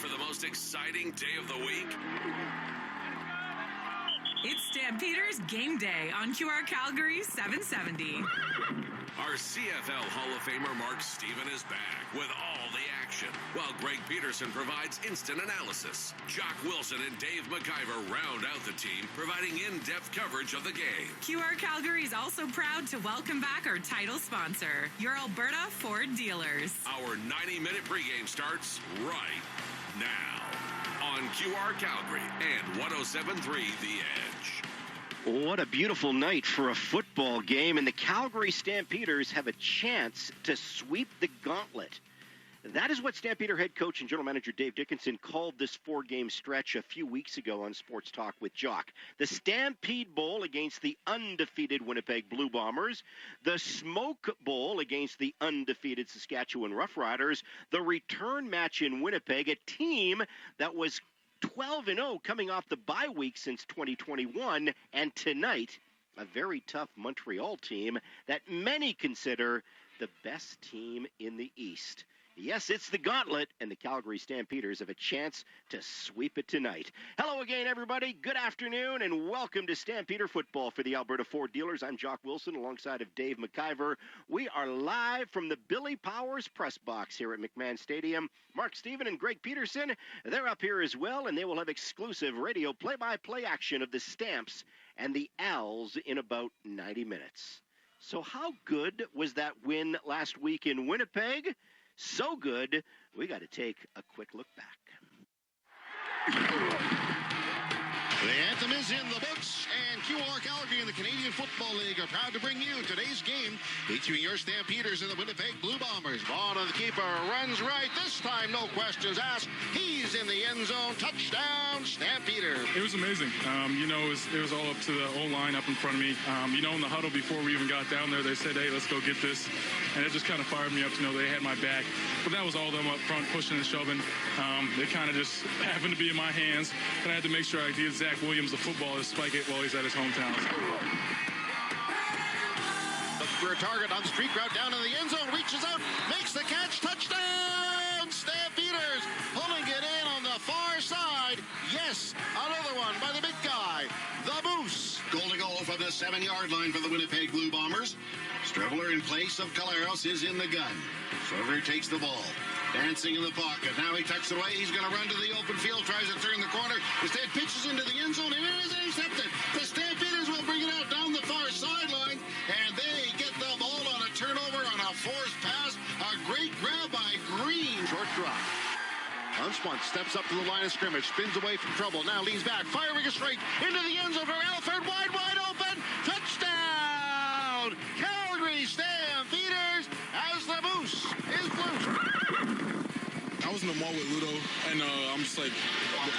for the most exciting day of the week? It's Stampeders Game Day on QR Calgary 770. Our CFL Hall of Famer Mark Stephen is back with all the action, while Greg Peterson provides instant analysis. Jock Wilson and Dave McIver round out the team, providing in-depth coverage of the game. QR Calgary is also proud to welcome back our title sponsor, your Alberta Ford dealers. Our 90-minute pregame starts right now on QR Calgary and 107.3 The Edge. What a beautiful night for a football game, and the Calgary Stampeders have a chance to sweep the gauntlet. That is what Stampeder head coach and general manager Dave Dickinson called this four-game stretch a few weeks ago on Sports Talk with Jock. The Stampede Bowl against the undefeated Winnipeg Blue Bombers, the Smoke Bowl against the undefeated Saskatchewan Roughriders, the return match in Winnipeg, a team that was 12-0 coming off the bye week since 2021, and tonight, a very tough Montreal team that many consider the best team in the East. Yes, it's the gauntlet, and the Calgary Stampeders have a chance to sweep it tonight. Hello again, everybody. Good afternoon, and welcome to Stampeder Football for the Alberta Ford Dealers. I'm Jock Wilson, alongside of Dave McIver. We are live from the Billy Powers press box here at McMahon Stadium. Mark Stephen and Greg Peterson, they're up here as well, and they will have exclusive radio play-by-play action of the Stamps and the Owls in about 90 minutes. So how good was that win last week in Winnipeg? So good, we got to take a quick look back. The anthem is in the books, and QR Calgary and the Canadian Football League are proud to bring you today's game featuring your Stampeders and the Winnipeg Blue Bombers. Ball on the keeper, runs right. This time, no questions asked. He's in the end zone. Touchdown, Stampeder. It was amazing. It was all up to the O-line up in front of me. In the huddle before we even got down there, they said, hey, let's go get this. And it just kind of fired me up to know they had my back. But that was all them up front, pushing and shoving. They kind of just happened to be in my hands. And I had to make sure I did Zach Williams the football to spike it while he's at his hometown. Looking for a target on the street route down in the end zone. Reaches out, makes the catch. Touchdown, Stampeders. Pulling it in on the far side. Yes, another one by the big guy, the Moose. Goal to goal from the 7-yard line for the Winnipeg Blue Bombers. Strebler in place of Caleros is in the gun. Strebler takes the ball. Dancing in the pocket. Now he tucks it away. He's going to run to the open field. Tries to turn the corner. Instead pitches into the end zone. And it is intercepted. The Stampeders will bring it out down the far sideline. And they get the ball on a turnover on a forced pass. A great grab by Green. Short drop. Huntsman steps up to the line of scrimmage. Spins away from trouble. Now leans back. Firing a straight into the end zone for Alford. Wide open. Touchdown! Calgary Stampeders as the Moose is loose. I was in the mall with Ludo, and I'm just like,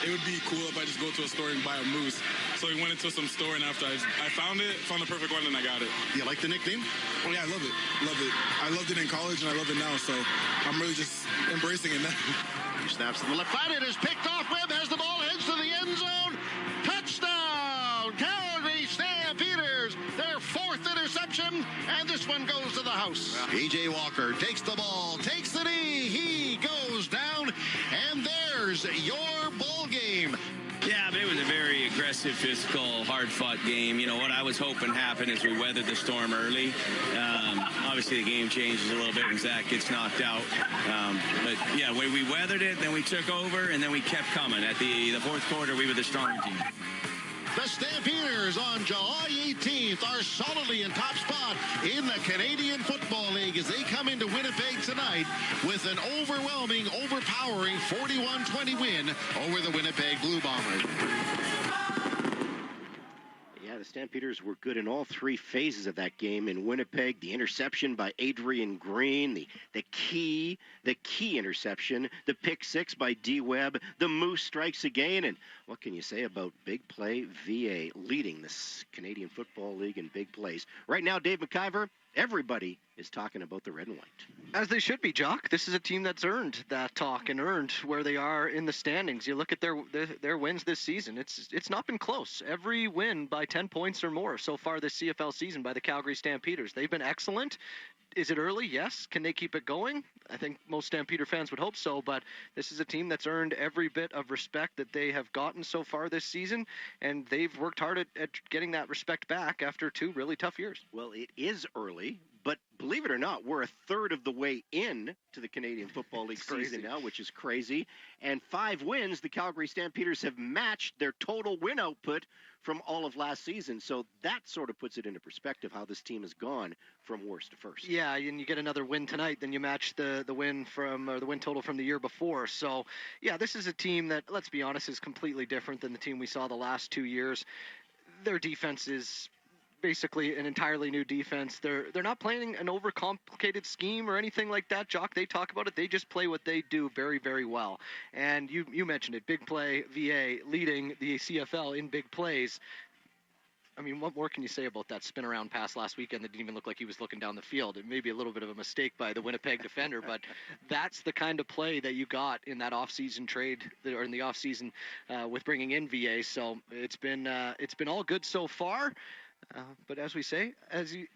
it would be cool if I just go to a store and buy a moose. So we went into some store, and after I found the perfect one, and I got it. Do you like the nickname? Oh, yeah, I love it. Love it. I loved it in college, and I love it now, so I'm really just embracing it now. He snaps to the left side. It is picked off. Webb has the ball, heads to the end zone. Touchdown! Calgary Stampeders, their fourth interception, and this one goes to the house. A.J. Walker takes the ball, takes the knee. He goes down, and there's your ball game. Yeah, but it was a very aggressive, physical, hard-fought game. What I was hoping happened is we weathered the storm early. Obviously, the game changes a little bit when Zach gets knocked out. But, yeah, when we weathered it, then we took over, and then we kept coming. At the fourth quarter, we were the stronger team. The Stampeders on July 18th are solidly in top spot in the Canadian Football League as they come into Winnipeg tonight with an overwhelming, overpowering 41-20 win over the Winnipeg Blue Bombers. Yeah, the Stampeders were good in all three phases of that game in Winnipeg. The interception by Adrian Green, the key interception, the pick six by D. Webb, the Moose strikes again, and what can you say about Big Play VA leading this Canadian Football League in big plays? Right now, Dave McIver, everybody is talking about the red and white. As they should be, Jock. This is a team that's earned that talk and earned where they are in the standings. You look at their wins this season. It's not been close. Every win by 10 points or more so far this CFL season by the Calgary Stampeders. They've been excellent Is it early? Yes. Can they keep it going? I think most Stampeder fans would hope so, but this is a team that's earned every bit of respect that they have gotten so far this season, and they've worked hard at getting that respect back after 2 really tough years. Well, it is early, but believe it or not, we're a third of the way in to the Canadian Football League season now, which is crazy. And 5 wins, the Calgary Stampeders have matched their total win output from all of last season. So that sort of puts it into perspective how this team has gone from worst to first. Yeah, and you get another win tonight, then you match the win from or the win total from the year before. So, yeah, this is a team that, let's be honest, is completely different than the team we saw the last 2 years. Their defense is basically an entirely new defense. They're not playing an overcomplicated scheme or anything like that, Jock. They talk about it. They just play what they do very, very well. And you mentioned it, big play, VA, leading the CFL in big plays. I mean, what more can you say about that spin around pass last weekend that didn't even look like he was looking down the field? It may be a little bit of a mistake by the Winnipeg defender, but that's the kind of play that you got in that offseason trade, or in the offseason with bringing in VA. So it's been all good so far. But as we say,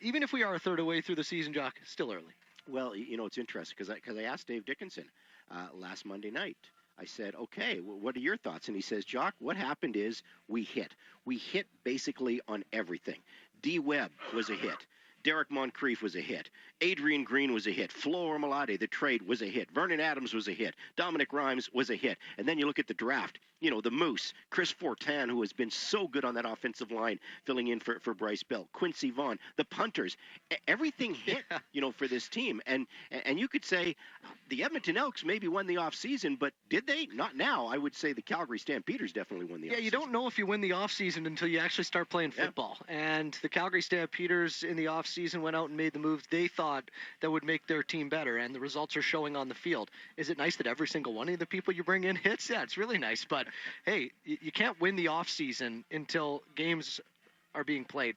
even if we are a third away through the season, Jock, still early. Well, it's interesting because I asked Dave Dickinson last Monday night. I said, okay, well, what are your thoughts? And he says, Jock, what happened is we hit. We hit basically on everything. D. Webb was a hit. Derek Moncrief was a hit. Adrian Green was a hit. Flo Ormalade, the trade, was a hit. Vernon Adams was a hit. Dominic Rhymes was a hit. And then you look at the draft. The Moose, Chris Fortin, who has been so good on that offensive line, filling in for Bryce Bell, Quincy Vaughn, the punters, everything hit, for this team. And you could say the Edmonton Elks maybe won the offseason, but did they? Not now. I would say the Calgary Stampeders definitely won the offseason. Yeah, you don't know if you win the offseason until you actually start playing football. Yeah. And the Calgary Stampeders in the offseason went out and made the moves they thought that would make their team better, and the results are showing on the field. Is it nice that every single one of the people you bring in hits? Yeah, it's really nice, but hey, you can't win the offseason until games are being played.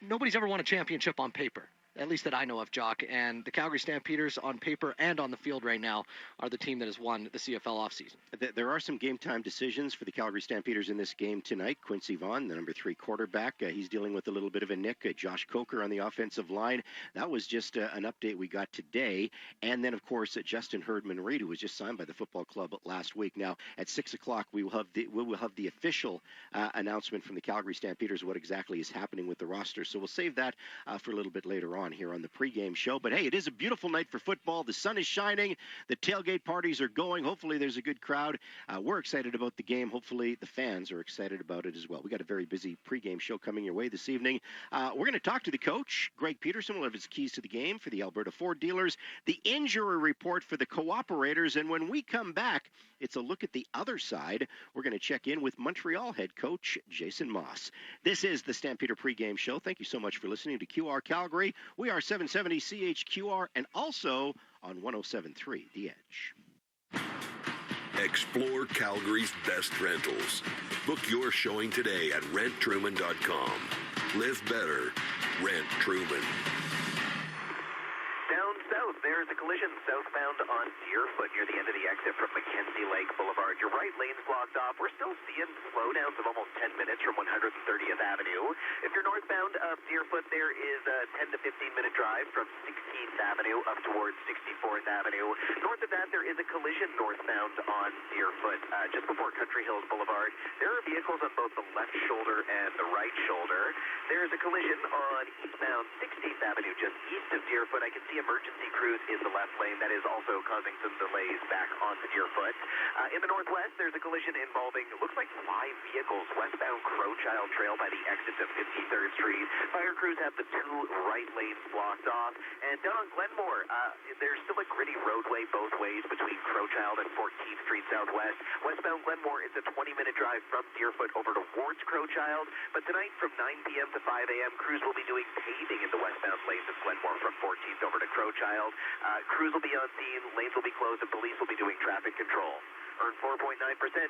Nobody's ever won a championship on paper, at least that I know of, Jock. And the Calgary Stampeders on paper and on the field right now are the team that has won the CFL offseason. There are some game-time decisions for the Calgary Stampeders in this game tonight. Quincy Vaughn, the number 3 quarterback, he's dealing with a little bit of a nick. Josh Coker on the offensive line. That was just an update we got today. And then, of course, Justin Herdman-Reed, who was just signed by the football club last week. Now, at 6 o'clock, we will have the official announcement from the Calgary Stampeders what exactly is happening with the roster. So we'll save that for a little bit later on here on the pregame show. But hey, it is a beautiful night for football. The sun is shining. The tailgate parties are going. Hopefully there's a good crowd. We're excited about the game. Hopefully the fans are excited about it as well. We got a very busy pregame show coming your way this evening. We're going to talk to the coach. Greg Peterson will have his keys to the game for the Alberta Ford dealers, the injury report for the cooperators, and when we come back, it's a look at the other side. We're going to check in with Montreal head coach Jason Moss. This is the Stampeder pregame show. Thank you so much for listening to QR Calgary. We are 770 CHQR and also on 107.3 The Edge. Explore Calgary's best rentals. Book your showing today at renttruman.com. Live better. Rent Truman. Down south, there's a collision southbound on Deerfoot near the end of the exit from Mackenzie Lake Boulevard. Your right lane's blocked off. We're still seeing slowdowns of almost 10 minutes from 130th Avenue. If you're northbound of Deerfoot, there is a 10 to 15-minute drive from 16th Avenue up towards 64th Avenue. North of that, there is a collision northbound on Deerfoot just before Country Hills Boulevard. There are vehicles on both the left shoulder and the right shoulder. There's a collision on eastbound 16th Avenue just east of Deerfoot. I can see emergency crews in the left lane. That is also causing some delays back onto Deerfoot. In the northwest, there's a collision involving, it looks like 5 vehicles westbound Crowchild Trail by the exit of 53rd Street. Fire crews have the 2 right lanes blocked off. And down on Glenmore, there's still a gritty roadway both ways between Crowchild and 14th Street Southwest. Westbound Glenmore is a 20-minute drive from Deerfoot over towards Crowchild. But tonight from 9 p.m. to 5 a.m., crews will be doing paving in the westbound lanes of Glenmore from 14th over to Crowchild. Crews will be on scene, lanes will be closed, and police will be doing traffic control. Earn 4.9%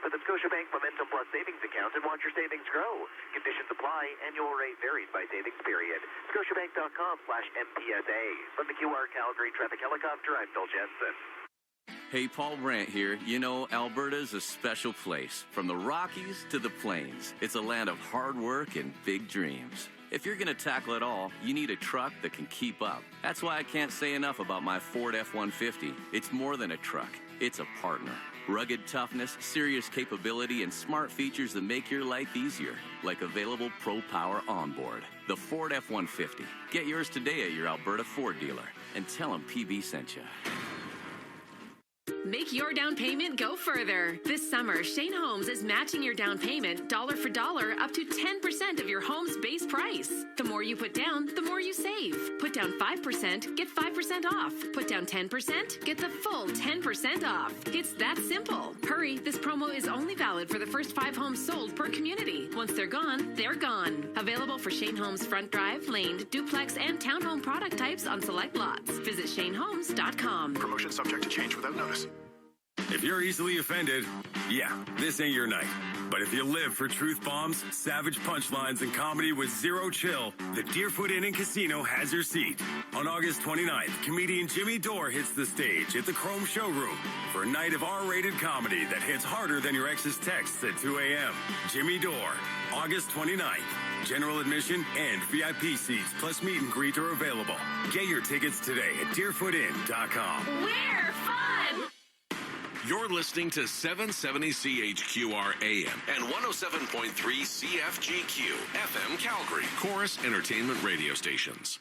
with the Scotiabank Momentum Plus Savings Account and watch your savings grow. Conditions apply. Annual rate varies by savings period. Scotiabank.com/MPSA. From the QR Calgary Traffic Helicopter, I'm Phil Jensen. Hey, Paul Brandt here. Alberta's a special place. From the Rockies to the Plains, it's a land of hard work and big dreams. If you're going to tackle it all, you need a truck that can keep up. That's why I can't say enough about my Ford F-150. It's more than a truck. It's a partner. Rugged toughness, serious capability, and smart features that make your life easier, like available Pro Power onboard. The Ford F-150. Get yours today at your Alberta Ford dealer and tell them PB sent you. Make your down payment go further. This summer, Shane Homes is matching your down payment dollar for dollar up to 10% of your home's base price. The more you put down, the more you save. Put down 5%, get 5% off. Put down 10%, get the full 10% off. It's that simple. Hurry, this promo is only valid for the first 5 homes sold per community. Once they're gone, they're gone. Available for Shane Homes front drive, laned, duplex, and townhome product types on select lots. Visit ShaneHomes.com. Promotion subject to change without notice. If you're easily offended, yeah, this ain't your night. But if you live for truth bombs, savage punchlines, and comedy with zero chill, the Deerfoot Inn & Casino has your seat. On August 29th, comedian Jimmy Dore hits the stage at the Chrome Showroom for a night of R-rated comedy that hits harder than your ex's texts at 2 a.m. Jimmy Dore, August 29th. General admission and VIP seats plus meet and greet are available. Get your tickets today at deerfootin.com. We're fun! You're listening to 770 CHQR AM and 107.3 CFGQ FM Calgary, Chorus Entertainment Radio Stations.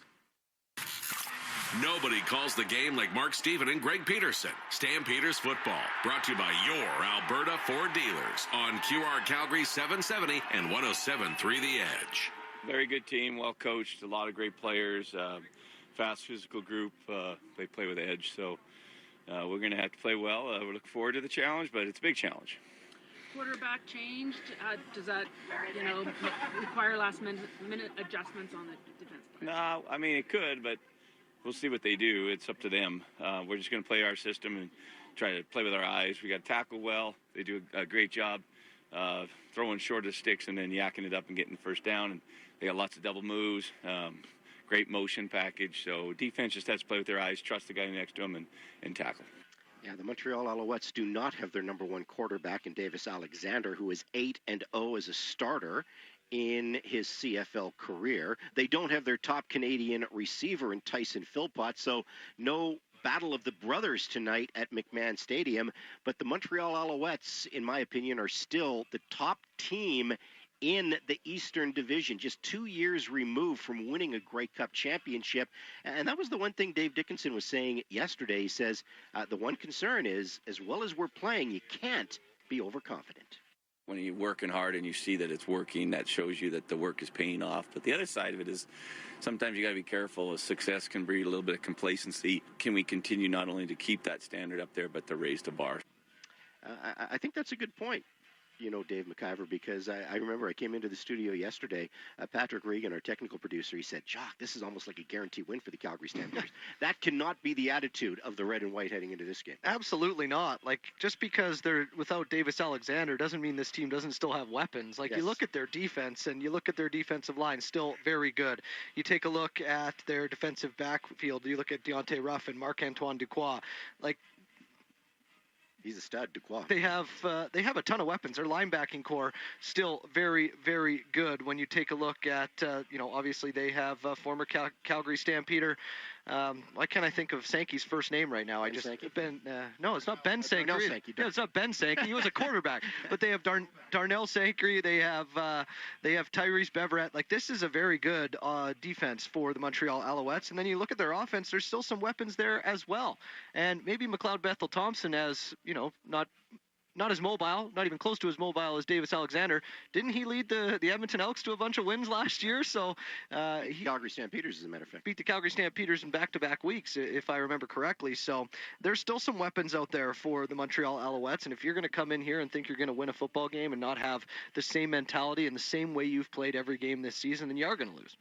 Nobody calls the game like Mark Stephen and Greg Peterson. Stampeders football, brought to you by your Alberta Ford dealers on QR Calgary 770 and 107.3 The Edge. Very good team, well coached, a lot of great players, fast physical group. They play with edge, so we're going to have to play well. We're looking forward to the challenge, but it's a big challenge. Quarterback changed. Does that, require last-minute adjustments on the defense players? No, I mean, it could, but we'll see what they do. It's up to them. We're just going to play our system and try to play with our eyes. We got to tackle well. They do a great job throwing short of sticks and then yakking it up and getting the first down. And they got lots of double moves, great motion package. So defense just has to play with their eyes, trust the guy next to them, and tackle. Yeah, the Montreal Alouettes do not have their number one quarterback in Davis Alexander, who is 8-0 as a starter in his CFL career. They don't have their top Canadian receiver in Tyson Philpott, so no battle of the brothers tonight at McMahon Stadium. But the Montreal Alouettes, in my opinion, are still the top team in the Eastern Division, just 2 years removed from winning a Grey Cup championship. And that was the one thing Dave Dickinson was saying yesterday. He says, the one concern is, as well as we're playing, you can't be overconfident. When you're working hard and you see that it's working, that shows you that the work is paying off. But the other side of it is sometimes you got to be careful. Success can breed a little bit of complacency. Can we continue not only to keep that standard up there, but to raise the bar? I think that's a good point, Dave McIver, because I remember I came into the studio yesterday. Patrick Regan, our technical producer, he said, Jock, this is almost like a guaranteed win for the Calgary Stampeders. That cannot be the attitude of the red and white heading into this game. Absolutely not. Like, just because they're without Davis Alexander doesn't mean this team doesn't still have weapons. Like, yes. You look at their defense, and you look at their defensive line, still very good. You take a look at their defensive backfield. You look at Deontay Ruff and Marc-Antoine Duquois. Like, he's a stud, Duquois. They have a ton of weapons. Their linebacking core still very, very good. When you take a look at, obviously they have former Calgary Stampeder. Why can't I think of Sankey's first name right now? No, it's not Ben Sankey. No, it's not Ben Sankey. He was a quarterback. But they have Darnell Sankey. They have Tyrese Beverett. Like, this is a very good defense for the Montreal Alouettes. And then you look at their offense. There's still some weapons there as well. And maybe McLeod Bethel Thompson, as not as mobile, not even close to as mobile as Davis Alexander. Didn't he lead the Edmonton Elks to a bunch of wins last year? So Calgary Stampeders, as a matter of fact. Beat the Calgary Stampeders in back-to-back weeks, if I remember correctly. So there's still some weapons out there for the Montreal Alouettes. And if you're going to come in here and think you're going to win a football game and not have the same mentality and the same way you've played every game this season, then you are going to lose.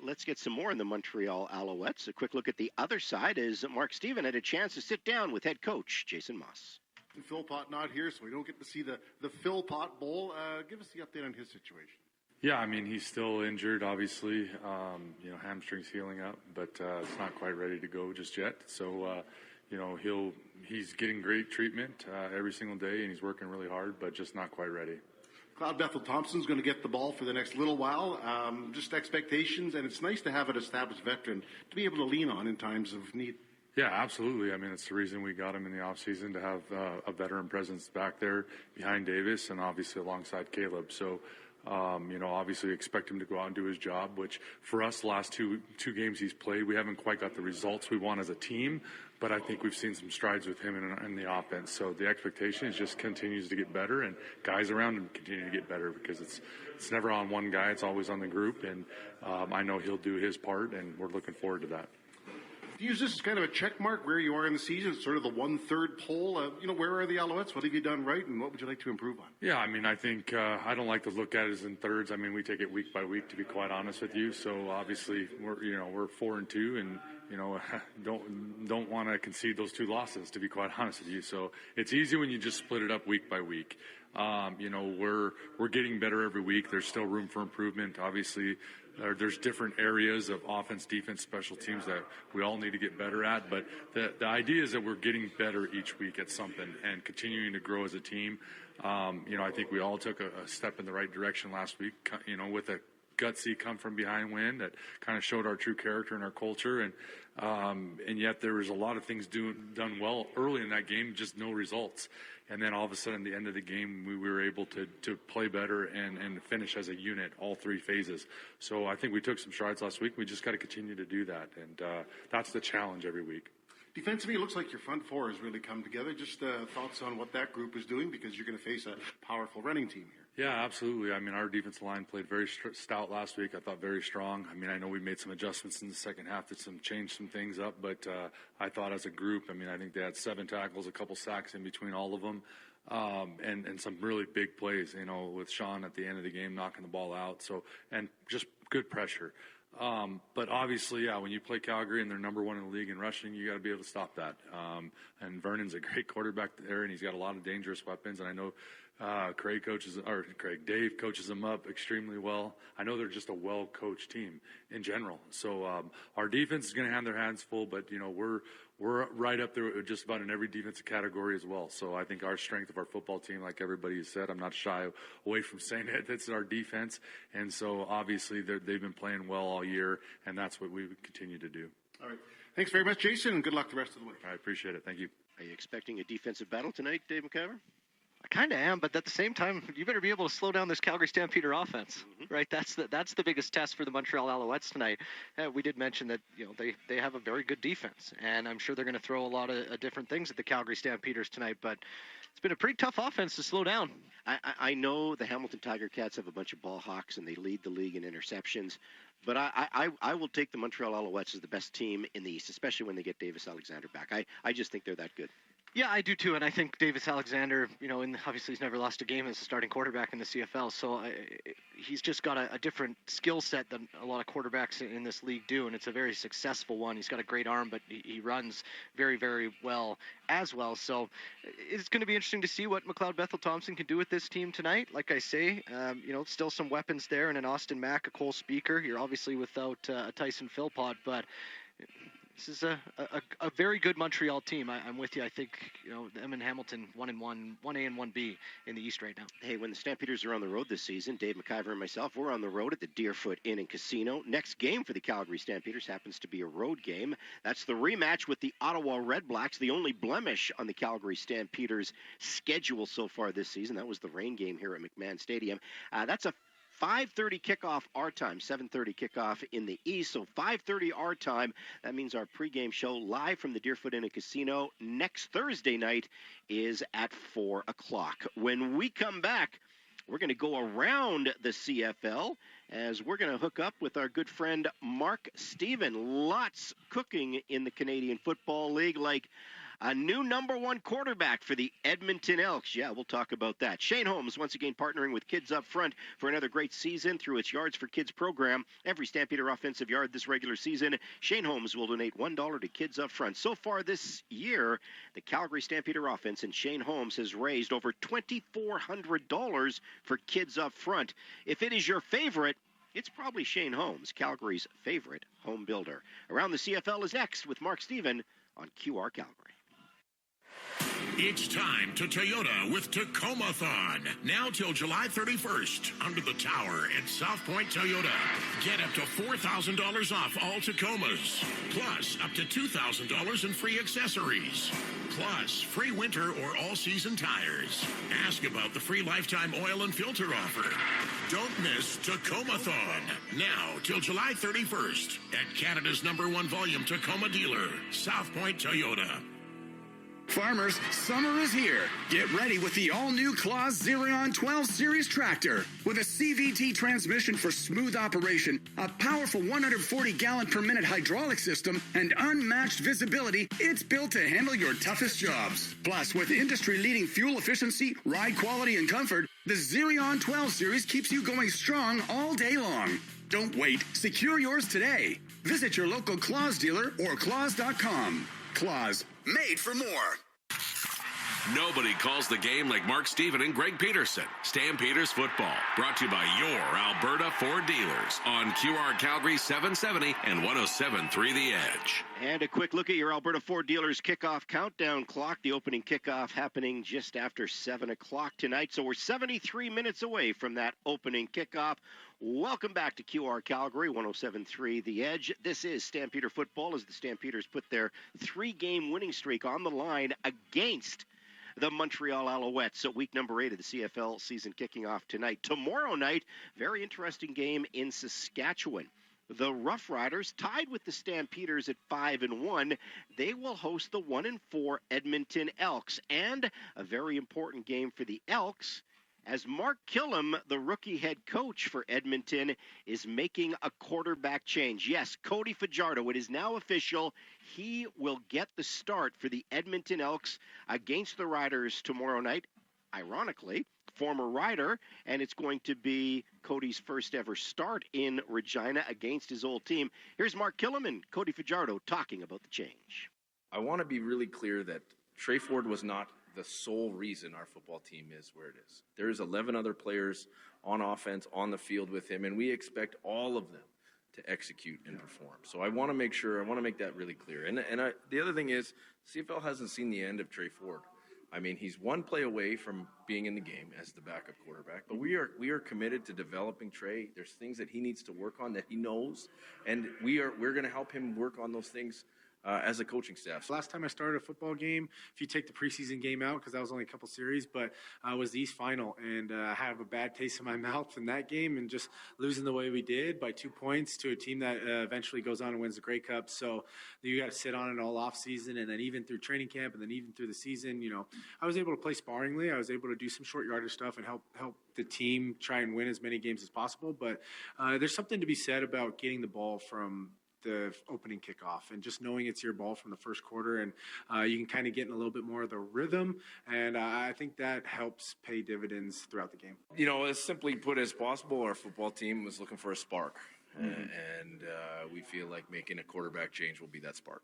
Let's get some more in the Montreal Alouettes. A quick look at the other side as Mark Stephen had a chance to sit down with head coach Jason Moss. Philpott not here, so we don't get to see the Philpott Bowl. Give us the update on his situation. Yeah, I mean, he's still injured, obviously. Hamstring's healing up, but it's not quite ready to go just yet. So, he's getting great treatment every single day, and he's working really hard, but just not quite ready. McLeod Bethel-Thompson's going to get the ball for the next little while. Just expectations, and it's nice to have an established veteran to be able to lean on in times of need. Yeah, absolutely. I mean, it's the reason we got him in the offseason, to have a veteran presence back there behind Davis and obviously alongside Caleb. So, obviously expect him to go out and do his job, which for us, the last two games he's played, we haven't quite got the results we want as a team, but I think we've seen some strides with him in the offense. So the expectation is just continues to get better, and guys around him continue to get better, because it's never on one guy, it's always on the group, and I know he'll do his part, and we're looking forward to that. Use this as kind of a check mark where you are in the season, sort of the 1/3 poll. Where are the Alouettes? What have you done right, and what would you like to improve on? Yeah, I mean, I think I don't like to look at it as in thirds. I mean, we take it week by week, to be quite honest with you. So obviously we're 4-2, and don't want to concede those 2 losses, to be quite honest with you. So it's easy when you just split it up week by week. We're getting better every week. There's still room for improvement. Obviously, there's different areas of offense, defense, special teams that we all need to get better at. But the idea is that we're getting better each week at something and continuing to grow as a team. I think we all took a step in the right direction last week, with a gutsy come from behind win that kind of showed our true character and our culture. And yet there was a lot of things done well early in that game, just no results. And then all of a sudden, at the end of the game, we were able to play better and finish as a unit, all 3 phases. So I think we took some strides last week. We just got to continue to do that. And that's the challenge every week. Defensively, it looks like your front four has really come together. Just thoughts on what that group is doing, because you're going to face a powerful running team here. Yeah, absolutely. I mean, our defensive line played very stout last week. I thought very strong. I mean, I know we made some adjustments in the second half to change some things up, but I thought as a group, I mean, I think they had 7 tackles, a couple sacks in between all of them, and some really big plays, with Sean at the end of the game knocking the ball out. So, and just good pressure. But obviously, when you play Calgary and they're number 1 in the league in rushing, you got to be able to stop that. And Vernon's a great quarterback there, and he's got a lot of dangerous weapons. And I know Dave coaches them up extremely well. I know they're just a well-coached team in general. So our defense is going to have their hands full, but we're right up there just about in every defensive category as well. So I think our strength of our football team, like everybody has said, I'm not shy away from saying it, that's our defense. And so obviously they've been playing well all year, and that's what we would continue to do. All right. Thanks very much, Jason, and good luck the rest of the week. I appreciate it. Thank you. Are you expecting a defensive battle tonight, Dave McIver? I kind of am, but at the same time, you better be able to slow down this Calgary Stampeder offense, right? That's the biggest test for the Montreal Alouettes tonight. We did mention that they have a very good defense, and I'm sure they're going to throw a lot of different things at the Calgary Stampeders tonight. But it's been a pretty tough offense to slow down. I know the Hamilton Tiger Cats have a bunch of ball hawks, and they lead the league in interceptions. But I will take the Montreal Alouettes as the best team in the East, especially when they get Davis Alexander back. I just think they're that good. Yeah, I do too, and I think Davis Alexander, obviously he's never lost a game as a starting quarterback in the CFL, so he's just got a different skill set than a lot of quarterbacks in this league do, and it's a very successful one. He's got a great arm, but he runs very, very well as well, so it's going to be interesting to see what McLeod Bethel-Thompson can do with this team tonight. Like I say, still some weapons there, and an Austin Mack, a Cole Speaker. You're obviously without a Tyson Philpott, but this is a very good Montreal team. I'm with you. I think them and Hamilton 1-1, 1A and 1B in the East right now. Hey, when the Stampeders are on the road this season, Dave McIver and myself, we're on the road at the Deerfoot Inn and Casino. Next game for the Calgary Stampeders happens to be a road game. That's the rematch with the Ottawa Red Blacks, the only blemish on the Calgary Stampeders' schedule so far this season. That was the rain game here at McMahon Stadium. That's a 5:30 kickoff our time, 7:30 kickoff in the East. So 5:30 our time. That means our pregame show live from the Deerfoot Inn and Casino next Thursday night is at 4 o'clock. When we come back, we're going to go around the CFL as we're going to hook up with our good friend Mark Steven. Lots cooking in the Canadian Football League, like a new number 1 quarterback for the Edmonton Elks. Yeah, we'll talk about that. Shane Holmes, once again, partnering with Kids Up Front for another great season through its Yards for Kids program. Every Stampeder offensive yard this regular season, Shane Holmes will donate $1 to Kids Up Front. So far this year, the Calgary Stampeder offense and Shane Holmes has raised over $2,400 for Kids Up Front. If it is your favorite, it's probably Shane Holmes, Calgary's favorite home builder. Around the CFL is next with Mark Steven on QR Calgary. It's time to Toyota with Tacoma-thon. Now till July 31st, under the tower at South Point Toyota. Get up to $4,000 off all Tacomas. Plus, up to $2,000 in free accessories. Plus, free winter or all-season tires. Ask about the free lifetime oil and filter offer. Don't miss Tacoma-thon. Now till July 31st at Canada's #1 volume Tacoma dealer, South Point Toyota. Farmers, summer is here. Get ready with the all-new Claas Xerion 12 Series tractor. With a CVT transmission for smooth operation, a powerful 140-gallon-per-minute hydraulic system, and unmatched visibility, it's built to handle your toughest jobs. Plus, with industry-leading fuel efficiency, ride quality, and comfort, the Xerion 12 Series keeps you going strong all day long. Don't wait. Secure yours today. Visit your local Claas dealer or claas.com. Claas, made for more. Nobody calls the game like Mark Steven and Greg Peterson. Stampeders football, brought to you by your Alberta Ford dealers on QR Calgary 770 and 107.3 The Edge. And a quick look at your Alberta Ford dealers kickoff countdown clock. The opening kickoff happening just after 7 o'clock tonight. So we're 73 minutes away from that opening kickoff. Welcome back to QR Calgary 107.3 The Edge. This is Stampeder football as the Stampeders put their 3-game winning streak on the line against the Montreal Alouettes. So week number 8 of the CFL season kicking off tonight. Tomorrow night, very interesting game in Saskatchewan. The Rough Riders, tied with the Stampeders at 5-1, they will host the 1-4 Edmonton Elks. And a very important game for the Elks, as Mark Killam, the rookie head coach for Edmonton, is making a quarterback change. Yes, Cody Fajardo, it is now official. He will get the start for the Edmonton Elks against the Riders tomorrow night. Ironically, former Rider, and it's going to be Cody's first ever start in Regina against his old team. Here's Mark Killam and Cody Fajardo talking about the change. I want to be really clear that Trey Ford was not the sole reason our football team is where it is. There's 11 other players on offense on the field with him, and we expect all of them to execute and perform. So I want to make that really clear. And the other thing is, CFL hasn't seen the end of Trey Ford. I mean, he's one play away from being in the game as the backup quarterback, but we are committed to developing Trey. There's things that he needs to work on that he knows, and we're going to help him work on those things as a coaching staff. Last time I started a football game, if you take the preseason game out, because that was only a couple series, but was the East Final, and I have a bad taste in my mouth in that game, and just losing the way we did by 2 points to a team that eventually goes on and wins the Grey Cup. So you got to sit on it all off season, and then even through training camp, and then even through the season, I was able to play sparingly. I was able to do some short yardage stuff and help the team try and win as many games as possible. But there's something to be said about getting the ball from the opening kickoff and just knowing it's your ball from the first quarter, and you can kind of get in a little bit more of the rhythm, and I think that helps pay dividends throughout the game. As simply put as possible, our football team was looking for a spark, and we feel like making a quarterback change will be that spark.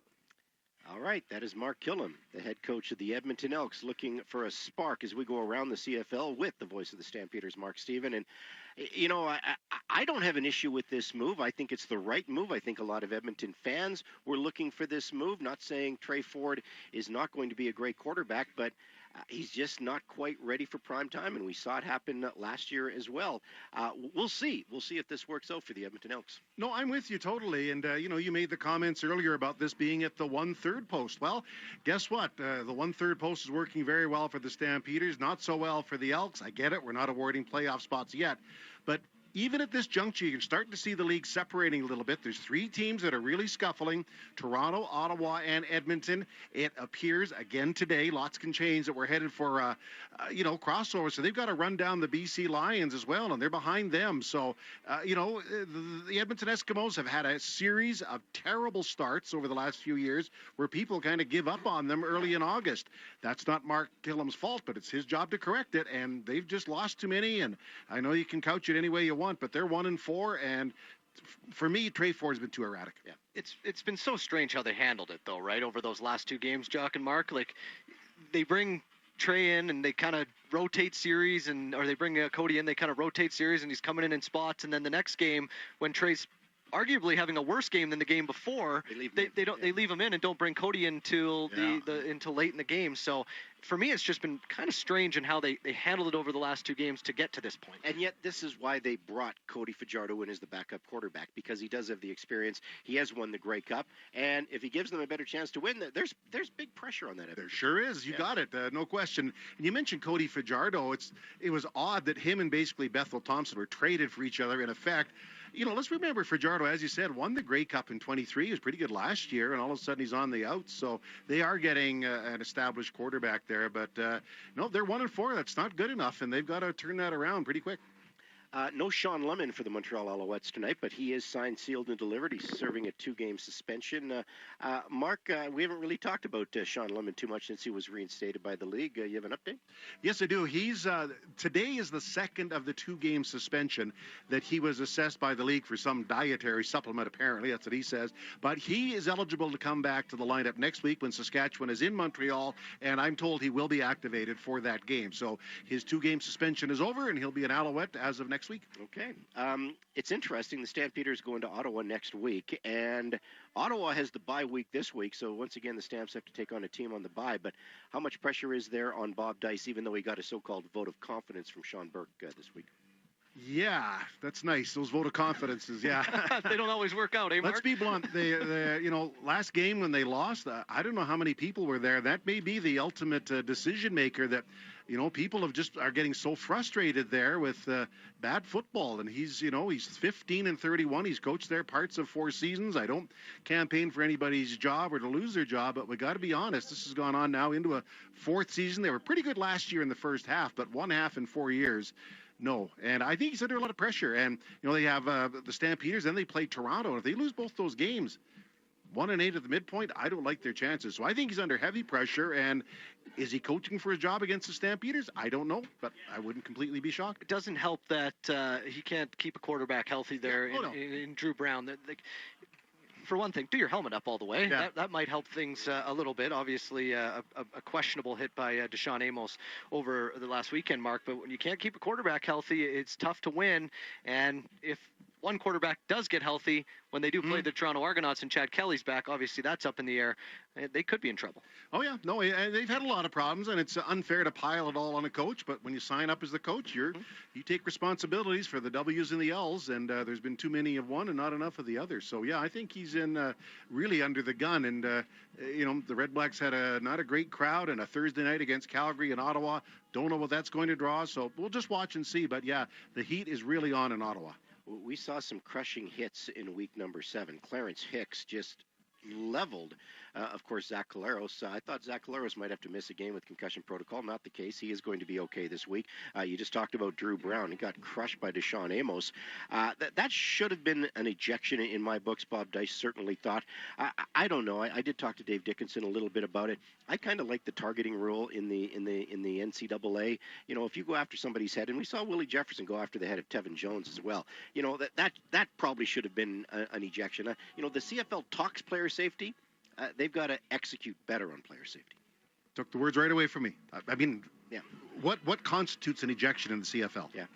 All right, that is Mark Killam, the head coach of the Edmonton Elks, looking for a spark as we go around the CFL with the voice of the Stampeders, Mark Steven. And, I don't have an issue with this move. I think it's the right move. I think a lot of Edmonton fans were looking for this move. Not saying Trey Ford is not going to be a great quarterback, but he's just not quite ready for prime time, and we saw it happen last year as well. We'll see. We'll see if this works out for the Edmonton Elks. No, I'm with you totally. And, you made the comments earlier about this being at the 1/3 post. Well, guess what? The 1/3 post is working very well for the Stampeders, not so well for the Elks. I get it. We're not awarding playoff spots yet. But even at this juncture, you're starting to see the league separating a little bit. There's 3 teams that are really scuffling: Toronto, Ottawa, and Edmonton. It appears, again today, lots can change, that we're headed for, crossover. So they've got to run down the BC Lions as well, and they're behind them. So, the Edmonton Eskimos have had a series of terrible starts over the last few years where people kind of give up on them early in August. That's not Mark Killam's fault, but it's his job to correct it, and they've just lost too many. And I know you can couch it any way you want, but they're 1-4, and for me, Trey Ford's been too erratic. Yeah, it's been so strange how they handled it, though, right? Over those last 2 games, Jock and Mark, like they bring Trey in and they kind of rotate series, or they bring Cody in, they kind of rotate series, and he's coming in spots, and then the next game when Trey's arguably having a worse game than the game before. They leave him in and don't bring Cody until until late in the game. So for me, it's just been kind of strange in how they handled it over the last 2 games to get to this point. And yet this is why they brought Cody Fajardo in as the backup quarterback, because he does have the experience. He has won the Grey Cup, and if he gives them a better chance to win, there's big pressure on that. There sure is. You got it. No question. And you mentioned Cody Fajardo. It was odd that him and basically Bethel Thompson were traded for each other in effect. Let's remember Fajardo, as you said, won the Grey Cup in 23. He was pretty good last year, and all of a sudden he's on the outs. So they are getting an established quarterback there. But, no, they're 1-4. That's not good enough, and they've got to turn that around pretty quick. No Sean Lemon for the Montreal Alouettes tonight, but he is signed, sealed, and delivered. He's serving a 2-game suspension. Mark, we haven't really talked about Sean Lemon too much since he was reinstated by the league. You have an update? Yes, I do. He's today is the second of the 2-game suspension that he was assessed by the league for some dietary supplement, apparently. That's what he says. But he is eligible to come back to the lineup next week when Saskatchewan is in Montreal, and I'm told he will be activated for that game. So his 2-game suspension is over, and he'll be an Alouette as of next week. Okay. It's interesting. The Stampeders go into Ottawa next week, and Ottawa has the bye week this week, so once again the Stamps have to take on a team on the bye. But how much pressure is there on Bob Dice, even though he got a so-called vote of confidence from Sean Burke this week? Yeah, that's nice. Those vote of confidences, yeah. They don't always work out, eh, Mark? Let's be blunt. They last game when they lost, I don't know how many people were there. That may be the ultimate decision maker that, people are getting so frustrated there with bad football. And he's 15 and 31. He's coached there parts of 4 seasons. I don't campaign for anybody's job or to lose their job, but we got to be honest. This has gone on now into a 4th season. They were pretty good last year in the first half, but 1 half in 4 years. No, and I think he's under a lot of pressure. And, they have the Stampeders, then they play Toronto. And if they lose both those games, 1-8 at the midpoint, I don't like their chances. So I think he's under heavy pressure. And is he coaching for his job against the Stampeders? I don't know, but I wouldn't completely be shocked. It doesn't help that he can't keep a quarterback healthy there in Drew Brown. For one thing, do your helmet up all the way. Yeah. That might help things a little bit. Obviously, a questionable hit by Deshaun Amos over the last weekend, Mark. But when you can't keep a quarterback healthy, it's tough to win. And if one quarterback does get healthy, when they do play the Toronto Argonauts and Chad Kelly's back, obviously that's up in the air. They could be in trouble. Oh, yeah. No, they've had a lot of problems, and it's unfair to pile it all on a coach. But when you sign up as the coach, you take responsibilities for the W's and the L's, and there's been too many of one and not enough of the other. So, yeah, I think he's in really under the gun. And, the Red Blacks had not a great crowd, and a Thursday night against Calgary and Ottawa. Don't know what that's going to draw, so we'll just watch and see. But, yeah, the heat is really on in Ottawa. We saw some crushing hits in week number 7. Clarence Hicks just leveled, of course, Zach Collaros. I thought Zach Collaros might have to miss a game with concussion protocol. Not the case. He is going to be okay this week. You just talked about Drew Brown. He got crushed by Deshaun Amos. That should have been an ejection in my books. Bob Dice certainly thought. I don't know. I did talk to Dave Dickinson a little bit about it. I kind of like the targeting rule in the NCAA. If you go after somebody's head, and we saw Willie Jefferson go after the head of Tevin Jones as well. That probably should have been an ejection. The CFL talks player safety. They've got to execute better on player safety. Took the words right away from me. I mean, yeah. What constitutes an ejection in the CFL? Yeah.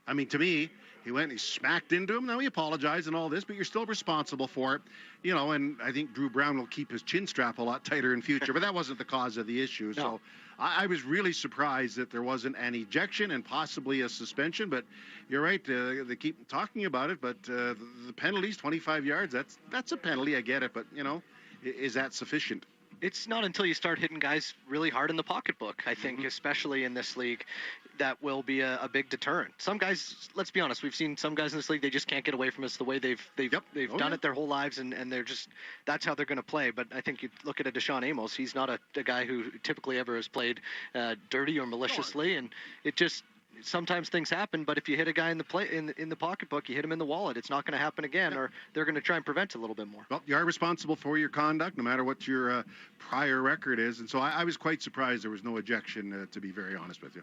I mean, to me, he went and he smacked into him. Now he apologized and all this, but you're still responsible for it. And I think Drew Brown will keep his chin strap a lot tighter in future, but that wasn't the cause of the issue. No. So I was really surprised that there wasn't an ejection and possibly a suspension, but you're right. They keep talking about it, but the penalties, 25 yards, that's a penalty. I get it, but, is that sufficient? It's not until you start hitting guys really hard in the pocketbook, I think, especially in this league, that will be a big deterrent. Some guys, let's be honest, we've seen some guys in this league, they just can't get away from us the way they've done it their whole lives, and they're just, that's how they're going to play. But I think you look at a Deshaun Amos, he's not a guy who typically ever has played dirty or maliciously, and it just, sometimes things happen, but if you hit a guy in the pocketbook, you hit him in the wallet, it's not going to happen again, or they're going to try and prevent it a little bit more. Well, you are responsible for your conduct, no matter what your prior record is, and so I was quite surprised there was no ejection, to be very honest with you.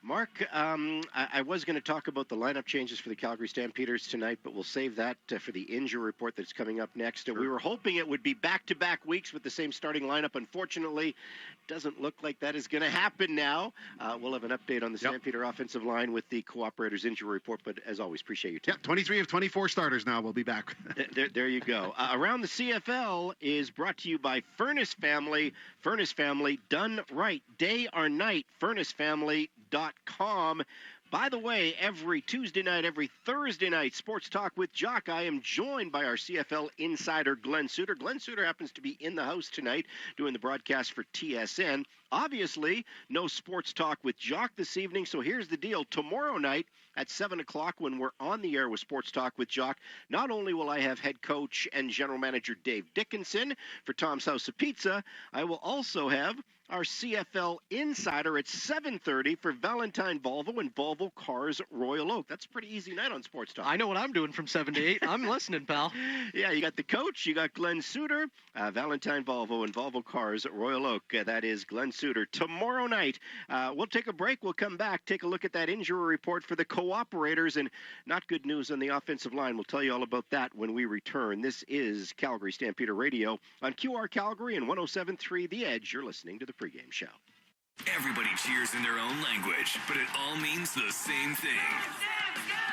Mark, I was going to talk about the lineup changes for the Calgary Stampeders tonight, but we'll save that for the injury report that's coming up next. We were hoping it would be back-to-back weeks with the same starting lineup. Unfortunately, doesn't look like that is going to happen now. We'll have an update on the Stampeder offensive line with the Cooperators injury report, but as always, appreciate your time. 23 of 24 starters now. We'll be back. There you go. Around the CFL is brought to you by Furnace Family. Furnace Family, done right, day or night, furnacefamily.com. By the way, every Tuesday night, every Thursday night, Sports Talk with Jock, I am joined by our CFL insider, Glenn Suter. Glenn Suter happens to be in the house tonight doing the broadcast for TSN. Obviously, no Sports Talk with Jock this evening, so here's the deal. Tomorrow night at 7 o'clock when we're on the air with Sports Talk with Jock, not only will I have head coach and general manager Dave Dickinson for Tom's House of Pizza, I will also have our CFL insider at 7:30 for Valentine Volvo and Volvo Cars Royal Oak. That's a pretty easy night on Sports Talk. I know what I'm doing from 7 to 8. I'm listening, pal. Yeah, you got the coach, you got Glenn Suter, Valentine Volvo and Volvo Cars Royal Oak. That is Glenn Suter. Tomorrow night, we'll take a break. We'll come back, take a look at that injury report for the Cooperators, and not good news on the offensive line. We'll tell you all about that when we return. This is Calgary Stampeder Radio on QR Calgary and 107.3 The Edge. You're listening to the pregame show. Everybody cheers in their own language, but it all means the same thing.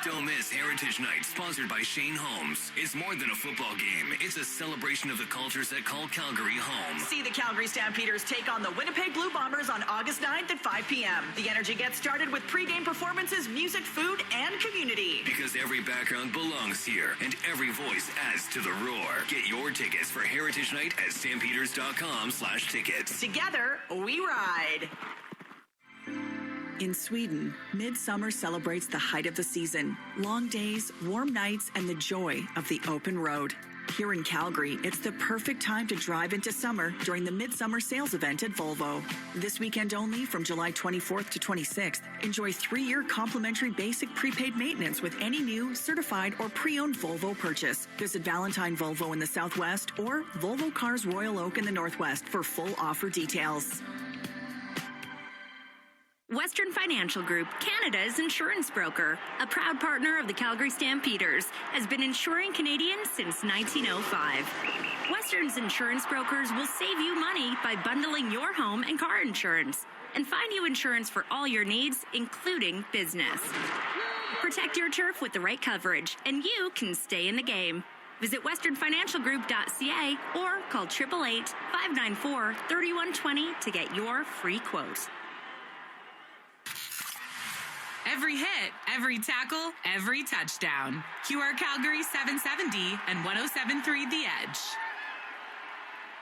Don't miss Heritage Night, sponsored by Shane Holmes. It's more than a football game. It's a celebration of the cultures that call Calgary home. See the Calgary Stampeders take on the Winnipeg Blue Bombers on August 9th at 5 p.m. The energy gets started with pregame performances, music, food, and community. Because every background belongs here, and every voice adds to the roar. Get your tickets for Heritage Night at stampeders.com/tickets. Together, we ride. In Sweden, midsummer celebrates the height of the season, long days, warm nights, and the joy of the open road. Here in Calgary, it's the perfect time to drive into summer during the Midsummer Sales Event at Volvo. This weekend only, from July 24th to 26th, enjoy 3-year complimentary basic prepaid maintenance with any new, certified, or pre-owned Volvo purchase. Visit Valentine Volvo in the Southwest or Volvo Cars Royal Oak in the Northwest for full offer details. Western Financial Group, Canada's insurance broker, a proud partner of the Calgary Stampeders, has been insuring Canadians since 1905. Western's insurance brokers will save you money by bundling your home and car insurance and find you insurance for all your needs, including business. Protect your turf with the right coverage, and you can stay in the game. Visit westernfinancialgroup.ca or call 888-594-3120 to get your free quote. Every hit, every tackle, every touchdown. QR Calgary 770 and 107.3 The Edge.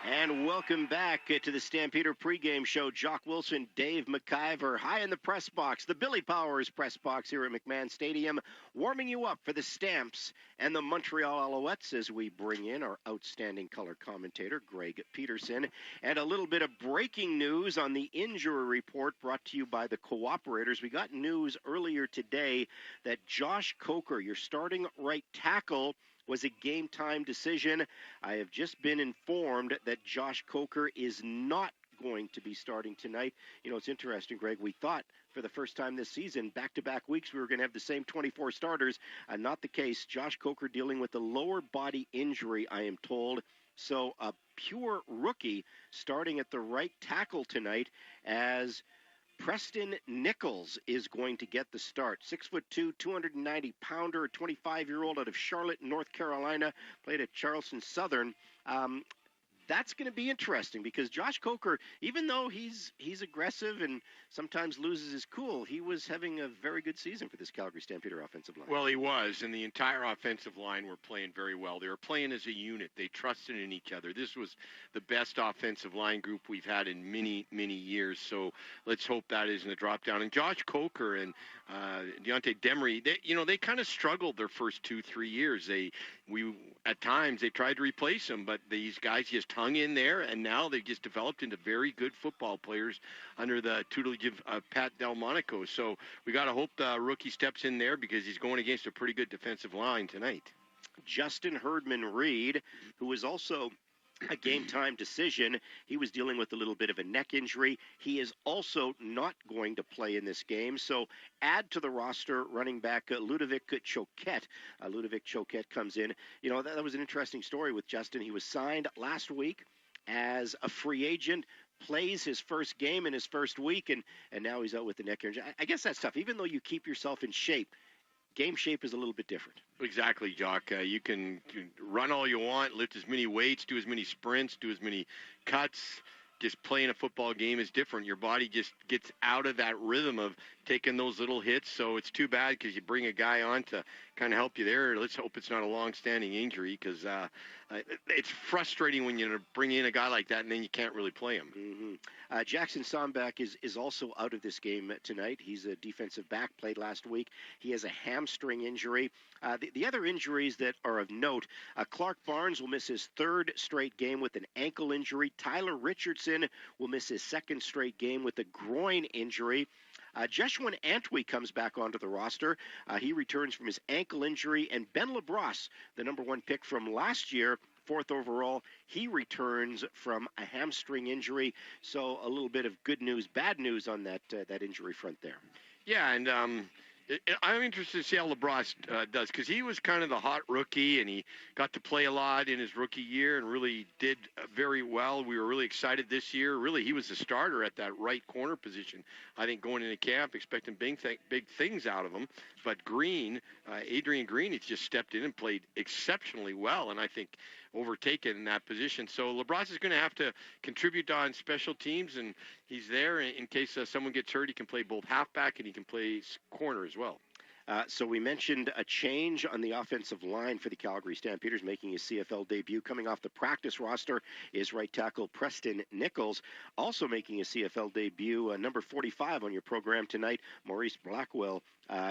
And welcome back to the Stampeder pregame show. Jock Wilson, Dave McIver, high in the press box, the Billy Powers press box here at McMahon Stadium, warming you up for the Stamps and the Montreal Alouettes as we bring in our outstanding color commentator, Greg Peterson. And a little bit of breaking news on the injury report brought to you by the Cooperators. We got news earlier today that Josh Coker, your starting right tackle, was a game-time decision. I have just been informed that Josh Coker is not going to be starting tonight. You know, it's interesting, Greg. We thought for the first time this season, back-to-back weeks, we were going to have the same 24 starters. Not the case. Josh Coker dealing with a lower body injury, I am told. So a pure rookie starting at the right tackle tonight as Preston Nichols is going to get the start. 6'2", 290-pounder, 25-year-old out of Charlotte, North Carolina, played at Charleston Southern. That's going to be interesting because Josh Coker, even though he's aggressive and sometimes loses his cool, he was having a very good season for this Calgary Stampeder offensive line. Well, he was, and the entire offensive line were playing very well. They were playing as a unit. They trusted in each other. This was the best offensive line group we've had in many, many years, so let's hope that isn't a drop-down. And Josh Coker and Deontay Demery, they kind of struggled their first 2-3 years. At times, they tried to replace him, but these guys just hung in there, and now they've just developed into very good football players under the tutelage of Pat Delmonico. So we got to hope the rookie steps in there because he's going against a pretty good defensive line tonight. Justin Herdman-Reed, who was also a game-time decision. He was dealing with a little bit of a neck injury. He is also not going to play in this game. So add to the roster running back Ludovic Choquette. Ludovic Choquette comes in. You know, that was an interesting story with Justin. He was signed last week as a free agent, plays his first game in his first week, and now he's out with the neck injury. I guess that's tough. Even though you keep yourself in shape, game shape is a little bit different. Exactly, Jock. You can run all you want, lift as many weights, do as many sprints, do as many cuts. Just playing a football game is different. Your body just gets out of that rhythm of taking those little hits. So it's too bad because you bring a guy on to kind of help you there. Let's hope it's not a long-standing injury because it's frustrating when you bring in a guy like that and then you can't really play him. Mm-hmm. Jackson Sombach is also out of this game tonight. He's a defensive back, played last week. He has a hamstring injury. The other injuries that are of note, Clark Barnes will miss his third straight game with an ankle injury. Tyler Richardson will miss his second straight game with a groin injury. Jeshuan Antwi comes back onto the roster. He returns from his ankle injury. And Ben LaBrosse, the number 1 pick from last year, 4th overall, he returns from a hamstring injury. So a little bit of good news, bad news on that injury front there. Yeah, and I'm interested to see how LaBrosse does because he was kind of the hot rookie and he got to play a lot in his rookie year and really did very well. We were really excited this year. Really, he was the starter at that right corner position. I think going into camp, expecting big things out of him. But Green, Adrian Green, he's just stepped in and played exceptionally well, and I think overtaken in that position. So LaBrosse is going to have to contribute on special teams, and he's there in case someone gets hurt. He can play both halfback and he can play corner as well. So we mentioned a change on the offensive line for the Calgary Stampeders, making his CFL debut. Coming off the practice roster is right tackle Preston Nichols. Also making his CFL debut, number 45 on your program tonight, Maurice Blackwell.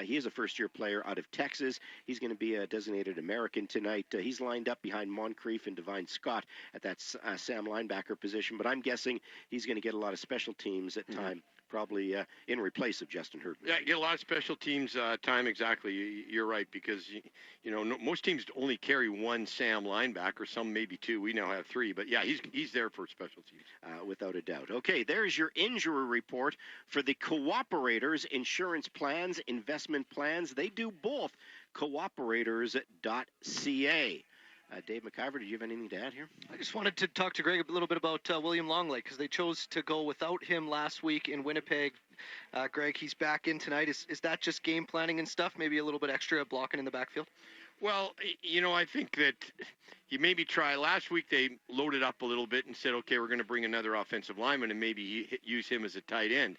He is a first-year player out of Texas. He's going to be a designated American tonight. He's lined up behind Moncrief and Divine Scott at that Sam linebacker position, but I'm guessing he's going to get a lot of special teams at time. Probably in replace of Justin Herdman. Yeah, get a lot of special teams time, exactly. You're right, because, most teams only carry one Sam linebacker, some maybe two. We now have three. But, yeah, he's there for special teams. Without a doubt. Okay, there's your injury report for the Cooperators Insurance Plans, Investment Plans. They do both. Cooperators.ca. Dave McIver, did you have anything to add here? I just wanted to talk to Greg a little bit about William Longley because they chose to go without him last week in Winnipeg. Greg, he's back in tonight. Is that just game planning and stuff? Maybe a little bit extra blocking in the backfield? Well, I think that you maybe try. Last week they loaded up a little bit and said, okay, we're going to bring another offensive lineman and maybe use him as a tight end.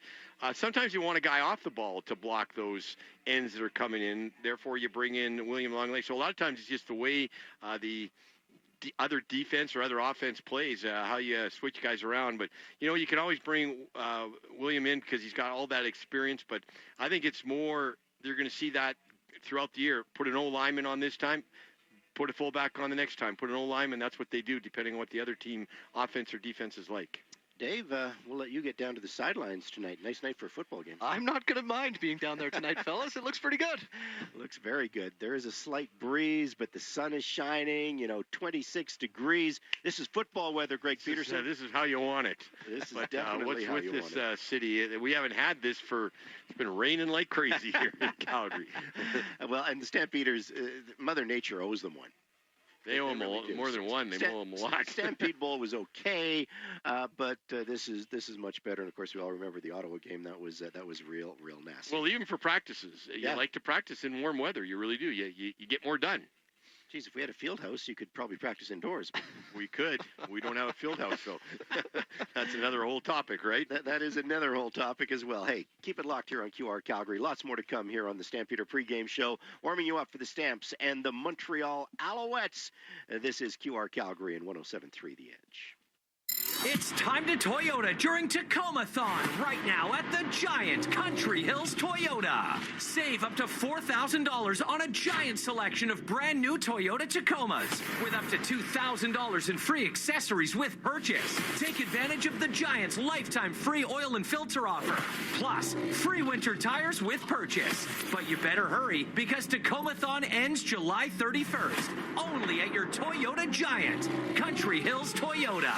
Sometimes you want a guy off the ball to block those ends that are coming in. Therefore, you bring in William Longley. So a lot of times it's just the way the other defense or other offense plays, how you switch guys around. But, you can always bring William in because he's got all that experience. But I think it's more you're going to see that throughout the year. Put an O-lineman on this time, put a fullback on the next time, put an O-lineman. That's what they do depending on what the other team offense or defense is like. Dave, we'll let you get down to the sidelines tonight. Nice night for a football game. I'm not going to mind being down there tonight, fellas. It looks pretty good. Looks very good. There is a slight breeze, but the sun is shining, 26 degrees. This is football weather, Greg Peterson. This is how you want it. This is definitely how you want it. What's with this city? We haven't had this it's been raining like crazy here in Calgary. Well, and the Stampeders, Mother Nature owes them one. They owe them more than one. They owe them a lot. Stampede Bowl was okay, but this is much better. And of course, we all remember the Ottawa game. That was real nasty. Well, even for practices, you like to practice in warm weather. You really do. You get more done. Geez, if we had a field house, you could probably practice indoors. We could. We don't have a field house, though. That's another whole topic, right? That is another whole topic as well. Hey, keep it locked here on QR Calgary. Lots more to come here on the Stampeder pregame show, warming you up for the Stamps and the Montreal Alouettes. This is QR Calgary and 107.3 The Edge. It's time to Toyota during Tacoma-thon right now at the Giant Country Hills Toyota. Save up to $4,000 on a giant selection of brand new Toyota Tacomas with up to $2,000 in free accessories with purchase. Take advantage of the Giant's lifetime free oil and filter offer, plus free winter tires with purchase. But you better hurry because Tacoma-thon ends July 31st. Only at your Toyota Giant, Country Hills Toyota.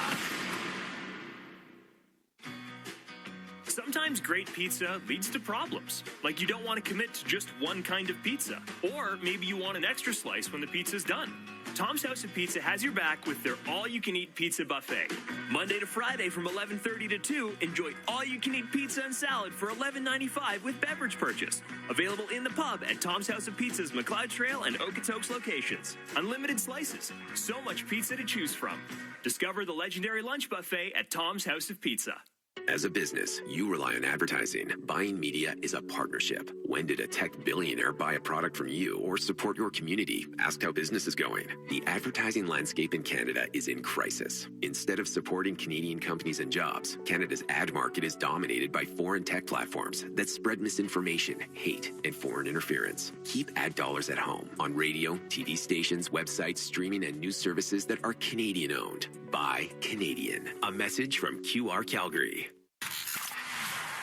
Sometimes great pizza leads to problems, like you don't want to commit to just one kind of pizza, or maybe you want an extra slice when the pizza's done. Tom's House of Pizza has your back with their all-you-can-eat pizza buffet. Monday to Friday from 11:30 to 2, enjoy all-you-can-eat pizza and salad for $11.95 with beverage purchase. Available in the pub at Tom's House of Pizza's McLeod Trail and Okotoks locations. Unlimited slices, so much pizza to choose from. Discover the legendary lunch buffet at Tom's House of Pizza. As a business, you rely on advertising. Buying media is a partnership. When did a tech billionaire buy a product from you or support your community? Ask how business is going. The advertising landscape in Canada is in crisis. Instead of supporting Canadian companies and jobs, Canada's ad market is dominated by foreign tech platforms that spread misinformation, hate, and foreign interference. Keep ad dollars at home on radio, TV stations, websites, streaming, and news services that are Canadian-owned. Buy Canadian. A message from QR Calgary.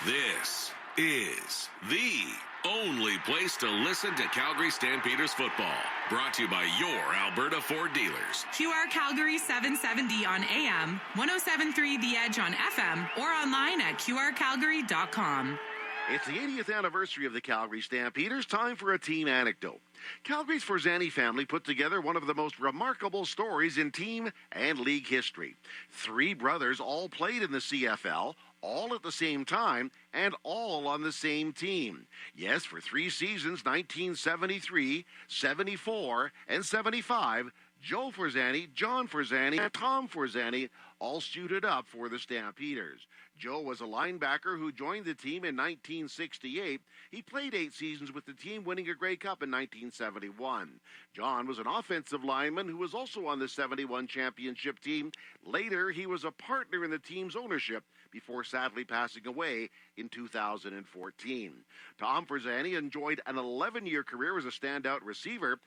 This is the only place to listen to Calgary Stampeders football. Brought to you by your Alberta Ford dealers. QR Calgary 770 on AM, 107.3 The Edge on FM, or online at qrcalgary.com. It's the 80th anniversary of the Calgary Stampeders. Time for a team anecdote. Calgary's Forzani family put together one of the most remarkable stories in team and league history. 3 brothers all played in the CFL, all at the same time, and all on the same team. Yes, for 3 seasons, 1973, 74, and 75, Joe Forzani, John Forzani, and Tom Forzani all suited up for the Stampeders. Joe was a linebacker who joined the team in 1968. He played 8 seasons with the team, winning a Grey Cup in 1971. John was an offensive lineman who was also on the 71 championship team. Later, he was a partner in the team's ownership before sadly passing away in 2014. Tom Forzani enjoyed an 11-year career as a standout receiver.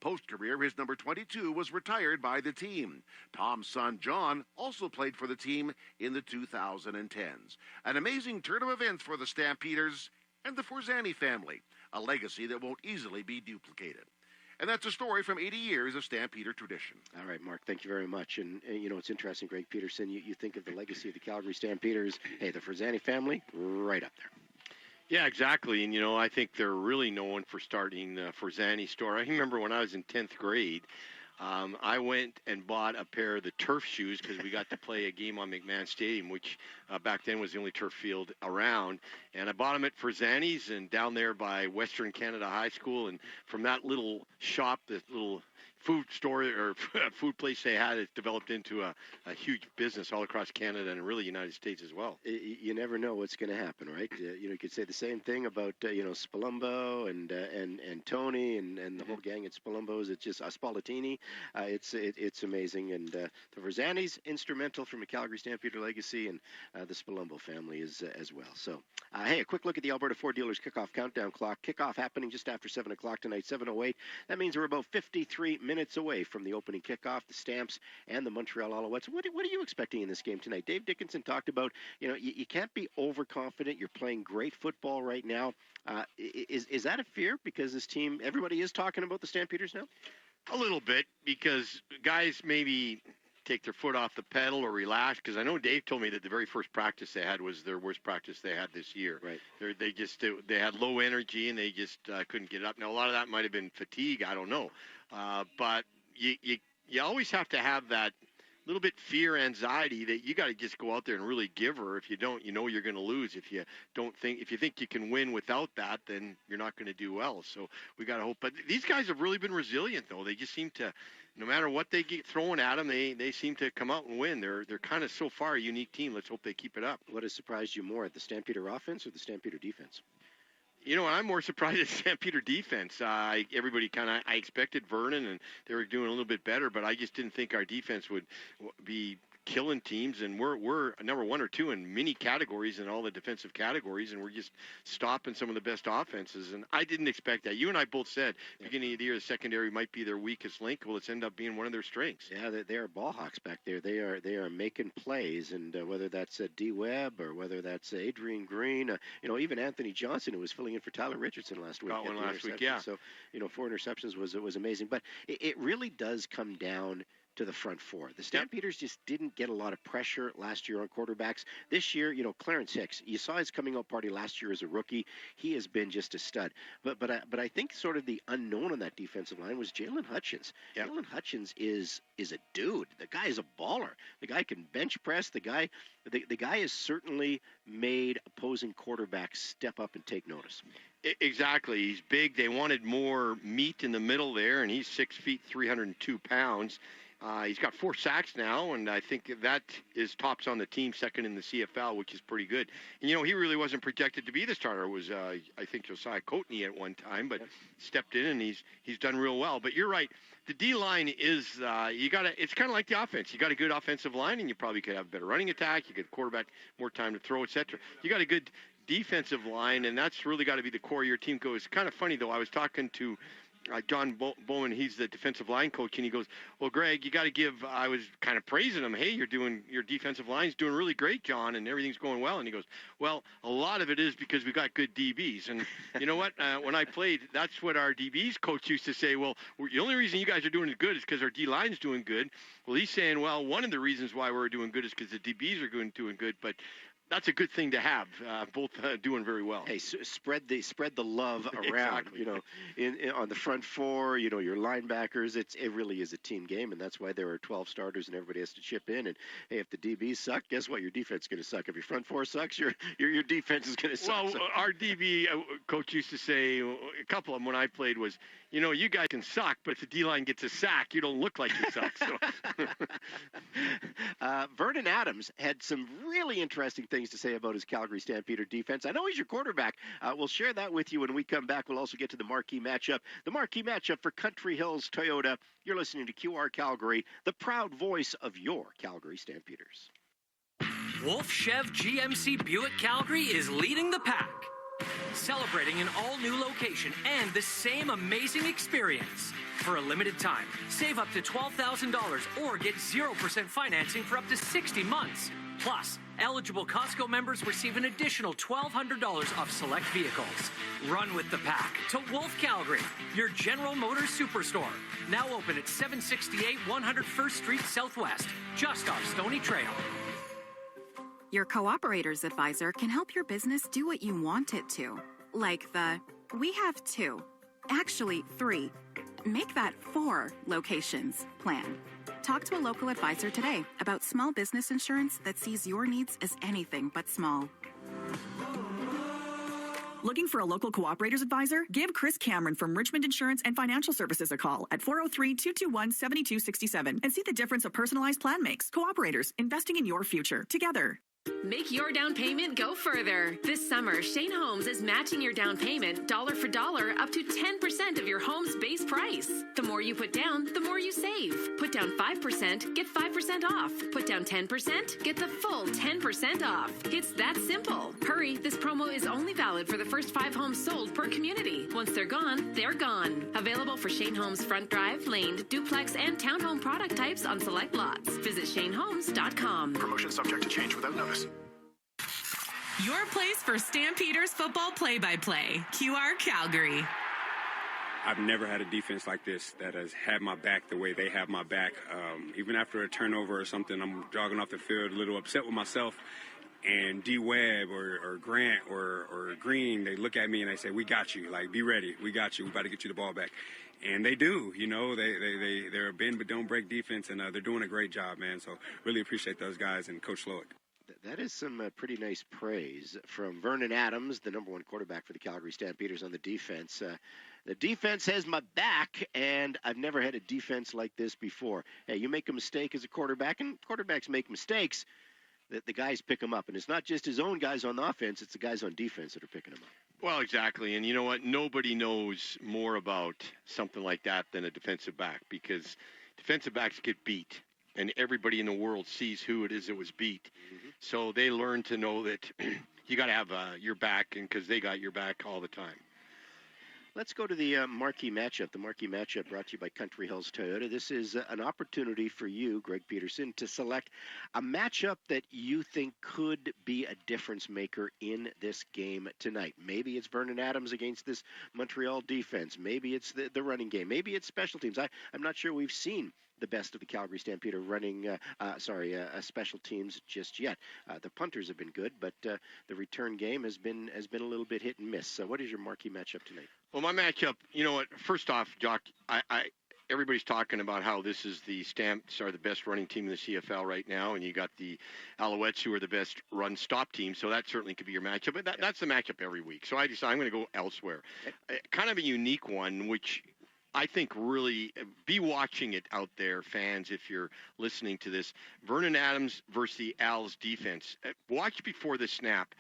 Post-career, his number 22 was retired by the team. Tom's son, John, also played for the team in the 2010s. An amazing turn of events for the Stampeders and the Forzani family, a legacy that won't easily be duplicated. And that's a story from 80 years of Stampeder tradition. All right, Mark, thank you very much. And you know, it's interesting, Greg Peterson, you think of the legacy of the Calgary Stampeders. Hey, the Forzani family, right up there. Yeah, exactly. And, you know, I think they're really known for starting the Forzani store. I remember when I was in 10th grade, I went and bought a pair of the turf shoes because we got to play a game on McMahon Stadium, which back then was the only turf field around. And I bought them at Forzani's and down there by Western Canada High School. And from that little shop, this little food store or food place they had, it developed into a huge business all across Canada and really United States as well. You never know what's going to happen, right? You could say the same thing about Spalumbo and Tony and the whole gang at Spalumbo's. It's just Spallatini. It's amazing, and the Forzani's instrumental from a Calgary Stampeder legacy, and the Spalumbo family is as well. So, hey, a quick look at the Alberta Ford Dealers kickoff countdown clock. Kickoff happening just after 7 o'clock tonight, 7:08. That means we're about 53 minutes away from the opening kickoff. The Stamps and the Montreal Alouettes. What are you expecting in this game tonight? Dave Dickinson talked about, you can't be overconfident. You're playing great football right now. Is that a fear? Because this team, everybody is talking about the Stampeders now? A little bit, because guys maybe take their foot off the pedal or relax, because I know Dave told me that the very first practice they had was their worst practice they had this year. Right. They had low energy and they just couldn't get it up. Now, a lot of that might have been fatigue. I don't know. But you always have to have that little bit fear, anxiety that you got to just go out there and really give her. If you don't, you're going to lose. If you think you can win without that, then you're not going to do well. So we got to hope. But these guys have really been resilient, though. They just seem to, no matter what they get thrown at them, they seem to come out and win. They're kind of so far a unique team. Let's hope they keep it up. What has surprised you more, the Stampeder offense or the Stampeder defense? I'm more surprised at Stampeder defense. I expected Vernon, and they were doing a little bit better, but I just didn't think our defense would be killing teams, and we're number 1 or 2 in many categories, in all the defensive categories, and we're just stopping some of the best offenses. And I didn't expect that. You and I both said beginning of the year the secondary might be their weakest link. Well, it's ended up being one of their strengths. Yeah, they are ball hawks back there. They are making plays, and whether that's D. Webb or whether that's Adrian Green, even Anthony Johnson, who was filling in for Tyler Richardson last week. Got one last week, yeah. So 4 interceptions was amazing. But it really does come down to the front four. The Stampeders just didn't get a lot of pressure last year on quarterbacks. This year, Clarence Hicks, you saw his coming out party last year as a rookie. He has been just a stud. But I think sort of the unknown on that defensive line was Jalen Hutchins. Yep. Jalen Hutchins is a dude. The guy is a baller. The guy can bench press. The guy has certainly made opposing quarterbacks step up and take notice. Exactly. He's big. They wanted more meat in the middle there, and he's 6 feet, 302 pounds. He's got 4 sacks now, and I think that is tops on the team, second in the CFL, which is pretty good. And, he really wasn't projected to be the starter. It was, I think, Josiah Coatney at one time, but stepped in, and he's done real well. But you're right. The D-line is, it's kind of like the offense. You got a good offensive line, and you probably could have a better running attack. You get quarterback more time to throw, et cetera. You got a good defensive line, and that's really got to be the core of your team. It's kind of funny, though. I was talking to John Bowman, he's the defensive line coach, and he goes, well, Greg, you got to give, I was kind of praising him, hey, your defensive line's doing really great, John, and everything's going well. And he goes, well, a lot of it is because we got good DBs. And you know what, when I played, that's what our DBs coach used to say, well, the only reason you guys are doing good is because our D-line's doing good. Well, he's saying, well, one of the reasons why we're doing good is because the DBs are doing good, but that's a good thing to have, both doing very well. Hey, spread the love around, Exactly. on the front four, your linebackers. It really is a team game, and that's why there are 12 starters and everybody has to chip in. And hey, if the DBs suck, guess what? Your defense is going to suck. If your front four sucks, your defense is going to suck. Well, our DB coach used to say, a couple of them when I played was, you guys can suck, but if the D-line gets a sack, you don't look like you suck. So. Vernon Adams had some really interesting things to say about his Calgary Stampeder defense. I know he's your quarterback. We'll share that with you when we come back. We'll also get to the marquee matchup. The marquee matchup for Country Hills Toyota. You're listening to QR Calgary, the proud voice of your Calgary Stampeders. Wolf Chev GMC Buick Calgary is leading the pack, celebrating an all-new location and the same amazing experience. For a limited time, save up to $12,000 or get 0% financing for up to 60 months. Plus, eligible Costco members receive an additional $1,200 off select vehicles. Run with the pack to Wolf Calgary, your General Motors superstore. Now open at 768 101st Street Southwest, just off Stony Trail. Your Cooperator's Advisor can help your business do what you want it to. Like we have 2, actually 3, make that 4 locations plan. Talk to a local advisor today about small business insurance that sees your needs as anything but small. Looking for a local Cooperator's Advisor? Give Chris Cameron from Richmond Insurance and Financial Services a call at 403-221-7267 and see the difference a personalized plan makes. Cooperators, investing in your future. Together. Make your down payment go further. This summer, Shane Homes is matching your down payment dollar for dollar up to 10% of your home's base price. The more you put down, the more you save. Put down 5%, get 5% off. Put down 10%, get the full 10% off. It's that simple. Hurry, this promo is only valid for the first 5 homes sold per community. Once they're gone, they're gone. Available for Shane Homes front drive, laned, duplex, and townhome product types on select lots. Visit ShaneHomes.com. Promotion subject to change without notice. Your place for Stampeders football play-by-play. QR Calgary. I've never had a defense like this that has had my back the way they have my back. Even after a turnover or something, I'm jogging off the field a little upset with myself. And D. Webb or Grant or Green, they look at me and they say, we got you. Like, be ready. We got you. We about to get you the ball back. And they do, they're a bend but don't break defense, and they're doing a great job, man. So really appreciate those guys and Coach Slowick. That is some pretty nice praise from Vernon Adams, the number 1 quarterback for the Calgary Stampeders on the defense. The defense has my back, and I've never had a defense like this before. Hey, you make a mistake as a quarterback, and quarterbacks make mistakes. The guys pick them up, and it's not just his own guys on the offense, it's the guys on defense that are picking them up. Well, exactly. And you know what? Nobody knows more about something like that than a defensive back, because defensive backs get beat. and everybody in the world sees who it is that was beat. So they learn to know that you got to have your back, and because they got your back all the time. Let's go to the marquee matchup. The marquee matchup brought to you by Country Hills Toyota. This is an opportunity for you, Greg Peterson, to select a matchup that you think could be a difference maker in this game tonight. Maybe it's Vernon Adams against this Montreal defense. Maybe it's the running game. Maybe it's special teams. I'm not sure we've seen the best of the Calgary Stampeder running, special teams just yet. The punters have been good, but the return game has been a little bit hit and miss. So what is your marquee matchup tonight? Well, my matchup, you know what, first off, Jock, everybody's talking about how this is the Stamps are the best running team in the CFL right now, and you got the Alouettes who are the best run-stop team, so that certainly could be your matchup. But that's the matchup every week. So I decided I'm going to go elsewhere. Kind of a unique one, which I think really be watching it out there, fans, if you're listening to this. Vernon Adams versus the Als defense. Watch before the snap.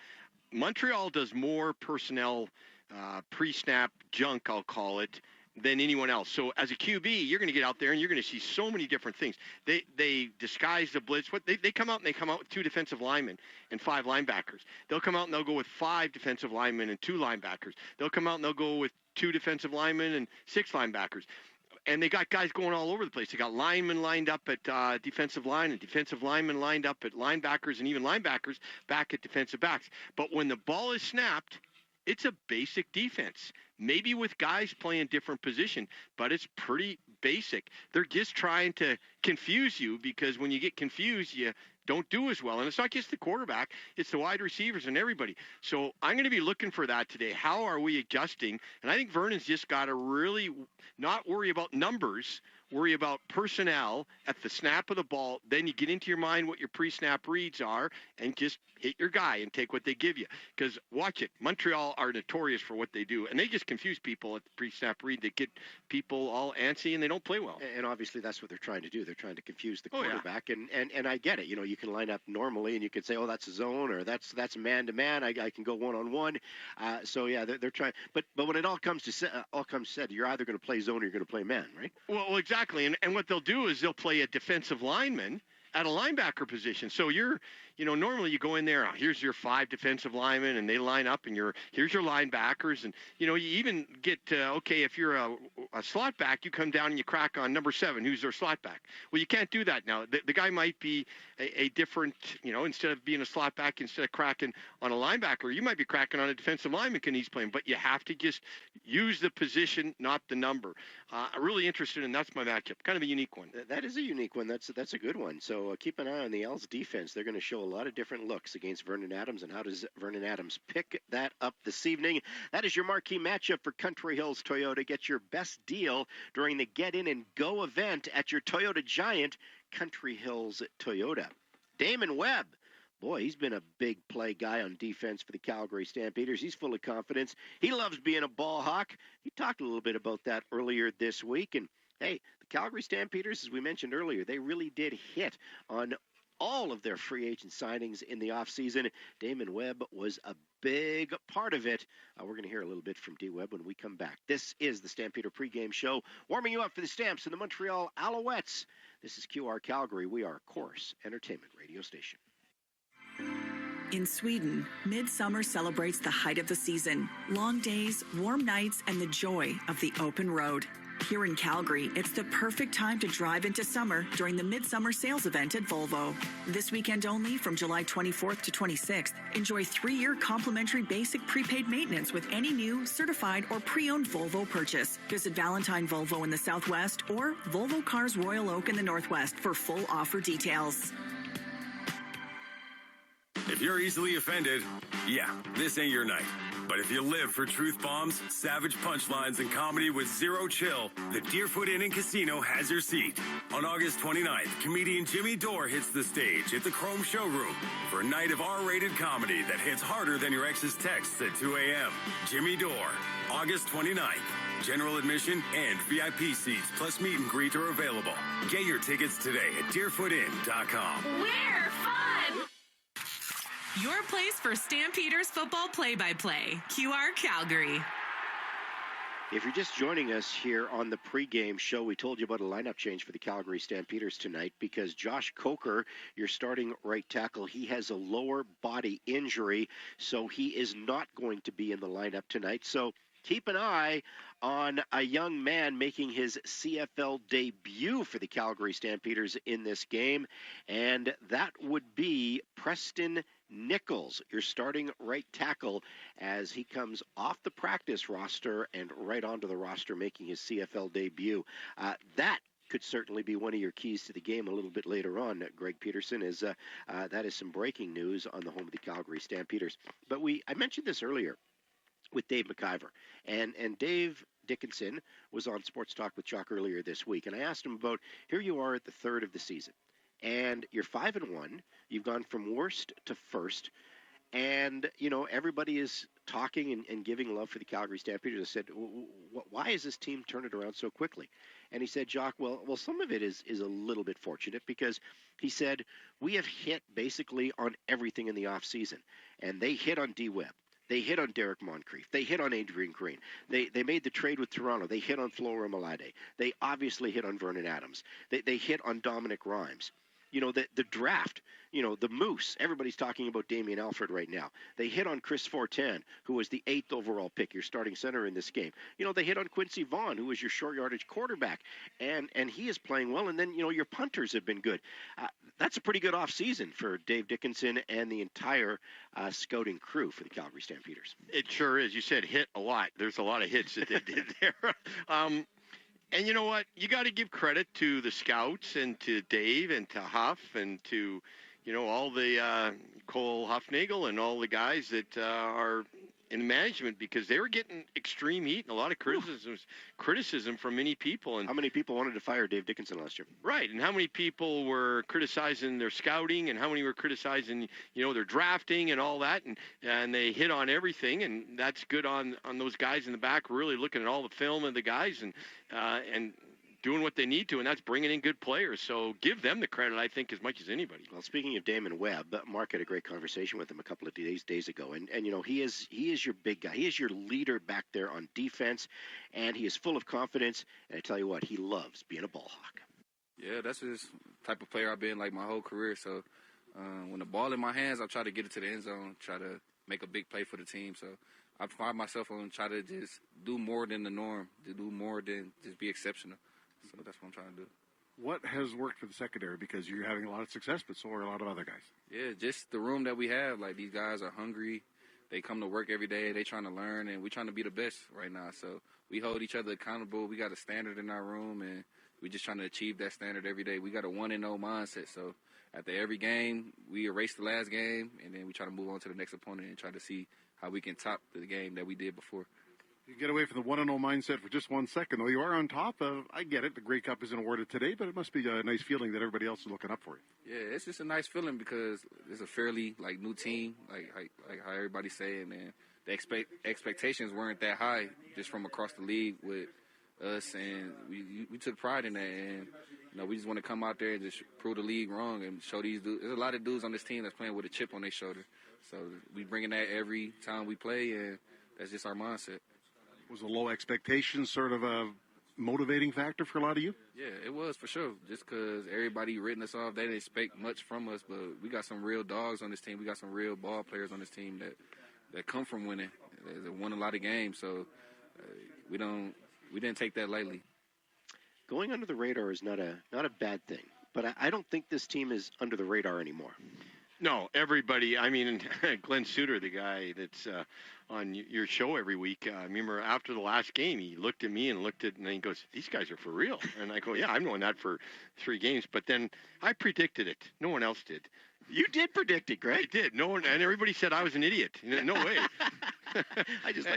Montreal does more personnel pre-snap junk, I'll call it, than anyone else. So as a QB, you're going to get out there and you're going to see so many different things. They disguise the blitz. They come out with 2 defensive linemen and 5 linebackers. They'll come out and they'll go with 5 defensive linemen and 2 linebackers. They'll come out and they'll go with 2 defensive linemen and 6 linebackers. And they got guys going all over the place. They got linemen lined up at defensive line and defensive linemen lined up at linebackers and even linebackers back at defensive backs. But when the ball is snapped, it's a basic defense, maybe with guys playing different position, but it's pretty basic. They're just trying to confuse you, because when you get confused, you don't do as well. And it's not just the quarterback, it's the wide receivers and everybody. So I'm going to be looking for that today. How are we adjusting? And I think Vernon's just got to really not worry about numbers, worry about personnel at the snap of the ball. Then you get into your mind what your pre-snap reads are and just hit your guy and take what they give you. Because watch it, Montreal are notorious for what they do, and they just confuse people at the pre-snap read. They get people all antsy and they don't play well. And obviously that's what they're trying to do. They're trying to confuse the quarterback. And I get it. You know, you can line up normally and you can say, oh, that's a zone, or that's man-to-man. I can go one-on-one. So yeah, they're trying. But when it all comes said, you're either going to play zone or you're going to play man, right? Well, exactly. And what they'll do is they'll play a defensive lineman at a linebacker position. So normally you go in there, here's your 5 defensive linemen, and they line up, and here's your linebackers. And, you even get, if you're a slot back, you come down and you crack on number 7, who's their slot back. Well, you can't do that now. The guy might be a different, instead of being a slot back, instead of cracking on a linebacker, you might be cracking on a defensive lineman when he's playing. But you have to just use the position, not the number. I'm really interested in that's my matchup. Kind of a unique one. That is a unique one. That's a good one. So keep an eye on the Als defense. They're going to show a lot of different looks against Vernon Adams. And how does Vernon Adams pick that up this evening? That is your marquee matchup for Country Hills Toyota. Get your best deal during the Get In and Go event at your Toyota Giant, Country Hills Toyota. Damon Webb. Boy, he's been a big play guy on defense for the Calgary Stampeders. He's full of confidence. He loves being a ball hawk. He talked a little bit about that earlier this week. And, hey, the Calgary Stampeders, as we mentioned earlier, they really did hit on all of their free agent signings in the offseason. Damon Webb was a big part of it. We're going to hear a little bit from D. Webb when we come back. This is the Stampeder pregame show, warming you up for the Stamps and the Montreal Alouettes. This is QR Calgary. We are a Corus Entertainment radio station. In Sweden, midsummer celebrates the height of the season. Long days, warm nights, and the joy of the open road. Here in Calgary, it's the perfect time to drive into summer during the Midsummer Sales Event at Volvo. This weekend only, from July 24th to 26th, enjoy 3-year complimentary basic prepaid maintenance with any new, certified, or pre-owned Volvo purchase. Visit Valentine Volvo in the Southwest or Volvo Cars Royal Oak in the Northwest for full offer details. If you're easily offended, yeah, this ain't your night. But if you live for truth bombs, savage punchlines, and comedy with zero chill, the Deerfoot Inn and Casino has your seat. On August 29th, comedian Jimmy Dore hits the stage at the Chrome Showroom for a night of R-rated comedy that hits harder than your ex's texts at 2 a.m. Jimmy Dore, August 29th. General admission and VIP seats plus meet and greet are available. Get your tickets today at deerfootin.com. We're fun! Your place for Stampeders football play-by-play. QR Calgary. If you're just joining us here on the pregame show, we told you about a lineup change for the Calgary Stampeders tonight because Josh Coker, your starting right tackle, he has a lower body injury, so he is not going to be in the lineup tonight. So keep an eye on a young man making his CFL debut for the Calgary Stampeders in this game, and that would be Preston Nichols, your starting right tackle, as he comes off the practice roster and right onto the roster making his CFL debut. That could certainly be one of your keys to the game a little bit later on, Greg Peterson, is that is some breaking news on the home of the Calgary Stampeders. But I mentioned this earlier with Dave McIver, and Dave Dickinson was on Sports Talk with Jock earlier this week, and I asked him about, here you are at the third of the season, and you're 5-1. You've gone from worst to first, and everybody is talking and giving love for the Calgary Stampeders. I said, why is this team turned it around so quickly? And he said, Jock, well, some of it is a little bit fortunate, because he said we have hit basically on everything in the off season, and they hit on D Webb. They hit on Derek Moncrief. They hit on Adrian Green. They made the trade with Toronto. They hit on Flo Remalade. They obviously hit on Vernon Adams. They hit on Dominic Rhymes. The draft, the Moose, everybody's talking about Damian Alford right now. They hit on Chris Fortin, who was the 8th overall pick, your starting center in this game. They hit on Quincy Vaughn, who was your short yardage quarterback, and he is playing well. And then, your punters have been good. That's a pretty good offseason for Dave Dickinson and the entire scouting crew for the Calgary Stampeders. It sure is. You said hit a lot. There's a lot of hits that they did there. And you know what? You got to give credit to the scouts and to Dave and to Huff and to, all the Cole Huffnagel and all the guys that are in management, because they were getting extreme heat and a lot of criticism from many people. And how many people wanted to fire Dave Dickinson last year? Right. And how many people were criticizing their scouting, and how many were criticizing, their drafting and all that. And they hit on everything. And that's good on those guys in the back, really looking at all the film of the guys and doing what they need to, and that's bringing in good players. So give them the credit, I think, as much as anybody. Well, speaking of Damon Webb, Mark had a great conversation with him a couple of days ago, and he is your big guy. He is your leader back there on defense, and he is full of confidence. And I tell you what, he loves being a ball hawk. Yeah, that's just type of player I've been like my whole career. So when the ball in my hands, I try to get it to the end zone, try to make a big play for the team. So I find myself on try to just do more than the norm, to do more than just be exceptional. So that's what I'm trying to do. What has worked for the secondary? Because you're having a lot of success, but so are a lot of other guys. Yeah, just the room that we have. Like, these guys are hungry. They come to work every day. They trying to learn, and we're trying to be the best right now. So we hold each other accountable. We got a standard in our room, and we're just trying to achieve that standard every day. We got a 1-0 mindset. So after every game, we erase the last game, and then we try to move on to the next opponent and try to see how we can top the game that we did before. You get away from the 1-0 mindset for just 1 second, though. You are on top of, I get it, the Grey Cup isn't awarded today, but it must be a nice feeling that everybody else is looking up for you. Yeah, it's just a nice feeling because it's a fairly, new team, like how everybody's saying, and the expectations weren't that high just from across the league with us, and we took pride in that, and, we just want to come out there and just prove the league wrong and show these dudes. There's a lot of dudes on this team that's playing with a chip on their shoulder, so we bringing that every time we play, and that's just our mindset. Was a low expectation sort of a motivating factor for a lot of you? Yeah, it was for sure. Just because everybody written us off, they didn't expect much from us. But we got some real dogs on this team. We got some real ball players on this team that come from winning. They won a lot of games, so we didn't take that lightly. Going under the radar is not a bad thing, but I don't think this team is under the radar anymore. No, everybody. I mean, Glenn Suter, the guy that's on your show every week, I remember after the last game, he looked at me and he goes, "These guys are for real." And I go, "Yeah, I've known that for 3 games." But then I predicted it. No one else did. You did predict it, Greg. I did. No one, and everybody said I was an idiot. No way. I just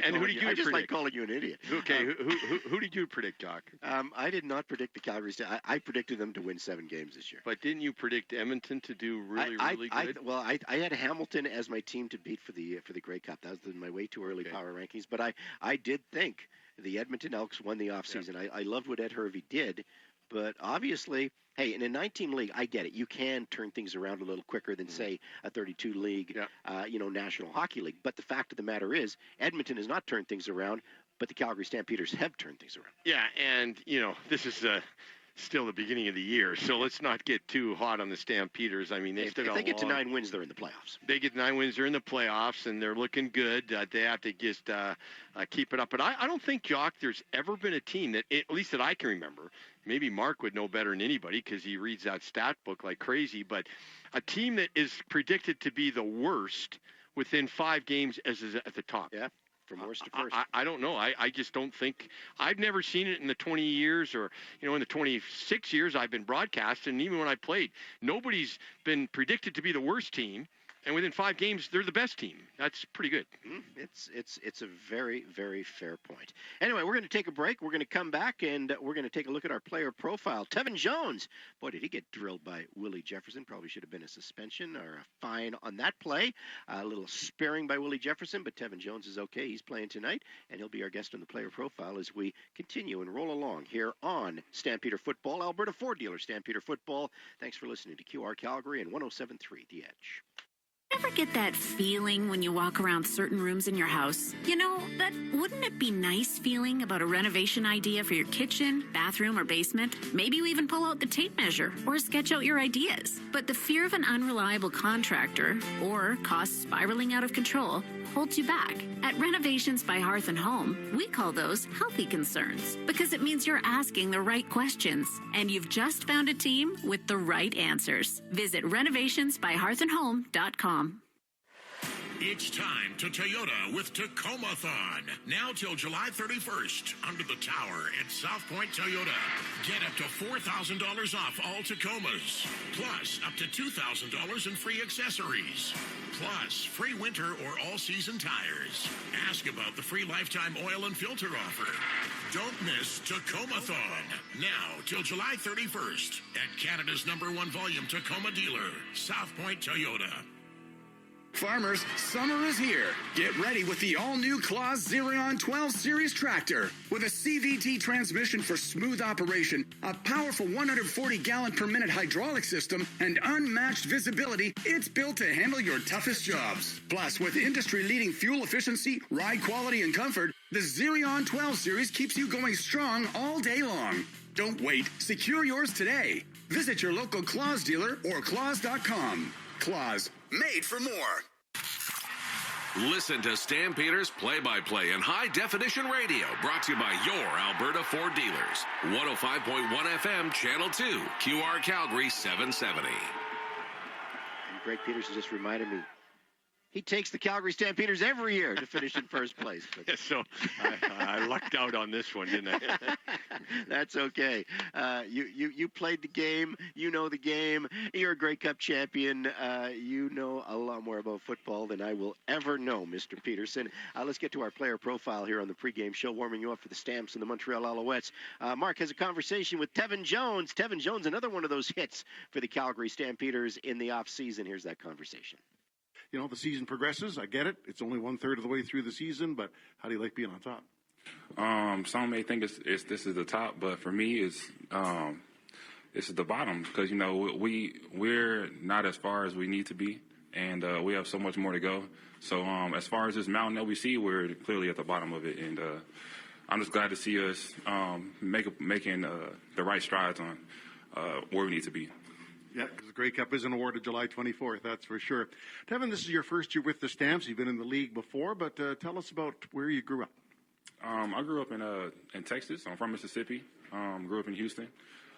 like calling you an idiot. Okay, who did you predict, Doc? I did not predict the Calgary. I predicted them to win 7 games this year. But didn't you predict Edmonton to do really good? I had Hamilton as my team to beat for the Grey Cup. That was my way too early power rankings. But I did think the Edmonton Elks won the offseason. Yeah. I loved what Ed Hervey did. But obviously, hey, in a 9-team league, I get it. You can turn things around a little quicker than, say, a 32-league, National Hockey League. But the fact of the matter is, Edmonton has not turned things around, but the Calgary Stampeders have turned things around. Yeah, and, this is still the beginning of the year, so let's not get too hot on the Stampeders. I mean, If they get to 9 wins, they're in the playoffs. They get 9 wins, they're in the playoffs, and they're looking good. They have to just keep it up. But I don't think, Jock, there's ever been a team that, at least that I can remember, maybe Mark would know better than anybody because he reads that stat book like crazy, but a team that is predicted to be the worst within 5 games is at the top. Yeah. From worst to first. I don't know. I just don't think – I've never seen it in the 20 years or, in the 26 years I've been broadcasting, and even when I played, nobody's been predicted to be the worst team, and within 5 games, they're the best team. That's pretty good. It's a very, very fair point. Anyway, we're going to take a break. We're going to come back, and we're going to take a look at our player profile. Tevin Jones. Boy, did he get drilled by Willie Jefferson. Probably should have been a suspension or a fine on that play. A little sparing by Willie Jefferson, but Tevin Jones is okay. He's playing tonight, and he'll be our guest on the player profile as we continue and roll along here on Stampeder Football, Alberta Ford dealer Stampeder Football. Thanks for listening to QR Calgary and 107.3 The Edge. Ever get that feeling when you walk around certain rooms in your house? That wouldn't it be nice feeling about a renovation idea for your kitchen, bathroom, or basement? Maybe you even pull out the tape measure or sketch out your ideas. But the fear of an unreliable contractor or costs spiraling out of control holds you back. At Renovations by Hearth and Home, we call those healthy concerns because it means you're asking the right questions and you've just found a team with the right answers. Visit renovationsbyhearthandhome.com. It's time to Toyota with Tacoma-thon. Now till July 31st, under the tower at South Point Toyota. Get up to $4,000 off all Tacomas. Plus, up to $2,000 in free accessories. Plus, free winter or all-season tires. Ask about the free lifetime oil and filter offer. Don't miss Tacoma-thon. Now till July 31st at Canada's #1 volume Tacoma dealer, South Point Toyota. Farmers, summer is here. Get ready with the all-new Claas Xerion 12 Series tractor. With a CVT transmission for smooth operation, a powerful 140-gallon-per-minute hydraulic system, and unmatched visibility, it's built to handle your toughest jobs. Plus, with industry-leading fuel efficiency, ride quality, and comfort, the Xerion 12 Series keeps you going strong all day long. Don't wait. Secure yours today. Visit your local Claas dealer or claas.com. Claas, made for more. Listen to Stampeders play-by-play in high-definition radio, brought to you by your Alberta Ford dealers. 105.1 FM, Channel 2, QR Calgary 770. And Greg Peters just reminded me, he takes the Calgary Stampeders every year to finish in first place. Yeah, so I lucked out on this one, didn't I? That's okay. You played the game. You know the game. You're a Grey Cup champion. You know a lot more about football than I will ever know, Mr. Peterson. Let's get to our player profile here on the pregame show, warming you up for the Stamps and the Montreal Alouettes. Mark has a conversation with Tevin Jones. Tevin Jones, another one of those hits for the Calgary Stampeders in the offseason. Here's that conversation. The season progresses. I get it. It's only 1/3 of the way through the sean, but how do you like being on top? Some may think this is the top, but for me, this is the bottom because we're not as far as we need to be, and we have so much more to go. So as far as this mountain that we see, we're clearly at the bottom of it, and I'm just glad to see us making the right strides on where we need to be. Yeah, because the Grey Cup is an award of July 24th, that's for sure. Tevin, this is your first year with the Stamps. You've been in the league before, but tell us about where you grew up. I grew up in Texas. I'm from Mississippi. Grew up in Houston.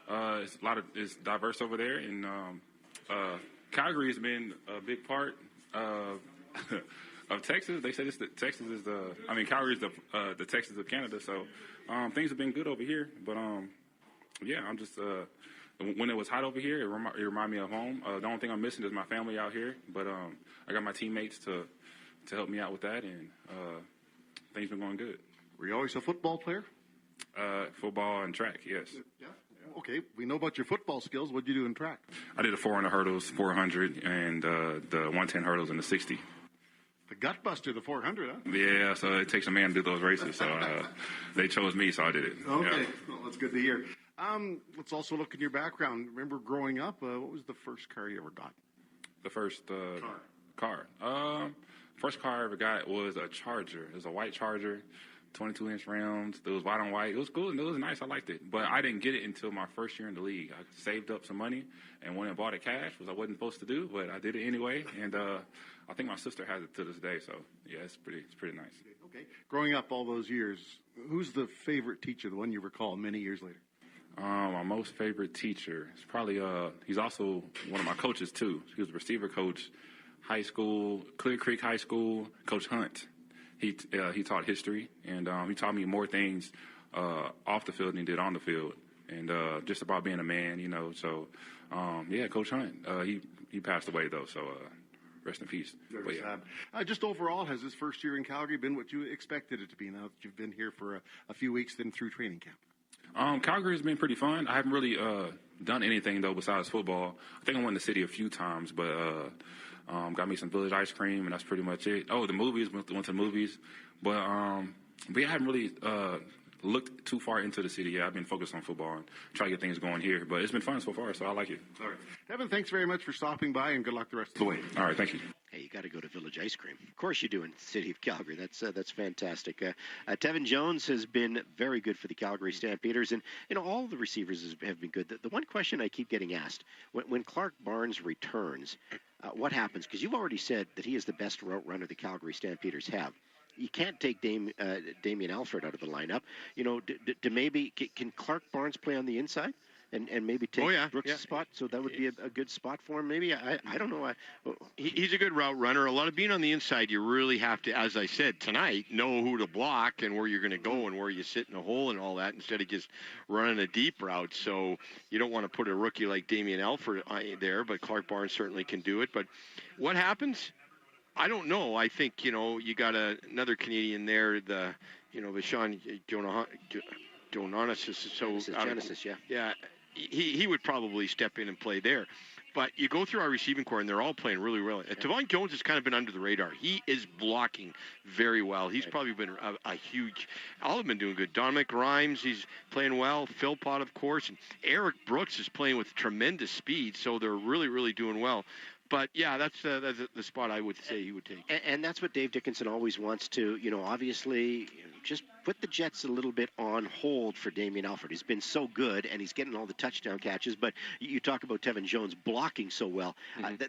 It's diverse over there, and Calgary has been a big part of Texas. They say Texas is Calgary is the Texas of Canada. So things have been good over here, but yeah, I'm just. When it was hot over here, it reminded me of home. The only thing I'm missing is my family out here, but I got my teammates to help me out with that, and things been going good. Were you always a football player? Football and track, yes. Yeah. Okay, we know about your football skills. What did you do in track? I did the 400 hurdles, 400, and the 110 hurdles and the 60. The gutbuster, the 400, huh? Yeah, so it takes a man to do those races. So they chose me, so I did it. Okay, yeah. Well, that's good to hear. Let's also look at your background. Remember growing up, what was the first car you ever got? The first car. First car I ever got was a Charger. It was a white Charger, 22-inch rims. It was white on white. It was cool and it was nice. I liked it. But I didn't get it until my first year in the league. I saved up some money and went and bought it cash, which I wasn't supposed to do, but I did it anyway. And I think my sister has it to this day. So, yeah, it's pretty nice. Okay. Growing up all those years, who's the favorite teacher, the one you recall many years later? My most favorite teacher is probably, he's also one of my coaches, too. He was a receiver coach, high school, Clear Creek High School, Coach Hunt. He taught history, and he taught me more things off the field than he did on the field, and just about being a man, you know. So, yeah, Coach Hunt, he passed away, though, so rest in peace. Very sad. Just overall, has this first year in Calgary been what you expected it to be now that you've been here for a few weeks, then through training camp? Calgary has been pretty fun. I haven't really done anything, though, besides football. I think I went to the city a few times, but got me some Village ice cream, and that's pretty much it. Oh, the movies, went to the movies. But yeah, I haven't really looked too far into the city yet. I've been focused on football and try to get things going here. But it's been fun so far, so I like it. All right. Devin, thanks very much for stopping by, and good luck the rest of the way. All right, thank you. Hey, you got to go to Village Ice Cream. Of course you do in the city of Calgary. That's fantastic. Tevin Jones has been very good for the Calgary Stampeders, and all the receivers have been good. The one question I keep getting asked, when Clark Barnes returns, what happens? Because you've already said that he is the best route runner the Calgary Stampeders have. You can't take Damian Alford out of the lineup. Maybe can Clark Barnes play on the inside? And maybe take Brooks' spot, so that would be a good spot for him. Maybe I don't know. He's a good route runner. A lot of being on the inside, you really have to, as I said tonight, know who to block and where you're going to go and where you sit in a hole and all that instead of just running a deep route. So you don't want to put a rookie like Damian Alford there, but Clark Barnes certainly can do it. But what happens? I don't know. I think you got another Canadian there, Vishon Jonasis. Genesis, yeah. He would probably step in and play there. But you go through our receiving core, and they're all playing really well. Tavon Jones has kind of been under the radar. He is blocking very well. He's probably been a huge – all have been doing good. Dominic Rhymes, he's playing well. Philpott, of course. And Eric Brooks is playing with tremendous speed, so they're really, really doing well. But, yeah, that's the spot I would say he would take. And that's what Dave Dickinson always wants to, obviously just put the Jets a little bit on hold for Damian Alford. He's been so good, and he's getting all the touchdown catches. But you talk about Tevin Jones blocking so well.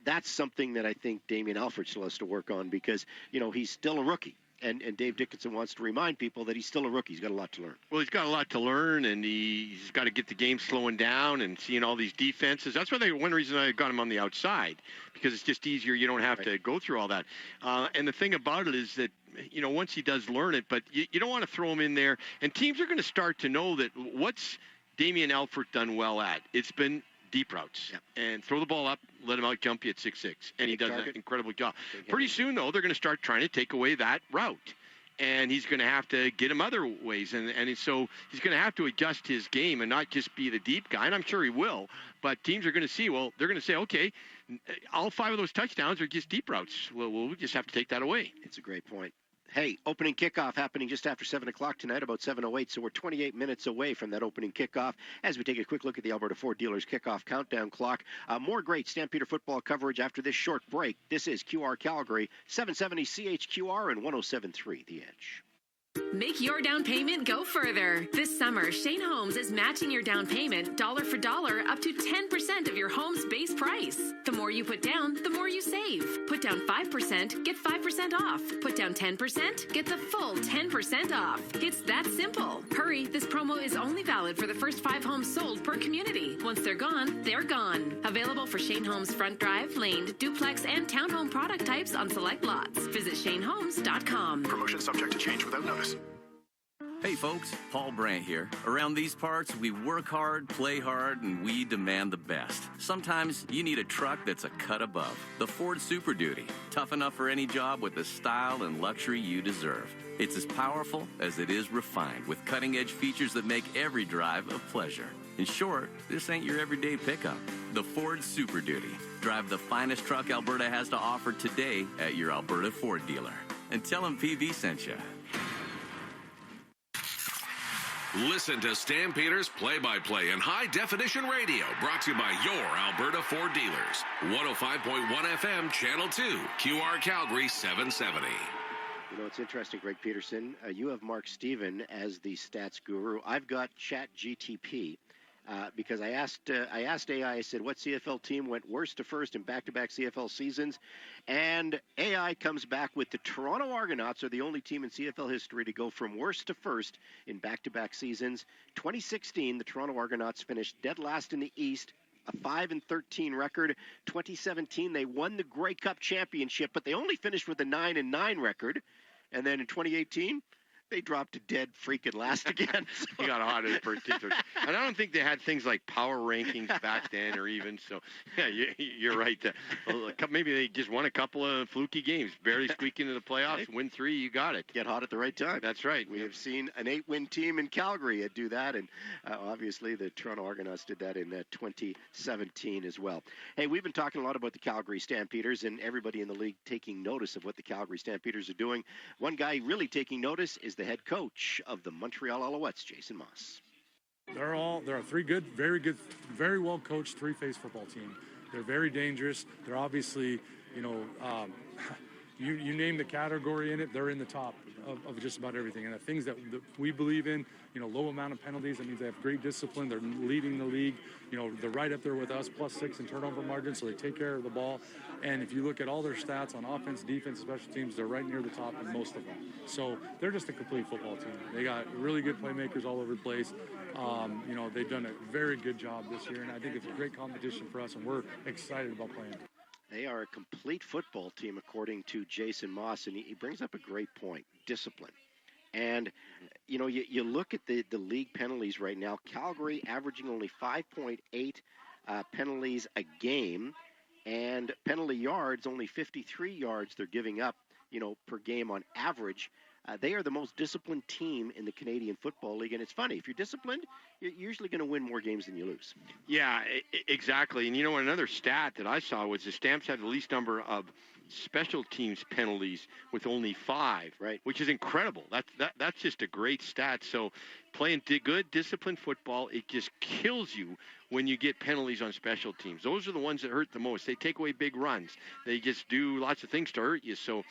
That's something that I think Damian Alford still has to work on because, he's still a rookie. And Dave Dickinson wants to remind people that he's still a rookie. He's got a lot to learn. Well, he's got a lot to learn, and he's got to get the game slowing down and seeing all these defenses. That's why one reason I got him on the outside, because it's just easier. You don't have to go through all that. And the thing about it is that, once he does learn it, but you don't want to throw him in there. And teams are going to start to know that what's Damian Alford done well at? It's been deep routes and throw the ball up, let him out jump you at 6'6", and he does an incredible job. Pretty soon, though, they're going to start trying to take away that route, and he's going to have to get him other ways, and so he's going to have to adjust his game and not just be the deep guy, and I'm sure he will, but teams are going to see, they're going to say, okay, all 5 of those touchdowns are just deep routes. Well, we'll just have to take that away. It's a great point. Hey, opening kickoff happening just after 7 o'clock tonight, about 7:08, so we're 28 minutes away from that opening kickoff as we take a quick look at the Alberta Ford Dealers kickoff countdown clock. More great Stampeder football coverage after this short break. This is QR Calgary, 770 CHQR and 107.3 The Edge. Make your down payment go further. This summer, Shane Holmes is matching your down payment dollar for dollar up to 10% of your home's base price. The more you put down, the more you save. Put down 5%, get 5% off. Put down 10%, get the full 10% off. It's that simple. Hurry, this promo is only valid for the first 5 homes sold per community. Once they're gone, they're gone. Available for Shane Holmes front drive, laned, duplex, and townhome product types on select lots. Visit ShaneHolmes.com. Promotion subject to change without notice. Hey folks, Paul Brandt here. Around these parts, we work hard, play hard, and we demand the best. Sometimes you need a truck that's a cut above. The Ford Super Duty. Tough enough for any job with the style and luxury you deserve. It's as powerful as it is refined, with cutting-edge features that make every drive a pleasure. In short, this ain't your everyday pickup. The Ford Super Duty. Drive the finest truck Alberta has to offer today at your Alberta Ford dealer. And tell them PV sent you. Listen to Stampeders play-by-play in high-definition radio, brought to you by your Alberta Ford dealers. 105.1 FM, Channel 2, QR Calgary 770. You know, it's interesting, Greg Peterson. You have Mark Steven as the stats guru. I've got ChatGTP because I asked AI, I said, what CFL team went worst to first in back-to-back CFL seasons? And AI comes back with the Toronto Argonauts are the only team in CFL history to go from worst to first in back-to-back seasons. 2016, the Toronto Argonauts finished dead last in the East, a 5-13 record. 2017, they won the Grey Cup championship, but they only finished with a 9-9 record. And then in 2018, they dropped to dead freaking last again. He got hot in particular. And I don't think they had things like power rankings back then or even. So, yeah, you're right. Maybe they just won a couple of fluky games, barely squeak into the playoffs, win 3, you got it. Get hot at the right time. That's right. We have seen an 8-win team in Calgary do that, and obviously the Toronto Argonauts did that in 2017 as well. Hey, we've been talking a lot about the Calgary Stampeders and everybody in the league taking notice of what the Calgary Stampeders are doing. One guy really taking notice is the head coach of the Montreal Alouettes, Jason Moss. There are 3 good, very well coached 3-phase football team. They're very dangerous. They're obviously, you name the category in it, they're in the top of just about everything. And the things that we believe in, low amount of penalties. That means they have great discipline. They're leading the league. They're right up there with us, +6 in turnover margin, so they take care of the ball. And if you look at all their stats on offense, defense, special teams, they're right near the top in most of them. So they're just a complete football team. They got really good playmakers all over the place. They've done a very good job this year, and I think it's a great competition for us, and we're excited about playing. They are a complete football team, according to Jason Moss, and he brings up a great point, discipline. And, you look at the league penalties right now, Calgary averaging only 5.8 penalties a game, and penalty yards, only 53 yards they're giving up, per game on average. They are the most disciplined team in the Canadian Football League, and it's funny. If you're disciplined, you're usually going to win more games than you lose. Yeah, exactly. And another stat that I saw was the Stamps had the least number of special teams penalties with only 5, right? Which is incredible. That's just a great stat. So playing good, disciplined football, it just kills you when you get penalties on special teams. Those are the ones that hurt the most. They take away big runs. They just do lots of things to hurt you. So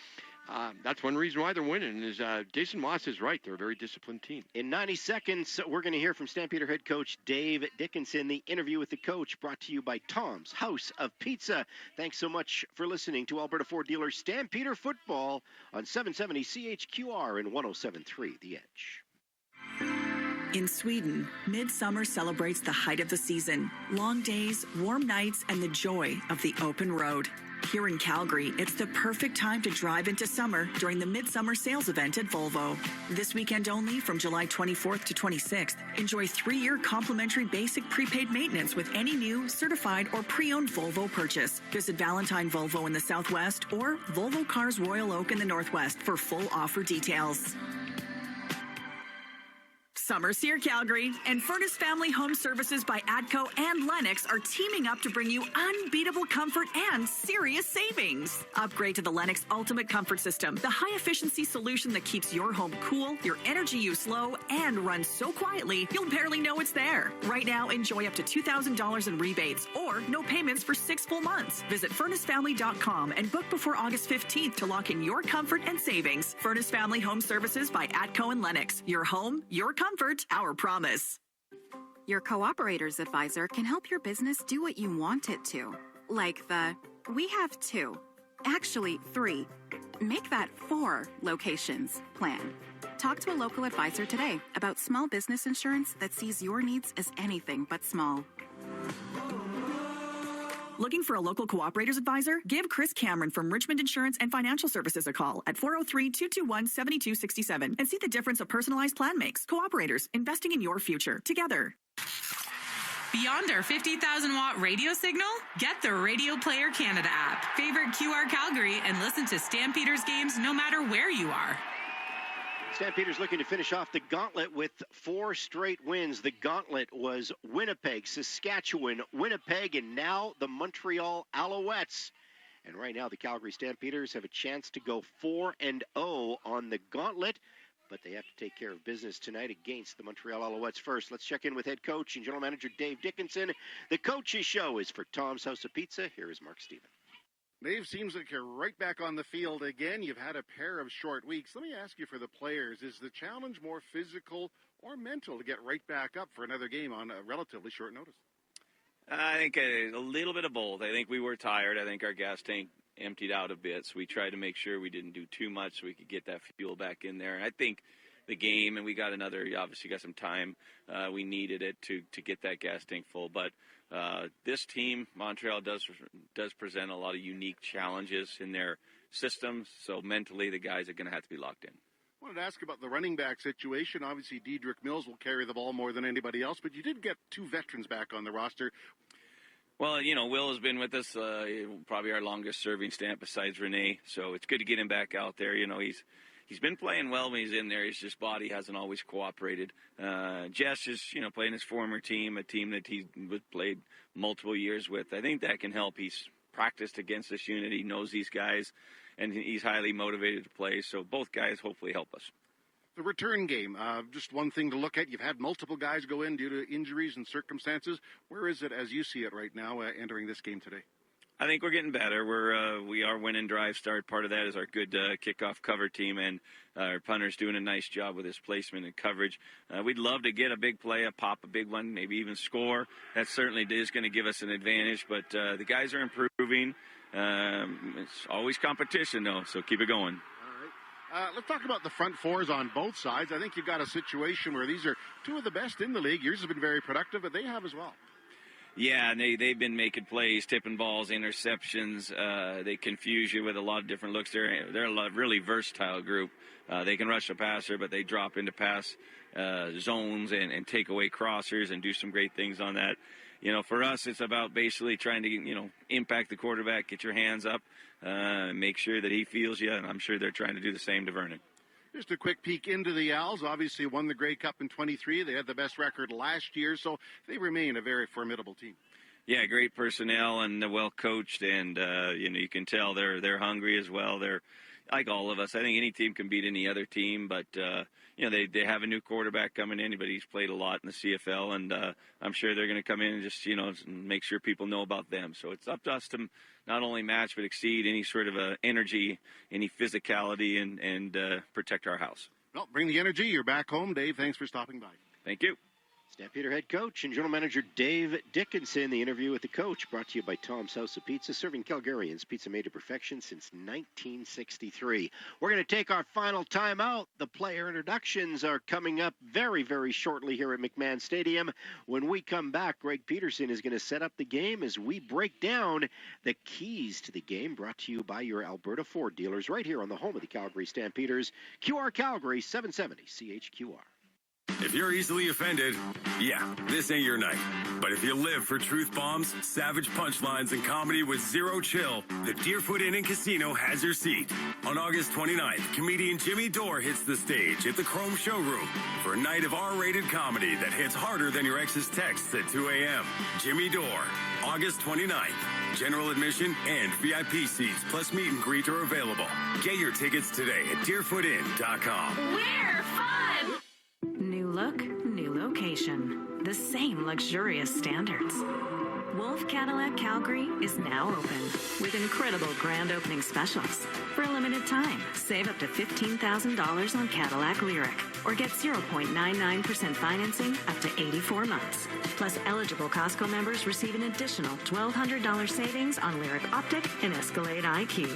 that's one reason why they're winning is Jason Moss is right. They're a very disciplined team. In 90 seconds, we're going to hear from Stampeder head coach Dave Dickinson. The interview with the coach brought to you by Tom's House of Pizza. Thanks so much for listening to Alberta Ford Dealer Stampeder Football on 770 CHQR and 107.3 The Edge. In Sweden, midsummer celebrates the height of the season. Long days, warm nights, and the joy of the open road. Here in Calgary, it's the perfect time to drive into summer during the Midsummer Sales Event at Volvo. This weekend only, from July 24th to 26th, enjoy 3-year complimentary basic prepaid maintenance with any new, certified, or pre-owned Volvo purchase. Visit Valentine Volvo in the Southwest or Volvo Cars Royal Oak in the Northwest for full offer details. Summer's here, Calgary, and Furnace Family Home Services by ATCO and Lennox are teaming up to bring you unbeatable comfort and serious savings. Upgrade to the Lennox Ultimate Comfort System, the high-efficiency solution that keeps your home cool, your energy use low, and runs so quietly you'll barely know it's there. Right now, enjoy up to $2,000 in rebates or no payments for 6 full months. Visit FurnaceFamily.com and book before August 15th to lock in your comfort and savings. Furnace Family Home Services by ATCO and Lennox. Your home, your comfort. Our promise. Your cooperator's advisor can help your business do what you want it to. Like the, we have 2, actually 3, make that 4 locations plan. Talk to a local advisor today about small business insurance that sees your needs as anything but small. Looking for a local cooperator's advisor? Give Chris Cameron from Richmond Insurance and Financial Services a call at 403-221-7267 and see the difference a personalized plan makes. Cooperators, investing in your future. Together. Beyond our 50,000-watt radio signal? Get the Radio Player Canada app. Favorite QR Calgary and listen to Stampeders games no matter where you are. Stampeders looking to finish off the gauntlet with 4 straight wins. The gauntlet was Winnipeg, Saskatchewan, Winnipeg, and now the Montreal Alouettes. And right now the Calgary Stampeders have a chance to go 4-0 on the gauntlet, but they have to take care of business tonight against the Montreal Alouettes first. Let's check in with head coach and general manager Dave Dickinson. The Coaches Show is for Tom's House of Pizza. Here is Mark Steven. Dave, seems like you're right back on the field again. You've had a pair of short weeks. Let me ask you for the players, is the challenge more physical or mental to get right back up for another game on a relatively short notice? I think a little bit of both. I think we were tired. I think our gas tank emptied out a bit, so we tried to make sure we didn't do too much so we could get that fuel back in there. And I think the game, and we got obviously got some time. We needed it to get that gas tank full. But this team, Montreal, does present a lot of unique challenges in their systems. So mentally, the guys are going to have to be locked in. I wanted to ask about the running back situation. Obviously, Dedrick Mills will carry the ball more than anybody else, but you did get two veterans back on the roster. Well, Will has been with us, probably our longest-serving stamp besides Renee. So it's good to get him back out there. He's been playing well when he's in there. His just body hasn't always cooperated. Jess is, playing his former team, a team that he played multiple years with. I think that can help. He's practiced against this unit. He knows these guys, and he's highly motivated to play. So both guys hopefully help us. The return game, just one thing to look at. You've had multiple guys go in due to injuries and circumstances. Where is it as you see it right now entering this game today? I think we're getting better. We are winning drive start. Part of that is our good kickoff cover team, and our punter's doing a nice job with his placement and coverage. We'd love to get a big play, pop a big one, maybe even score. That certainly is going to give us an advantage, but the guys are improving. It's always competition, though, so keep it going. Let's talk about the front fours on both sides. I think you've got a situation where these are two of the best in the league. Yours have been very productive, but they have as well. Yeah, and they've been making plays, tipping balls, interceptions. They confuse you with a lot of different looks. They're a really versatile group. They can rush a passer, but they drop into pass zones and take away crossers and do some great things on that. For us, it's about basically trying to, impact the quarterback, get your hands up, make sure that he feels you, and I'm sure they're trying to do the same to Vernon. Just a quick peek into the Owls. Obviously won the Grey Cup in 23. They had the best record last year, so they remain a very formidable team. Yeah, great personnel and well coached, and you can tell they're hungry as well. They're like all of us. I think any team can beat any other team, but they have a new quarterback coming in, but he's played a lot in the CFL, and I'm sure they're going to come in and just make sure people know about them. So it's up to us to not only match but exceed any sort of energy, any physicality, and protect our house. Well, bring the energy. You're back home, Dave. Thanks for stopping by. Thank you. Stampeder head coach and general manager Dave Dickinson. The interview with the coach brought to you by Tom's House of Pizza, serving Calgarians pizza made to perfection since 1963. We're going to take our final time out. The player introductions are coming up very, very shortly here at McMahon Stadium. When we come back, Greg Peterson is going to set up the game as we break down the keys to the game, brought to you by your Alberta Ford dealers right here on the home of the Calgary Stampeders, QR Calgary 770 CHQR. If you're easily offended, yeah, this ain't your night. But if you live for truth bombs, savage punchlines, and comedy with zero chill, the Deerfoot Inn & Casino has your seat. On August 29th, comedian Jimmy Dore hits the stage at the Chrome Showroom for a night of R-rated comedy that hits harder than your ex's texts at 2 a.m. Jimmy Dore, August 29th. General admission and VIP seats plus meet and greet are available. Get your tickets today at deerfootin.com. We're fun! New look, new location. The same luxurious standards. Wolf Cadillac Calgary is now open with incredible grand opening specials. For a limited time, save up to $15,000 on Cadillac Lyriq or get 0.99% financing up to 84 months. Plus, eligible Costco members receive an additional $1,200 savings on Lyriq Optic and Escalade IQ.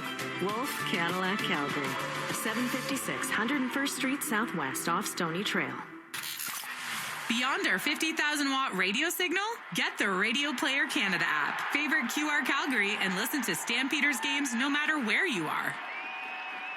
Wolf Cadillac Calgary, 756 101st Street Southwest off Stony Trail. Beyond our 50,000-watt radio signal, get the Radio Player Canada app. Favorite QR Calgary and listen to Stampeders games no matter where you are.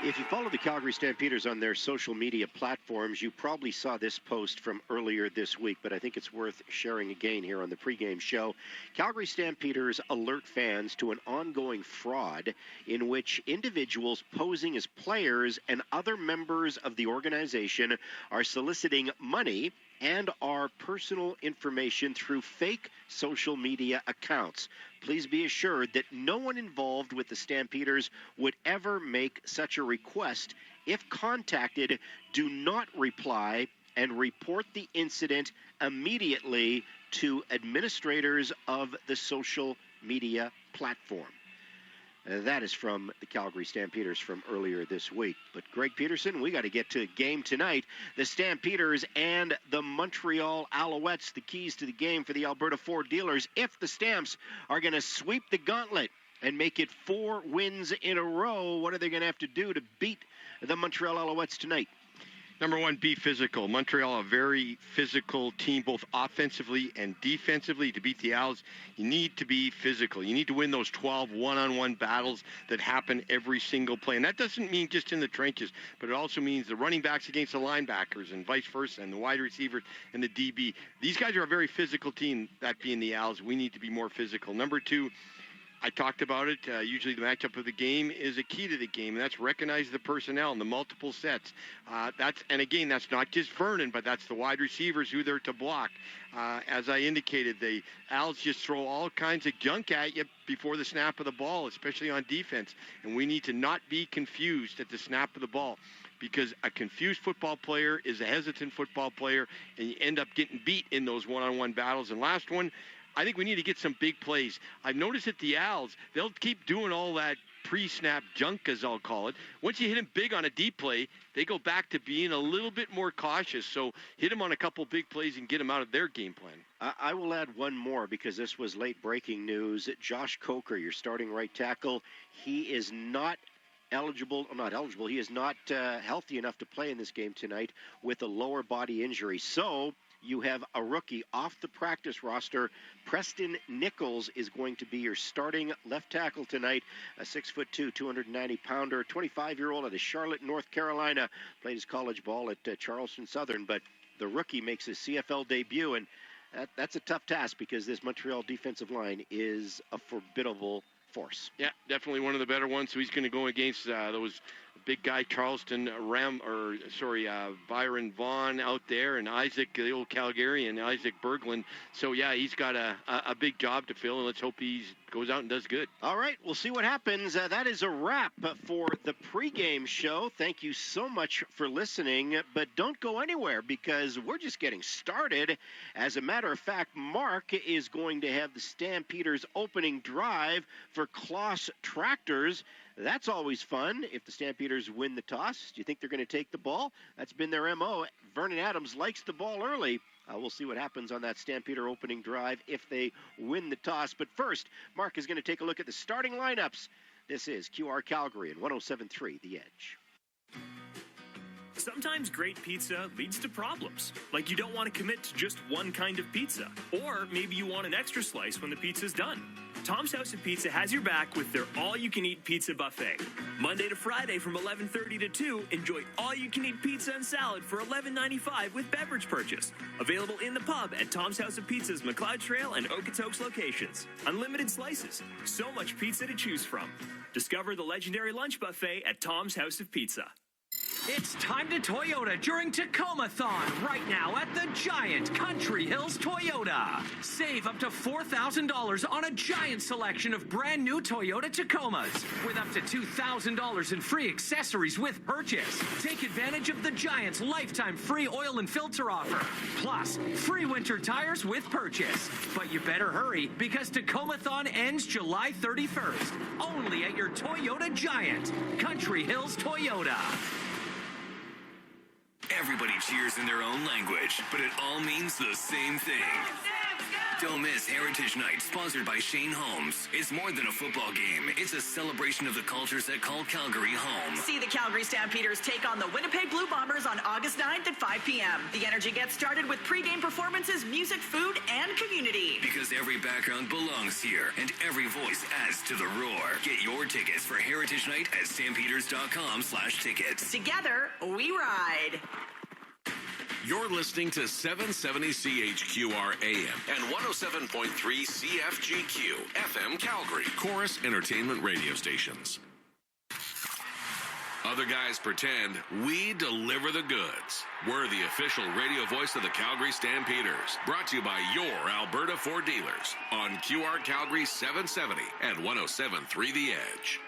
If you follow the Calgary Stampeders on their social media platforms, you probably saw this post from earlier this week, but I think it's worth sharing again here on the pregame show. Calgary Stampeders alert fans to an ongoing fraud in which individuals posing as players and other members of the organization are soliciting money and our personal information through fake social media accounts. Please be assured that no one involved with the Stampeders would ever make such a request. If contacted, do not reply and report the incident immediately to administrators of the social media platform. That is from the Calgary Stampeders from earlier this week. But Greg Peterson, we got to get to a game tonight. The Stampeders and the Montreal Alouettes, the keys to the game for the Alberta Ford dealers. If the Stamps are going to sweep the gauntlet and make it 4 wins in a row, what are they going to have to do to beat the Montreal Alouettes tonight? Number one, be physical. Montreal, a very physical team, both offensively and defensively. To beat the Owls, you need to be physical. You need to win those 12 one-on-one battles that happen every single play. And that doesn't mean just in the trenches, but it also means the running backs against the linebackers and vice versa, and the wide receivers and the DB. These guys are a very physical team, that being the Owls. We need to be more physical. Number two, I talked about it. Usually the matchup of the game is a key to the game, and that's recognize the personnel and the multiple sets. And again, that's not just Vernon, but that's the wide receivers who they're to block. As I indicated, the Owls just throw all kinds of junk at you before the snap of the ball, especially on defense. And we need to not be confused at the snap of the ball, because a confused football player is a hesitant football player, and you end up getting beat in those one-on-one battles. And last one, I think we need to get some big plays. I've noticed that the Owls, they'll keep doing all that pre-snap junk, as I'll call it. Once you hit them big on a deep play, they go back to being a little bit more cautious. So hit them on a couple big plays and get them out of their game plan. I will add one more, because this was late breaking news. Josh Coker, your starting right tackle, he is not eligible. He is not healthy enough to play in this game tonight with a lower body injury. So you have a rookie off the practice roster. Preston Nichols is going to be your starting left tackle tonight. A 6'2", 290-pounder, 25-year-old out of Charlotte, North Carolina. Played his college ball at Charleston Southern, but the rookie makes his CFL debut, and that's a tough task, because this Montreal defensive line is a formidable force. Yeah, definitely one of the better ones. So he's going to go against those big guy Charleston Byron Vaughn out there, and Isaac, the old Calgarian, Isaac Berglund. So yeah, he's got a big job to fill, and let's hope he goes out and does good. All right, we'll see what happens. That is a wrap for the pregame show. Thank you so much for listening, but don't go anywhere, because we're just getting started. As a matter of fact, Mark is going to have the Stampeders opening drive for Kloss Tractors. That's always fun if the Stampeders win the toss. Do you think they're going to take the ball? That's been their MO. Vernon Adams likes the ball early. We'll see what happens on that Stampeder opening drive if they win the toss. But first, Mark is going to take a look at the starting lineups. This is QR Calgary and 107.3 The Edge. Sometimes great pizza leads to problems, like you don't want to commit to just one kind of pizza, or maybe you want an extra slice when the pizza's done. Tom's House of Pizza has your back with their all-you-can-eat pizza buffet. Monday to Friday from 11:30 to 2, enjoy all-you-can-eat pizza and salad for $11.95 with beverage purchase. Available in the pub at Tom's House of Pizza's McLeod Trail and Okotoks locations. Unlimited slices, so much pizza to choose from. Discover the legendary lunch buffet at Tom's House of Pizza. It's time to Toyota during Tacoma-thon right now at the Giant Country Hills Toyota. Save up to $4,000 on a giant selection of brand new Toyota Tacomas with up to $2,000 in free accessories with purchase. Take advantage of the Giant's lifetime free oil and filter offer. Plus, free winter tires with purchase. But you better hurry, because Tacoma-thon ends July 31st. Only at your Toyota Giant Country Hills Toyota. Everybody cheers in their own language, but it all means the same thing. Don't miss Heritage Night, sponsored by Shane Holmes. It's more than a football game. It's a celebration of the cultures that call Calgary home. See the Calgary Stampeders take on the Winnipeg Blue Bombers on August 9th at 5 p.m. The energy gets started with pregame performances, music, food, and community. Because every background belongs here, and every voice adds to the roar. Get your tickets for Heritage Night at stampeders.com/tickets. Together, we ride. You're listening to 770 CHQR AM and 107.3 CFGQ FM Calgary, Chorus Entertainment Radio Stations. Other guys pretend, we deliver the goods. We're the official radio voice of the Calgary Stampeders, brought to you by your Alberta Ford dealers on QR Calgary 770 and 107.3 The Edge.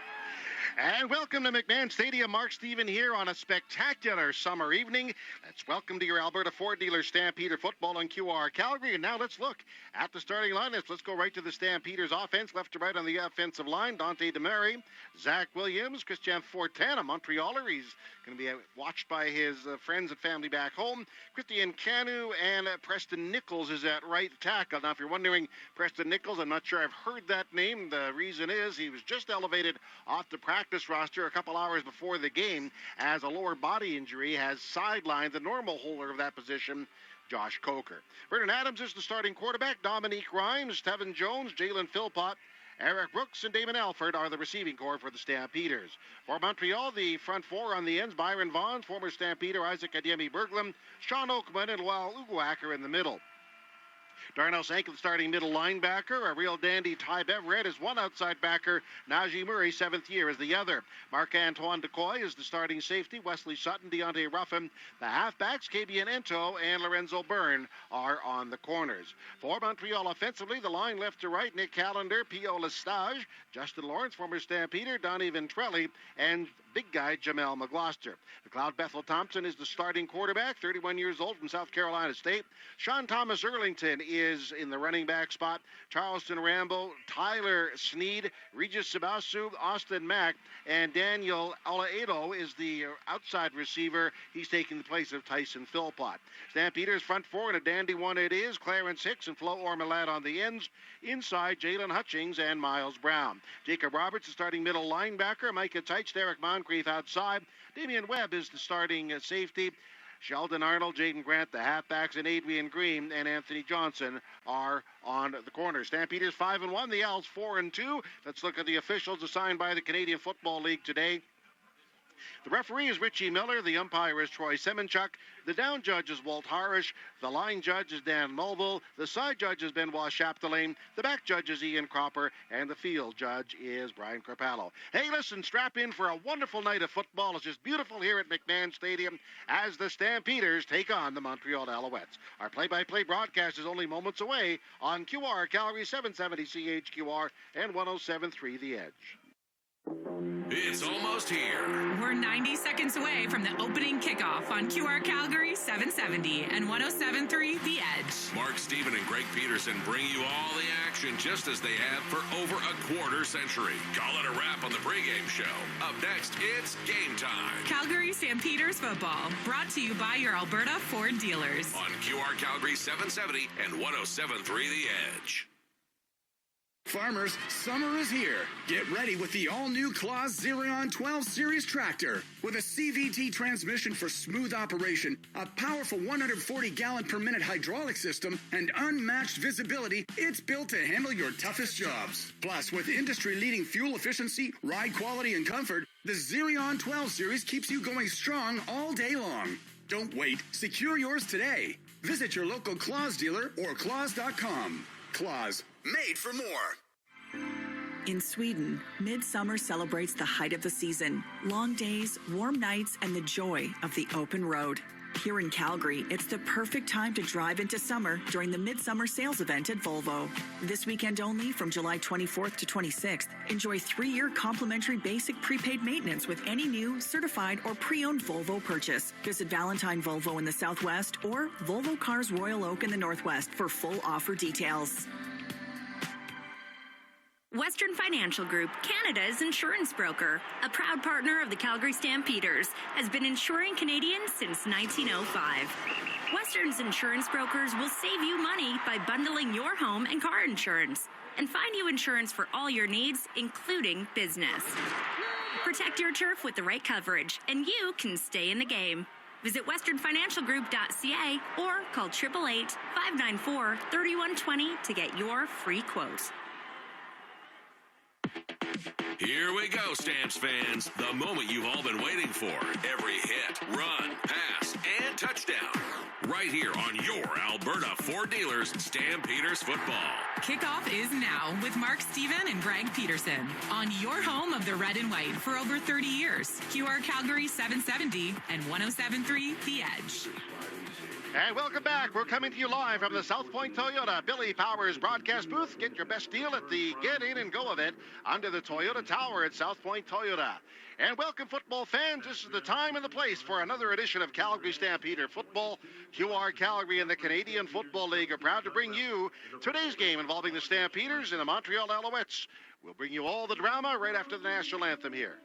And welcome to McMahon Stadium. Mark Stephen here on a spectacular summer evening. Let's welcome to your Alberta Ford dealer Stampeder football on QR Calgary. And now let's look at the starting lineups. Let's go right to the Stampeders offense. Left to right on the offensive line, Dante Demary, Zach Williams, Christian Fortin, a Montrealer. He's going to be watched by his friends and family back home. Christian Canu and Preston Nichols is at right tackle. Now, if you're wondering, Preston Nichols, I'm not sure I've heard that name. The reason is he was just elevated off the practice roster a couple hours before the game as a lower body injury has sidelined the normal holder of that position, Josh Coker. Vernon Adams is the starting quarterback. Dominique Rhymes, Tevin Jones, Jalen Philpott, Eric Brooks, and Damon Alford are the receiving corps for the Stampeders. For Montreal, the front four on the ends, Byron Vaughn, former Stampeder Isaac Ademi Berglund, Sean Oakman, and Lowell Uguacker in the middle. Darnell Sankin, starting middle linebacker. A real dandy, Ty Beverett is one outside backer. Najee Murray, seventh year, is the other. Marc-Antoine Decoy is the starting safety. Wesley Sutton, Deontay Ruffin. The halfbacks, Kabian Ento and Lorenzo Byrne, are on the corners. For Montreal offensively, the line left to right, Nick Callender, Pio Lestage, Justin Lawrence, former Stampeder, Donnie Ventrelli, and big guy Jamel McGloster. McLeod Bethel Thompson is the starting quarterback, 31 years old from South Carolina State. Sean Thomas Erlington is in the running back spot. Charleston Rambo, Tyler Sneed, Regis Sabasu, Austin Mack, and Daniel Olaedo is the outside receiver. He's taking the place of Tyson Philpott. Stampeders front four, and a dandy one it is. Clarence Hicks and Flo Ormelad on the ends. Inside, Jalen Hutchings and Miles Brown. Jacob Roberts, the starting middle linebacker. Micah Teitsch, Derek Moncrief outside. Damian Webb is the starting safety. Sheldon Arnold, Jaden Grant, the halfbacks, and Adrian Green and Anthony Johnson are on the corner. Stampeders 5-1, the Owls 4-2. Let's look at the officials assigned by the Canadian Football League today. The referee is Richie Miller. The umpire is Troy Semenchuk. The down judge is Walt Harish. The line judge is Dan Mulville. The side judge is Benoit Chapdelaine. The back judge is Ian Cropper. And the field judge is Brian Carpallo. Hey, listen, strap in for a wonderful night of football. It's just beautiful here at McMahon Stadium as the Stampeders take on the Montreal Alouettes. Our play-by-play broadcast is only moments away on QR Calgary 770 CHQR and 107.3 The Edge. It's almost here. We're 90 seconds away from the opening kickoff on QR Calgary 770 and 107.3 The Edge. Mark Stephen and Greg Peterson bring you all the action just as they have for over a quarter century. Call it a wrap on the pregame show. Up next, it's game time. Calgary Stampeders football, brought to you by your Alberta Ford dealers. On QR Calgary 770 and 107.3 The Edge. Farmers, summer is here. Get ready with the all-new Claas Xerion 12 Series tractor. With a CVT transmission for smooth operation, a powerful 140-gallon-per-minute hydraulic system, and unmatched visibility, it's built to handle your toughest jobs. Plus, with industry-leading fuel efficiency, ride quality, and comfort, the Xerion 12 Series keeps you going strong all day long. Don't wait. Secure yours today. Visit your local Claas dealer or claas.com. Claas, made for more. In Sweden, midsummer celebrates the height of the season. Long days, warm nights, and the joy of the open road. Here in Calgary, it's the perfect time to drive into summer during the Midsummer Sales Event at Volvo. This weekend only, from July 24th to 26th, enjoy 3-year complimentary basic prepaid maintenance with any new, certified, or pre-owned Volvo purchase. Visit Valentine Volvo in the Southwest or Volvo Cars Royal Oak in the Northwest for full offer details. Western Financial Group, Canada's insurance broker, a proud partner of the Calgary Stampeders, has been insuring Canadians since 1905. Western's insurance brokers will save you money by bundling your home and car insurance and find you insurance for all your needs, including business. Protect your turf with the right coverage, and you can stay in the game. Visit westernfinancialgroup.ca or call 888-594-3120 to get your free quote. Here we go, Stamps fans. The moment you've all been waiting for. Every hit, run, pass, and touchdown. Right here on your Alberta Ford Dealers Stampeders football. Kickoff is now with Mark Stephen and Greg Peterson on your home of the red and white for over 30 years. QR Calgary 770 and 107.3 The Edge. And welcome back. We're coming to you live from the South Point Toyota Billy Powers broadcast booth. Get your best deal at the Get In and Go event under the Toyota Tower at South Point Toyota. And welcome, football fans. This is the time and the place for another edition of Calgary Stampeder Football. QR Calgary and the Canadian Football League are proud to bring you today's game involving the Stampeders and the Montreal Alouettes. We'll bring you all the drama right after the national anthem here.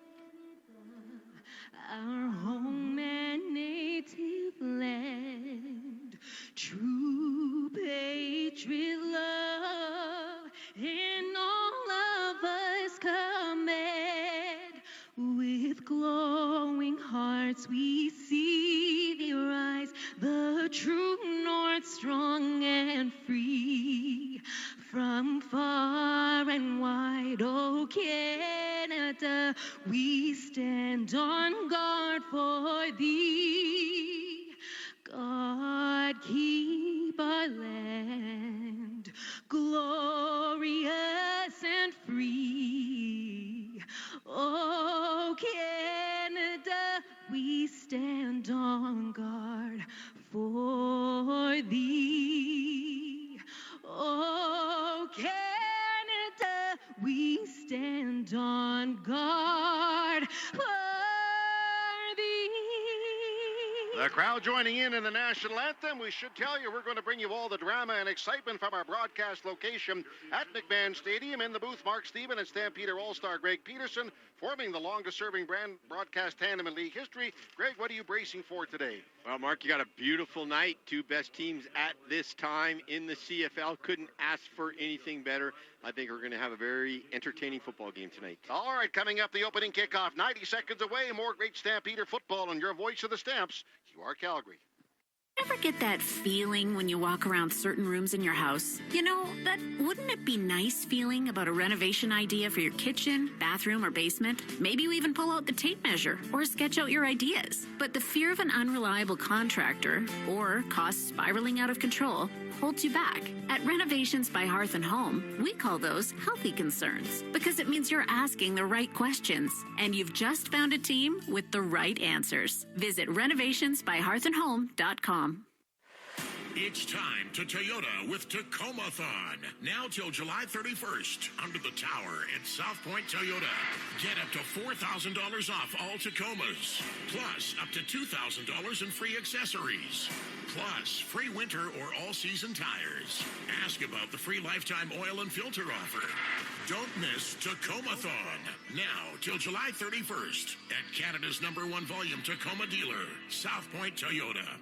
Our home and native land, true patriot love in all of us command. With glowing hearts we see thee rise, the true north strong and free. From far and wide, oh Canada, we stand on guard for thee. God keep our land glorious and free. Oh Canada, we stand on guard for thee. Oh Canada, we stand on guard for thee. The crowd joining in the national anthem. We should tell you we're going to bring you all the drama and excitement from our broadcast location at McMahon Stadium. In the booth, Mark Steven and Stampeder All-Star Greg Peterson, forming the longest-serving broadcast tandem in league history. Greg, what are you bracing for today? Well, Mark, you got a beautiful night. Two best teams at this time in the CFL. Couldn't ask for anything better. I think we're going to have a very entertaining football game tonight. All right, coming up, the opening kickoff. 90 seconds away. More great Stampeder football and your voice of the Stamps. You are Calgary. Ever get that feeling when you walk around certain rooms in your house? You know, that wouldn't it be nice feeling about a renovation idea for your kitchen, bathroom, or basement? Maybe you even pull out the tape measure or sketch out your ideas. But the fear of an unreliable contractor or costs spiraling out of control holds you back. At Renovations by Hearth and Home, we call those healthy concerns because it means you're asking the right questions and you've just found a team with the right answers. Visit renovationsbyhearthandhome.com. It's time to Toyota with Tacoma-thon. Now till July 31st, under the tower at South Point Toyota. Get up to $4,000 off all Tacomas. Plus, up to $2,000 in free accessories. Plus, free winter or all-season tires. Ask about the free lifetime oil and filter offer. Don't miss Tacoma-thon. Now till July 31st at Canada's #1 volume Tacoma dealer, South Point Toyota.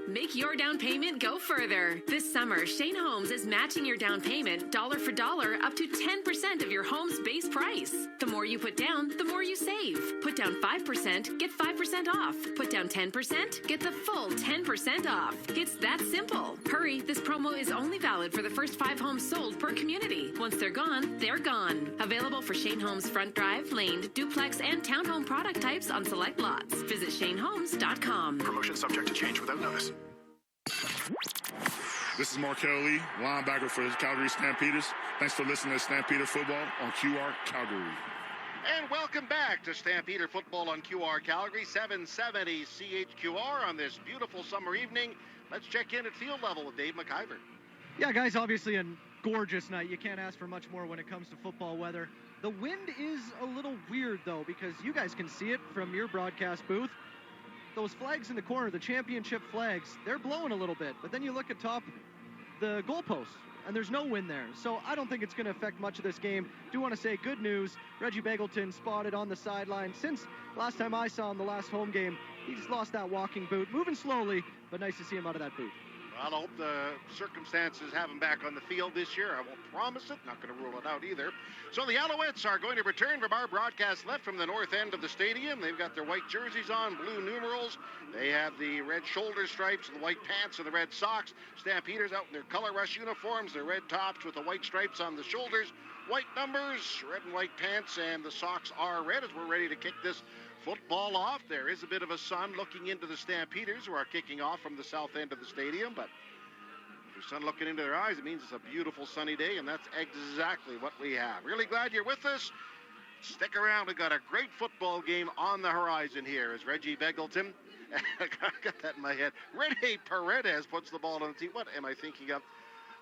Make your down payment go further. This summer, Shane Holmes is matching your down payment dollar for dollar up to 10% of your home's base price. The more you put down, the more you save. Put down 5%, get 5% off. Put down 10%, get the full 10% off. It's that simple. Hurry, this promo is only valid for the first 5 homes sold per community. Once they're gone, they're gone. Available for Shane Holmes front drive, laned, duplex, and townhome product types on select lots. Visit ShaneHolmes.com. Promotion subject to change without notice. This is Markel Lee, linebacker for the Calgary Stampeders. Thanks for listening to Stampeder Football on QR Calgary. And welcome back to Stampeder Football on QR Calgary, 770 CHQR on this beautiful summer evening. Let's check in at field level with Dave McIver. Yeah, guys, obviously a gorgeous night. You can't ask for much more when it comes to football weather. The wind is a little weird, though, because you guys can see it from your broadcast booth. Those flags in the corner, the championship flags, they're blowing a little bit. But then you look at top the goalposts, and there's no wind there. So I don't think it's going to affect much of this game. Do want to say good news. Reggie Begelton spotted on the sideline. Since last time I saw him, the last home game, he's lost that walking boot. Moving slowly, but nice to see him out of that boot. Well, I hope the circumstances have him back on the field this year. I won't promise it. Not going to rule it out either. So the Alouettes are going to return from our broadcast left from the north end of the stadium. They've got their white jerseys on, blue numerals. They have the red shoulder stripes, the white pants, and the red socks. Stampeders out in their color rush uniforms, their red tops with the white stripes on the shoulders. White numbers, red and white pants, and the socks are red as we're ready to kick this football off. There is a bit of a sun looking into the Stampeders, who are kicking off from the south end of the stadium, but with the sun looking into their eyes, it means it's a beautiful sunny day, and that's exactly what we have. Really glad you're with us. Stick around. We've got a great football game on the horizon here as Reggie Begelton I got that in my head. Rene Paredes puts the ball on the tee. What am I thinking of?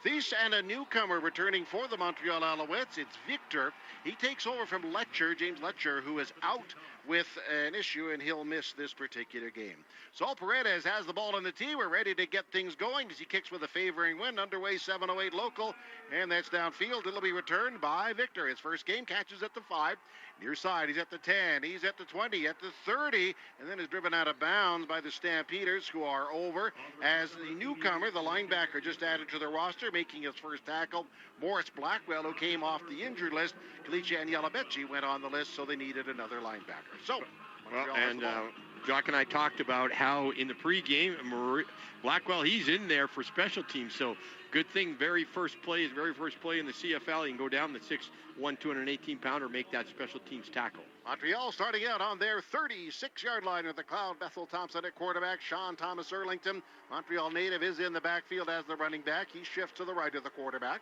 Thies and a newcomer returning for the Montreal Alouettes. It's Victor. He takes over from Letcher, James Letcher, who is out with an issue, and he'll miss this particular game. So Paredes has the ball on the tee. We're ready to get things going as he kicks with a favoring wind. Underway, 7:08 local, and that's downfield. It'll be returned by Victor. His first game catches at the 5. Near side, he's at the 10, he's at the 20, at the 30, and then is driven out of bounds by the Stampeders, who are over as the newcomer, the linebacker, just added to the roster, making his first tackle. Morris Blackwell, who came off the injured list. Kalicia and Yalabechi went on the list, so they needed another linebacker. So, Jock and I talked about how in the pregame, Blackwell, he's in there for special teams. So good thing, very first play in the CFL. He can go down the 6'1", 218-pounder, make that special teams tackle. Montreal starting out on their 36-yard line at the Cloud. Bethel Thompson at quarterback. Sean Thomas Erlington, Montreal native, is in the backfield as the running back. He shifts to the right of the quarterback.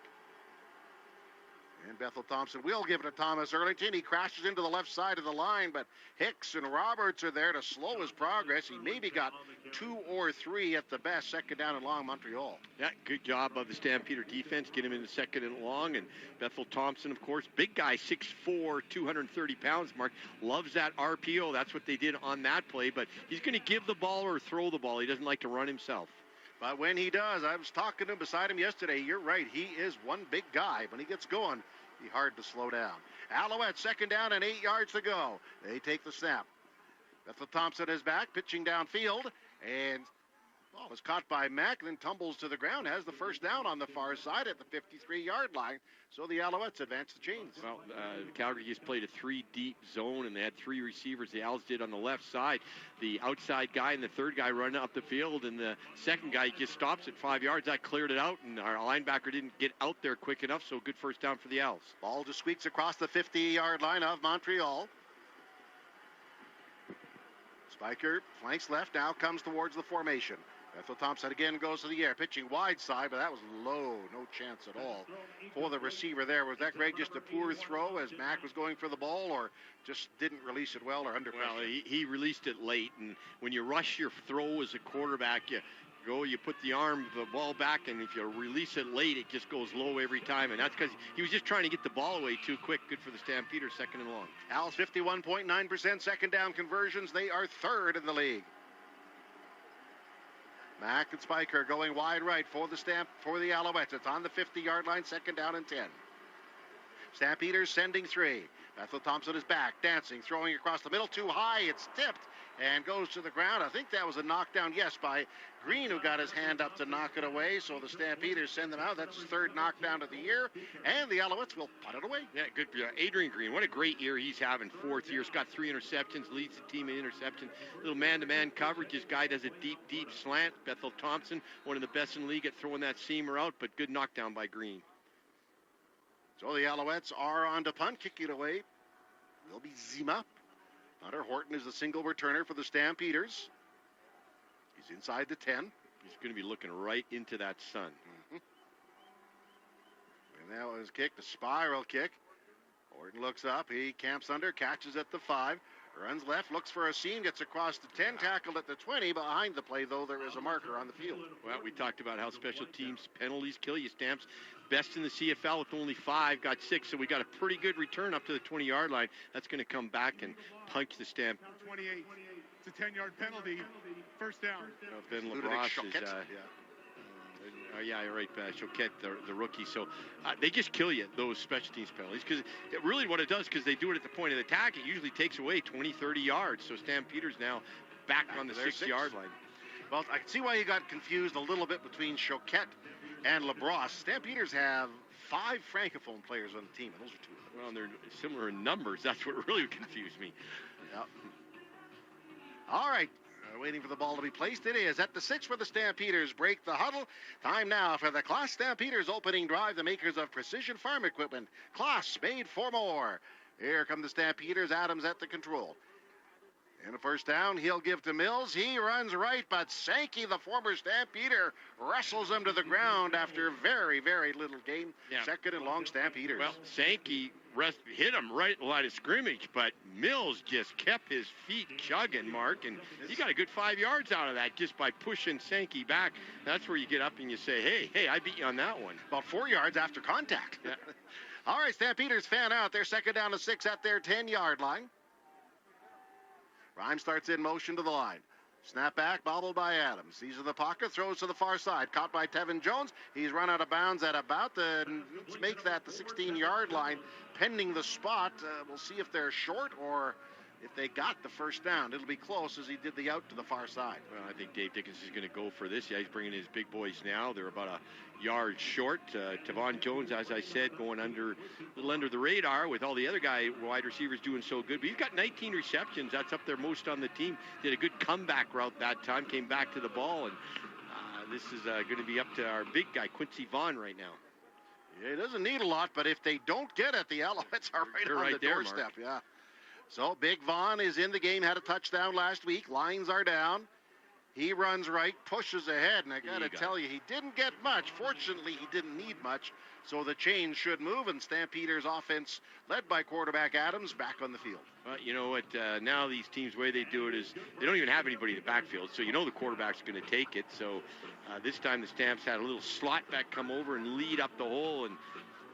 And Bethel Thompson will give it to Thomas Erlington. He crashes into the left side of the line, but Hicks and Roberts are there to slow his progress. He maybe got 2 or 3 at the best. Second down and long, Montreal. Yeah, good job of the Stampeder defense. Get him in the second and long. And Bethel Thompson, of course, big guy, 6'4", 230 pounds, Mark. Loves that RPO. That's what they did on that play. But he's going to give the ball or throw the ball. He doesn't like to run himself. But when he does, I was talking to him beside him yesterday. You're right. He is one big guy. When he gets going, be hard to slow down. Alouette, second down and 8 yards to go. They take the snap. Bethel Thompson is back, pitching downfield, and ball is caught by Mack, then tumbles to the ground, has the first down on the far side at the 53-yard line. So the Alouettes advance the chains. Well, Calgary just played a 3-deep zone, and they had 3 receivers. The Owls did on the left side. The outside guy and the third guy run up the field, and the second guy just stops at 5 yards. That cleared it out, and our linebacker didn't get out there quick enough, so good first down for the Owls. Ball just squeaks across the 50-yard line of Montreal. Spiker flanks left, now comes towards the formation. Bethel Thompson again goes to the air, pitching wide side, but that was low. No chance at all for the receiver there. Was that, Greg, just a poor throw as Mack was going for the ball, or just didn't release it well, or under pressure? Well, he released it late, and when you rush your throw as a quarterback, you put the ball back, and if you release it late, it just goes low every time, and that's because he was just trying to get the ball away too quick. Good for the Stampeders, second and long. Owls 51.9% second down conversions. They are third in the league. Mack and Spiker going wide right for the Alouettes. It's on the 50-yard line, second down and 10. Stampeders sending 3. Bethel Thompson is back, dancing, throwing across the middle, too high. It's tipped and goes to the ground. I think that was a knockdown, yes, by Green, who got his hand up to knock it away. So the Stampeders send them out. That's his third knockdown of the year. And the Alouettes will punt it away. Yeah, good. Adrian Green, what a great year he's having. 4th year. He's got 3 interceptions, leads the team in interceptions. Little man-to-man coverage. This guy does a deep slant. Bethel Thompson, one of the best in the league at throwing that seamer out, but good knockdown by Green. So the Alouettes are on to punt, kick it away. Will be Zima. Hunter Horton is the single returner for the Stampeders. He's inside the 10. He's going to be looking right into that sun. And that was kicked, a spiral kick. Horton looks up. He camps under, catches at the 5. Runs left, looks for a seam, gets across the 10, tackled at the 20. Behind the play, though, there is a marker on the field. Well, we talked about how special teams penalties kill you. Stamps best in the CFL with only 5, got 6, so we got a pretty good return up to the 20-yard line. That's going to come back and punch the Stamp. 28. It's a 10-yard penalty. First down. Ben LaBrosse is... yeah, you're right, Choquette, the rookie. So they just kill you, those special teams penalties, because really what it does, because they do it at the point of the attack, it usually takes away 20, 30 yards. So Stampeders now back on the 6-yard line. Well, I can see why you got confused a little bit between Choquette and LaBrosse. Stampeders have 5 Francophone players on the team, and those are 2 of them. Well, and they're similar in numbers. That's what really confused me. Yep. All right. Waiting for the ball to be placed. It is at the 6 for the Stampeders. Break the huddle. Time now for the Claas Stampeders opening drive, the makers of precision farm equipment. Claas, made for more. Here come the Stampeders. Adams at the control. And a first down, he'll give to Mills. He runs right, but Sankey, the former Stampeder, wrestles him to the ground after very, very little gain. Yeah. Second and long, Stampeders. Well, Sankey hit him right in the line of scrimmage, but Mills just kept his feet chugging, Mark, and he got a good 5 yards out of that just by pushing Sankey back. That's where you get up and you say, hey, I beat you on that one. About 4 yards after contact. Yeah. All right, Stampeders fan out. They're second down to 6 at their 10-yard line. Rhymes starts in motion to the line. Snap back, bobbled by Adams. He's in the pocket, throws to the far side. Caught by Tevin Jones. He's run out of bounds at about let's make that the 16-yard line, pending the spot. We'll see if they're short or if they got the first down. It'll be close as he did the out to the far side. Well, I think Dave Dickinson is going to go for this. Yeah, he's bringing his big boys now. They're about a yard short. Tevon Jones, as I said, going a little under the radar with all the other wide receivers doing so good. But he's got 19 receptions. That's up there most on the team. Did a good comeback route that time. Came back to the ball. And this is going to be up to our big guy, Quincy Vaughn, right now. Yeah, he doesn't need a lot, but if they don't get it, the Alouettes are right on the doorstep. Mark. Yeah. So Big Vaughn is in the game, had a touchdown last week. Lines are down. He runs right, pushes ahead, and I got to tell you, he didn't get much. Fortunately, he didn't need much, so the chains should move, and Stampeders offense, led by quarterback Adams, back on the field. Well, you know what, now these teams, the way they do it is they don't even have anybody in the backfield, so you know the quarterback's going to take it. So this time the Stamps had a little slot back come over and lead up the hole, and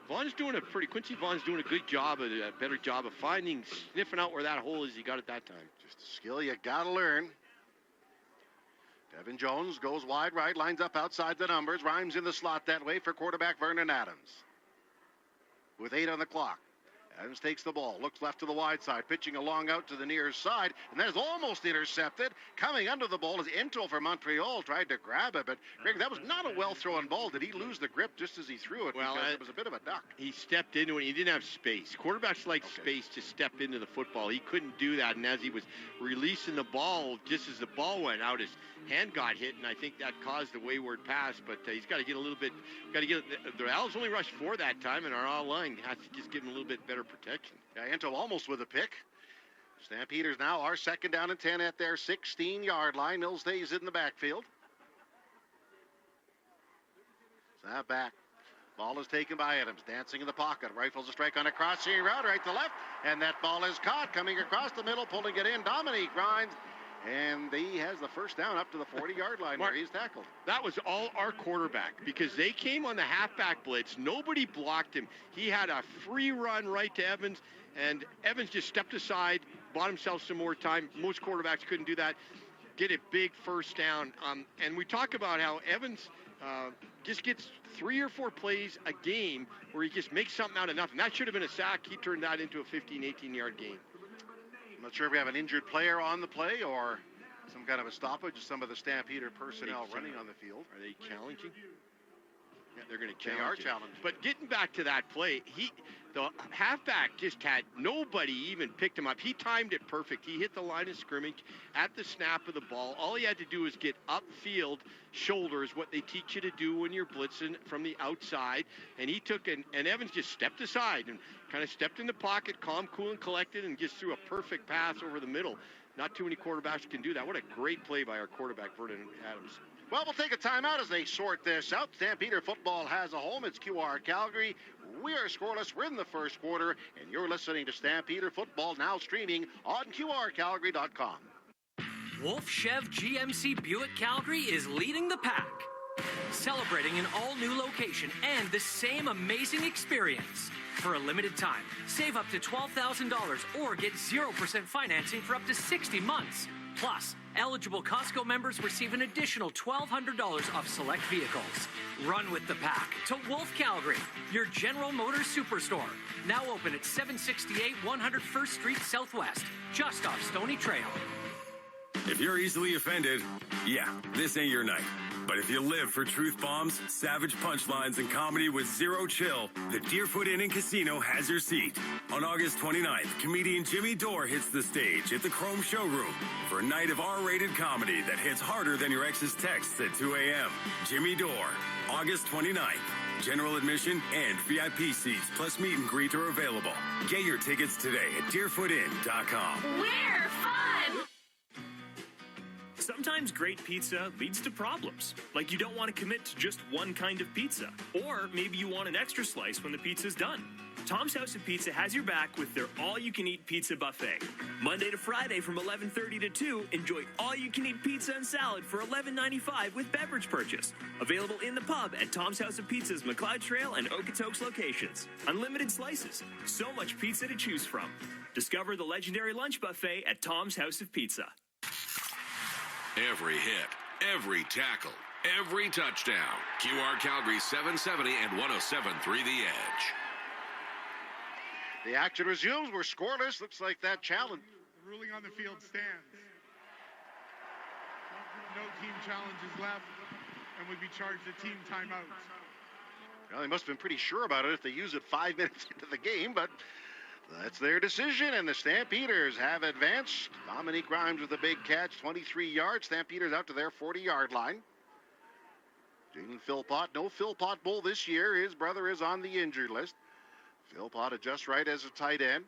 Quincy Vaughn's doing a good job, a better job of sniffing out where that hole is he got at that time. Just a skill you got to learn. Tevin Jones goes wide right, lines up outside the numbers. Rhymes in the slot that way for quarterback Vernon Adams. With 8 on the clock. Adams takes the ball, looks left to the wide side, pitching a long out to the near side, and that is almost intercepted. Coming under the ball is Ento for Montreal, tried to grab it, but Greg, that was not a well-thrown ball. Did he lose the grip just as he threw it? Well, it was a bit of a duck. He stepped into it. He didn't have space. Quarterbacks like space to step into the football. He couldn't do that, and as he was releasing the ball, just as the ball went out, his hand got hit, and I think that caused a wayward pass, but he's got to get a little bit, the Owls only rushed 4 that time, and our all-line has to just give him a little bit better protection. Yeah, Ento almost with a pick. Stampeders now are second down and 10 at their 16-yard line. Mills stays in the backfield. Snap back. Ball is taken by Adams, dancing in the pocket. Rifles a strike on a crossing route right to left, and that ball is caught, coming across the middle, pulling it in. Dominique Grimes. And he has the first down up to the 40-yard line where he's tackled. That was all our quarterback because they came on the halfback blitz. Nobody blocked him. He had a free run right to Evans, and Evans just stepped aside, bought himself some more time. Most quarterbacks couldn't do that. Get a big first down. And we talk about how Evans just gets 3 or 4 plays a game where he just makes something out of nothing. That should have been a sack. He turned that into a 15, 18-yard game. I'm not sure if we have an injured player on the play or some kind of a stoppage of some of the Stampeder personnel running on the field. Are they challenging? Yeah, they're going to challenge. They are challenging. But getting back to that play, the halfback just had nobody even picked him up. He timed it perfect. He hit the line of scrimmage at the snap of the ball. All he had to do was get upfield shoulders, what they teach you to do when you're blitzing from the outside. And he took and Evans just stepped aside and kind of stepped in the pocket, calm, cool, and collected, and just threw a perfect pass over the middle. Not too many quarterbacks can do that. What a great play by our quarterback, Vernon Adams. Well, we'll take a timeout as they sort this out. Stampeder football has a home. It's QR Calgary. We are scoreless. We're in the first quarter, and you're listening to Stampeder football, now streaming on QRCalgary.com. Wolf Chev GMC Buick Calgary is leading the pack, celebrating an all-new location and the same amazing experience. For a limited time, save up to $12,000 or get 0% financing for up to 60 months. Plus, eligible Costco members receive an additional $1,200 off select vehicles. Run with the pack to Wolf Calgary, your General Motors superstore. Now open at 768 101st Street Southwest, just off Stony Trail. If you're easily offended, yeah, this ain't your night. But if you live for truth bombs, savage punchlines, and comedy with zero chill, the Deerfoot Inn & Casino has your seat. On August 29th, comedian Jimmy Dore hits the stage at the Chrome Showroom for a night of R-rated comedy that hits harder than your ex's texts at 2 a.m. Jimmy Dore, August 29th. General admission and VIP seats plus meet and greet are available. Get your tickets today at deerfootinn.com. We're fun! Sometimes great pizza leads to problems, like you don't want to commit to just one kind of pizza, or maybe you want an extra slice when the pizza's done. Tom's House of Pizza has your back with their all-you-can-eat pizza buffet. Monday to Friday from 11:30 to 2, enjoy all-you-can-eat pizza and salad for $11.95 with beverage purchase. Available in the pub at Tom's House of Pizza's McLeod Trail and Okotoks locations. Unlimited slices, so much pizza to choose from. Discover the legendary lunch buffet at Tom's House of Pizza. Every hit, every tackle, every touchdown. QR Calgary 770 and 107.3 The Edge. The action resumes. We're scoreless. Looks like that challenge. The ruling on the field stands. No team challenges left and would be charged a team timeout. Well, they must have been pretty sure about it if they use it 5 minutes into the game, but that's their decision, and the Stampeders have advanced. Dominique Grimes with a big catch, 23 yards. Stampeders out to their 40-yard line. Jalen Philpott, no Philpott Bowl this year. His brother is on the injured list. Philpott adjusts right as a tight end.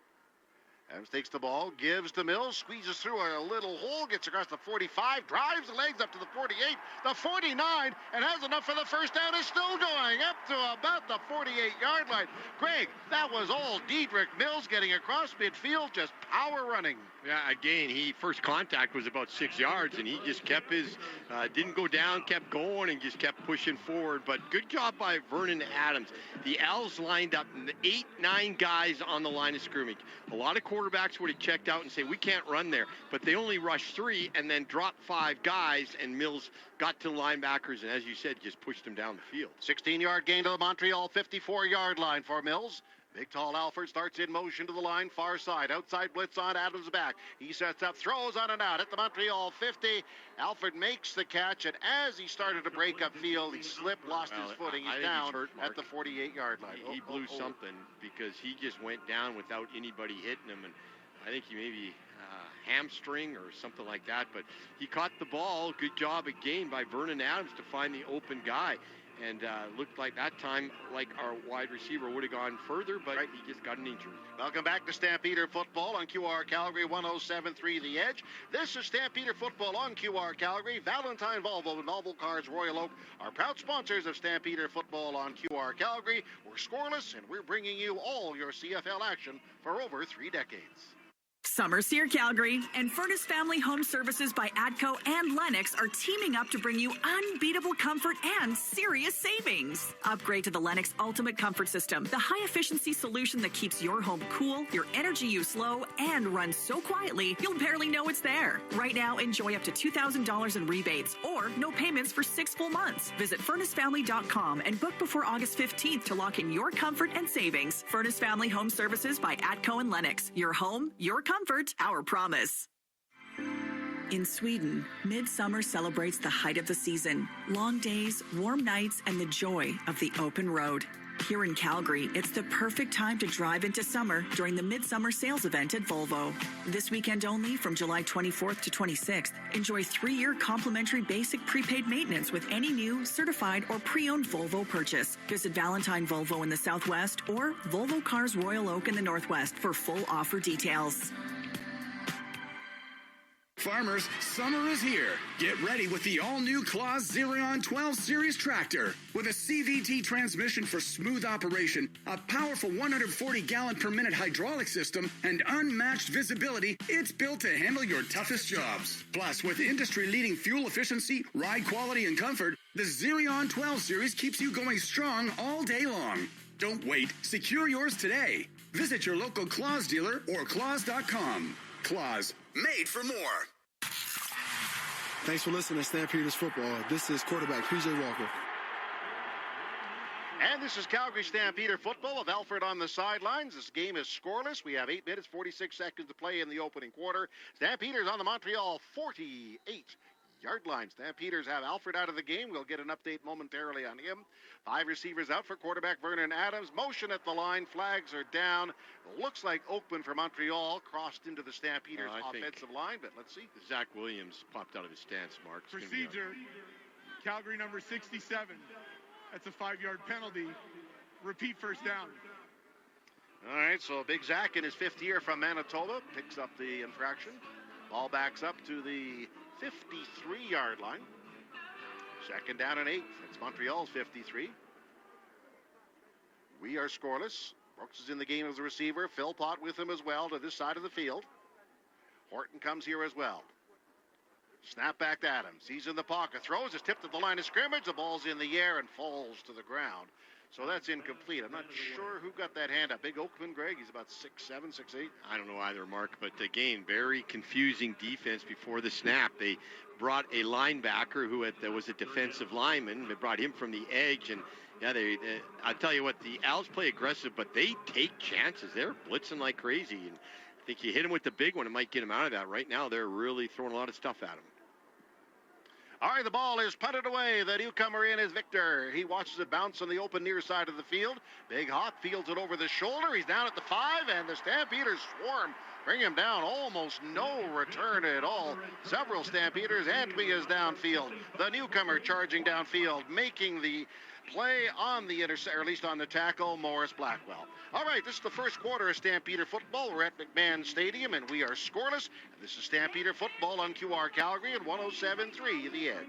Adams takes the ball, gives to Mills, squeezes through a little hole, gets across the 45, drives the legs up to the 48, the 49, and has enough for the first down. Is still going up to about the 48-yard line. Greg, that was all Dedrick Mills getting across midfield, just power running. Yeah, again, first contact was about 6 yards, and he just kept his, didn't go down, kept going, and just kept pushing forward. But good job by Vernon Adams. The Owls lined up 8-9 guys on the line of scrimmage. A lot of quarterbacks would have checked out and say, we can't run there. But they only rushed 3 and then dropped 5 guys, and Mills got to the linebackers, and as you said, just pushed them down the field. 16-yard gain to the Montreal 54-yard line for Mills. Big, tall Alford starts in motion to the line, far side. Outside blitz on Adams' back. He sets up, throws on and out at the Montreal 50. Alford makes the catch, and as he started to break up field, he slipped, lost his footing. He's down at the 48-yard line. He blew something because he just went down without anybody hitting him, and I think he maybe hamstring or something like that. But he caught the ball. Good job again by Vernon Adams to find the open guy. And looked like that time like our wide receiver would have gone further, but he just got an injury. Welcome back to Stampeder Football on QR Calgary 107.3 The Edge. This is Stampeder Football on QR Calgary. Valentine Volvo and Volvo Cars Royal Oak are proud sponsors of Stampeder Football on QR Calgary. We're scoreless, and we're bringing you all your CFL action for over 3 decades. Summer's here, Calgary, and Furnace Family Home Services by ATCO and Lennox are teaming up to bring you unbeatable comfort and serious savings. Upgrade to the Lennox Ultimate Comfort System, the high-efficiency solution that keeps your home cool, your energy use low, and runs so quietly you'll barely know it's there. Right now, enjoy up to $2,000 in rebates or no payments for 6 full months. Visit FurnaceFamily.com and book before August 15th to lock in your comfort and savings. Furnace Family Home Services by ATCO and Lennox. Your home, your comfort, our promise. In Sweden, midsummer celebrates the height of the season. Long days, warm nights, and the joy of the open road. Here in Calgary, it's the perfect time to drive into summer during the Midsummer Sales Event at Volvo. This weekend only, from July 24th to 26th, enjoy 3-year complimentary basic prepaid maintenance with any new, certified, or pre-owned Volvo purchase. Visit Valentine Volvo in the Southwest or Volvo Cars Royal Oak in the Northwest for full offer details. Farmers, summer is here. Get ready with the all-new Claas Xerion 12 Series tractor. With a CVT transmission for smooth operation, a powerful 140-gallon per minute hydraulic system, and unmatched visibility, it's built to handle your toughest jobs. Plus, with industry-leading fuel efficiency, ride quality, and comfort, the Xerion 12 Series keeps you going strong all day long. Don't wait. Secure yours today. Visit your local Claas dealer or claas.com. Claas, made for more. Thanks for listening to Stampeders Football. This is quarterback P.J. Walker. And this is Calgary Stampeder Football with Alfred on the sidelines. This game is scoreless. We have 8 minutes, 46 seconds to play in the opening quarter. Stampeders on the Montreal 48-yard line. Stampeders have Alfred out of the game. We'll get an update momentarily on him. 5 receivers out for quarterback Vernon Adams. Motion at the line. Flags are down. Looks like Oakman for Montreal crossed into the Stampeders offensive line, but let's see. Zach Williams popped out of his stance, Mark. Procedure. Calgary number 67. That's a 5-yard penalty. Repeat first down. All right, so Big Zach in his 5th year from Manitoba picks up the infraction. Ball backs up to the 53-yard line. Second down and 8. That's Montreal's 53. We are scoreless. Brooks is in the game as a receiver. Philpott with him as well to this side of the field. Horton comes here as well. Snap back to Adams. He's in the pocket. Throws. Is tipped at the line of scrimmage. The ball's in the air and falls to the ground. So that's incomplete. I'm not sure who got that hand up. Big Oakman, Greg. He's about 6'7", 6'8". I don't know either, Mark, but again, very confusing defense before the snap. They brought a linebacker who was a defensive lineman. They brought him from the edge, and yeah, I tell you what, the Owls play aggressive, but they take chances. They're blitzing like crazy, and I think you hit him with the big one, it might get him out of that. Right now, they're really throwing a lot of stuff at him. All right, the ball is punted away. The newcomer in is Victor. He watches it bounce on the open near side of the field. Big Hop fields it over the shoulder. He's down at the 5, and the Stampeders swarm. Bring him down. Almost no return at all. Several Stampeders. Antwi is downfield. The newcomer charging downfield, making the play on the or at least on the tackle, Morris Blackwell. All right, this is the first quarter of Stampeder football. We're at McMahon Stadium, and we are scoreless. And this is Stampeder football on QR Calgary at 107.3 The Edge.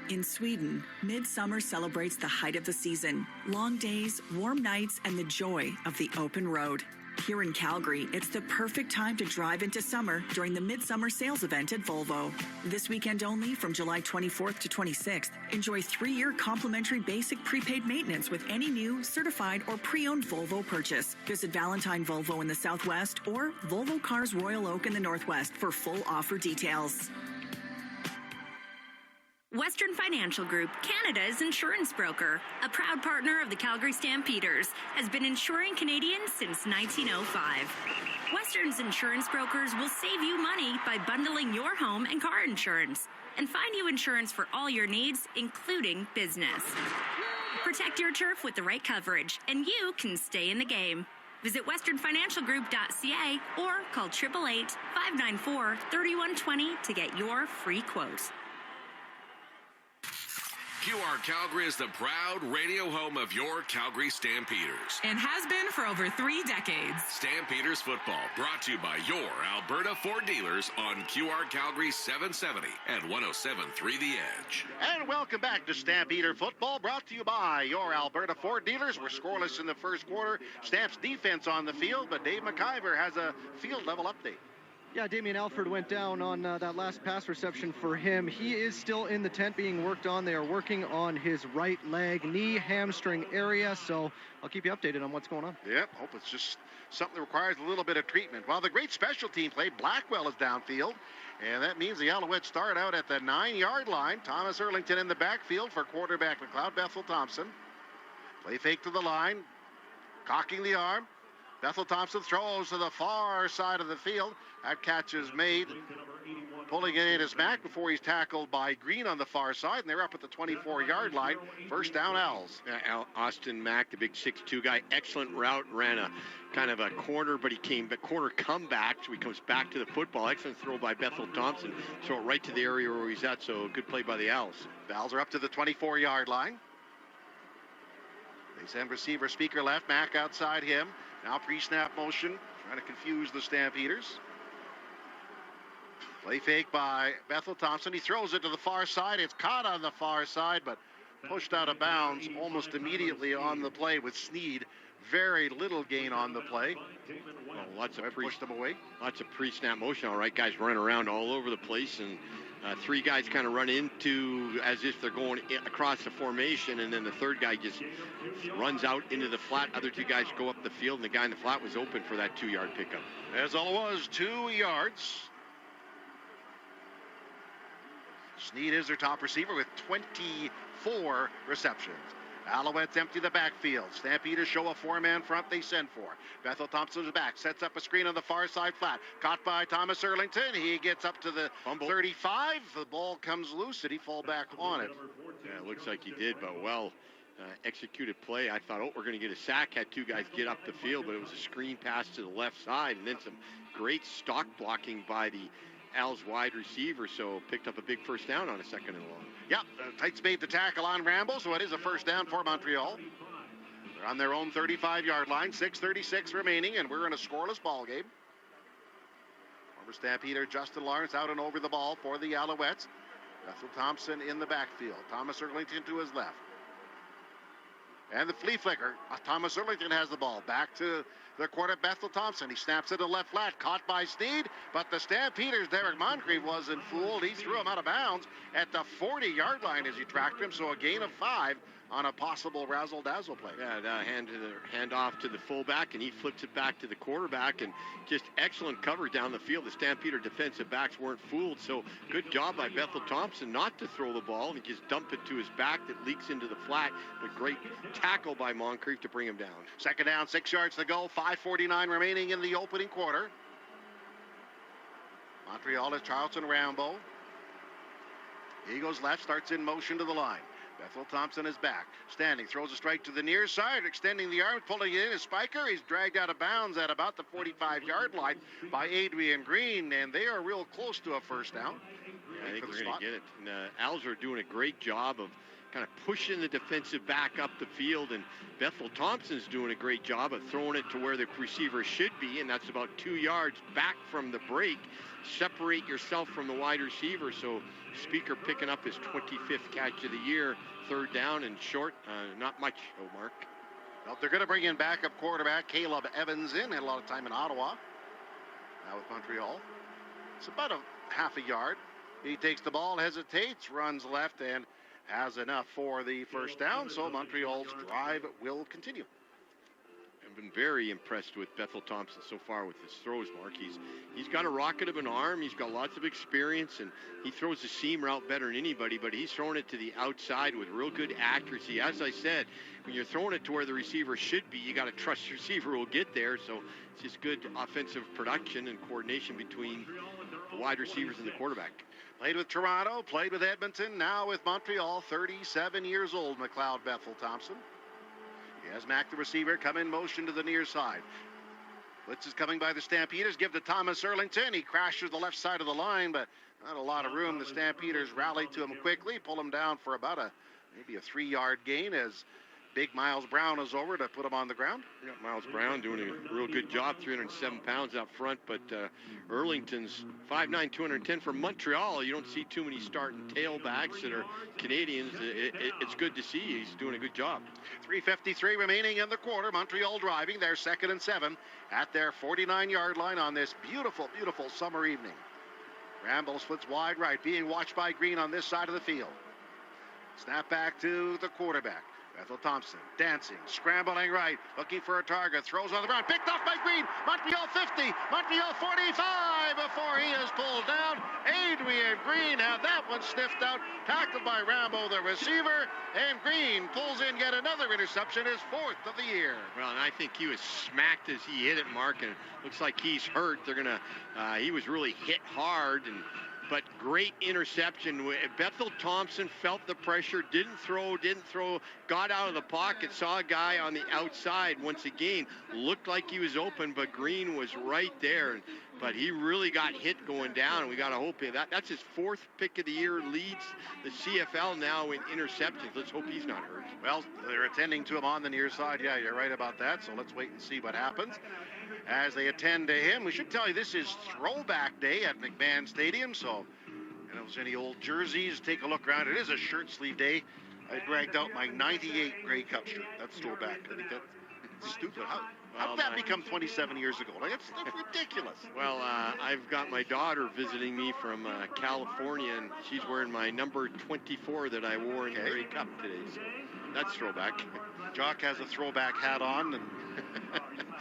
In Sweden, midsummer celebrates the height of the season. Long days, warm nights, and the joy of the open road. Here in Calgary, it's the perfect time to drive into summer during the Midsummer Sales Event at Volvo. This weekend only, from July 24th to 26th, enjoy 3-year complimentary basic prepaid maintenance with any new, certified, or pre-owned Volvo purchase. Visit Valentine Volvo in the Southwest or Volvo Cars Royal Oak in the Northwest for full offer details. Western Financial Group, Canada's insurance broker, a proud partner of the Calgary Stampeders, has been insuring Canadians since 1905. Western's insurance brokers will save you money by bundling your home and car insurance and find you insurance for all your needs, including business. Protect your turf with the right coverage, and you can stay in the game. Visit westernfinancialgroup.ca or call 888-594-3120 to get your free quote. QR Calgary is the proud radio home of your Calgary Stampeders. And has been for over 3 decades. Stampeders football brought to you by your Alberta Ford dealers on QR Calgary 770 and 107.3 The Edge. And welcome back to Stampeder football brought to you by your Alberta Ford dealers. We're scoreless in the first quarter. Stamps defense on the field, but Dave McIver has a field level update. Yeah, Damien Alford went down on that last pass reception for him. He is still in the tent being worked on. They are working on his right leg, knee, hamstring area. So I'll keep you updated on what's going on. Yep, hope it's just something that requires a little bit of treatment. While the great special team play, Blackwell is downfield. And that means the Alouettes start out at the 9-yard line. Thomas Erlington in the backfield for quarterback McLeod Bethel Thompson. Play fake to the line, cocking the arm. Bethel Thompson throws to the far side of the field. That catch is made. Pulling it in is Mack before he's tackled by Green on the far side, and they're up at the 24-yard line. First down, Owls. Austin Mack, the big 6'2" guy, excellent route, ran a kind of a corner, but he came a corner comeback, so he comes back to the football. Excellent throw by Bethel Thompson. Throw it right to the area where he's at, so good play by the Owls. The Owls are up to the 24-yard line. They send receiver Speaker left, Mack outside him. Now pre-snap motion, trying to confuse the Stampeders. Play fake by Bethel Thompson. He throws it to the far side. It's caught on the far side, but pushed out of bounds almost immediately on the play with Sneed. Very little gain on the play. Well, pushed them away. Lots of pre-snap motion. All right, guys running around all over the place, and 3 guys kind of run into as if they're going across the formation, and then the third guy just runs out into the flat. Other 2 guys go up the field, and the guy in the flat was open for that 2-yard pickup. As all it was, 2 yards. Sneed is their top receiver with 24 receptions. Alouettes empty the backfield. Stampeders show a 4-man front they send for. Bethel Thompson is back. Sets up a screen on the far side flat. Caught by Thomas Erlington. He gets up to the 35. The ball comes loose and he fall back on it. Yeah, it looks like he did, but well executed play. I thought, we're going to get a sack. Had 2 guys get up the field, but it was a screen pass to the left side, and then some great stock blocking by the Al's wide receiver, so picked up a big first down on a 2nd and long. Yep, Tights made the tackle on Rambo, so it is a first down for Montreal. They're on their own 35-yard line, 6:36 remaining, and we're in a scoreless ball game. For Stampeder, Justin Lawrence out and over the ball for the Alouettes. Bethel Thompson in the backfield. Thomas Erlington to his left. And the flea flicker. Thomas Erlington has the ball. Back to the quarterback, Bethel Thompson. He snaps it to left flat. Caught by Sneed. But the Stampeders, Derek Moncrief wasn't fooled. He threw him out of bounds at the 40-yard line as he tracked him. So a gain of 5 on a possible razzle-dazzle play. Yeah, hand off to the fullback, and he flips it back to the quarterback, and just excellent cover down the field. The Stampeder defensive backs weren't fooled, so good job by Bethel Thompson not to throw the ball and just dump it to his back that leaks into the flat. But great tackle by Moncrief to bring him down. Second down, 6 yards to go, 5:49 remaining in the opening quarter. Montreal is Charlton Rambo. Eagles left, starts in motion to the line. Bethel Thompson is back. Standing, throws a strike to the near side, extending the arm, pulling it in is Spiker. He's dragged out of bounds at about the 45-yard line by Adrian Green, and they are real close to a first down. Yeah, I think they're going to get it. And Als are doing a great job of kind of pushing the defensive back up the field, and Bethel Thompson's doing a great job of throwing it to where the receiver should be, and that's about 2 yards back from the break. Separate yourself from the wide receiver. So Speaker picking up his 25th catch of the year. Third down and short. Not much, Mark. Well, they're going to bring in backup quarterback Caleb Evans in. Had a lot of time in Ottawa. Now with Montreal. It's about a half a yard. He takes the ball, hesitates, runs left, and has enough for the first down. So Montreal's drive will continue. I've been very impressed with Bethel Thompson so far with his throws, Mark. He's got a rocket of an arm. He's got lots of experience, and he throws the seam route better than anybody, but he's throwing it to the outside with real good accuracy. As I said, when you're throwing it to where the receiver should be, you got to trust the receiver will get there. So it's just good offensive production and coordination between the wide receivers and the quarterback. Played with Toronto, played with Edmonton, now with Montreal, 37 years old, McLeod Bethel Thompson. He has Mack, the receiver, come in motion to the near side. Blitz is coming by the Stampeders. Give to Thomas Erlington. He crashes the left side of the line, but not a lot of room. The Stampeders rally to him quickly, pull him down for about maybe a 3-yard gain as big Miles Brown is over to put him on the ground. Yeah, Miles Brown doing a real good job, 307 pounds up front, but Erlington's 5'9", 210 from Montreal. You don't see too many starting tailbacks that are Canadians. It's good to see. He's doing a good job. 3:53 remaining in the quarter. Montreal driving. They're 2nd and 7 at their 49-yard line on this beautiful, beautiful summer evening. Rambo splits wide right, being watched by Green on this side of the field. Snap back to the quarterback. Bethel Thompson dancing, scrambling right, looking for a target, throws on the ground, picked off by Green. Montreal 50, Montreal 45 before he is pulled down. Adrian Green had that one sniffed out, tackled by Rambo, the receiver, and Green pulls in yet another interception, his 4th of the year. Well, and I think he was smacked as he hit it, Mark, and it looks like he's hurt. They're gonna, he was really hit hard, but great interception. Bethel Thompson felt the pressure, didn't throw, got out of the pocket, saw a guy on the outside once again, looked like he was open, but Green was right there. But he really got hit going down, and we got to hope that's his 4th pick of the year, leads the CFL now in interceptions. Let's hope he's not hurt. Well, they're attending to him on the near side. Yeah, you're right about that, so let's wait and see what happens. As they attend to him, we should tell you this is throwback day at McMahon Stadium, so if there's any old jerseys, take a look around. It is a shirt sleeve day. I dragged out my 98 Grey Cup shirt. That's throwback. I think that's stupid. How did that become 27 years ago? Like, it's ridiculous. Well, I've got my daughter visiting me from California, and she's wearing my number 24 that I wore in the Grey Cup today. So that's throwback. Jock has a throwback hat on, and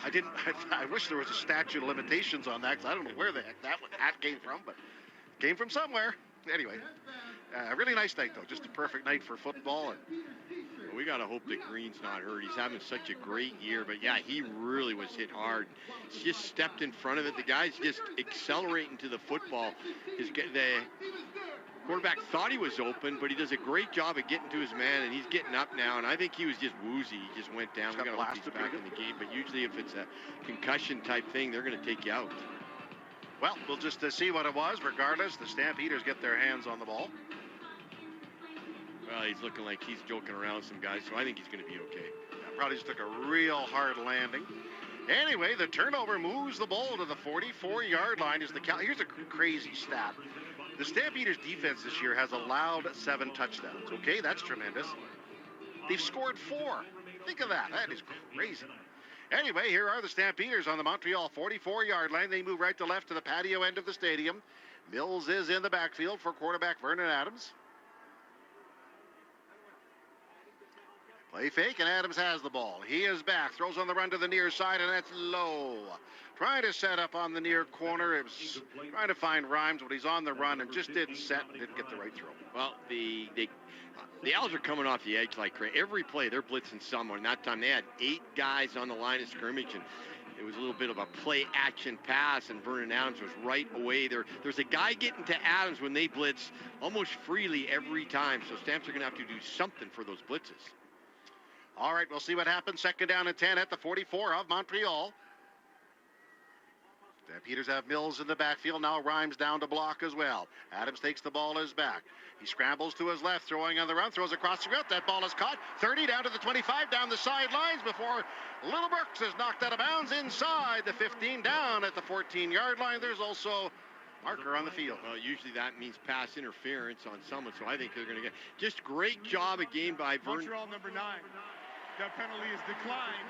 I wish there was a statute of limitations on that, because I don't know where the heck that hat came from, but it came from somewhere. Anyway, a really nice night, though. Just a perfect night for football. And we got to hope that Green's not hurt. He's having such a great year, but yeah, he really was hit hard. He's just stepped in front of it. The guy's just accelerating to the football. The quarterback thought he was open, but he does a great job of getting to his man, and he's getting up now, and I think he was just woozy. He just went down. We got to hope he's back in the game, but usually if it's a concussion type thing, they're going to take you out. Well, we'll just see what it was. Regardless, the Stampeders get their hands on the ball. Well, he's looking like he's joking around with some guys, so I think he's going to be okay. Yeah, probably just took a real hard landing. Anyway, the turnover moves the ball to the 44-yard line. Here's a crazy stat. The Stampeders defense this year has allowed 7 touchdowns. Okay, that's tremendous. They've scored 4. Think of that. That is crazy. Anyway, here are the Stampeders on the Montreal 44-yard line. They move right to left to the patio end of the stadium. Mills is in the backfield for quarterback Vernon Adams. Play fake, and Adams has the ball. He is back, throws on the run to the near side, and that's low. Trying to set up on the near corner. It was trying to find Rhymes, but he's on the run and just didn't set and didn't get the right throw. Well, the Owls are coming off the edge like crazy. Every play, they're blitzing someone. That time they had 8 guys on the line of scrimmage, and it was a little bit of a play-action pass, and Vernon Adams was right away there. There's a guy getting to Adams when they blitz almost freely every time, so Stamps are going to have to do something for those blitzes. All right, we'll see what happens. 2nd down and 10 at the 44 of Montreal. Stampeders have Mills in the backfield. Now Rhymes down to block as well. Adams takes the ball as back. He scrambles to his left, throwing on the run, throws across the route. That ball is caught. 30 down to the 25, down the sidelines before Little Brooks is knocked out of bounds inside the 15, down at the 14-yard line. There's also marker on the field. Well, usually that means pass interference on someone, so I think they're going to get just great job again by Vernon. Montreal number 9. That penalty is declined.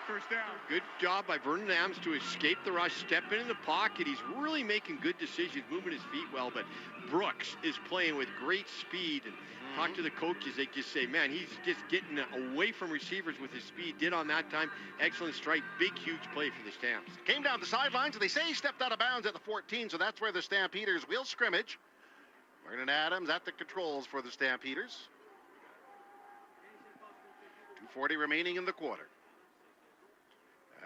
1st down. Good job by Vernon Adams to escape the rush, step in the pocket. He's really making good decisions, moving his feet well, but Brooks is playing with great speed. And talk to the coaches, they just say, man, he's just getting away from receivers with his speed. Did on that time. Excellent strike. Big, huge play for the Stamps. Came down the sidelines, and they say he stepped out of bounds at the 14, so that's where the Stampeders will scrimmage. Vernon Adams at the controls for the Stampeders. 2:40 remaining in the quarter.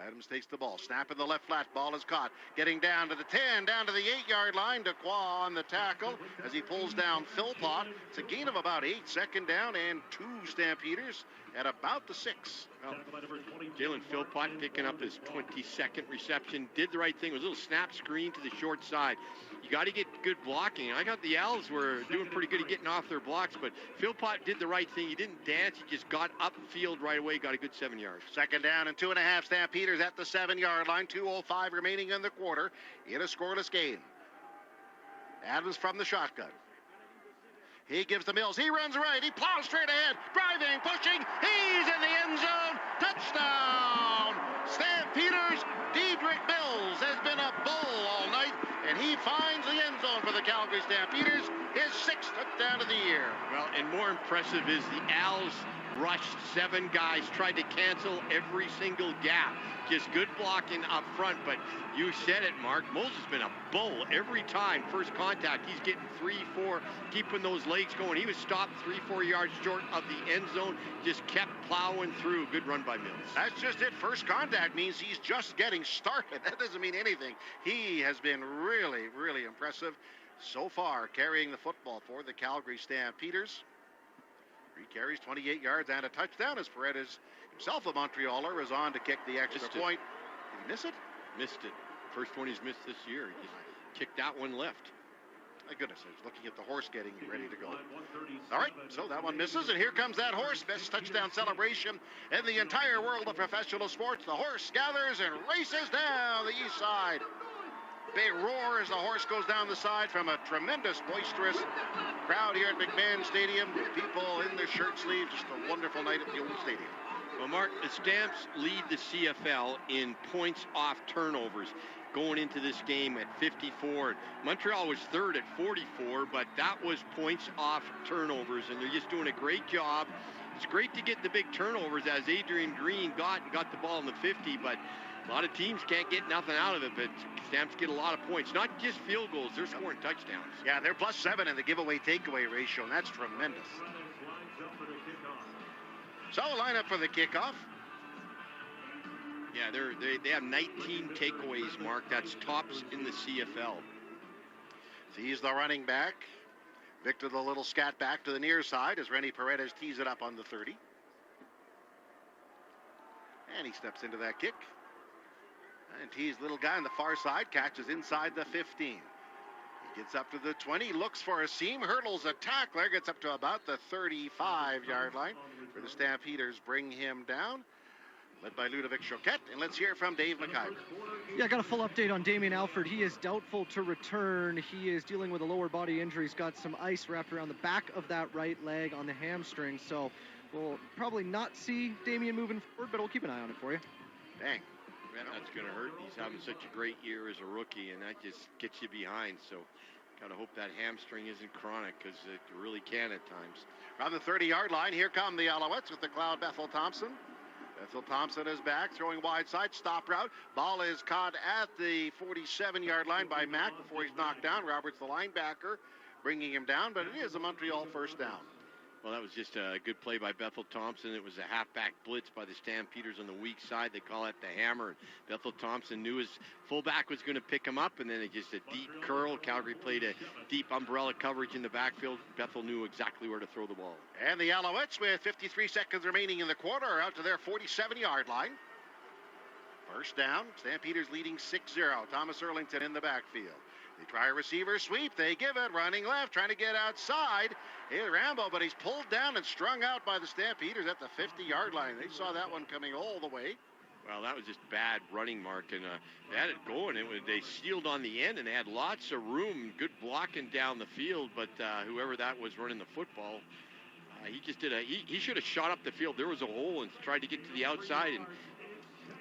Adams takes the ball. Snap in the left flat. Ball is caught. Getting down to the 10, down to the 8-yard line. Dequoy on the tackle as he pulls down Philpott. It's a gain of about 8. 2nd down and 2 Stampeders at about the 6. Well, Jalen Philpott picking up his 22nd reception. Did the right thing. It was a little snap screen to the short side. You got to get good blocking. I got the Owls were doing pretty good at getting off their blocks, but Philpott did the right thing. He didn't dance. He just got upfield right away, got a good 7 yards. 2nd down and 2.5 Stampeders at the 7-yard line. 2:05 remaining in the quarter in a scoreless game. Adams from the shotgun. He gives to Mills. He runs right. He plows straight ahead. Driving, pushing. He's in the end zone. Touchdown! Stampeders. Dedrick Mills has been a bull all night, and he finds the end zone for the Calgary Stampeders. His 6th touchdown of the year. Well, and more impressive is the Owls rushed 7 guys, tried to cancel every single gap. Just good blocking up front, but you said it, Mark. Mills has been a bull every time. First contact, he's getting 3, 4, keeping those legs going. He was stopped 3, 4 yards short of the end zone, just kept plowing through. Good run by Mills. That's just it. First contact means he's just getting started. That doesn't mean anything. He has been really, really impressive so far, carrying the football for the Calgary Stampeders. 3 carries, 28 yards, and a touchdown as Paredes, himself a Montrealer, is on to kick the extra point. Did he miss it? Missed it. First one he's missed this year. He just kicked that one left. My goodness, I was looking at the horse getting ready to go. All right, so that one misses, and here comes that horse. Best touchdown celebration in the entire world of professional sports. The horse gathers and races down the east side. Big roar as the horse goes down the side from a tremendous, boisterous crowd here at McMahon Stadium. People in their shirt sleeves. Just a wonderful night at the old stadium. Well, Mark, the Stamps lead the CFL in points off turnovers going into this game at 54. Montreal was 3rd at 44, but that was points off turnovers, and they're just doing a great job. It's great to get the big turnovers as Adrian Green got the ball in the 50, but a lot of teams can't get nothing out of it, but Stamps get a lot of points. Not just field goals, they're scoring touchdowns. Yeah, they're +7 in the giveaway-takeaway ratio, and that's tremendous. So, line up for the kickoff. Yeah, they have 19 takeaways, Mark. That's tops in the CFL. He's the running back. Victor the little scat back to the near side as Rennie Paredes tees it up on the 30. And he steps into that kick. And tees little guy on the far side, catches inside the 15. He gets up to the 20, looks for a seam, hurdles a tackler, gets up to about the 35-yard line for the Stampeders. Bring him down. led by Ludovic Choquette. And let's hear from Dave McIver. Yeah, I got a full update on Damien Alford. He is doubtful to return. He is dealing with a lower body injury. He's got some ice wrapped around the back of that right leg on the hamstring. So we'll probably not see Damien moving forward, but we'll keep an eye on it for you. Dang. That's going to hurt. He's having such a great year as a rookie, and that just gets you behind. So got to hope that hamstring isn't chronic, because it really can at times. From the 30-yard line, here come the Alouettes with the cloud, Bethel Thompson. Bethel Thompson is back, throwing wide side, stop route. Ball is caught at the 47-yard line by Mack before he's knocked down. Roberts, the linebacker, bringing him down, but it is a Montreal first down. Well, that was just a good play by Bethel Thompson. It was a halfback blitz by the Stampeders on the weak side. They call it the hammer. Bethel Thompson knew his fullback was going to pick him up, and then it just a deep curl. Calgary played a deep umbrella coverage in the backfield. Bethel knew exactly where to throw the ball. And the Alouettes, with 53 seconds remaining in the quarter, are out to their 47-yard line. First down, Stampeders leading 6-0. Thomas Erlington in the backfield. They try a receiver sweep. They give it. Running left, trying to get outside. Here's Rambo, but he's pulled down and strung out by the Stampeders at the 50-yard line. They saw that one coming all the way. Well, that was just bad running, Mark, and they had it going. They sealed on the end, and they had lots of room, good blocking down the field, but whoever that was running the football, he just did he should have shot up the field. There was a hole and tried to get to the outside, and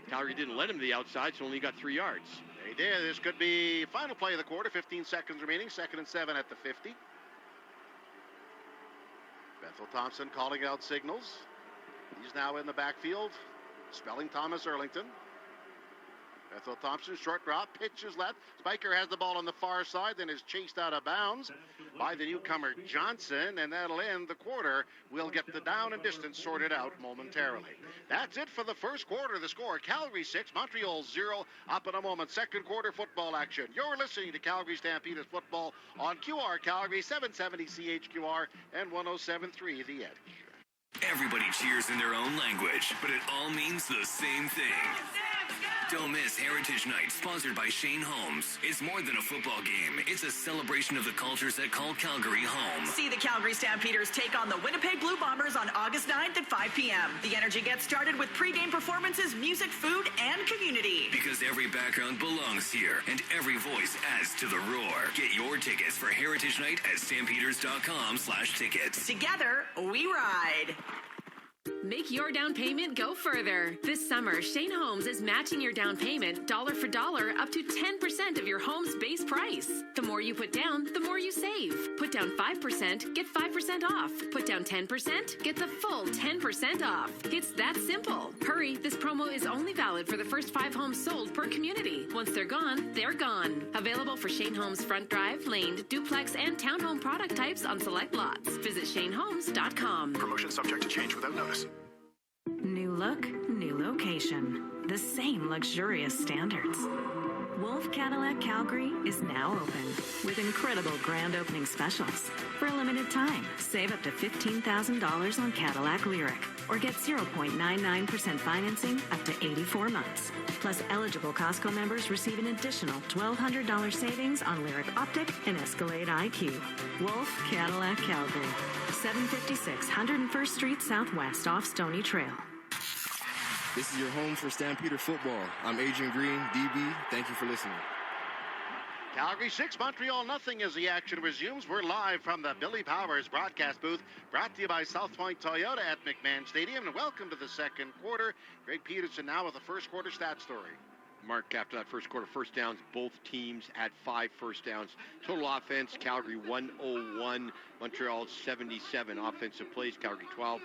Calgary didn't let him to the outside, so only got 3 yards. They did. This could be final play of the quarter. 15 seconds remaining. 2nd and 7 at the 50. Bethel Thompson calling out signals. He's now in the backfield, spelling Thomas Erlington. Bethel Thompson, short drop, pitches left. Spiker has the ball on the far side, then is chased out of bounds by the newcomer Johnson, and that'll end the quarter. We'll get the down and distance sorted out momentarily. That's it for the first quarter. The score, Calgary 6, Montreal 0. Up in a moment, second quarter football action. You're listening to Calgary Stampeders football on QR Calgary, 770 CHQR and 107.3 The Edge. Everybody cheers in their own language, but it all means the same thing. Don't miss Heritage Night, sponsored by Shane Holmes. It's more than a football game. It's a celebration of the cultures that call Calgary home. See the Calgary Stampeders take on the Winnipeg Blue Bombers on August 9th at 5 p.m. The energy gets started with pregame performances, music, food, and community. Because every background belongs here, and every voice adds to the roar. Get your tickets for Heritage Night at stampeders.com/tickets. Together, we ride. Make your down payment go further. This summer, Shane Holmes is matching your down payment dollar for dollar up to 10% of your home's base price. The more you put down, the more you save. Put down 5%, get 5% off. Put down 10%, get the full 10% off. It's that simple. Hurry, this promo is only valid for the first 5 homes sold per community. Once they're gone, they're gone. Available for Shane Holmes front drive, laned, duplex, and townhome product types on select lots. Visit ShaneHolmes.com. Promotion subject to change without notice. New look, new location. The same luxurious standards. Wolf Cadillac Calgary is now open with incredible grand opening specials. For a limited time, save up to $15,000 on Cadillac Lyric or get 0.99% financing up to 84 months. Plus, eligible Costco members receive an additional $1,200 savings on Lyric Optic and Escalade IQ. Wolf Cadillac Calgary, 756 101st Street Southwest off Stony Trail. This is your home for Stampeder football. I'm Adrian Green, DB. Thank you for listening. Calgary 6, Montreal nothing as the action resumes. We're live from the Billy Powers broadcast booth, brought to you by South Point Toyota at McMahon Stadium. And welcome to the second quarter. Greg Peterson now with the first quarter stat story. Mark, after that first quarter, first downs, both teams had 5 first downs. Total offense, Calgary 101, Montreal 77. Offensive plays, Calgary 12.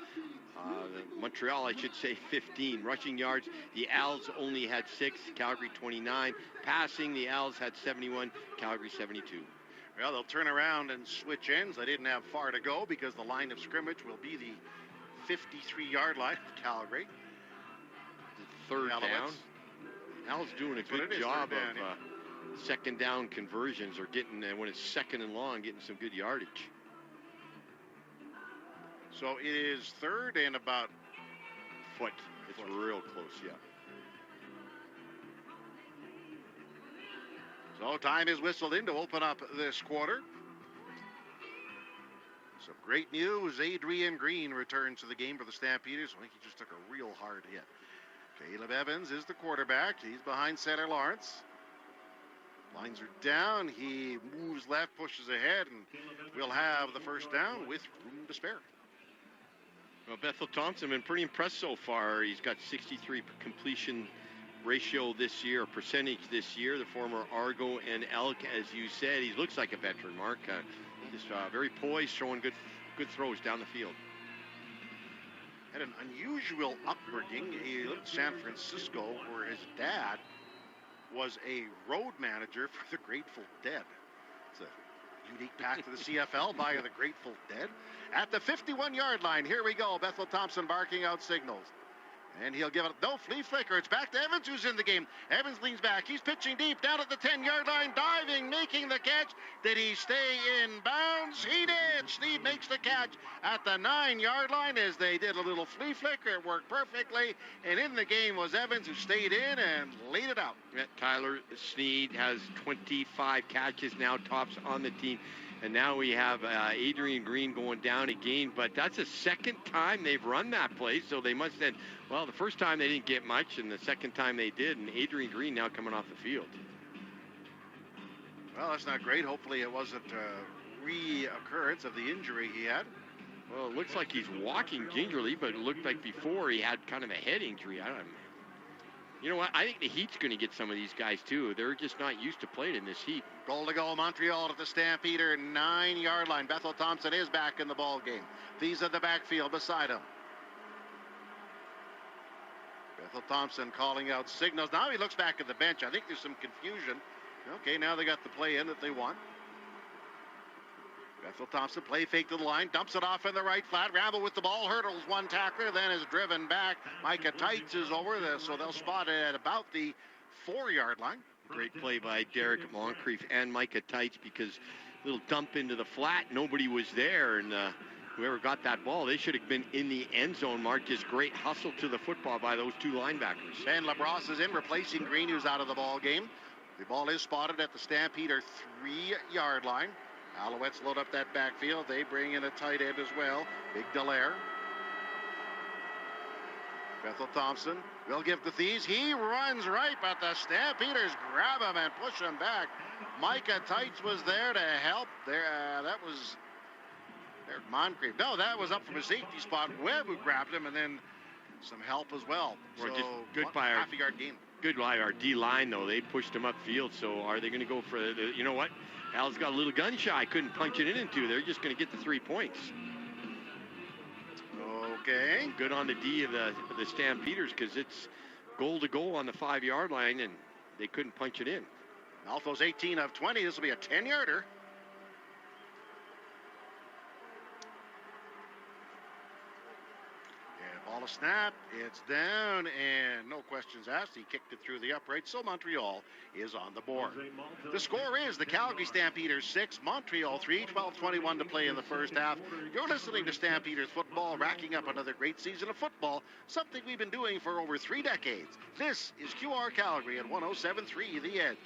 Montreal, I should say, 15. Rushing yards, the Als only had 6, Calgary 29. Passing, the Als had 71, Calgary 72. Well, they'll turn around and switch ends. They didn't have far to go because the line of scrimmage will be the 53-yard line of Calgary. The third down. Al's doing a good job of second down conversions, or getting, when it's second and long, getting some good yardage. So it is third and about foot. It's real close, yeah. So time is whistled in to open up this quarter. Some great news. Adrian Green returns to the game for the Stampeders. I think he just took a real hard hit. Caleb Evans is the quarterback. He's behind center Lawrence. Lines are down. He moves left, pushes ahead, and we'll have the first down with room to spare. Well, Bethel Thompson been pretty impressed so far. He's got 63 completion ratio this year, percentage this year. The former Argo and Elk, as you said, he looks like a veteran, Mark. Just very poised, showing good throws down the field. Had an unusual upbringing. He lived in San Francisco, where his dad was a road manager for the Grateful Dead. It's a unique path to the CFL via the Grateful Dead. At the 51-yard line, here we go. Bethel Thompson barking out signals. And he'll give it, no flea flicker. It's back to Evans, who's in the game. Evans leans back. He's pitching deep down at the 10-yard line, diving, making the catch. Did he stay in bounds? He did. Sneed makes the catch at the 9-yard line as they did a little flea flicker. It worked perfectly. And in the game was Evans, who stayed in and laid it out. Yeah, Tyler Sneed has 25 catches now, tops on the team. And now we have Adrian Green going down again. But that's the second time they've run that play. So they must have, well, the first time they didn't get much, and the second time they did. And Adrian Green now coming off the field. Well, that's not great. Hopefully it wasn't a reoccurrence of the injury he had. Well, it looks like he's walking gingerly, but it looked like before he had kind of a head injury. I don't know. You know what? I think the Heat's going to get some of these guys, too. They're just not used to playing in this heat. Goal to go, Montreal at the Stampeder 9-yard line. Bethel Thompson is back in the ball game. These are the backfield beside him. Bethel Thompson calling out signals. Now he looks back at the bench. I think there's some confusion. Okay, now they got the play in that they want. Bethel Thompson, play fake to the line, dumps it off in the right flat. Ramble with the ball, hurdles one tackler, then is driven back. Micah Tights is over this, so they'll spot it at about the 4-yard line. Great play by Derek Moncrief and Micah Tights, because little dump into the flat, nobody was there, and whoever got that ball, they should have been in the end zone, Mark. Just great hustle to the football by those two linebackers. Ben LaBrosse is in, replacing Green, who's out of the ball game. The ball is spotted at the Stampeder 3-yard line. Alouettes load up that backfield. They bring in a tight end as well. Big Dallaire. Bethel Thompson will give to Thies. He runs right, but the Stampeders grab him and push him back. Micah Tights was there to help. That was Moncrief. No, that was up from a safety spot. Webb who grabbed him, and then some help as well. Or so just good by our half-a-yard gain. Good by our D-line, though. They pushed him upfield, so are they going to go for the, you know what? Al's got a little gun shy. Couldn't punch it into. They're just going to get the 3 points. Okay. Good on the D of the Stampeders, because it's goal to goal on the 5-yard line, and they couldn't punch it in. Malfo's 18 of 20. This will be a 10-yarder. Ball a snap, it's down, and no questions asked. He kicked it through the upright, so Montreal is on the board. The score is the Calgary Stampeders 6, Montreal 3, 12:21 to play in the first half. You're listening to Stampeders football, racking up another great season of football, something we've been doing for over 3 decades. This is QR Calgary at 107.3 The Edge.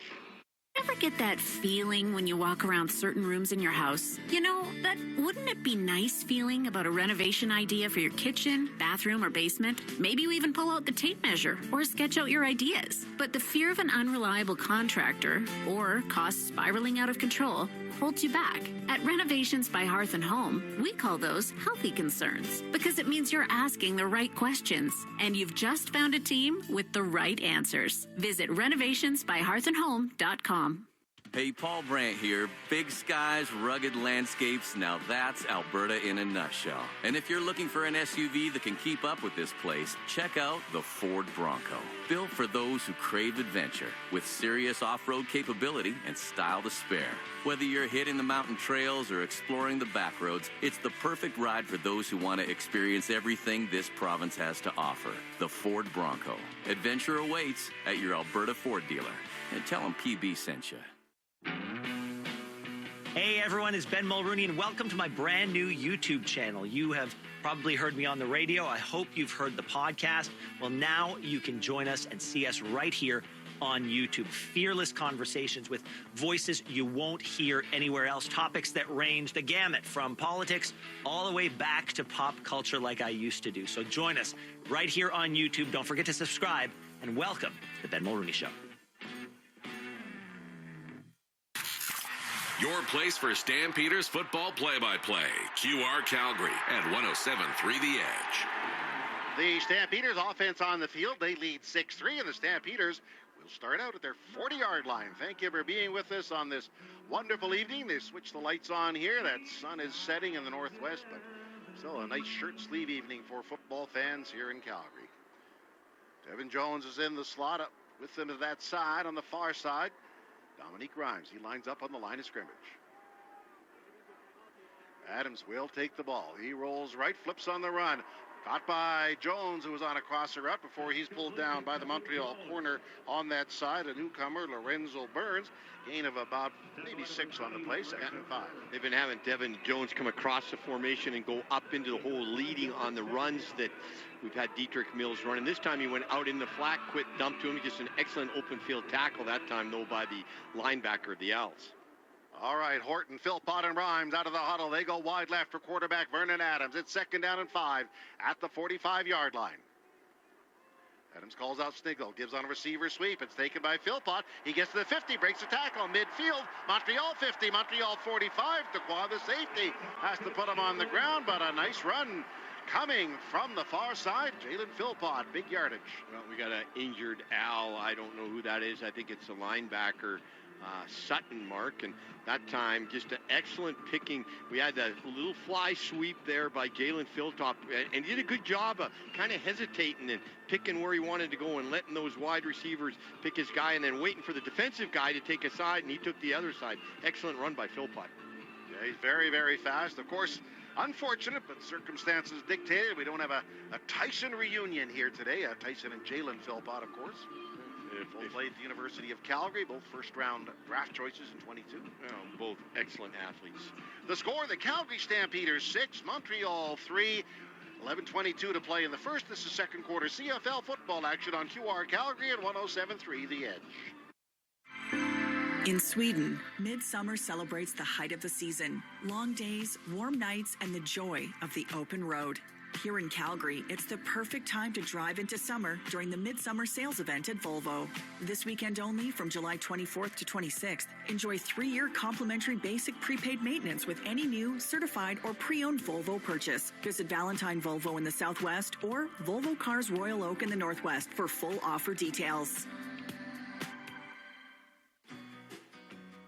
Ever get that feeling when you walk around certain rooms in your house? You know, that wouldn't it be nice feeling about a renovation idea for your kitchen, bathroom, or basement? Maybe you even pull out the tape measure or sketch out your ideas. But the fear of an unreliable contractor or costs spiraling out of control holds you back. At Renovations by Hearth and Home, we call those healthy concerns because it means you're asking the right questions and you've just found a team with the right answers. Visit renovationsbyhearthandhome.com. Hey, Paul Brandt here. Big skies, rugged landscapes. Now that's Alberta in a nutshell. And if you're looking for an SUV that can keep up with this place, check out the Ford Bronco. Built for those who crave adventure, with serious off-road capability and style to spare. Whether you're hitting the mountain trails or exploring the back roads, it's the perfect ride for those who want to experience everything this province has to offer. The Ford Bronco. Adventure awaits at your Alberta Ford dealer. And tell them PB sent you. Hey everyone, it's Ben Mulrooney and welcome to my brand new YouTube channel. You have probably heard me on the radio. I hope you've heard the podcast. Well, now you can join us and see us right here on YouTube. Fearless conversations with voices you won't hear anywhere else. Topics that range the gamut from politics all the way back to pop culture like I used to do. So join us right here on YouTube. Don't forget to subscribe, and welcome to the Ben Mulrooney Show. Your place for Stampeders football play-by-play. QR Calgary at 107.3 The Edge. The Stampeders offense on the field. They lead 6-3, and the Stampeders will start out at their 40-yard line. Thank you for being with us on this wonderful evening. They switched the lights on here. That sun is setting in the northwest, but still a nice shirt sleeve evening for football fans here in Calgary. Devin Jones is in the slot up with them to that side. On the far side, Dominique Grimes. He lines up on the line of scrimmage. Adams will take the ball. He rolls right, flips on the run. Caught by Jones, who was on a crosser route before he's pulled down by the Montreal corner on that side. A newcomer, Lorenzo Burns. Gain of about maybe 6 on the play, 2nd and 5. They've been having Devin Jones come across the formation and go up into the hole, leading on the runs that we've had Dietrich Mills running. This time he went out in the flat, quick dump to him. Just an excellent open field tackle that time, though, by the linebacker of the Owls. All right, Horton, Philpott, and Rhymes out of the huddle. They go wide left for quarterback Vernon Adams. It's 2nd down and 5 at the 45-yard line. Adams calls out Sniggle, gives on a receiver sweep. It's taken by Philpott. He gets to the 50, breaks the tackle midfield. Montreal 50, Montreal 45. Dequoy, the safety, has to put him on the ground, but a nice run coming from the far side. Jalen Philpott, big yardage. Well, we got an injured Al. I don't know who that is. I think it's a linebacker. Sutton, Mark, and that time just an excellent picking. We had that little fly sweep there by Jalen Philpott, and he did a good job of kind of hesitating and picking where he wanted to go and letting those wide receivers pick his guy and then waiting for the defensive guy to take a side, and he took the other side. Excellent run by Philpott. Yeah, he's very, very fast. Of course, unfortunate, but circumstances dictated. We don't have a Tyson reunion here today. Tyson and Jalen Philpott, of course. Both played at the University of Calgary, both first-round draft choices in 22. Both excellent athletes. The score, the Calgary Stampeders 6, Montreal 3, 11:22 to play in the first. This is second quarter CFL football action on QR Calgary at 107.3 The Edge. In Sweden, midsummer celebrates the height of the season. Long days, warm nights, and the joy of the open road. Here in Calgary, it's the perfect time to drive into summer during the Midsummer Sales Event at Volvo. This weekend only, from July 24th to 26th, enjoy 3-year complimentary basic prepaid maintenance with any new, certified, or pre-owned Volvo purchase. Visit Valentine Volvo in the Southwest or Volvo Cars Royal Oak in the Northwest for full offer details.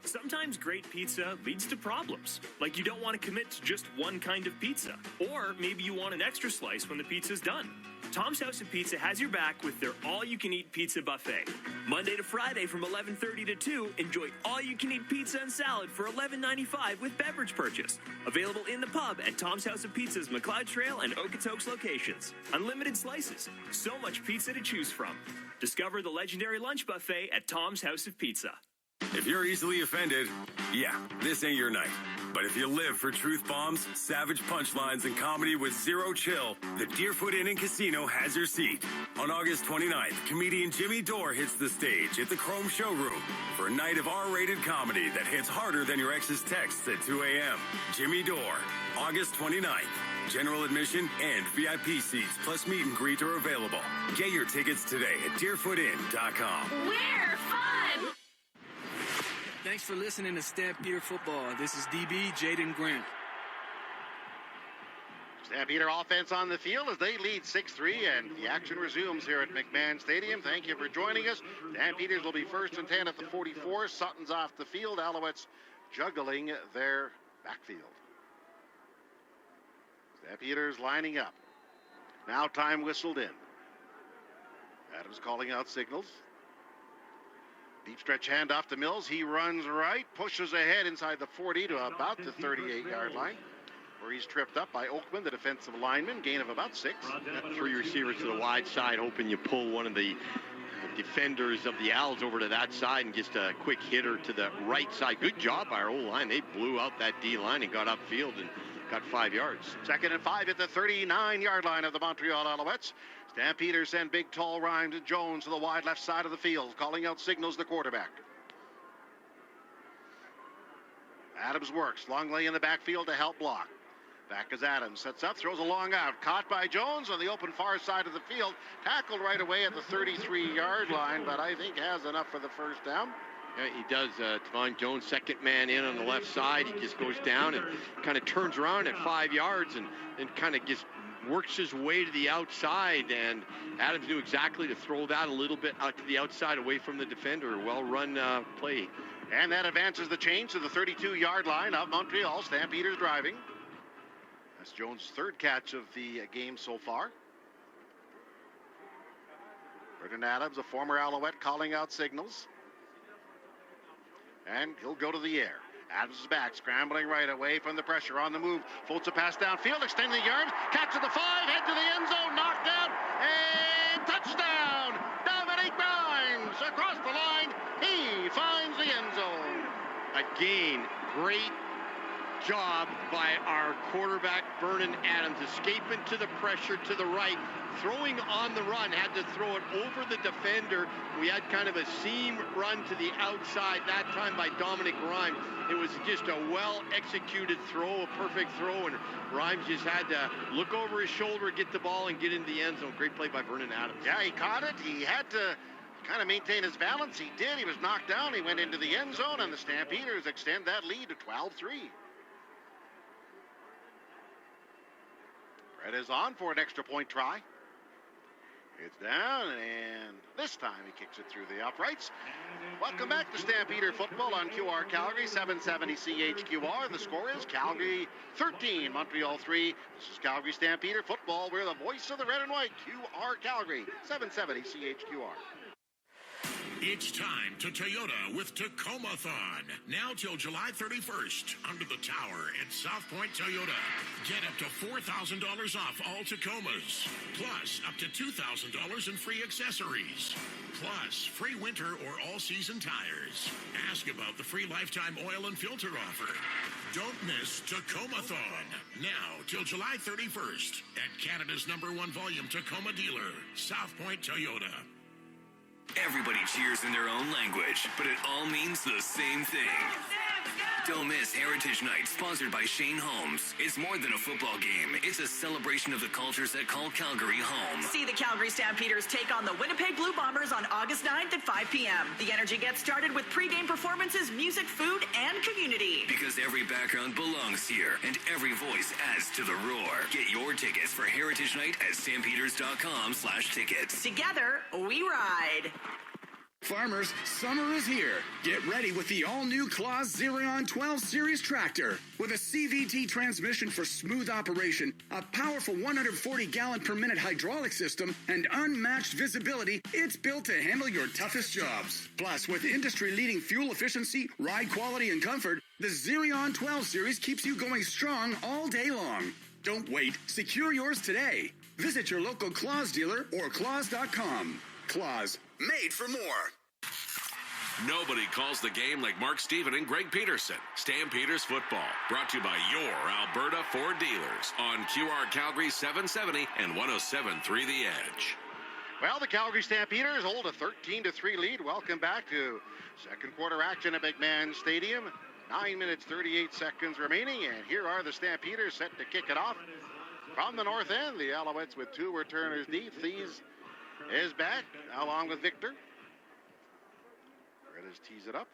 Sometimes great pizza leads to problems. Like you don't want to commit to just one kind of pizza. Or maybe you want an extra slice when the pizza's done. Tom's House of Pizza has your back with their all-you-can-eat pizza buffet. Monday to Friday from 11:30 to 2, enjoy all-you-can-eat pizza and salad for $11.95 with beverage purchase. Available in the pub at Tom's House of Pizza's McLeod Trail and Okotoks locations. Unlimited slices. So much pizza to choose from. Discover the legendary lunch buffet at Tom's House of Pizza. If you're easily offended, yeah, this ain't your night. But if you live for truth bombs, savage punchlines, and comedy with zero chill, the Deerfoot Inn and Casino has your seat. On August 29th, comedian Jimmy Dore hits the stage at the Chrome Showroom for a night of R-rated comedy that hits harder than your ex's texts at 2 a.m. Jimmy Dore, August 29th. General admission and VIP seats plus meet and greet are available. Get your tickets today at deerfootin.com. We're fun! Thanks for listening to Stampeder Football. This is DB Jaden Grant. Stampeder offense on the field as they lead 6-3, and the action resumes here at McMahon Stadium. Thank you for joining us. Stampeders will be 1st and 10 at the 44. Sutton's off the field. Alouettes juggling their backfield. Stampeders lining up. Now time whistled in. Adams calling out signals. Deep stretch handoff to Mills. He runs right, pushes ahead inside the 40 to about the 38-yard line, where he's tripped up by Oakman, the defensive lineman. Gain of about 6. 3 receivers to the wide side, hoping you pull one of the defenders of the Owls over to that side and just a quick hitter to the right side. Good job by our O-line. They blew out that D-line and got upfield and got 5 yards. 2nd and 5 at the 39-yard line of the Montreal Alouettes. Stampeders send big, tall Rhymes and Jones to the wide left side of the field, calling out signals the quarterback. Adams works. Longley in the backfield to help block. Back as Adams sets up, throws a long out. Caught by Jones on the open far side of the field. Tackled right away at the 33-yard line, but I think has enough for the first down. Yeah, he does. Tavon Jones, second man in on the left side. He just goes down and kind of turns around at 5 yards and then kind of just works his way to the outside. And Adams knew exactly to throw that a little bit out to the outside away from the defender. Well-run play. And that advances the chains to the 32-yard line of Montreal. Stampeders driving. That's Jones' third catch of the game so far. Brendan Adams, a former Alouette, calling out signals. And he'll go to the air. Adams is back, scrambling right away from the pressure on the move. Floats a pass downfield, extending the arms. Catch at the 5, head to the end zone, knocked out, and touchdown! Dominic Grimes across the line. He finds the end zone. Again, great job by our quarterback, Vernon Adams, escaping to the pressure to the right, throwing on the run, had to throw it over the defender. We had kind of a seam run to the outside, that time by Dominic Grimes. It was just a well-executed throw, a perfect throw, and Grimes just had to look over his shoulder, get the ball, and get into the end zone. Great play by Vernon Adams. Yeah, he caught it. He had to kind of maintain his balance. He did. He was knocked down. He went into the end zone, and the Stampeders extend that lead to 12-3. Brett is on for an extra point try. It's down, and this time he kicks it through the uprights. Welcome back to Stampeder Football on QR Calgary, 770 CHQR. The score is Calgary 13, Montreal 3. This is Calgary Stampeder Football. We're the voice of the red and white. QR Calgary, 770 CHQR. It's time to Toyota with Tacoma-thon. Now till July 31st, under the tower at South Point Toyota. Get up to $4,000 off all Tacomas. Plus, up to $2,000 in free accessories. Plus, free winter or all-season tires. Ask about the free lifetime oil and filter offer. Don't miss Tacoma-thon. Now till July 31st at Canada's #1 volume Tacoma dealer, South Point Toyota. Everybody cheers in their own language, but it all means the same thing. Don't miss Heritage Night, sponsored by Shane Holmes. It's more than a football game. It's a celebration of the cultures that call Calgary home. See the Calgary Stampeders take on the Winnipeg Blue Bombers on August 9th at 5 p.m. The energy gets started with pregame performances, music, food, and community. Because every background belongs here, and every voice adds to the roar. Get your tickets for Heritage Night at stampeders.com/tickets. Together, we ride. Farmers, summer is here. Get ready with the all-new Claas Xerion 12 Series tractor. With a CVT transmission for smooth operation, a powerful 140-gallon per minute hydraulic system, and unmatched visibility, it's built to handle your toughest jobs. Plus, with industry-leading fuel efficiency, ride quality, and comfort, the Xerion 12 Series keeps you going strong all day long. Don't wait. Secure yours today. Visit your local Claas dealer or claas.com. Claas, made for more. Nobody calls the game like Mark Steven and Greg Peterson. Stampeders Football, brought to you by your Alberta Ford dealers on QR Calgary 770 and 107.3 The Edge. Well, the Calgary Stampeders hold a 13-3 lead. Welcome back to second quarter action at McMahon Stadium. 9 minutes, 38 seconds remaining, and here are the Stampeders set to kick it off. From the north end, the Alouettes with two returners deep. Thies is back, along with Victor. Redis tees it up.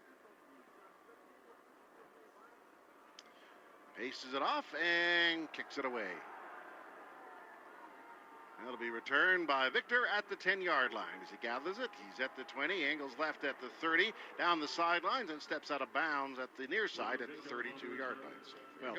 Paces it off and kicks it away. That'll be returned by Victor at the 10-yard line. As he gathers it, he's at the 20, angles left at the 30, down the sidelines, and steps out of bounds at the near side at the 32-yard line. So well,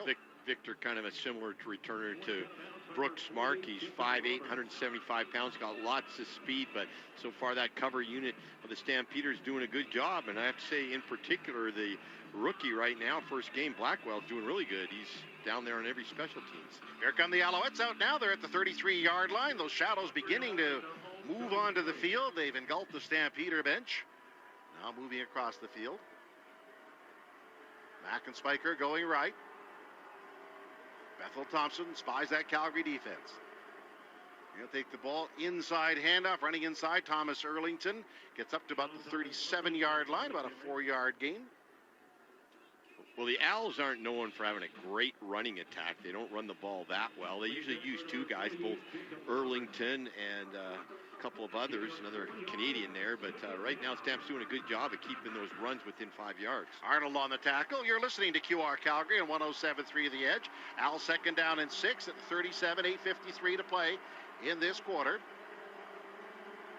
Victor kind of a similar returner to Brooks Mark. He's 5'8", 175 pounds, got lots of speed, but so far that cover unit of the Stampeders doing a good job. And I have to say, in particular, the rookie right now, first game, Blackwell's doing really good. He's down there on every special teams. Here come the Alouettes out now. They're at the 33-yard line. Those shadows beginning to move onto the field. They've engulfed the Stampeder bench. Now moving across the field. Mack and Spiker going right. Bethel Thompson spies that Calgary defense. He'll take the ball inside handoff, running inside. Thomas Erlington gets up to about the 37-yard line, about a 4-yard gain. Well, the Owls aren't known for having a great running attack. They don't run the ball that well. They usually use two guys, both Erlington and a couple of others, another Canadian there. But right now, Stamp's doing a good job of keeping those runs within 5 yards. Arnold on the tackle. You're listening to QR Calgary on 107.3 The Edge. Al second down and 6 at 37, 8:53 to play in this quarter.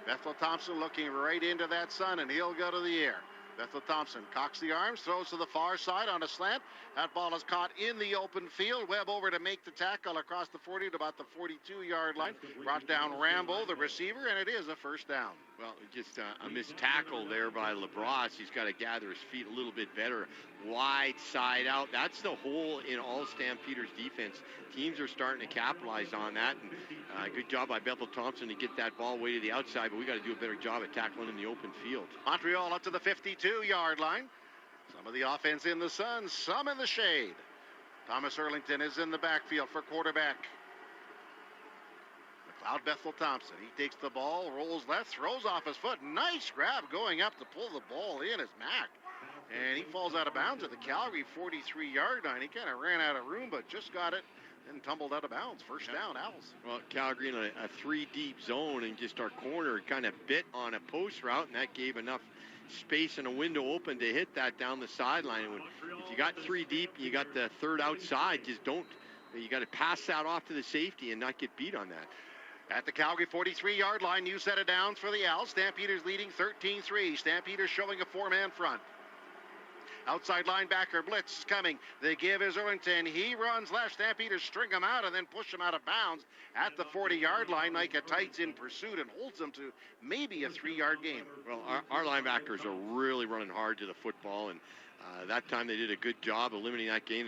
Bethel Thompson looking right into that sun, and he'll go to the air. Bethel Thompson cocks the arms, throws to the far side on a slant. That ball is caught in the open field. Webb over to make the tackle across the 40 to about the 42-yard line. Brought down Rambo, the receiver, and it is a first down. Well, just a missed tackle there by LaBrosse. He's got to gather his feet a little bit better. Wide side out. That's the hole in all Stampeders defense. Teams are starting to capitalize on that. And good job by Bethel Thompson to get that ball way to the outside, but we got to do a better job at tackling in the open field. Montreal up to the 52-yard line. Some of the offense in the sun, some in the shade. Thomas Erlington is in the backfield for quarterback. McLeod Bethel Thompson. He takes the ball, rolls left, throws off his foot. Nice grab going up to pull the ball in as Mack. And he falls out of bounds at the Calgary 43-yard line. He kind of ran out of room, but just got it and tumbled out of bounds. First down, Owls. Well, Calgary in a 3-deep zone, and just our corner kind of bit on a post route, and that gave enough space and a window open to hit that down the sideline. And if you got 3 deep, you got the third outside, just don't. You got to pass that off to the safety and not get beat on that. At the Calgary 43-yard line, new set of downs for the Owls. Stampeders leading 13-3. Stampeders showing a 4-man front. Outside linebacker blitz is coming. They give his Erlington. He runs left. Stampeders string him out and then push him out of bounds at the 40-yard line. Micah Tight's in pursuit and holds him to maybe a 3-yard gain. Well, our linebackers are really running hard to the football, and that time they did a good job of limiting that gain.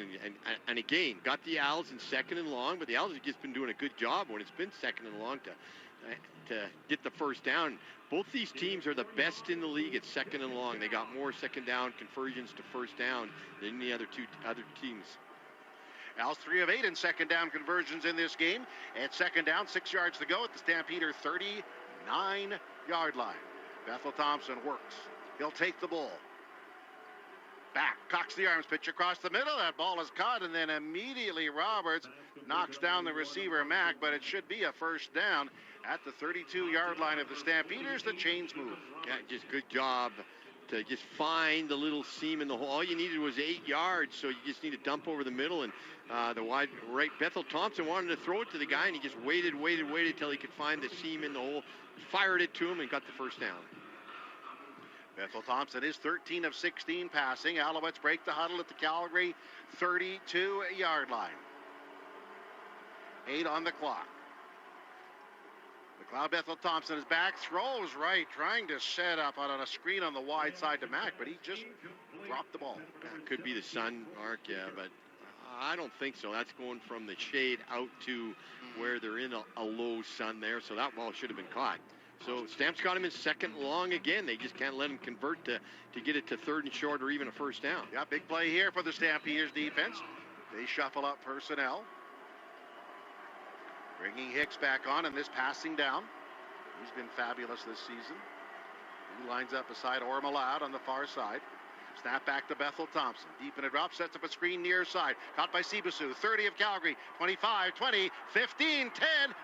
And again, got the Owls in second and long, but the Owls have just been doing a good job when it's been second and long to get the first down. Both these teams are the best in the league at second and long. They got more second down conversions to first down than the other teams. Owls 3 of 8 in second down conversions in this game. At second down, 6 yards to go at the Stampeder 39-yard line. Bethel Thompson works. He'll take the ball. Back, cocks the arms, pitch across the middle. That ball is caught, and then immediately Roberts knocks down the receiver, Mack, but it should be a first down at the 32-yard line of the Stampeders. The chains move. Yeah, just good job to just find the little seam in the hole. All you needed was 8 yards, so you just need to dump over the middle, and the wide right. Bethel Thompson wanted to throw it to the guy, and he just waited till he could find the seam in the hole, fired it to him, and got the first down. Bethel Thompson is 13 of 16 passing. Alouettes break the huddle at the Calgary 32-yard line. 8 on the clock. McLeod Bethel Thompson is back, throws right, trying to set up on a screen on the wide side to Mack, but he just dropped the ball. Could be the sun, Mark, yeah, but I don't think so. That's going from the shade out to where they're in a low sun there, so that ball should have been caught. So Stamps got him in second and long again. They just can't let him convert to get it to third and short or even a first down. Yeah, big play here for the Stampeders defense. They shuffle up personnel. Bringing Hicks back on in this passing down. He's been fabulous this season. He lines up beside Ormalad on the far side. Snap back to Bethel Thompson. Deep in a drop, sets up a screen near side. Caught by Sibasu. 30 of Calgary. 25, 20, 15, 10,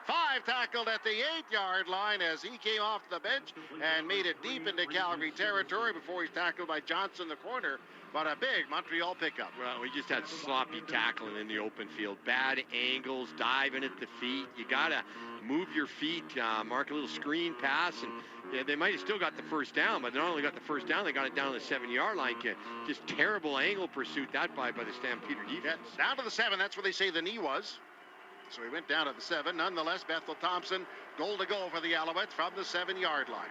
5 tackled at the 8-yard line as he came off the bench and made it deep into Calgary territory before he's tackled by Johnson, the corner. But a big Montreal pickup. Well, we just had sloppy tackling in the open field. Bad angles, diving at the feet. You got to move your feet, mark a little screen pass, and yeah, they might have still got the first down, but they not only got the first down, they got it down to the 7-yard line. Just terrible angle pursuit that by the Stampeder defense. Yeah, down to the 7, that's where they say the knee was. So he went down to the 7. Nonetheless, Bethel Thompson, goal to go for the Alouettes from the 7-yard line.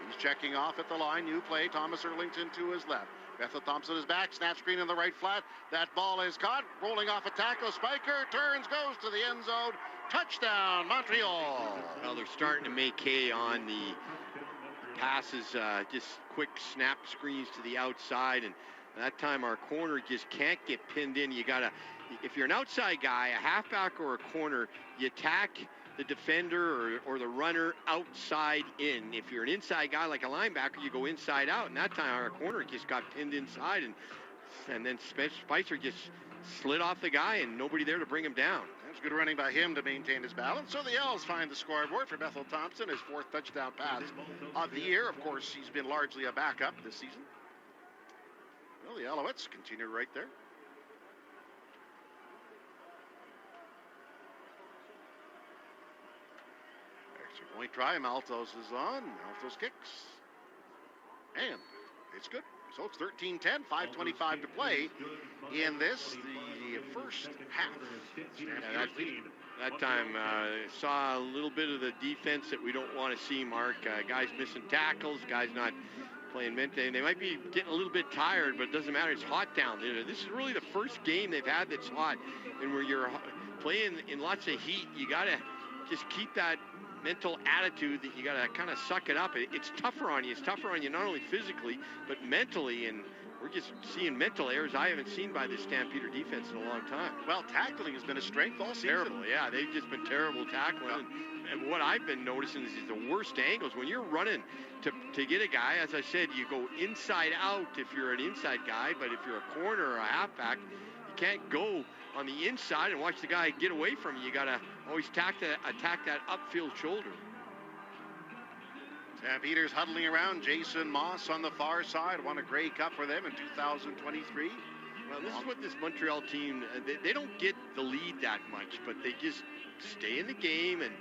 He's checking off at the line. New play. Thomas Erlington to his left. Bethel Thompson is back. Snap screen in the right flat. That ball is caught. Rolling off a tackle. Spiker turns, goes to the end zone. Touchdown, Montreal. Well, they're starting to make hay on the passes. Just quick snap screens to the outside. And that time our corner just can't get pinned in. You got to if you're an outside guy, a halfback or a corner, you attack the defender or the runner outside in. If you're an inside guy like a linebacker, you go inside out. And that time our corner just got pinned inside, and then Spicer just slid off the guy and nobody there to bring him down. That's good running by him to maintain his balance. So the Owls find the scoreboard for Bethel Thompson, his 4th touchdown pass of the year. Of course, he's been largely a backup this season. Well, the Alouettes continue right there. Extra point try. Maltos is on. Maltos kicks. And it's good. So it's 13-10, 5:25 to play in this, the first half. That time saw a little bit of the defense that we don't want to see, Mark. Guys missing tackles, guys not playing mentally. They might be getting a little bit tired, but it doesn't matter. It's hot down there. This is really the first game they've had that's hot. And where you're playing in lots of heat, you got to just keep that mental attitude that you got to kind of suck it up. It's tougher on you. It's tougher on you not only physically, but mentally. And we're just seeing mental errors I haven't seen by this Stampeder defense in a long time. Well, tackling has been a strength all season. Terrible, yeah. They've just been terrible tackling. And what I've been noticing is the worst angles. When you're running to get a guy, as I said, you go inside out if you're an inside guy, but if you're a corner or a halfback, you can't go on the inside and watch the guy get away from you. You got to always attack that upfield shoulder. Stampeders huddling around. Jason Moss on the far side won a Grey Cup for them in 2023. Well, this is what this Montreal team, they don't get the lead that much, but they just stay in the game, and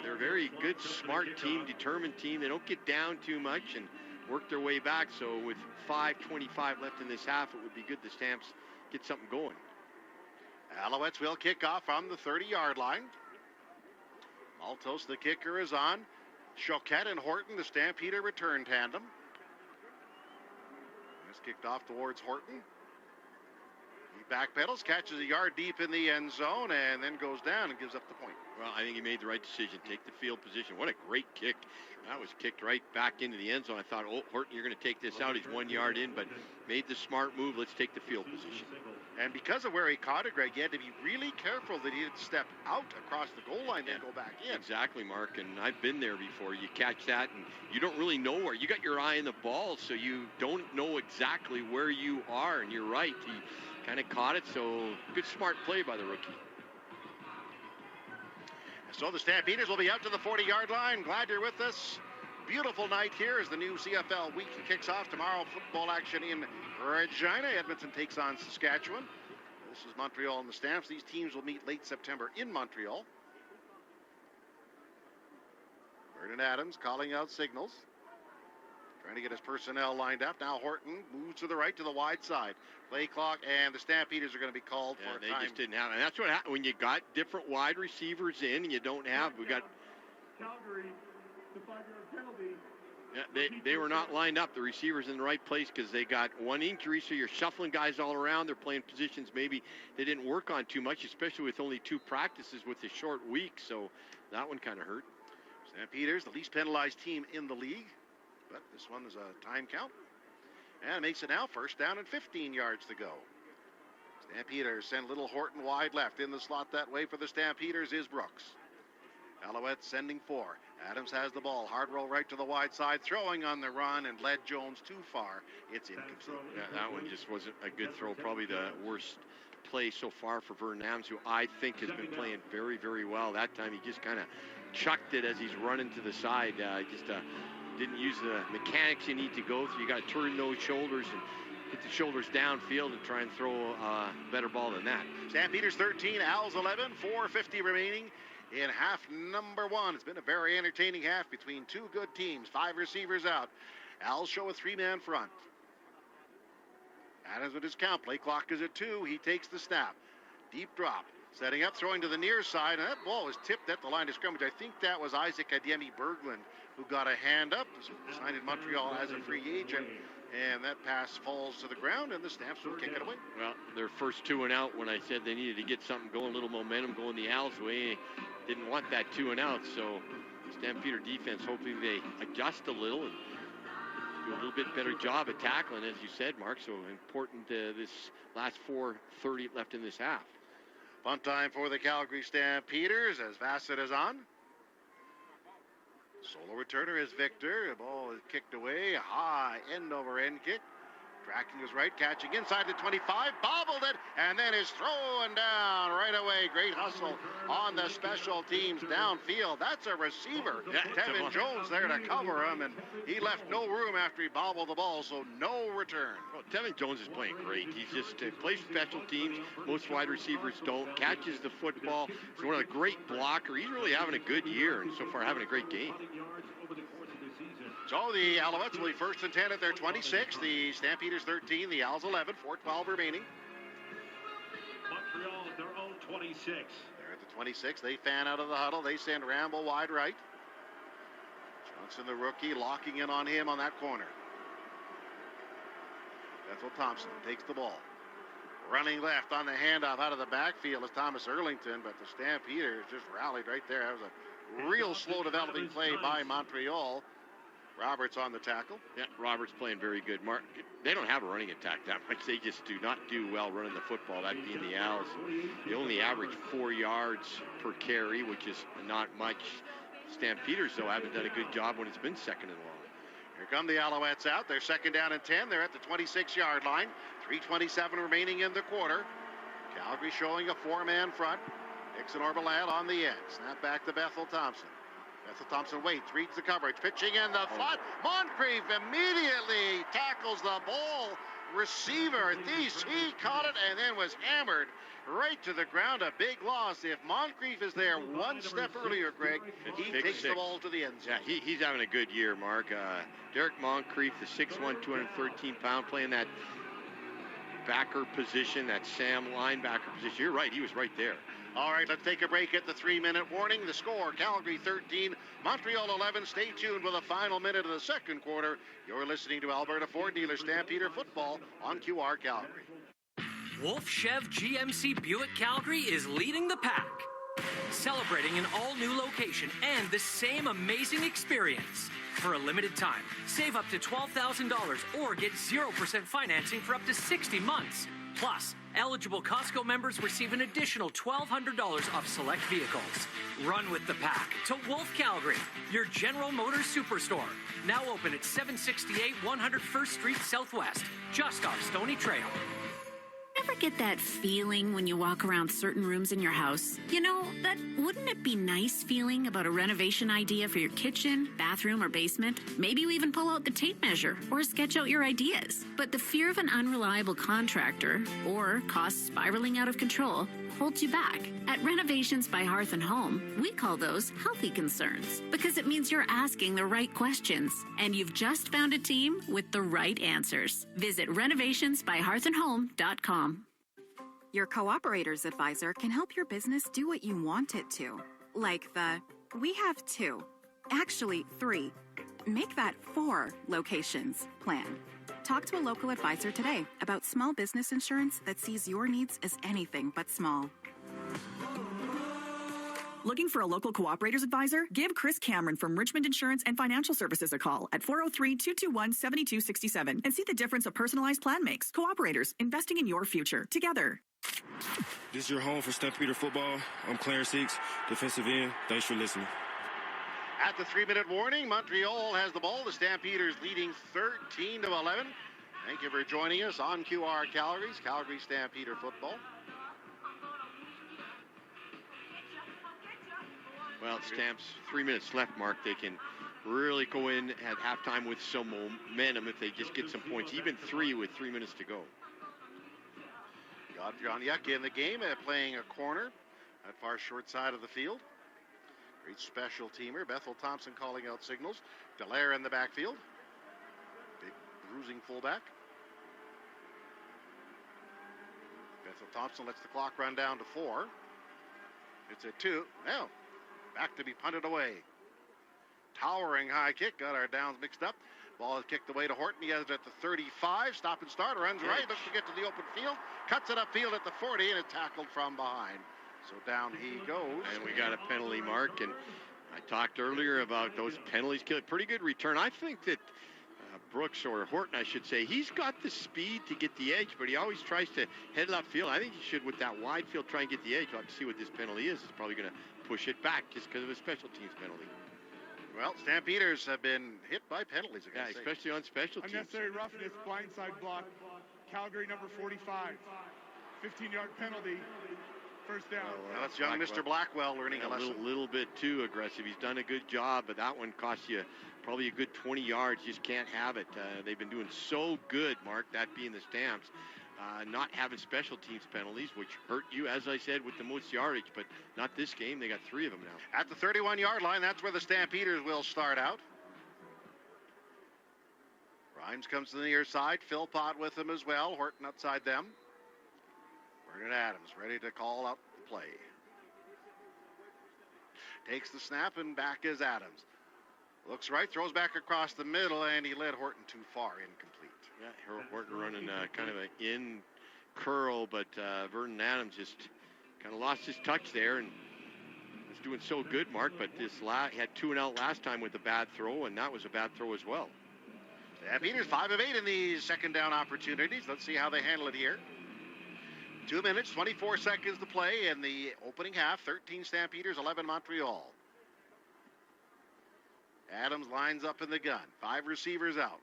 they're a very good, smart team, determined team. They don't get down too much and work their way back. So with 5:25 left in this half, it would be good the Stamps get something going. Alouettes will kick off from the 30-yard line. Maltos, the kicker, is on. Choquette and Horton, the Stampeder return tandem. It's kicked off towards Horton. He backpedals, catches a yard deep in the end zone, and then goes down and gives up the point. Well, I think he made the right decision. Take the field position. What a great kick. That was kicked right back into the end zone. I thought, oh, Horton, you're going to take this out. He's 1 yard in, but made the smart move. Let's take the field position. And because of where he caught it, Greg, you had to be really careful that he didn't step out across the goal line and go back in. Exactly, Mark, and I've been there before. You catch that, and you don't really know where. You got your eye on the ball, so you don't know exactly where you are, and you're right. He kind of caught it, so good, smart play by the rookie. So the Stampeders will be out to the 40-yard line. Glad you're with us. Beautiful night here as the new CFL week kicks off. Tomorrow, football action in Regina. Edmonton takes on Saskatchewan. This is Montreal and the Stamps. These teams will meet late September in Montreal. Vernon Adams calling out signals. Trying to get his personnel lined up. Now Horton moves to the right to the wide side. Play clock, and the Stampeders are going to be called for a time. They just didn't have it. And that's what happened when you got different wide receivers in and you don't have. We got Calgary, the 5-yard penalty. Yeah, they were not lined up, the receivers in the right place, because they got one injury, so you're shuffling guys all around. They're playing positions maybe they didn't work on too much, especially with only 2 practices with a short week, so that one kind of hurt. Stampeders, the least penalized team in the league, but this one is a time count. And it makes it now first down and 15 yards to go. Stampeders send little Horton wide left. In the slot that way for the Stampeders is Brooks. Alouettes sending 4. Adams has the ball. Hard roll right to the wide side. Throwing on the run and led Jones too far. It's incomplete. Yeah, that one just wasn't a good throw. Probably the worst play so far for Vernon Adams, who I think has been playing very, very well. That time he just kind of chucked it as he's running to the side. Didn't use the mechanics you need to go through. You got to turn those shoulders and get the shoulders downfield and try and throw a better ball than that. Stampeders 13, Owls 11, 4:50 remaining in half number 1. It's been a very entertaining half between 2 good teams. 5 receivers out. Owls show a 3-man front. Adams with his count. Play clock is at 2. He takes the snap. Deep drop. Setting up, throwing to the near side, and that ball was tipped at the line of scrimmage. I think that was Isaac Adiemi Berglund who got a hand up, signed in Montreal as a free agent, and that pass falls to the ground, and the Stamps will kick it away. Well, their first 2 and out, when I said they needed to get something going, a little momentum going the Owls' way, didn't want that 2 and out, so Stampeder defense, hoping they adjust a little and do a little bit better job at tackling, as you said, Mark. So important this last 4:30 left in this half. Fun time for the Calgary Stampeders as Vassett is on. Solo returner is Victor. The ball is kicked away. High end-over-end kick. Tracking his right, catching inside the 25, bobbled it, and then is thrown down right away. Great hustle on the special teams downfield. That's a receiver. Tevin Jones there to cover him, and he left no room after he bobbled the ball, so no return. Well, Tevin Jones is playing great. He's just plays special teams. Most wide receivers don't. Catches the football. He's one of the great blocker. He's really having a good year, and so far having a great game. So the Alouettes will be first and 10 at their 26. The Stampeders 13, the Owls 11, 4:12 remaining. Montreal at their own 26. They're at the 26. They fan out of the huddle. They send Rambo wide right. Johnson, the rookie, locking in on him on that corner. Bethel Thompson takes the ball. Running left on the handoff out of the backfield is Thomas Erlington, but the Stampeders just rallied right there. That was a real slow developing play by Montreal. Roberts on the tackle. Yeah, Roberts playing very good. Mark, they don't have a running attack that much. They just do not do well running the football, that being the Owls. They only average 4 yards per carry, which is not much. Stampeders, though, haven't done a good job when it's been second and long. Here come the Alouettes out. They're second down and 10. They're at the 26-yard line. 3:27 remaining in the quarter. Calgary showing a 4-man front. Dixon Orbalat on the end. Snap back to Bethel Thompson. Bethel Thompson waits, reads the coverage, pitching in the front. Moncrief immediately tackles the ball. Receiver, he caught it and then was hammered right to the ground. A big loss. If Moncrief is there one step earlier, Greg, he takes the ball to the end zone. Yeah, he's having a good year, Mark. Derek Moncrief, the 6'1", 213-pound, playing that backer position, that Sam linebacker position. You're right, he was right there. All right, let's take a break at the 3-minute warning. The score, Calgary 13, Montreal 11. Stay tuned with the final minute of the second quarter. You're listening to Alberta Ford Dealer Stampeder Football on QR Calgary. Wolf Chev GMC Buick Calgary is leading the pack, celebrating an all-new location and the same amazing experience. For a limited time, save up to $12,000 or get 0% financing for up to 60 months. Plus, eligible Costco members receive an additional $1,200 off select vehicles. Run with the pack to Wolf Calgary, your General Motors superstore. Now open at 768 101st Street Southwest, just off Stony Trail. Ever get that feeling when you walk around certain rooms in your house? You know, that wouldn't it be nice feeling about a renovation idea for your kitchen, bathroom, or basement? Maybe you even pull out the tape measure or sketch out your ideas. But the fear of an unreliable contractor or costs spiraling out of control holds you back. At Renovations by Hearth and Home, we call those healthy concerns because it means you're asking the right questions and you've just found a team with the right answers. Visit renovationsbyhearthandhome.com. Your Cooperator's Advisor can help your business do what you want it to. Like we have 2, actually 3, make that 4 locations plan. Talk to a local advisor today about small business insurance that sees your needs as anything but small. Looking for a local Cooperator's Advisor? Give Chris Cameron from Richmond Insurance and Financial Services a call at 403-221-7267 and see the difference a personalized plan makes. Cooperators, investing in your future. Together. This is your home for Stampeder football. I'm Clarence Eakes, defensive end. Thanks for listening. At the 3-minute warning, Montreal has the ball. The Stampeders leading 13-11. Thank you for joining us on QR Calgary's Calgary Stampeder football. Well, Stamps, 3 minutes left, Mark. They can really go in at halftime with some momentum if they just get some points. Even 3 with 3 minutes to go. Got John Yuck in the game, playing a corner at far short side of the field. Great special teamer. Bethel Thompson calling out signals. Dallaire in the backfield. Big bruising fullback. Bethel Thompson lets the clock run down to 4. It's a 2. Now, back to be punted away. Towering high kick. Got our downs mixed up. Ball is kicked away to Horton. He has it at the 35. Stop and start. Runs right. Looks to get to the open field. Cuts it upfield at the 40 and it's tackled from behind. So down he goes. And we got a penalty, Mark. And I talked earlier about those penalties. Pretty good return. I think that Brooks, or Horton, I should say, he's got the speed to get the edge, but he always tries to head left field. I think he should, with that wide field, try and get the edge. We'll have to see what this penalty is. It's probably going to push it back just because of a special teams penalty. Well, Stampeders have been hit by penalties. Yeah, especially on special teams. Unnecessary roughness, blindside block. Calgary number 45. 15-yard penalty. First down. Well, that's young Mr. Blackwell learning a lesson. A little bit too aggressive. He's done a good job, but that one cost you probably a good 20 yards. You just can't have it. They've been doing so good, Mark, that being the Stamps, not having special teams penalties, which hurt you, as I said, with the most yardage, but not this game. They got 3 of them now. At the 31-yard line, that's where the Stampeders will start out. Rhymes comes to the near side. Philpott with him as well. Horton outside them. Vernon Adams ready to call out the play. Takes the snap, and back is Adams. Looks right, throws back across the middle, and he led Horton too far, incomplete. Yeah, Horton running kind of an in curl, but Vernon Adams just kind of lost his touch there and was doing so good, Mark, but he had 2 and out last time with a bad throw, and that was a bad throw as well. Stampeders 5 of 8 in these second down opportunities. Let's see how they handle it here. 2 minutes, 24 seconds to play in the opening half. 13 Stampeders, 11 Montreal. Adams lines up in the gun. 5 receivers out.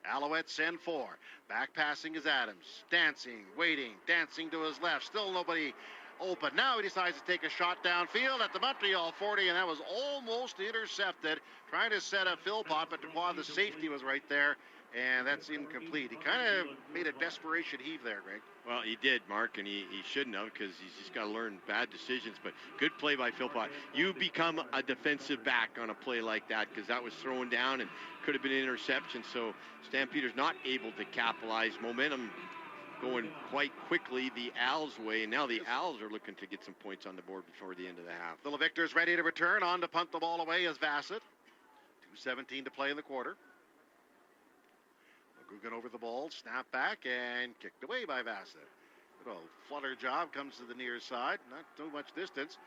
Alouettes send 4. Back passing is Adams. Dancing, waiting, dancing to his left. Still nobody open. Now he decides to take a shot downfield at the Montreal 40, and that was almost intercepted. Trying to set up Philpott, but Dubois, the safety, was right there. And that's incomplete. He kind of made a desperation heave there, Greg. Well, he did, Mark, and he shouldn't have, because he's just got to learn bad decisions. But good play by Philpott. You become a defensive back on a play like that, because that was thrown down and could have been an interception. So Stampeders not able to capitalize. Momentum going quite quickly the Als way, and now the Als are looking to get some points on the board before the end of the half. Little Victor's ready to return. On to punt the ball away is Vassett. 2:17 to play in the quarter. Gugan over the ball, snap back, and kicked away by Vassett. Good old flutter job, comes to the near side, not too much distance.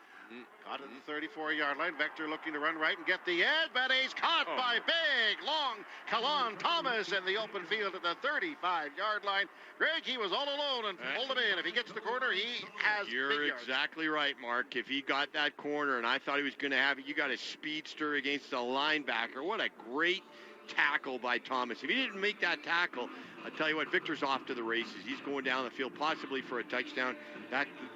Caught at the 34-yard line. Vector looking to run right and get the edge, but he's caught by big, long Kalon Thomas in the open field at the 35-yard line. Greg, he was all alone and pulled him in. If he gets the corner, he has You're big yards. Exactly right, Mark. If he got that corner, and I thought he was going to have it, you got a speedster against a linebacker. What a great tackle by Thomas. If he didn't make that tackle, I tell you what, Victor's off to the races. He's going down the field, possibly for a touchdown.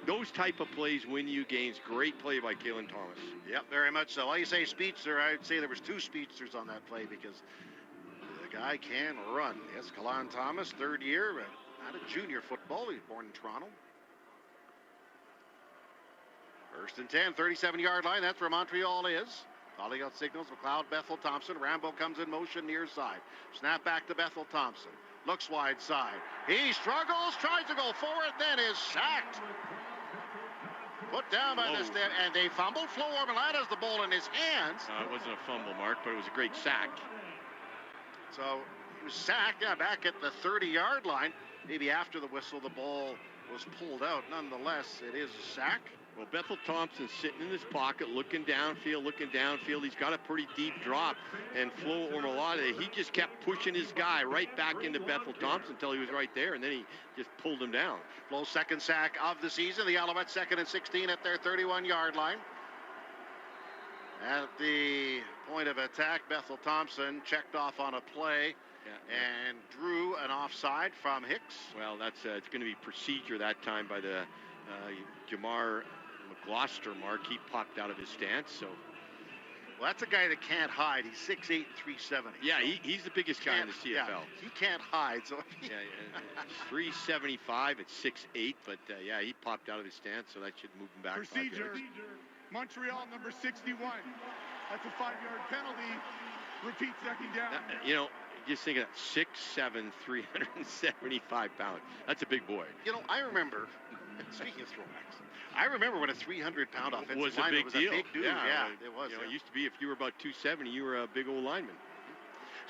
Those type of plays win you games. Great play by Kalen Thomas. Yep, very much so. Well, you say speedster, I'd say there was 2 speedsters on that play, because the guy can run. Yes, Kalon Thomas, 3rd year, not a junior football. He was born in Toronto. 1st and 10, 37-yard line. That's where Montreal is. Calling out signals, McLeod, Bethel, Thompson. Rambo comes in motion near side. Snap back to Bethel Thompson. Looks wide side. He struggles, tries to go forward, then is sacked. Put down by the step, and they fumbled. Flo Ormelad has the ball in his hands. It wasn't a fumble, Mark, but it was a great sack. So he was sacked, back at the 30-yard line. Maybe after the whistle, the ball was pulled out. Nonetheless, it is a sack. Well, Bethel Thompson sitting in his pocket, looking downfield. He's got a pretty deep drop. And Flo Ormelada, he just kept pushing his guy right back into Bethel Thompson until he was right there, and then he just pulled him down. Flo's 2nd sack of the season. The Alouettes 2nd and 16 at their 31-yard line. At the point of attack, Bethel Thompson checked off on a play and drew an offside from Hicks. Well, that's it's going to be procedure that time by the Jamar McGloster, Mark. He popped out of his stance, so. Well, that's a guy that can't hide. He's 6'8", 370. Yeah, he's the biggest guy in the CFL. Yeah, he can't hide. So 375 at 6'8", but he popped out of his stance, so that should move him back. Procedure. Montreal number 61. That's a 5-yard penalty. Repeat, 2nd down. Just think of that, 6'7", 375 pounds. That's a big boy. I remember, speaking of throwbacks, I remember when a 300-pound offensive was a lineman big was deal. a big dude. Yeah, it was. It used to be if you were about 270, you were a big old lineman.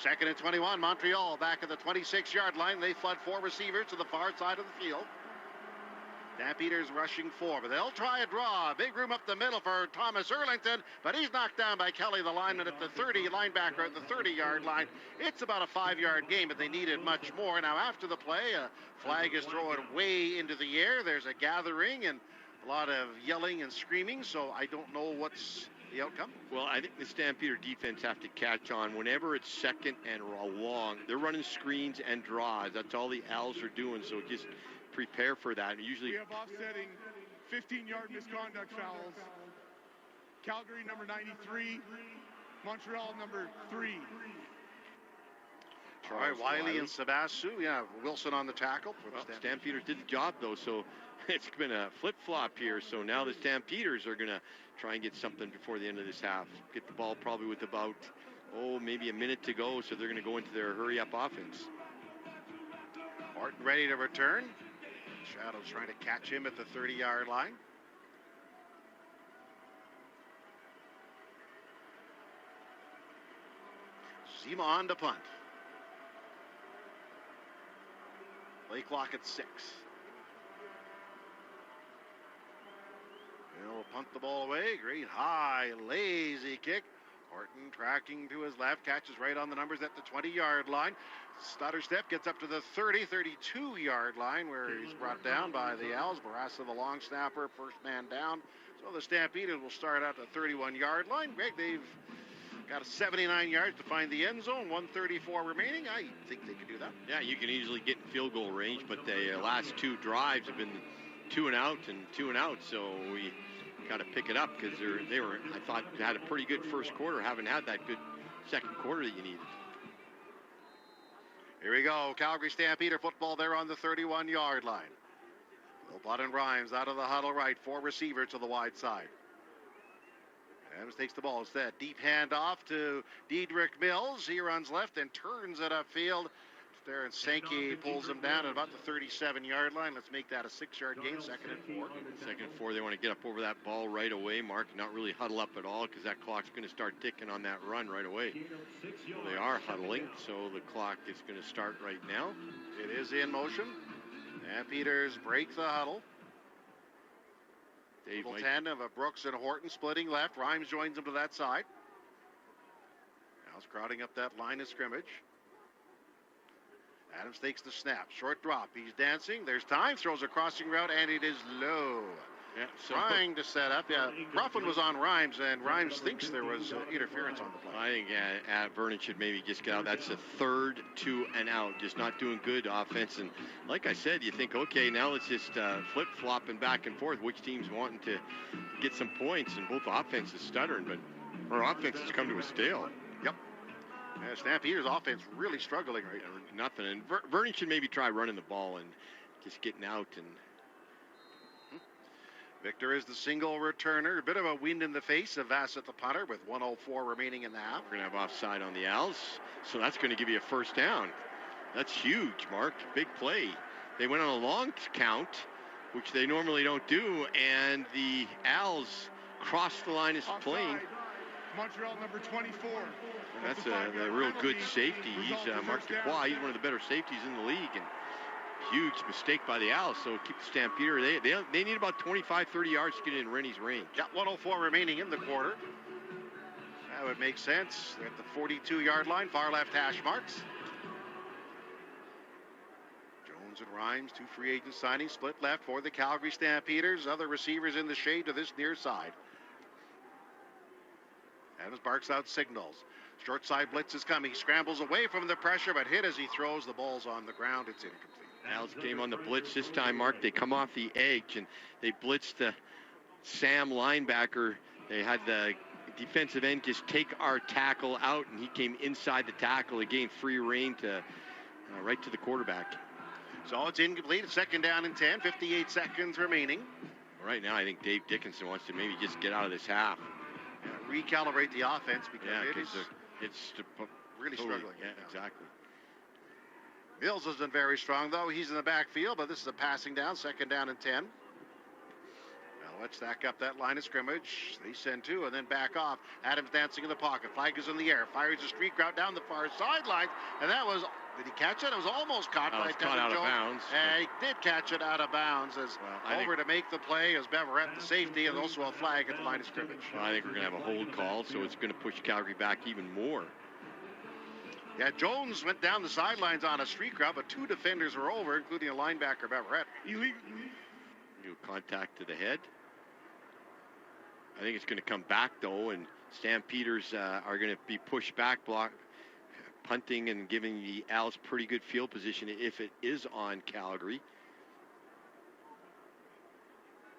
2nd and 21, Montreal back at the 26-yard line. They flood 4 receivers to the far side of the field. Stampeders rushing 4, but they'll try a draw. Big room up the middle for Thomas Erlington, but he's knocked down by Kelly, the lineman at the 30, linebacker at the 30-yard line. It's about a 5-yard game, but they needed much more. Now, after the play, a flag is thrown way into the air. There's a gathering and a lot of yelling and screaming, so I don't know what's the outcome. Well, I think the Stampeder defense have to catch on. Whenever it's second and long, they're running screens and draws. That's all the Owls are doing, so just prepare for that. Usually we have offsetting 15-yard misconduct fouls. Calgary number 93, Montreal number 3. Troy Wiley and Sabasu. Yeah, Wilson on the tackle. Well, Stampeders did the job, though, so it's been a flip-flop here. So now the Stampeders are going to try and get something before the end of this half. Get the ball probably with about, maybe a minute to go, so they're going to go into their hurry-up offense. Martin ready to return. Shadow's trying to catch him at the 30-yard line. Zima on to punt. Play clock at 6. He'll punt the ball away. Great high, lazy kick. Horton tracking to his left, catches right on the numbers at the 20-yard line. Stutter step gets up to the 32-yard line where he's brought down by the Owls. Barassa, the long snapper, first man down. So the Stampeders will start out at the 31-yard line. Greg, they've got 79 yards to find the end zone, 134 remaining. I think they can do that. Yeah, you can easily get in field goal range, but the last 2 drives have been 2 and out and 2 and out, so we got to pick it up because they were, I thought, had a pretty good first quarter, haven't had that good second quarter that you needed. Here we go. Calgary Stampeder football there on the 31-yard line. Wilbot and Rhymes out of the huddle right. 4 receivers to the wide side. Adams takes the ball instead. Deep handoff to Dedrick Mills. He runs left and turns it upfield. Darren Sankey pulls him down at about the 37-yard line. Let's make that a 6-yard gain, 2nd and 4. 2nd and 4, they want to get up over that ball right away, Mark. Not really huddle up at all because that clock's going to start ticking on that run right away. They are huddling, so the clock is going to start right now. It is in motion. Stampeders break the huddle. Double tandem of Brooks and Horton splitting left. Rhymes joins them to that side. Now it's crowding up that line of scrimmage. Adams takes the snap. Short drop. He's dancing. There's time. Throws a crossing route, and it is low. Yeah, trying to set up. Yeah, Ruffin was on Rhymes, and Rhymes thinks there was interference on the play. I think Vernon should maybe just get out. That's a 3rd 2 and out. Just not doing good offense. And like I said, you think, okay, now let's just flip-flopping back and forth. Which team's wanting to get some points? And both offenses stuttering, but our offense has come to a stale. Yep. Stampeders offense really struggling right now. Nothing. And Vernon should maybe try running the ball and just getting out. And Victor is the single returner. A bit of a wind in the face of Vassett, the punter, with 1:04 remaining in the half. We're going to have offside on the Owls, so that's going to give you a first down. That's huge, Mark. Big play. They went on a long count, which they normally don't do, and the Owls crossed the line of playing. Montreal number 24. That's a real good safety. He's Mark Dubois. He's one of the better safeties in the league, and huge mistake by the Owls. So keep the Stampeder. They need about 25, 30 yards to get in Rennie's range. Got 1:04 remaining in the quarter. That would make sense. They're at the 42-yard line, far left hash marks. Jones and Rhymes, 2 free agent signings, split left for the Calgary Stampeders. Other receivers in the shade to this near side. Adams barks out signals. Short side blitz is coming. He scrambles away from the pressure, but hit as he throws. The ball's on the ground. It's incomplete. Owls came on the blitz this time, Mark. They come off the edge, and they blitzed the Sam linebacker. They had the defensive end just take our tackle out, and he came inside the tackle. He gained free rein to right to the quarterback. So it's incomplete. It's 2nd down and 10. 58 seconds remaining. Right now, I think Dave Dickinson wants to maybe just get out of this half. Recalibrate the offense because it's really totally struggling. Yeah, exactly. Mills has been very strong, though. He's in the backfield, but this is a passing down, 2nd down and 10. Now let's stack up that line of scrimmage. They send 2 and then back off. Adams dancing in the pocket. Flag is in the air. Fires a streak route down the far sideline, and that was Did he catch it? It was almost caught by caught out of bounds. And he did catch it out of bounds as over to make the play as Beverett the safety and also a flag at the line of scrimmage. Well, I think we're going to have a hold call, so it's going to push Calgary back even more. Yeah, Jones went down the sidelines on a street crowd, but 2 defenders were over, including a linebacker, Beverett. New contact to the head. I think it's going to come back, though, and Stampeders are going to be pushed back, punting and giving the Als pretty good field position if it is on Calgary.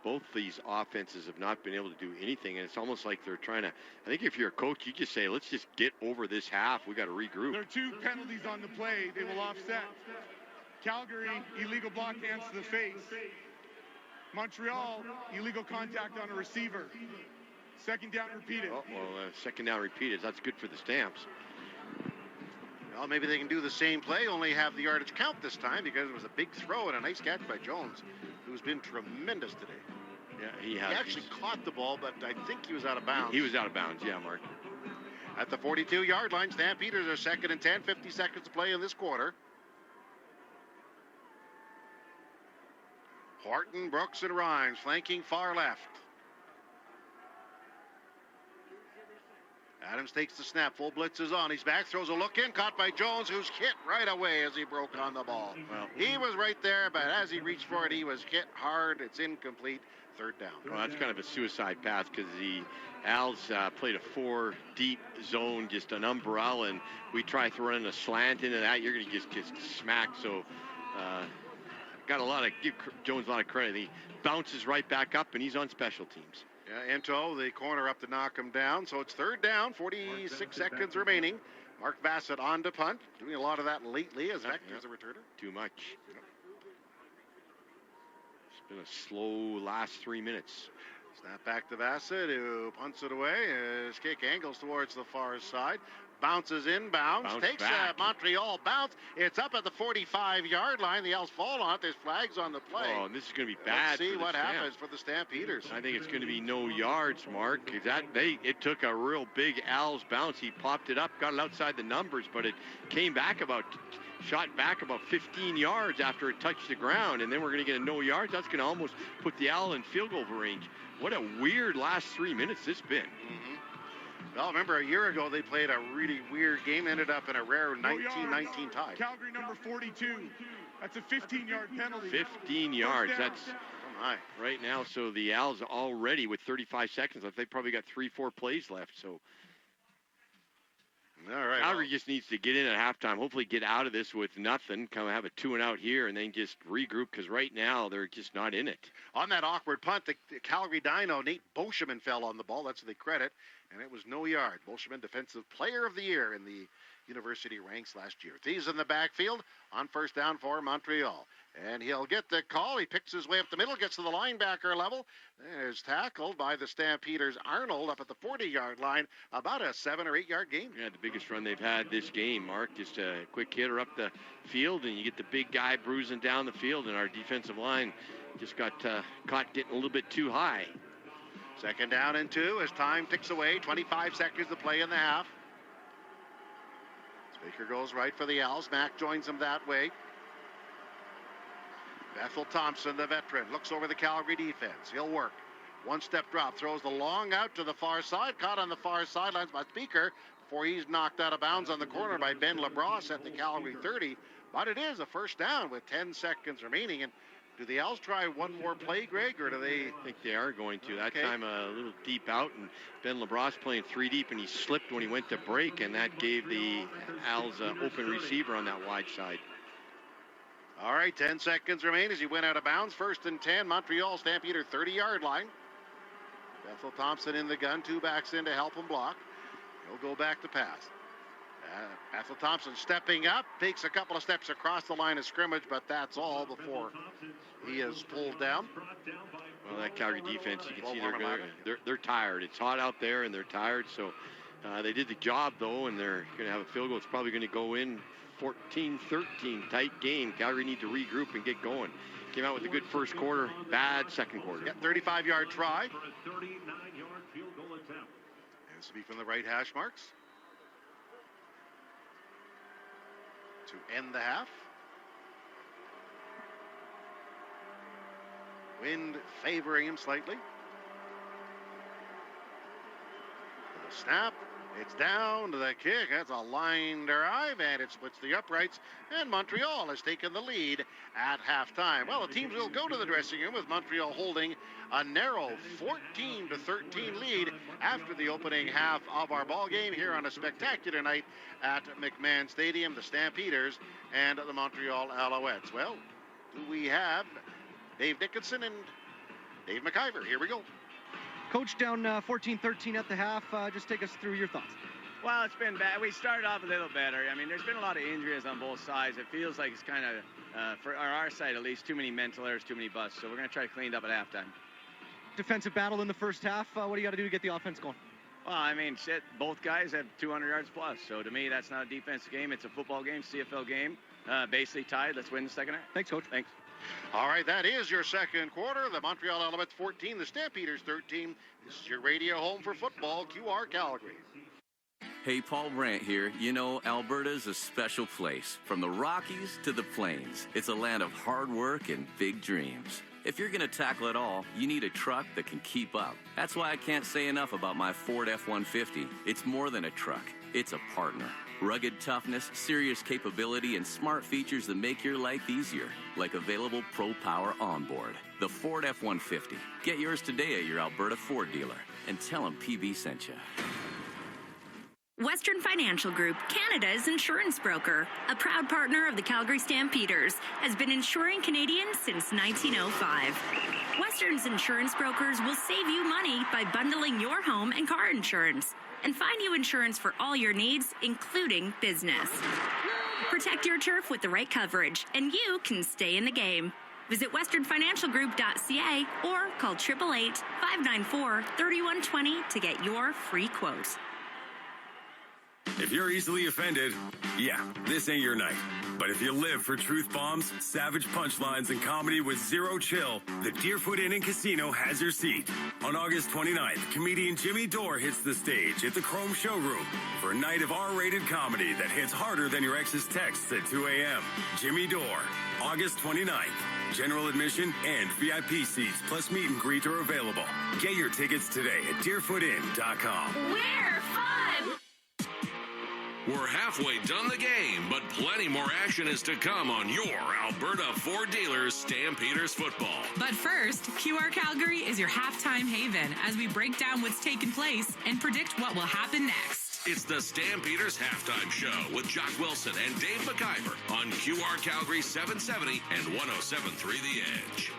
Both these offenses have not been able to do anything, and it's almost like they're trying to. I think if you're a coach, you just say, let's just get over this half. We got to regroup. There are 2 penalties on the play. They will offset. Calgary, illegal block hands to the face. Montreal, illegal contact on a receiver. Second down repeated. Second down repeated. That's good for the Stamps. Well, maybe they can do the same play, only have the yardage count this time because it was a big throw and a nice catch by Jones, who's been tremendous today. Yeah, he has. He actually caught the ball, but I think he was out of bounds. He was out of bounds, yeah, Mark. At the 42-yard line, Stampeders are 2nd and 10, 50 seconds to play in this quarter. Horton, Brooks, and Rhymes flanking far left. Adams takes the snap. Full blitz is on. He's back, throws a look in, caught by Jones, who's hit right away as he broke on the ball. Well, he was right there, but as he reached for it, he was hit hard. It's incomplete. 3rd down. Well, that's kind of a suicide pass because the Als played a 4 deep zone, just an umbrella, and we try throwing a slant into that, you're going to just get smacked. So, give Jones a lot of credit. He bounces right back up, and he's on special teams. Yeah, Ento, the corner up to knock him down. So it's 3rd down, 46 seconds remaining. Mark Bassett on to punt. Doing a lot of that lately as Vector's a returner. Too much. It's been a slow last 3 minutes. Snap back to Bassett, who punts it away. His kick angles towards the far side. Bounces inbounds, takes a Montreal bounce. It's up at the 45-yard line. The Als fall on it. There's flags on the play. Oh, and this is going to be bad. Let's see what happens for the Stampeders. I think it's going to be no yards, Mark. It took a real big Als bounce. He popped it up, got it outside the numbers, but it came back shot back about 15 yards after it touched the ground, and then we're going to get a no yards. That's going to almost put the Al in field goal range. What a weird last 3 minutes this been. Mm-hmm. Well, remember a year ago they played a really weird game, ended up in a rare 19-19 tie. Calgary number 42. That's a 15-yard penalty. 15 yards. That's right now. So the Als already with 35 seconds left. They probably got 3-4 plays left. So all right. Calgary just needs to get in at halftime. Hopefully get out of this with nothing. Come have a 2-and-out here and then just regroup because right now they're just not in it. On that awkward punt, the Calgary Dino, Nate Boscheman fell on the ball. That's what they credit. And it was no yard. Boscheman, Defensive Player of the Year in the university ranks last year. He's in the backfield on 1st down for Montreal. And he'll get the call. He picks his way up the middle, gets to the linebacker level. There's tackled by the Stampeders. Arnold up at the 40-yard line. About a 7 or 8 yard gain. Yeah, the biggest run they've had this game, Mark. Just a quick hitter up the field, and you get the big guy bruising down the field, and our defensive line just got caught getting a little bit too high. 2nd down and 2 as time ticks away. 25 seconds to play in the half. Baker goes right for the Als. Mack joins him that way. Bethel Thompson, the veteran, looks over the Calgary defense. He'll work. 1-step drop, throws the long out to the far side. Caught on the far sidelines by Speaker before he's knocked out of bounds on the corner by Ben LeBras at the Calgary 30. But it is a 1st down with 10 seconds remaining. And do the Als try one more play, Greg, or do they? I think they are going to. That time a little deep out, and Ben LeBras playing 3 deep, and he slipped when he went to break, and that gave the Als open receiver on that wide side. All right, 10 seconds remain as he went out of bounds. 1st and 10, Montreal Stampeder 30-yard line. Bethel Thompson in the gun, 2 backs in to help him block. He'll go back to pass. Bethel Thompson stepping up, takes a couple of steps across the line of scrimmage, but that's all before he is pulled down. Well, that Calgary defense, you can see they're tired. It's hot out there, and they're tired. So they did the job, though, and they're going to have a field goal. It's probably going to go in 14-13, tight game. Calgary need to regroup and get going. Came out with a good first quarter, bad second quarter. Yeah, 35-yard try. And this will be from the right hash marks. to end the half. Wind favoring him slightly. And the snap. It's down to the kick. That's a line drive, and it splits the uprights. And Montreal has taken the lead at halftime. Well, the teams will go to the dressing room with Montreal holding a narrow 14-13 lead after the opening half of our ball game here on a spectacular night at McMahon Stadium. The Stampeders and the Montreal Alouettes. Well, do we have Dave Dickinson and Dave McIver? Here we go. Coach, down 14-13 at the half. Just take us through your thoughts. Well, it's been bad. We started off a little better. I mean, there's been a lot of injuries on both sides. It feels like it's kind of, for our side at least, too many mental errors, too many busts. So we're going to try to clean it up at halftime. Defensive battle in the first half. What do you got to do to get the offense going? Well, I mean, shit, both guys have 200 yards plus. So to me, that's not a defensive game. It's a football game, CFL game. Basically tied. Let's win the second half. Thanks, Coach. Thanks. All right, that is your second quarter. The Montreal Alouettes 14, the Stampeders 13. This is your radio home for football, QR Calgary. Hey, Paul Brandt here. You know, Alberta's a special place. From the Rockies to the Plains, it's a land of hard work and big dreams. If you're going to tackle it all, you need a truck that can keep up. That's why I can't say enough about my Ford F-150. It's more than a truck. It's a partner. Rugged toughness, serious capability, and smart features that make your life easier, like available Pro Power onboard. The Ford F-150. Get yours today at your Alberta Ford dealer, and tell them PB sent you. Western Financial Group, Canada's insurance broker, a proud partner of the Calgary Stampeders, has been insuring Canadians since 1905. Western's insurance brokers will save you money by bundling your home and car insurance and find you insurance for all your needs, including business. Protect your turf with the right coverage, and you can stay in the game. Visit westernfinancialgroup.ca or call 888-594-3120 to get your free quote. If you're easily offended, yeah, this ain't your night. But if you live for truth bombs, savage punchlines, and comedy with zero chill, the Deerfoot Inn & Casino has your seat. On August 29th, comedian Jimmy Dore hits the stage at the Chrome Showroom for a night of R-rated comedy that hits harder than your ex's texts at 2 a.m. Jimmy Dore, August 29th. General admission and VIP seats plus meet and greet are available. Get your tickets today at deerfootinn.com. We're fun! We're halfway done the game, but plenty more action is to come on your Alberta Ford dealers Stampeders football. But first, QR Calgary is your halftime haven as we break down what's taken place and predict what will happen next. It's the Stampeders Halftime Show with Jock Wilson and Dave McIver on QR Calgary 770 and 107.3 The Edge.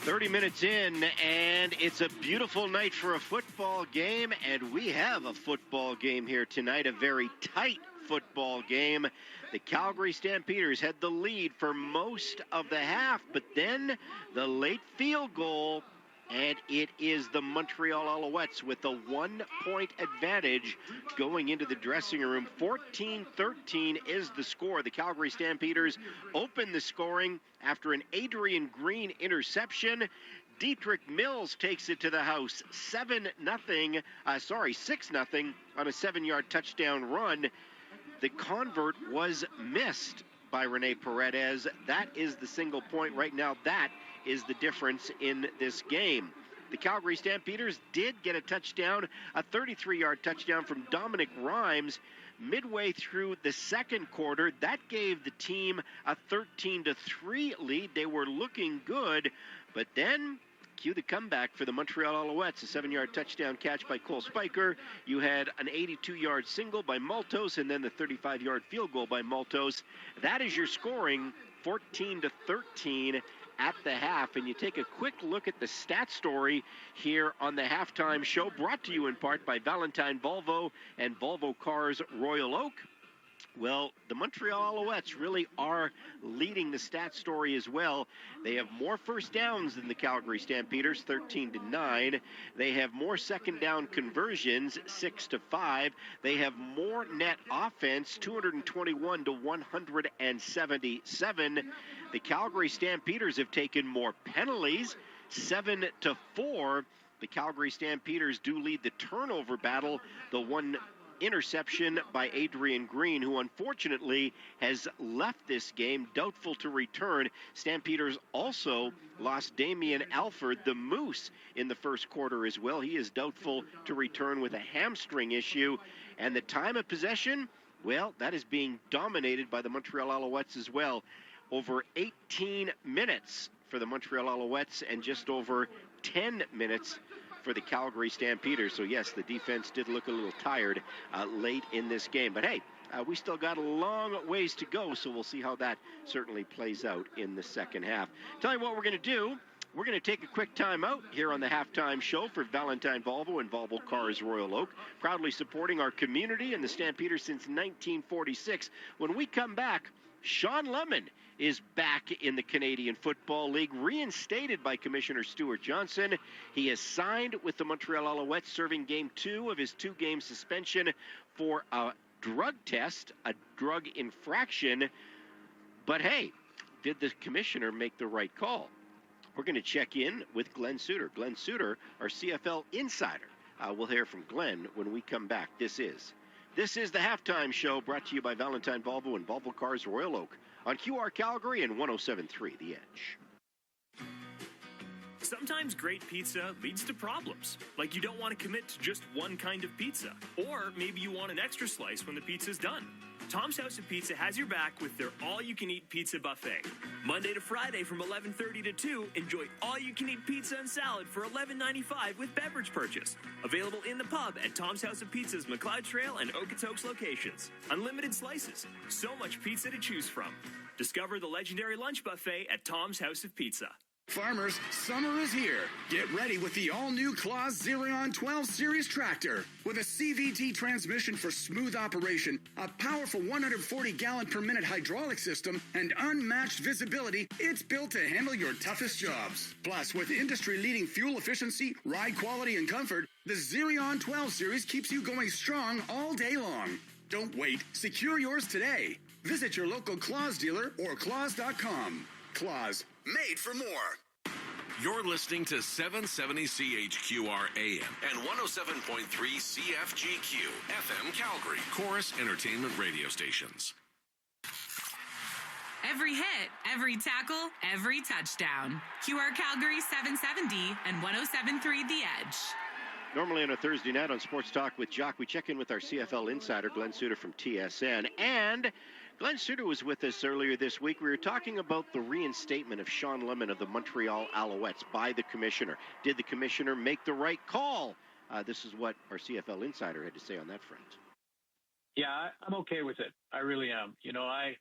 30 minutes in, and it's a beautiful night for a football game, and we have a football game here tonight, a very tight football game. The Calgary Stampeders had the lead for most of the half, but then the late field goal, and it is the Montreal Alouettes with a 1-point advantage going into the dressing room. 14-13 is the score. The Calgary Stampeders open the scoring after an Adrian Green interception. Dietrich Mills takes it to the house, 6-0 on a 7-yard touchdown run. The convert was missed by Rene Paredes. That is the single point right now. That is the difference in this game. The Calgary Stampeders did get a touchdown, a 33-yard touchdown from Dominic Rhymes midway through the second quarter. That gave the team a 13-3 lead. They were looking good, but then cue the comeback for the Montreal Alouettes, a 7-yard touchdown catch by Cole Spiker. You had an 82-yard single by Maltos, and then the 35-yard field goal by Maltos. That is your scoring, 14-13 at the half. And you take a quick look at the stat story here on the halftime show, brought to you in part by Valentine Volvo and Volvo Cars Royal Oak. Well, the Montreal Alouettes really are leading the stat story as well. They have more first downs than the Calgary Stampeders, 13-9. They have more second down conversions, 6-5. They have more net offense, 221-177. The Calgary Stampeders have taken more penalties, 7-4. The Calgary Stampeders do lead the turnover battle. The one interception by Adrian Green, who unfortunately has left this game, doubtful to return. Stampeders also lost Damian Alford, the Moose, in the first quarter as well. He is doubtful to return with a hamstring issue. And the time of possession, well, that is being dominated by the Montreal Alouettes as well. Over 18 minutes for the Montreal Alouettes and just over 10 minutes for the Calgary Stampeders. So, yes, the defense did look a little tired late in this game. But, hey, we still got a long ways to go, so we'll see how that certainly plays out in the second half. Tell you what we're going to do. We're going to take a quick time out here on the halftime show for Valentine Volvo and Volvo Cars Royal Oak, proudly supporting our community and the Stampeders since 1946. When we come back, Sean Lemon is back in the Canadian Football League, reinstated by Commissioner Stuart Johnson. He has signed with the Montreal Alouettes, serving Game 2 of his 2-game suspension for a drug test, a drug infraction. But hey, did the commissioner make the right call? We're going to check in with Glenn Suter. Glenn Suter, our CFL insider. We'll hear from Glenn when we come back. This is the halftime show, brought to you by Valentine Volvo and Volvo Cars Royal Oak on QR Calgary and 107.3 The Edge. Sometimes great pizza leads to problems, like you don't want to commit to just one kind of pizza, or maybe you want an extra slice when the pizza's done. Tom's House of Pizza has your back with their all-you-can-eat pizza buffet. Monday to Friday from 11:30 to 2, enjoy all-you-can-eat pizza and salad for $11.95 with beverage purchase. Available in the pub at Tom's House of Pizza's McLeod Trail and Okotoks locations. Unlimited slices, so much pizza to choose from. Discover the legendary lunch buffet at Tom's House of Pizza. Farmers, summer is here. Get ready with the all-new Claas Xerion 12 Series tractor. With a CVT transmission for smooth operation, a powerful 140-gallon-per-minute hydraulic system, and unmatched visibility, it's built to handle your toughest jobs. Plus, with industry-leading fuel efficiency, ride quality, and comfort, the Xerion 12 Series keeps you going strong all day long. Don't wait. Secure yours today. Visit your local Claas dealer or claas.com. Claas, made for more. You're listening to 770 CHQR AM and 107.3 CFGQ FM Calgary, Chorus Entertainment Radio Stations. Every hit, every tackle, every touchdown. QR Calgary 770 and 107.3 The Edge. Normally on a Thursday night on Sports Talk with Jock, we check in with our CFL insider, Glenn Suter from TSN. And Glenn Suter was with us earlier this week. We were talking about the reinstatement of Sean Lemon of the Montreal Alouettes by the commissioner. Did the commissioner make the right call? This is what our CFL insider had to say on that front. Yeah, I'm okay with it. I really am. You know, I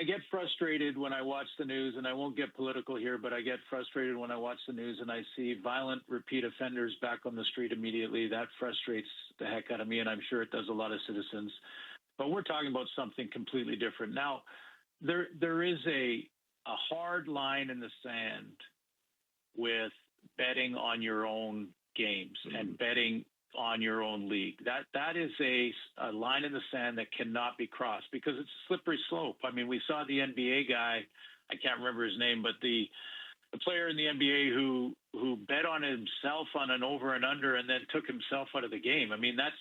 get frustrated when I watch the news, and I won't get political here, but I get frustrated when I watch the news and I see violent repeat offenders back on the street immediately. That frustrates the heck out of me, and I'm sure it does a lot of citizens. But we're talking about something completely different. Now, there is a hard line in the sand with betting on your own games and betting on your own league. That is a line in the sand that cannot be crossed because it's a slippery slope. I mean, we saw the NBA guy, I can't remember his name, but the player in the NBA who bet on himself on an over and under and then took himself out of the game. I mean, that's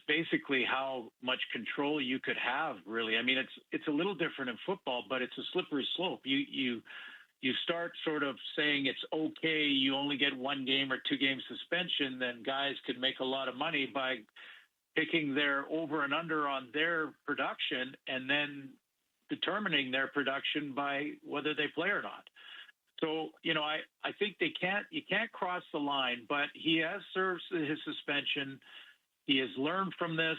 basically how much control you could have, really. I mean, it's a little different in football, but it's a slippery slope. You start sort of saying it's okay, you only get 1 game or 2 game suspension, then guys could make a lot of money by picking their over and under on their production and then determining their production by whether they play or not. So, you know, I think you can't cross the line, but he has served his suspension. He has learned from this.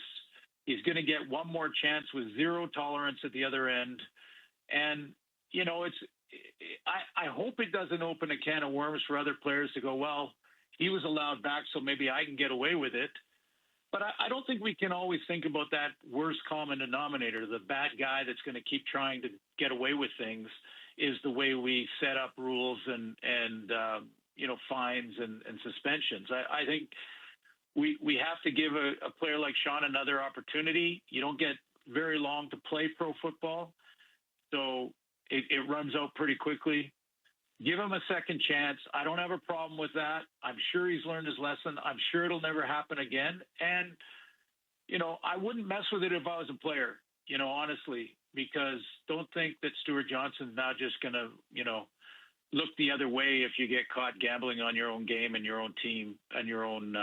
He's going to get one more chance with zero tolerance at the other end. And, you know, I hope it doesn't open a can of worms for other players to go, well, he was allowed back, so maybe I can get away with it. But I don't think we can always think about that worst common denominator, the bad guy that's going to keep trying to get away with things is the way we set up rules and you know, fines and suspensions. I think we have to give a player like Sean another opportunity. You don't get very long to play pro football, so it runs out pretty quickly. Give him a second chance. I don't have a problem with that. I'm sure he's learned his lesson. I'm sure it'll never happen again. And, I wouldn't mess with it if I was a player, honestly, because don't think that Stuart Johnson's now just going to, look the other way if you get caught gambling on your own game and your own team and your own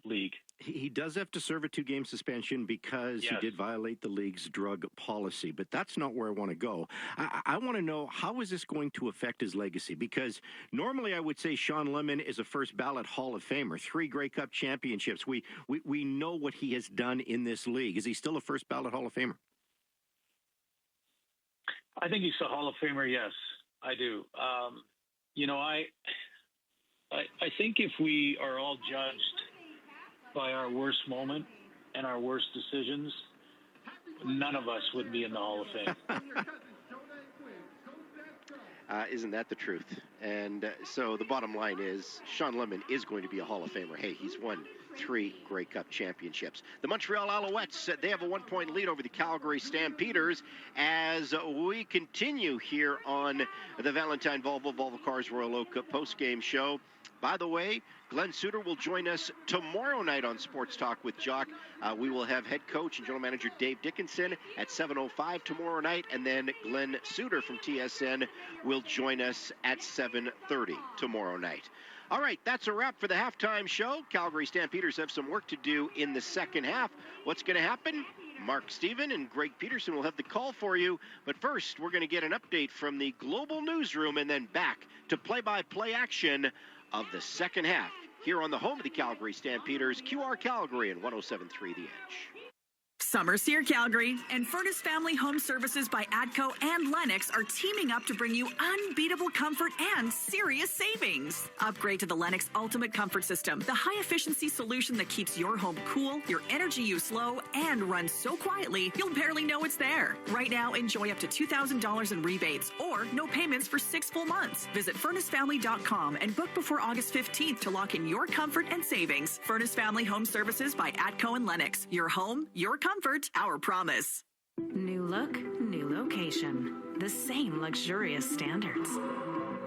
league. He does have to serve a 2-game suspension because he did violate the league's drug policy, but that's not where I want to go. I want to know, how is this going to affect his legacy? Because normally I would say Sean Lemon is a first ballot Hall of Famer, 3 Grey Cup championships. We know what he has done in this league. Is he still a first ballot Hall of Famer? I think he's a Hall of Famer, yes, I do. I think if we are all judged by our worst moment and our worst decisions, none of us would be in the Hall of Fame. Isn't that the truth? And so the bottom line is Sean Lemon is going to be a Hall of Famer. Hey, he's won 3 Grey Cup championships. The Montreal Alouettes, they have a 1-point lead over the Calgary Stampeders as we continue here on the Valentine Volvo Cars Royal Oak post-game show. By the way, Glenn Suter will join us tomorrow night on Sports Talk with Jock. We will have head coach and general manager Dave Dickinson at 7:05 tomorrow night, and then Glenn Suter from TSN will join us at 7:30 tomorrow night. All right, that's a wrap for the halftime show. Calgary Stampeders have some work to do in the second half. What's going to happen? Mark Steven and Greg Peterson will have the call for you. But first, we're going to get an update from the Global Newsroom and then back to play-by-play action of the second half here on the home of the Calgary Stampeders, QR Calgary and 107.3 The Edge. Summer's here, Calgary, and Furnace Family Home Services by ATCO and Lennox are teaming up to bring you unbeatable comfort and serious savings. Upgrade to the Lennox Ultimate Comfort System, the high-efficiency solution that keeps your home cool, your energy use low, and runs so quietly you'll barely know it's there. Right now, enjoy up to $2,000 in rebates or no payments for 6 full months. Visit FurnaceFamily.com and book before August 15th to lock in your comfort and savings. Furnace Family Home Services by ATCO and Lennox. Your home, your comfort, our promise. New look, new location. The same luxurious standards.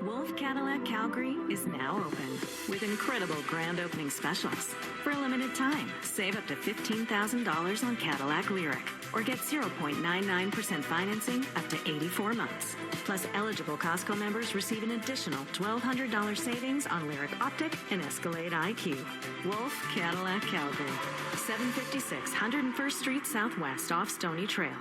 Wolf Cadillac Calgary is now open with incredible grand opening specials. For a limited time, save up to $15,000 on Cadillac Lyric or get 0.99% financing up to 84 months. Plus, eligible Costco members receive an additional $1,200 savings on Lyric Optic and Escalade IQ. Wolf Cadillac Calgary, 756 101st Street Southwest off Stony Trail.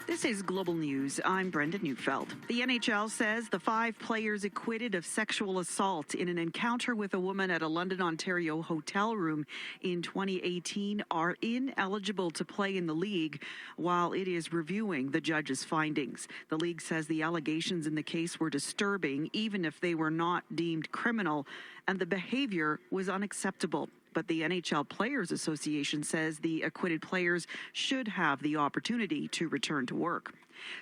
This is Global News. I'm Brenda Neufeld. The NHL says the 5 players acquitted of sexual assault in an encounter with a woman at a London, Ontario hotel room in 2018 are ineligible to play in the league while it is reviewing the judge's findings. The league says the allegations in the case were disturbing, even if they were not deemed criminal, and the behavior was unacceptable. But the NHL Players Association says the acquitted players should have the opportunity to return to work.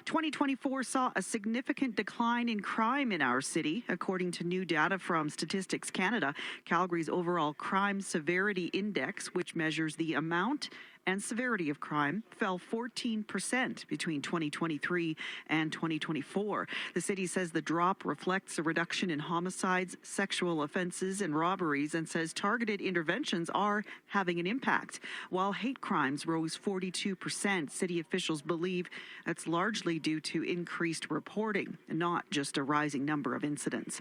2024 saw a significant decline in crime in our city. According to new data from Statistics Canada, Calgary's overall crime severity index, which measures the amount and severity of crime, fell 14% between 2023 and 2024. The city says the drop reflects a reduction in homicides, sexual offenses, and robberies, and says targeted interventions are having an impact. While hate crimes rose 42%, city officials believe that's largely due to increased reporting, not just a rising number of incidents.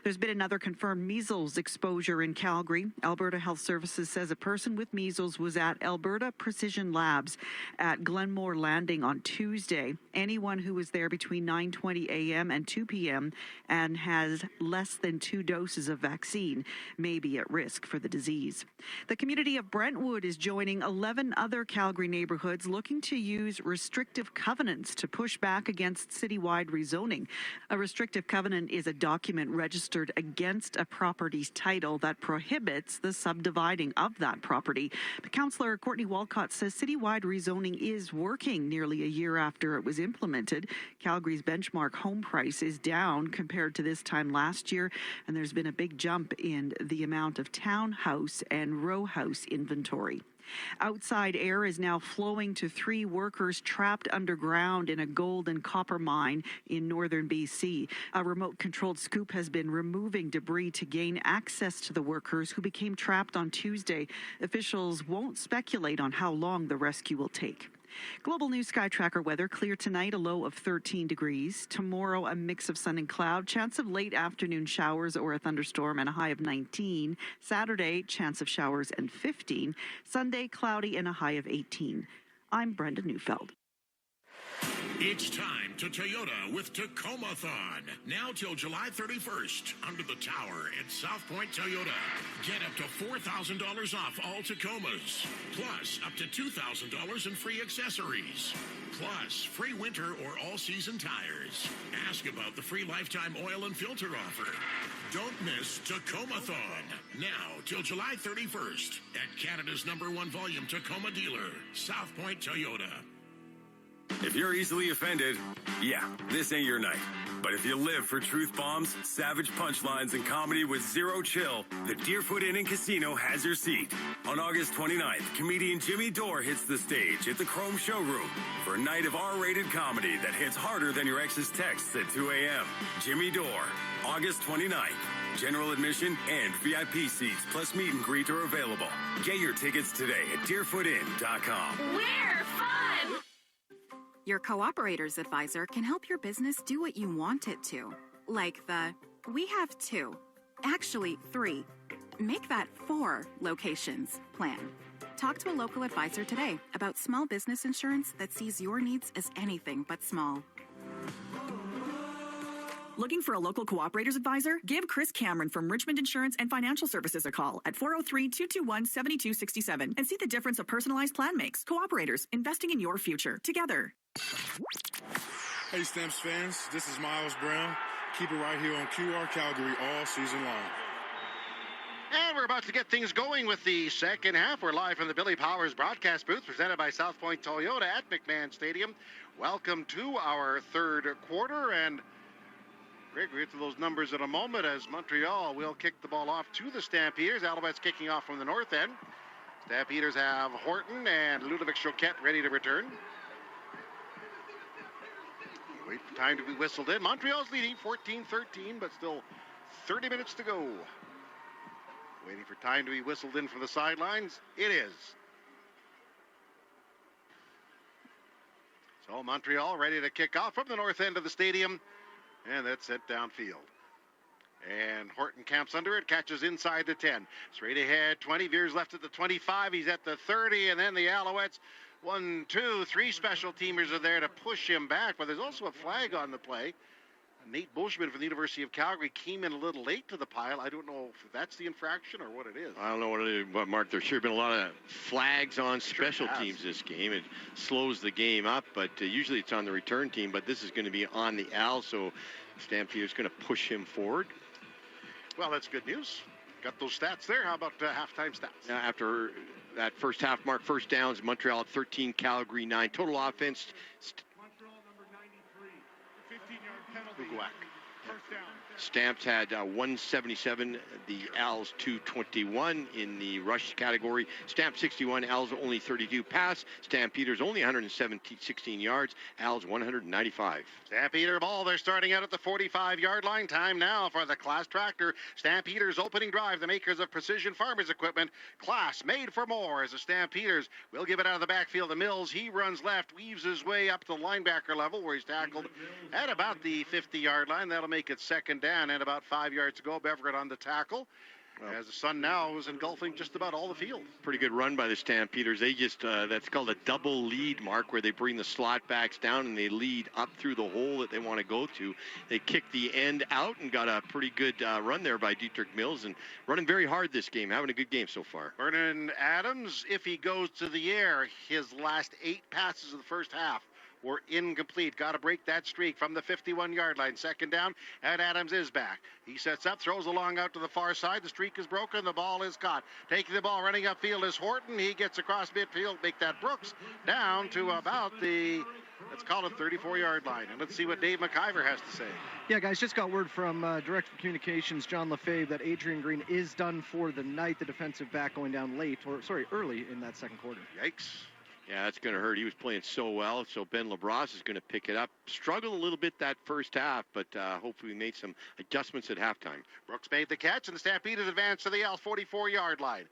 There's been another confirmed measles exposure in Calgary. Alberta Health Services says a person with measles was at Alberta Precision Labs at Glenmore Landing on Tuesday. Anyone who was there between 9:20 a.m. and 2 p.m. and has less than 2 doses of vaccine may be at risk for the disease. The community of Brentwood is joining 11 other Calgary neighborhoods looking to use restrictive covenants to push back against citywide rezoning. A restrictive covenant is a document registered against a property's title that prohibits the subdividing of that property. But Councillor Courtney Walcott says citywide rezoning is working nearly a year after it was implemented. Calgary's benchmark home price is down compared to this time last year, and there's been a big jump in the amount of townhouse and row house inventory. Outside air is now flowing to 3 workers trapped underground in a gold and copper mine in northern BC. A remote-controlled scoop has been removing debris to gain access to the workers who became trapped on Tuesday. Officials won't speculate on how long the rescue will take. Global News Sky Tracker weather. Clear tonight, a low of 13 degrees. Tomorrow, a mix of sun and cloud. Chance of late afternoon showers or a thunderstorm and a high of 19. Saturday, chance of showers and 15. Sunday, cloudy and a high of 18. I'm Brenda Neufeld. It's time to Toyota with Tacoma-thon. Now till July 31st, under the tower at South Point Toyota. Get up to $4,000 off all Tacomas. Plus, up to $2,000 in free accessories. Plus, free winter or all-season tires. Ask about the free lifetime oil and filter offer. Don't miss Tacoma-thon. Now till July 31st at Canada's #1 volume Tacoma dealer, South Point Toyota. If you're easily offended, yeah, this ain't your night. But if you live for truth bombs, savage punchlines, and comedy with zero chill, the Deerfoot Inn and Casino has your seat. On August 29th, comedian Jimmy Dore hits the stage at the Chrome Showroom for a night of R-rated comedy that hits harder than your ex's texts at 2 a.m. Jimmy Dore, August 29th. General admission and VIP seats plus meet and greet are available. Get your tickets today at deerfootin.com. We're fun! Your cooperator's advisor can help your business do what you want it to. Like the, we have 2, actually 3, make that 4 locations plan. Talk to a local advisor today about small business insurance that sees your needs as anything but small. Looking for a local cooperator's advisor? Give Chris Cameron from Richmond Insurance and Financial Services a call at 403-221-7267 and see the difference a personalized plan makes. Cooperators, investing in your future. Together. Hey, Stamps fans. This is Miles Brown. Keep it right here on QR Calgary all season long. And we're about to get things going with the second half. We're live from the Billy Powers broadcast booth presented by South Point Toyota at McMahon Stadium. Welcome to our third quarter, and Greg, we'll get to those numbers in a moment as Montreal will kick the ball off to the Stampeders. Alouettes kicking off from the north end. Stampeders have Horton and Ludovic Choquette ready to return. Wait for time to be whistled in. Montreal's leading 14-13, but still 30 minutes to go. Waiting for time to be whistled in from the sidelines. It is. So Montreal ready to kick off from the north end of the stadium. And that's set downfield. And Horton camps under it, catches inside the 10. Straight ahead, 20, veers left at the 25. He's at the 30, and then the Alouettes, 1, 2, 3 special teamers are there to push him back. But there's also a flag on the play. Nate Bushman from the University of Calgary came in a little late to the pile. I don't know if that's the infraction or what it is. I don't know what it is, but Mark, there's sure been a lot of flags on special teams this game. It slows the game up, but usually it's on the return team, but this is going to be on the Al, so Stampeder's going to push him forward. Well, that's good news. Got those stats there. How about halftime stats? Now, after that first half mark, first downs, Montreal at 13, Calgary 9. Total offense. Montreal number 93, 15-yard penalty. First down. Stamps had 177, the Als 221 in the rush category. Stamps 61, Als only 32. Pass, Stampeders only 116 yards, Als 195. Stampeder ball, they're starting out at the 45-yard line. Time now for the Class Tractor. Stampeders opening drive, the makers of Precision Farmers Equipment. Class made for more as the Stampeders will give it out of the backfield to Mills. He runs left, weaves his way up to the linebacker level where he's tackled at about the 50-yard line. That'll make it second down and about 5 yards to go. Beverett on the tackle. As the sun now is engulfing just about all the field. Pretty good run by the Stampeders. They just, that's called a double lead, Mark, where they bring the slot backs down and they lead up through the hole that they want to go to. They kick the end out and got a pretty good run there by Dietrich Mills and running very hard this game, having a good game so far. Vernon Adams, if he goes to the air, his last 8 passes of the first half were incomplete. Got to break that streak from the 51-yard line. Second down, and Adams is back. He sets up, throws along out to the far side. The streak is broken. The ball is caught. Taking the ball, running upfield is Horton. He gets across midfield. Make that Brooks down to about the let's call it 34-yard line. And let's see what Dave McIver has to say. Yeah, guys, just got word from Director of Communications, John Lefebvre, that Adrian Green is done for the night, the defensive back going down early in that second quarter. Yikes. Yeah, that's going to hurt. He was playing so well, so Ben LaBrosse is going to pick it up. Struggled a little bit that first half, but hopefully we made some adjustments at halftime. Brooks made the catch, and the Stampeders advance to the 44-yard line.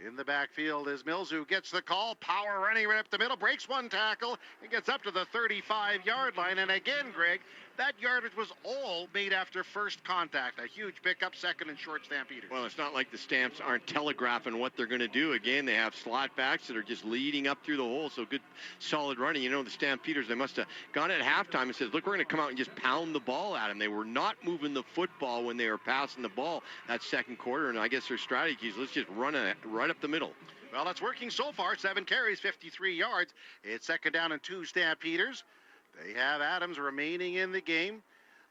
In the backfield is Mills, who gets the call. Power running right up the middle, breaks one tackle, and gets up to the 35-yard line. And again, Greg, that yardage was all made after first contact. A huge pickup, second and short Stampeders. Well, it's not like the Stamps aren't telegraphing what they're going to do. Again, they have slot backs that are just leading up through the hole, so good, solid running. You know, the Stampeders, they must have gone at halftime and said, look, we're going to come out and just pound the ball at them. They were not moving the football when they were passing the ball that second quarter, and I guess their strategy is let's just run it right up the middle. Well, it's working so far. 7 carries, 53 yards. It's second down and 2 Stampeders. They have Adams remaining in the game.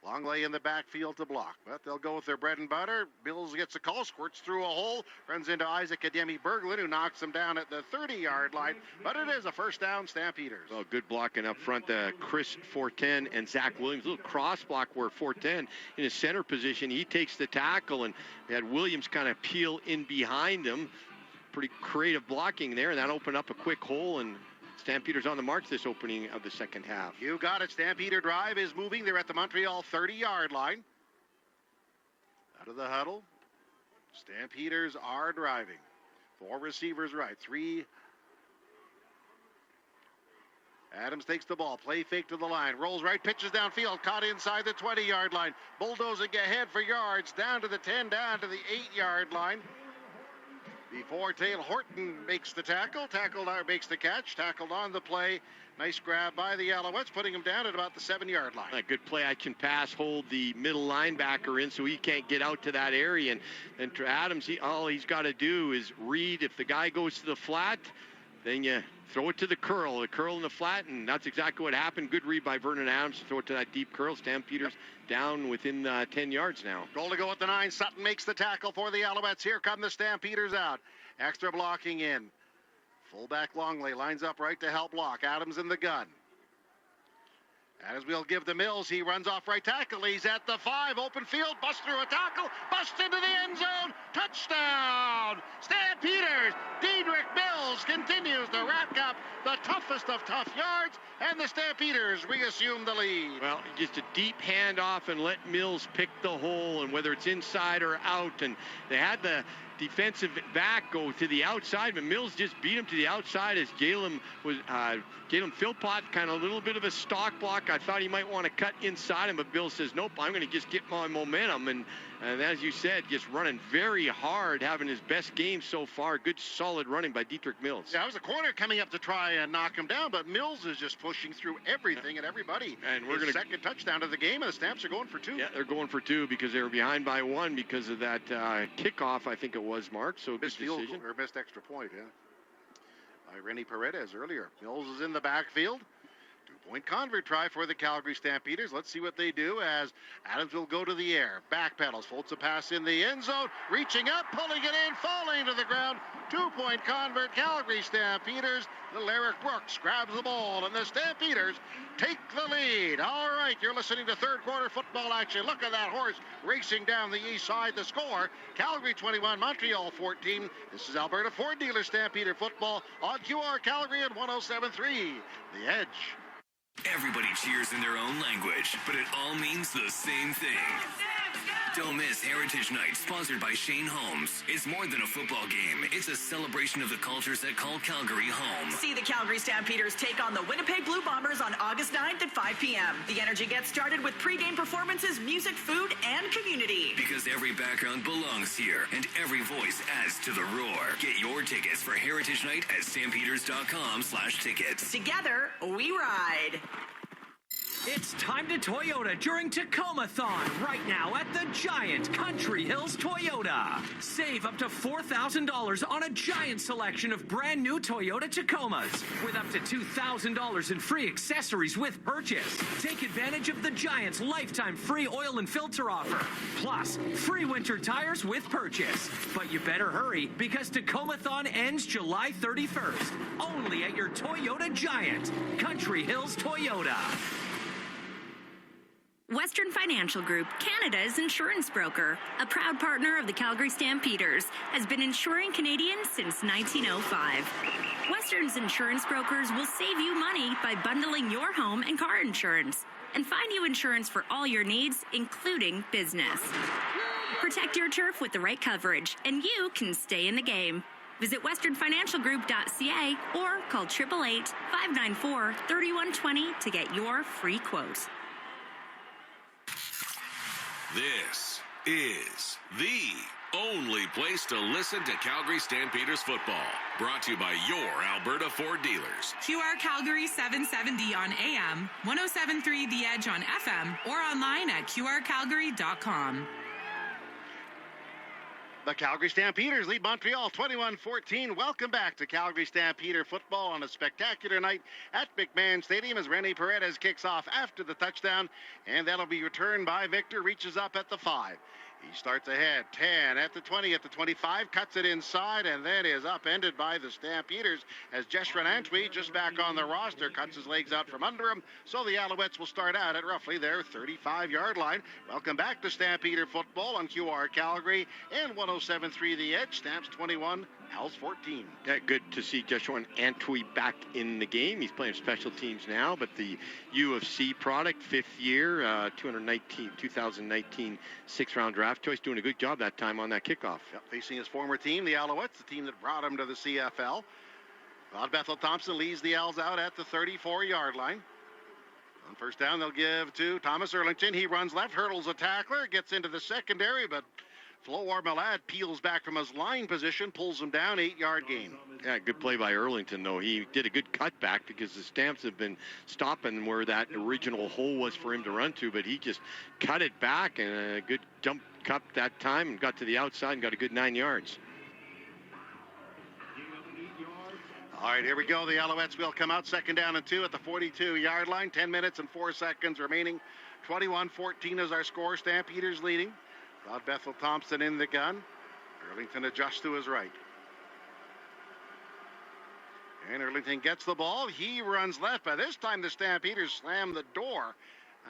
Longley in the backfield to block. But they'll go with their bread and butter. Mills gets a call, squirts through a hole, runs into Isaac Ademi Berglund, who knocks him down at the 30-yard line. But it is a first down, Stampeders. Well, good blocking up front. Chris Fortin and Zach Williams. A little cross block where Fortin in his center position, he takes the tackle, and they had Williams kind of peel in behind him. Pretty creative blocking there, and that opened up a quick hole, and Stampeders on the march this opening of the second half. You got it. Stampeder drive is moving. They're at the Montreal 30-yard line. Out of the huddle. Stampeders are driving. 4 receivers right. 3. Adams takes the ball. Play fake to the line. Rolls right. Pitches downfield. Caught inside the 20-yard line. Bulldozing ahead for yards. Down to the 10. Down to the 8-yard line. Before Taylor Horton makes the tackle, makes the catch, tackled on the play. Nice grab by the Alouettes, putting him down at about the 7-yard line. A good play. I can pass, hold the middle linebacker in so he can't get out to that area. And to Adams, all he's got to do is read. If the guy goes to the flat, then you throw it to the curl in the flat, and that's exactly what happened. Good read by Vernon Adams to throw it to that deep curl. Stampeders down within 10 yards now. Goal to go at the 9. Sutton makes the tackle for the Alouettes. Here come the Stampeders out. Extra blocking in. Fullback Longley lines up right to help block. Adams in the gun. Adams will give to Mills. He runs off right tackle. He's at the 5. Open field. Bust through a tackle. Bust into the end zone. Touchdown! Stampeders. Dedrick Mills continues to rack up the toughest of tough yards, and the Stampeders reassume the lead. Well, just a deep handoff and let Mills pick the hole, and whether it's inside or out, and they had the defensive back go to the outside, but Mills just beat him to the outside as Jalen Philpott, kind of a little bit of a stock block. I thought he might want to cut inside him, but Bill says, nope, I'm going to just get my momentum. And as you said, just running very hard, having his best game so far. Good, solid running by Dedrick Mills. Yeah, it was a corner coming up to try and knock him down, but Mills is just pushing through everything and everybody. And we're going to second touchdown of the game, and the Stamps are going for 2. Yeah, they're going for 2 because they were behind by 1 because of that kickoff, I think it was, Mark. So missed good decision. Or missed extra point, yeah. By Rennie Paredes earlier. Mills is in the backfield. 2-point convert try for the Calgary Stampeders. Let's see what they do as Adams will go to the air. Backpedals, floats a pass in the end zone. Reaching up, pulling it in, falling to the ground. 2-point convert, Calgary Stampeders. Little Eric Brooks grabs the ball, and the Stampeders take the lead. All right, you're listening to third quarter football action. Look at that horse racing down the east side. The score, Calgary 21, Montreal 14. This is Alberta Ford Dealer Stampeder football on QR Calgary at 107.3. The Edge. Everybody cheers in their own language, but it all means the same thing. Don't miss Heritage Night, sponsored by Shane Holmes. It's more than a football game. It's a celebration of the cultures that call Calgary home. See the Calgary Stampeders take on the Winnipeg Blue Bombers on August 9th at 5 p.m. The energy gets started with pregame performances, music, food, and community. Because every background belongs here, and every voice adds to the roar. Get your tickets for Heritage Night at stampeders.com/tickets. Together, we ride. It's time to Toyota during Tacoma-thon right now at the Giant Country Hills Toyota. Save up to $4,000 on a giant selection of brand new Toyota Tacomas with up to $2,000 in free accessories with purchase. Take advantage of the Giant's lifetime free oil and filter offer. Plus, free winter tires with purchase. But you better hurry because Tacoma-thon ends July 31st. Only at your Toyota Giant, Country Hills Toyota. Western Financial Group, Canada's insurance broker, a proud partner of the Calgary Stampeders, has been insuring Canadians since 1905. Western's insurance brokers will save you money by bundling your home and car insurance and find you insurance for all your needs, including business. Protect your turf with the right coverage, and you can stay in the game. Visit westernfinancialgroup.ca or call 888-594-3120 to get your free quote. This is the only place to listen to Calgary Stampeders football. Brought to you by your Alberta Ford dealers. QR Calgary 770 on AM, 107.3 The Edge on FM, or online at qrcalgary.com. The Calgary Stampeders lead Montreal 21-14. Welcome back to Calgary Stampeder football on a spectacular night at McMahon Stadium as Rene Paredes kicks off after the touchdown, and that'll be returned by Victor, reaches up at the 5. He starts ahead, 10 at the 20, at the 25, cuts it inside, and then is upended by the Stampeders as Jeshran Antwi, just back on the roster, cuts his legs out from under him. So the Alouettes will start out at roughly their 35-yard line. Welcome back to Stampeder football on QR Calgary and 107.3 The Edge. Stamps 21, Owls 14. Yeah, good to see Jeshran Antwi back in the game. He's playing special teams now, but the U of C product, 5th year, 2019 sixth-round draft choice, doing a good job that time on that kickoff. Yep, facing his former team, the Alouettes, the team that brought him to the CFL. Rod Bethel Thompson leads the Owls out at the 34-yard line. On first down, they'll give to Thomas Erlington. He runs left, hurdles a tackler, gets into the secondary, but Flo Ormelad peels back from his line position, pulls him down, 8-yard gain. Yeah, good play by Erlington, though. He did a good cutback because the Stamps have been stopping where that original hole was for him to run to, but he just cut it back and a good jump cut that time and got to the outside and got a good 9 yards. All right, here we go. The Alouettes will come out second down and 2 at the 42-yard line. 10 minutes and 4 seconds remaining. 21-14 is our score. Stampeders leading. Rod Bethel Thompson in the gun. Erlington adjusts to his right. And Erlington gets the ball. He runs left. By this time, the Stampeders slam the door.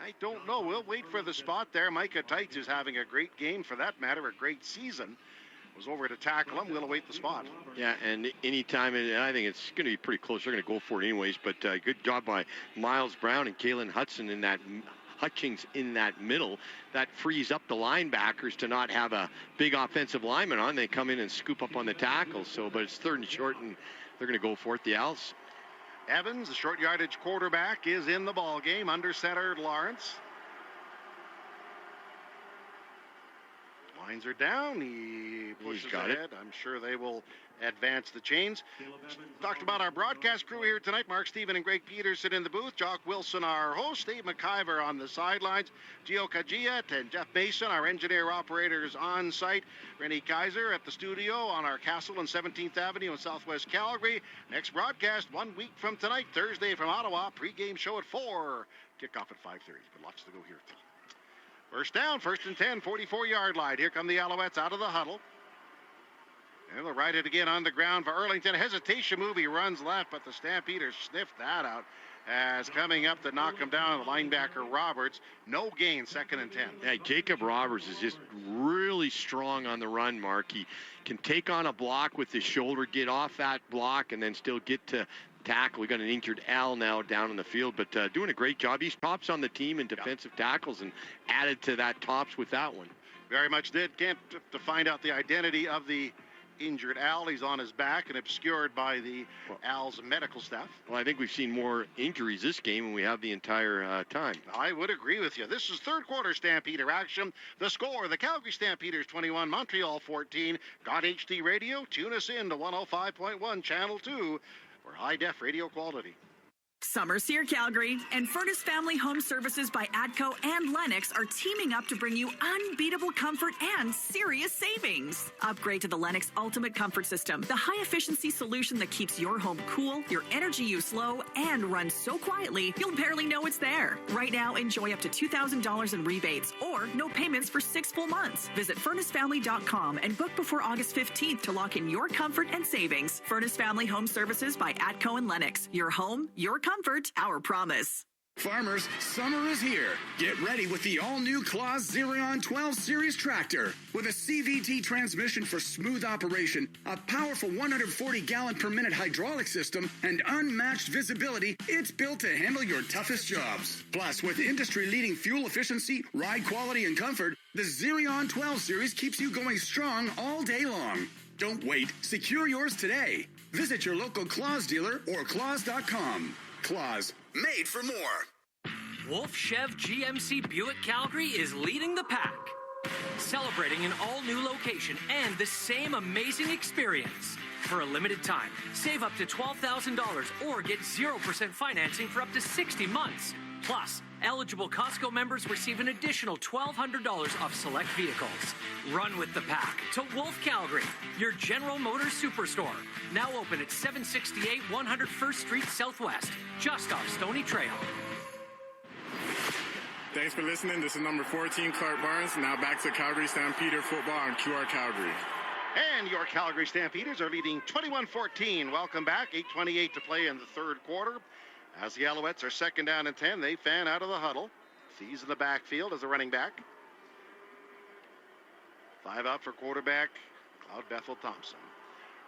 I don't know. We'll wait for the spot there. Micah Tights, who's having a great game for that matter, a great season, was over to tackle him. We'll await the spot. Yeah, and anytime, I think it's going to be pretty close. They're going to go for it anyways, but good job by Miles Brown and Kalen Hutchings in that middle. That frees up the linebackers to not have a big offensive lineman on. They come in and scoop up on the tackles. So, but it's 3rd and short, and they're going to go for it, the Owls. Evans, the short yardage quarterback, is in the ball game. Under center, Lawrence. Lines are down. He pushes ahead. I'm sure they will advance the chains. Talked about our broadcast crew here tonight. Mark Steven and Greg Peterson in the booth. Jock Wilson, our host. Steve McIver on the sidelines. Gio Kajiat and Jeff Mason, our engineer operators on site. Rennie Kaiser at the studio on our castle on 17th Avenue in Southwest Calgary. Next broadcast 1 week from tonight, Thursday from Ottawa. Pre-game show at 4. Kickoff at 5:30. But lots to go here. First down, 1st and 10, 44-yard line. Here come the Alouettes out of the huddle. And they'll ride it again on the ground for Erlington. Hesitation move. He runs left, but the Stampeders sniffed that out as coming up to knock him down, the linebacker Roberts. No gain, 2nd and 10. Yeah, Jacob Roberts is just really strong on the run, Mark. He can take on a block with his shoulder, get off that block, and then still get to tackle. We got an injured Al now down in the field, but doing a great job. He's tops on the team in defensive tackles and added to that tops with that one. Very much did. Can't to find out the identity of the injured Al. He's on his back and obscured by the Al's medical staff. Well, I think we've seen more injuries this game than we have the entire time. I would agree with you. This is 3rd quarter Stampeder action. The score, the Calgary Stampeders 21, Montreal 14. Got HD radio? Tune us in to 105.1 Channel 2 for high-def radio quality. Summer Sear Calgary and Furnace Family Home Services by ATCO and Lennox are teaming up to bring you unbeatable comfort and serious savings. Upgrade to the Lennox Ultimate Comfort System, the high-efficiency solution that keeps your home cool, your energy use low, and runs so quietly you'll barely know it's there. Right now, enjoy up to $2,000 in rebates or no payments for 6 full months. Visit FurnaceFamily.com and book before August 15th to lock in your comfort and savings. Furnace Family Home Services by ATCO and Lennox. Your home, your comfort, our promise. Farmers, summer is here. Get ready with the all-new Claas Zerion 12 Series tractor. With a CVT transmission for smooth operation, a powerful 140-gallon per minute hydraulic system, and unmatched visibility, it's built to handle your toughest jobs. Plus, with industry-leading fuel efficiency, ride quality, and comfort, the Zerion 12 Series keeps you going strong all day long. Don't wait. Secure yours today. Visit your local Claas dealer or claas.com. Claas, made for more. Wolf Chev GMC Buick Calgary is leading the pack, celebrating an all-new location and the same amazing experience. For a limited time, save up to $12,000 or get 0% financing for up to 60 months. Plus, eligible Costco members receive an additional $1,200 off select vehicles. Run with the pack to Wolf Calgary, your General Motors superstore. Now open at 768 101st Street Southwest, just off Stony Trail. Thanks for listening. This is number 14, Clark Barnes. Now back to Calgary Stampeder football on QR Calgary. And your Calgary Stampeders are leading 21-14. Welcome back. 8:28 to play in the third quarter. As the Alouettes are second down and 10, they fan out of the huddle. Sees in the backfield as a running back. 5 out for quarterback, Cloud Bethel Thompson.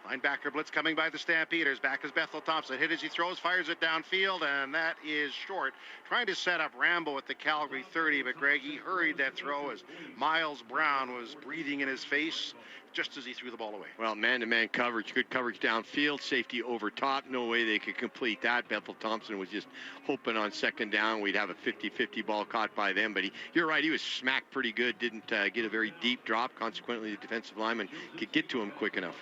Linebacker blitz coming by the Stampeders. Back is Bethel Thompson. Hit as he throws, fires it downfield, and that is short. Trying to set up Rambo at the Calgary 30, but Greg, he hurried that throw as Miles Brown was breathing in his face just as he threw the ball away. Well, man-to-man coverage, good coverage downfield, safety over top. No way they could complete that. Bethel Thompson was just hoping on second down we'd have a 50-50 ball caught by them, but you're right, he was smacked pretty good, didn't get a very deep drop. Consequently, the defensive lineman could get to him quick enough.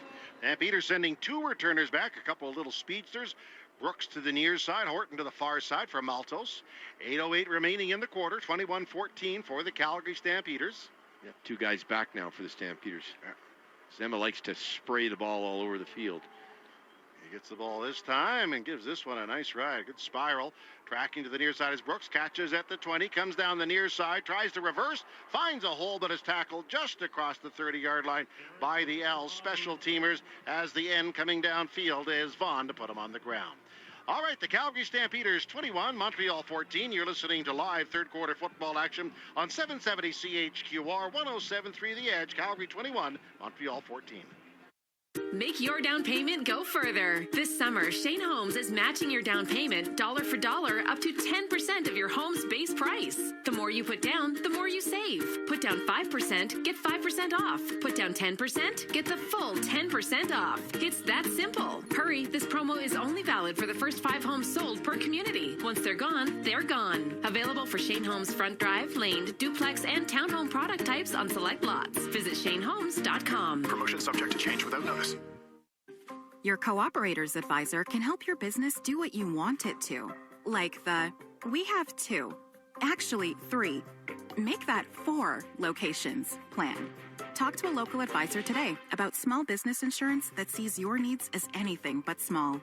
And Peter's sending 2 returners back, a couple of little speedsters. Brooks to the near side, Horton to the far side for Maltos. 8:08 remaining in the quarter, 21-14 for the Calgary Stampeders. Yeah, 2 guys back now for the Stampeders. Yeah. Zema likes to spray the ball all over the field. He gets the ball this time and gives this one a nice ride. A good spiral. Tracking to the near side is Brooks. Catches at the 20. Comes down the near side. Tries to reverse. Finds a hole, but is tackled just across the 30-yard line by the L's special teamers as the end coming downfield is Vaughn to put him on the ground. All right, the Calgary Stampeders 21, Montreal 14. You're listening to live third quarter football action on 770 CHQR 107.3 The Edge. Calgary 21, Montreal 14. Make your down payment go further. This summer, Shane Holmes is matching your down payment dollar for dollar up to 10% of your home's base price. The more you put down, the more you save. Put down 5%, get 5% off. Put down 10%, get the full 10% off. It's that simple. Hurry, this promo is only valid for the first 5 homes sold per community. Once they're gone, they're gone. Available for Shane Holmes front drive, laned, duplex, and townhome product types on select lots. Visit ShaneHolmes.com. Promotion subject to change without notice. Your cooperator's advisor can help your business do what you want it to. Like the, we have 2, actually 3, make that 4 locations plan. Talk to a local advisor today about small business insurance that sees your needs as anything but small.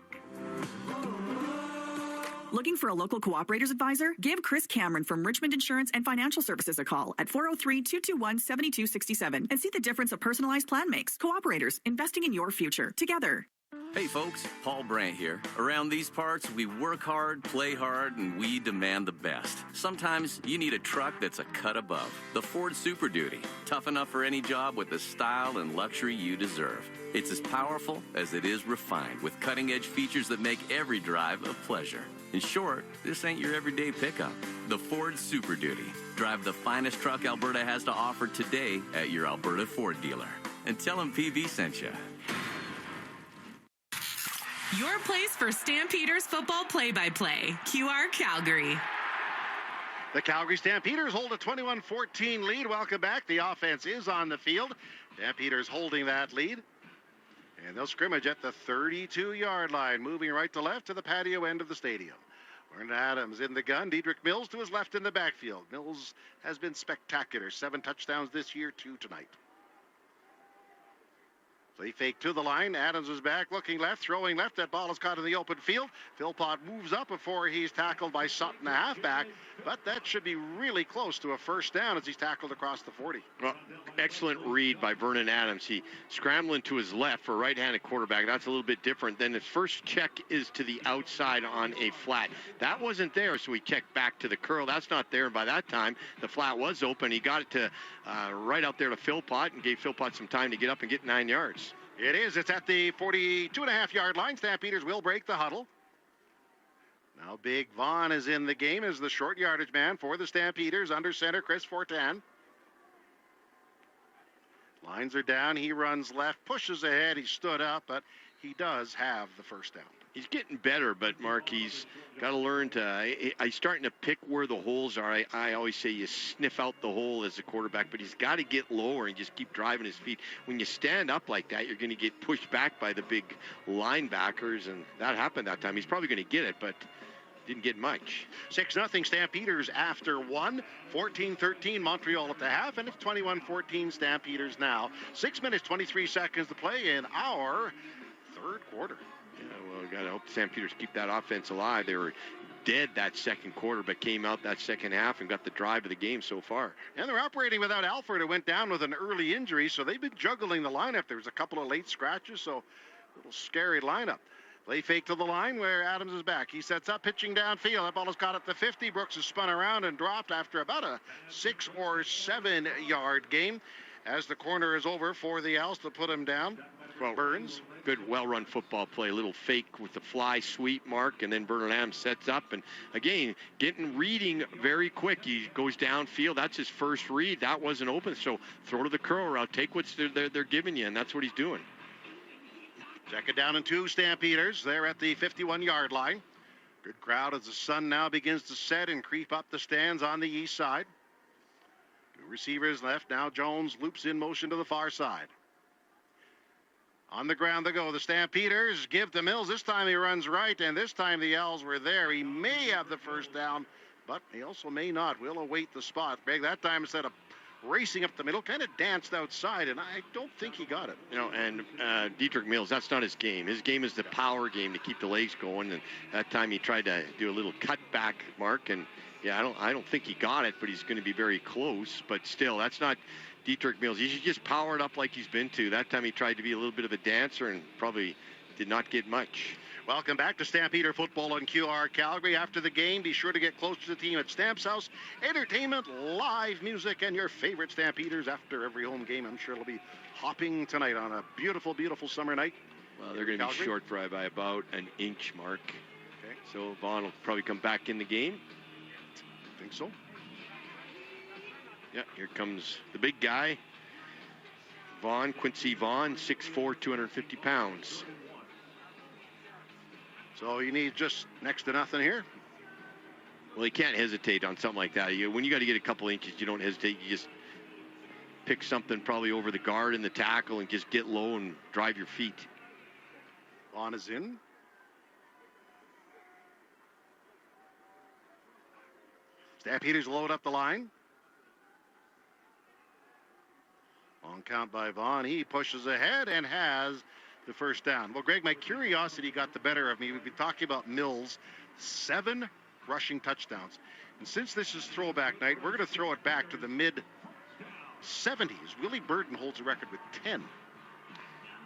Looking for a local cooperator's advisor? Give Chris Cameron from Richmond Insurance and Financial Services a call at 403-221-7267 and see the difference a personalized plan makes. Cooperators, investing in your future. Together. Hey folks, Paul Brandt here. Around these parts, we work hard, play hard, and we demand the best. Sometimes you need a truck that's a cut above. The Ford Super Duty. Tough enough for any job with the style and luxury you deserve. It's as powerful as it is refined, with cutting-edge features that make every drive a pleasure. In short, this ain't your everyday pickup. The Ford Super Duty. Drive the finest truck Alberta has to offer today at your Alberta Ford dealer. And tell them PV sent you. Your place for Stampeders football play-by-play. QR Calgary. The Calgary Stampeders hold a 21-14 lead. Welcome back. The offense is on the field. Stampeders holding that lead. And they'll scrimmage at the 32-yard line, moving right to left to the patio end of the stadium. Vernon Adams in the gun. Dedrick Mills to his left in the backfield. Mills has been spectacular. 7 touchdowns this year, 2 tonight. Play fake to the line. Adams is back, looking left, throwing left. That ball is caught in the open field. Philpott moves up before he's tackled by Sutton, the halfback. But that should be really close to a first down as he's tackled across the 40. Well, excellent read by Vernon Adams. He scrambling to his left for a right-handed quarterback. That's a little bit different. Then his first check is to the outside on a flat. That wasn't there, so he checked back to the curl. That's not there. And by that time, the flat was open. He got it to right out there to Philpott and gave Philpott some time to get up and get 9 yards. It is. It's at the 42.5-yard line. Stampeders will break the huddle. Now Big Vaughn is in the game as the short yardage man for the Stampeders. Under center, Chris Fortin. Lines are down. He runs left, pushes ahead. He stood up, but he does have the first down. He's getting better, but Mark, he's got to learn to. He's starting to pick where the holes are. I always say you sniff out the hole as a quarterback, but he's got to get lower and just keep driving his feet. When you stand up like that, you're going to get pushed back by the big linebackers, and that happened that time. He's probably going to get it, but didn't get much. 6-0 Stampeders after 1. 14-13 Montreal at the half, and it's 21-14 Stampeders now. 6 minutes, 23 seconds to play in our third quarter. Yeah, well, got to hope the Stampeders keep that offense alive. They were dead that second quarter, but came out that second half and got the drive of the game so far. And they're operating without Alford, who went down with an early injury, so they've been juggling the lineup. There was a couple of late scratches, so a little scary lineup. Play fake to the line where Adams is back. He sets up, pitching downfield. That ball is caught at the 50. Brooks is spun around and dropped after about a 6 or 7 yard game as the corner is over for the Owls to put him down. Well, Burns. Good, well-run football play. A little fake with the fly sweep, Mark, and then Vernon Adams sets up. And, again, reading very quick. He goes downfield. That's his first read. That wasn't open, so throw to the curl route. Take what they're giving you, and that's what he's doing. Second down and 2 Stampeders. They're at the 51-yard line. Good crowd as the sun now begins to set and creep up the stands on the east side. 2 receivers left. Now Jones loops in motion to the far side. On the ground they go. The Stampeders give to Mills. This time he runs right, and this time the Owls were there. He may have the first down, but he also may not. We'll await the spot. Greg, that time instead of racing up the middle, kind of danced outside, and I don't think he got it. You know, and Dedrick Mills, that's not his game. His game is the power game to keep the legs going, and that time he tried to do a little cutback, Mark, and yeah, I don't think he got it, but he's going to be very close. But still, that's not Dedrick Mills. He should just power it up like he's been to. That time he tried to be a little bit of a dancer and probably did not get much. Welcome back to Stampeder Football on QR Calgary. After the game, be sure to get close to the team at Stamps House. Entertainment, live music, and your favorite Stampeders after every home game. I'm sure it'll be hopping tonight on a beautiful, beautiful summer night. Well, they're going to be short by about an inch, Mark. Okay. So Vaughn will probably come back in the game. Think so? Yeah, here comes the big guy. Vaughn, Quincy Vaughn, 6'4", 250 pounds. So you need just next to nothing here? Well, you can't hesitate on something like that. When you got to get a couple inches, you don't hesitate. You just pick something probably over the guard and the tackle and just get low and drive your feet. Vaughn is in. Stampeders load up the line. On count by Vaughn. He pushes ahead and has the first down. Well, Greg, my curiosity got the better of me. We've been talking about Mills, 7 rushing touchdowns. And since this is throwback night, we're going to throw it back to the mid-70s. Willie Burton holds a record with 10.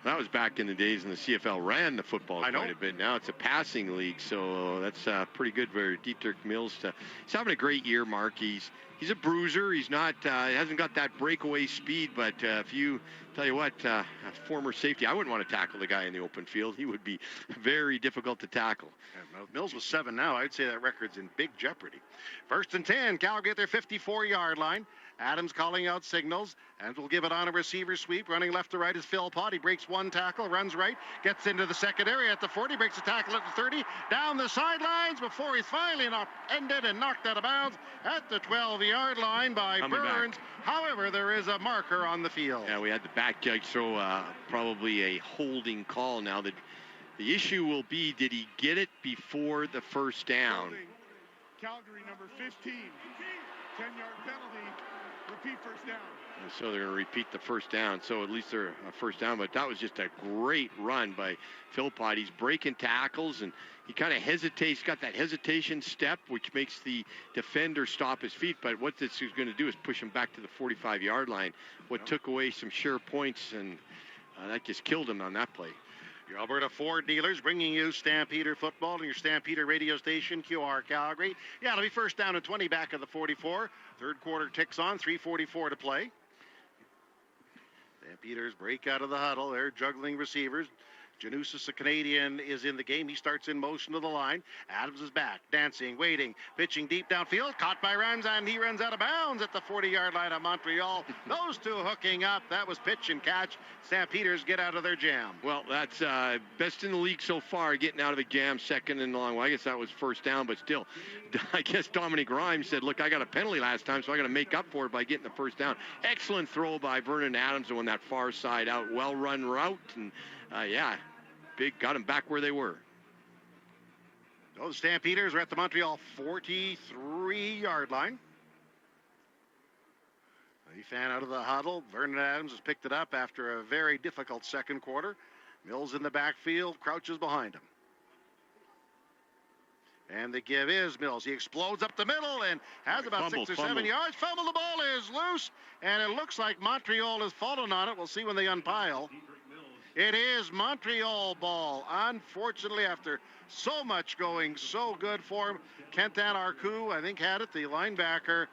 That was back in the days when the CFL ran the football quite a bit. Now it's a passing league, so that's pretty good for Dedrick Mills. He's having a great year, Mark. He's a bruiser. He's not hasn't got that breakaway speed, but if you tell you what, a former safety, I wouldn't want to tackle the guy in the open field. He would be very difficult to tackle. And Mills was 7 now. I'd say that record's in big jeopardy. 1st and 10. Calgary at their 54-yard line. Adams calling out signals, and will give it on a receiver sweep. Running left to right is Philpott. He breaks 1 tackle, runs right, gets into the secondary at the 40, breaks a tackle at the 30, down the sidelines before he's finally ended and knocked out of bounds at the 12-yard line by Burns. However, there is a marker on the field. Yeah, we had the back judge throw probably a holding call now that The issue will be, did he get it before the first down? Calgary number 15, 10-yard penalty, repeat first down. And so they're going to repeat the first down. So at least they're a first down. But that was just a great run by Philpott. He's breaking tackles, and he kind of hesitates, got that hesitation step, which makes the defender stop his feet. But what this is going to do is push him back to the 45-yard line. What took away some sure points, and that just killed him on that play. Your Alberta Ford dealers bringing you Stampeder football and your Stampeder radio station, QR Calgary. Yeah, it'll be first down and 20 back of the 44. Third quarter ticks on, 3:44 to play. Stampeders break out of the huddle. They're juggling receivers. Janusis, a Canadian, is in the game. He starts in motion to the line. Adams is back, dancing, waiting, pitching deep downfield. Caught by Rams, and he runs out of bounds at the 40-yard line of Montreal. Those two hooking up. That was pitch and catch. Stampeders get out of their jam. Well, that's best in the league so far, getting out of a jam, second and long. Well, I guess that was first down, but still, I guess Dominic Grimes said, look, I got a penalty last time, so I got to make up for it by getting the first down. Excellent throw by Vernon Adams on that far side out. Well-run route, and yeah, big, got them back where they were. So the Stampeders are at the Montreal 43-yard line. He fan out of the huddle. Vernon Adams has picked it up after a very difficult second quarter. Mills in the backfield, crouches behind him. And the give is Mills. He explodes up the middle and has about 6 or 7 yards. Fumble, the ball is loose, and it looks like Montreal has fallen on it. We'll see when they unpile. It is Montreal ball. Unfortunately, after so much going so good for him, Kentan Arku, I think, had it, the linebacker.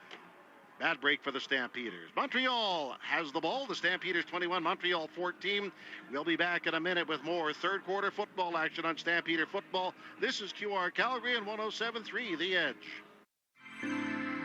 Bad break for the Stampeders. Montreal has the ball. The Stampeders 21, Montreal 14. We'll be back in a minute with more third quarter football action on Stampeder Football. This is QR Calgary and 107.3 The Edge.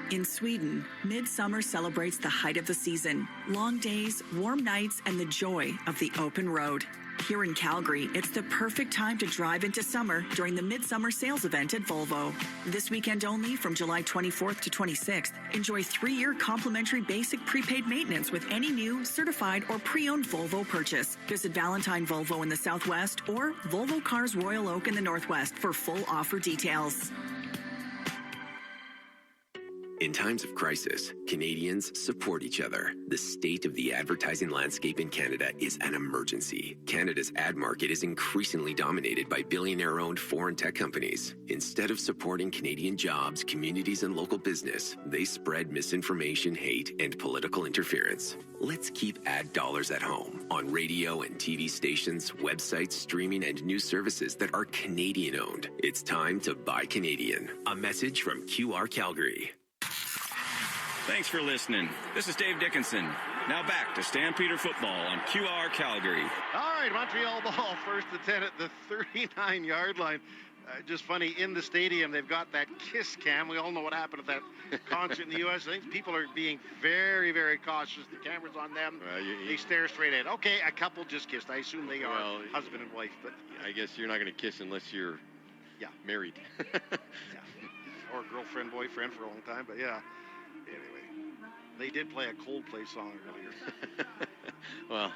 In Sweden, midsummer celebrates the height of the season. Long days, warm nights, and the joy of the open road. Here in Calgary, it's the perfect time to drive into summer during the Midsummer Sales Event at Volvo. This weekend only, from July 24th to 26th, enjoy 3-year complimentary basic prepaid maintenance with any new, certified, or pre-owned Volvo purchase. Visit Valentine Volvo in the Southwest or Volvo Cars Royal Oak in the Northwest for full offer details. In times of crisis, Canadians support each other. The state of the advertising landscape in Canada is an emergency. Canada's ad market is increasingly dominated by billionaire-owned foreign tech companies. Instead of supporting Canadian jobs, communities, and local business, they spread misinformation, hate, and political interference. Let's keep ad dollars at home on radio and TV stations, websites, streaming, and news services that are Canadian-owned. It's time to buy Canadian. A message from QR Calgary. Thanks for listening. This is Dave Dickinson. Now back to Stampeder Football on QR Calgary. All right, Montreal ball, first and 10 at the 39-yard line. Just funny, in the stadium, they've got that kiss cam. We all know what happened at that concert in the U.S. I think people are being very, very cautious. The camera's on them. They stare straight in. Okay, a couple just kissed. I assume they are husband and wife. But I guess you're not going to kiss unless you're married. Or girlfriend, boyfriend for a long time. But, yeah. Anyway, they did play a Coldplay song earlier. Well,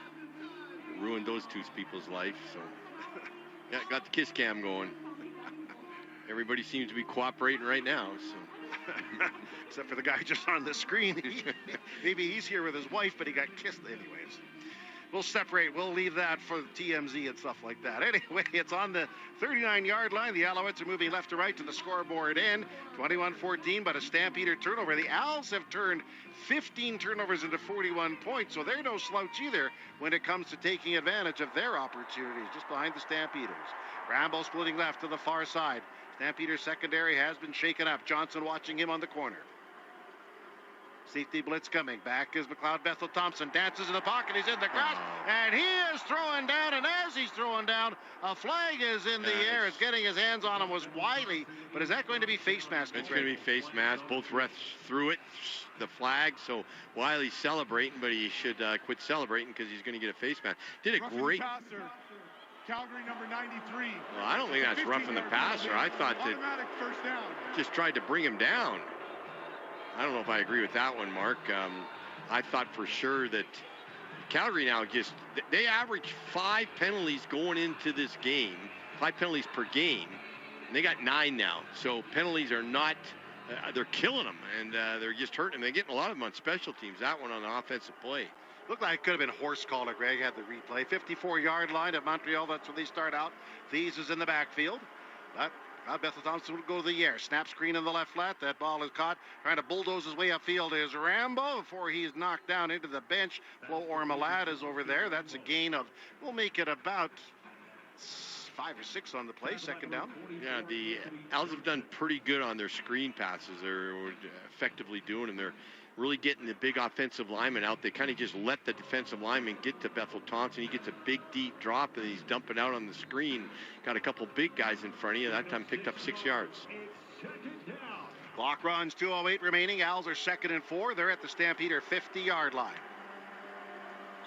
ruined those two people's life. So, yeah, got the kiss cam going. Everybody seems to be cooperating right now. So, except for the guy just on the screen. Maybe he's here with his wife, but he got kissed anyways. We'll separate. We'll leave that for TMZ and stuff like that. Anyway, it's on the 39-yard line. The Alouettes are moving left to right to the scoreboard end. 21-14, but a Stampeder turnover. The Owls have turned 15 turnovers into 41 points, so they're no slouch either when it comes to taking advantage of their opportunities, just behind the Stampeders. Rambo splitting left to the far side. Stampeders secondary has been shaken up. Johnson watching him on the corner. Safety blitz coming. Back is McLeod Bethel Thompson. Dances in the pocket. He's in the grass. And he is throwing down. And as he's throwing down, a flag is in the air. It's getting his hands on him was Wiley. But is that going to be face mask? It's going to be face mask. Both refs threw it, the flag. So Wiley's celebrating, but he should quit celebrating because he's going to get a face mask. Did a great... Passer. Calgary number 93. Well, I don't think that's roughing the passer. I thought that first down. Just tried to bring him down. I don't know if I agree with that one, Mark. I thought for sure that Calgary now they average 5 penalties going into this game. 5 penalties per game, and they got 9 now. So penalties are not, they're killing them, and they're just hurting them. They're getting a lot of them on special teams. That one on the offensive play. Looked like it could have been horse collar. Greg had the replay. 54-yard line at Montreal. That's where they start out. Thies is in the backfield. But Bethel Thompson will go to the air. Snap screen in the left flat. That ball is caught. Trying to bulldoze his way upfield is Rambo before he's knocked down into the bench. Flo Ormalad is over there. That's a gain of, we'll make it about 5 or 6 on the play. Second down. Yeah, the Owls have done pretty good on their screen passes. They're effectively doing them. They're really getting the big offensive lineman out. They kind of just let the defensive lineman get to Bethel Thompson. He gets a big, deep drop, and he's dumping out on the screen. Got a couple big guys in front of you. That time picked up 6 yards. Clock runs, 2:08 remaining. Owls are 2nd and 4. They're at the Stampeder 50-yard line.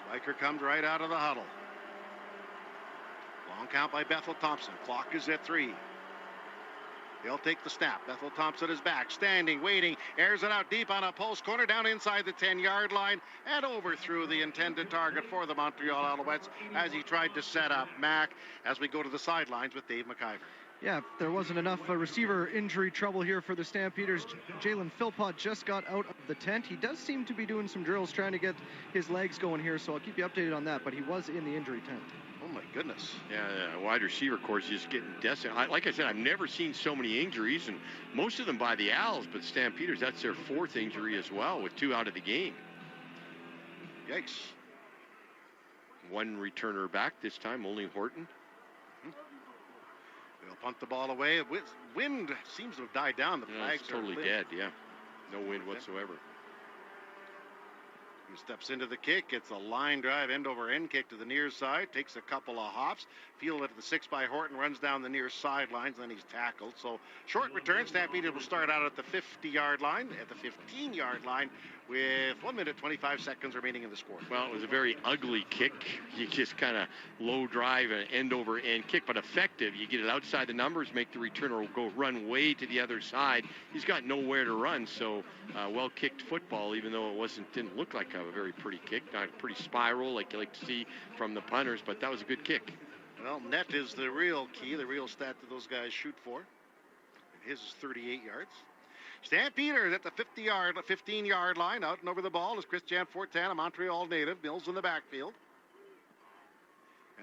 Spiker comes right out of the huddle. Long count by Bethel Thompson. Clock is at 3. He'll take the snap. Bethel Thompson is back, standing, waiting, airs it out deep on a post corner, down inside the 10-yard line, and over through the intended target for the Montreal Alouettes as he tried to set up Mack. As we go to the sidelines with Dave McIver. Yeah, there wasn't enough receiver injury trouble here for the Stampeders. Jalen Philpott just got out of the tent. He does seem to be doing some drills trying to get his legs going here, so I'll keep you updated on that, but he was in the injury tent. Oh, my goodness. Yeah, wide receiver course just getting decimated. Like I said, I've never seen so many injuries, and most of them by the Owls, but Stampeders, that's their 4th injury as well, with 2 out of the game. Yikes. 1 returner back this time, only Horton. They'll punt the ball away. Wind seems to have died down. The flags it's totally are dead, yeah. No wind whatsoever. He steps into the kick. It's a line drive, end-over-end kick to the near side. Takes a couple of hops. Fielded at the 6 by Horton. Runs down the near sidelines. Then he's tackled. So short return. Stampede will start out at the 50-yard line. At the 15-yard line with 1 minute, 25 seconds remaining in the score. Well, it was a very ugly kick. You just kind of low drive and end-over-end kick, but effective. You get it outside the numbers, make the returner go run way to the other side. He's got nowhere to run, so well-kicked football, even though it didn't look like a very pretty kick. Not a pretty spiral like you like to see from the punters, but that was a good kick. Well, net is the real key, the real stat that those guys shoot for. His is 38 yards. Stampeders at the 15-yard line. Out and over the ball is Christian Fortin, a Montreal native. Mills in the backfield.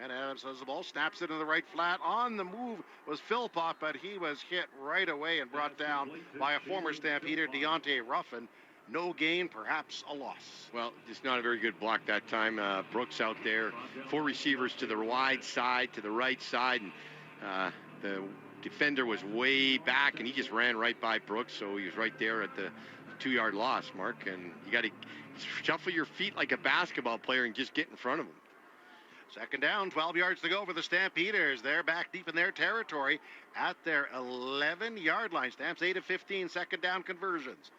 And Adams has the ball, snaps it in the right flat. On the move was Philpott, but he was hit right away and brought down by a former Stampeder, Deontay Ruffin. No gain, perhaps a loss. Well, just not a very good block that time. Brooks out there. 4 receivers to the wide side, to the right side. And the defender was way back, and he just ran right by Brooks, so he was right there at the 2-yard loss, Mark. And you got to shuffle your feet like a basketball player and just get in front of him. Second down, 12 yards to go for the Stampeders. They're back deep in their territory at their 11-yard line. Stamps 8 of 15 second down conversions.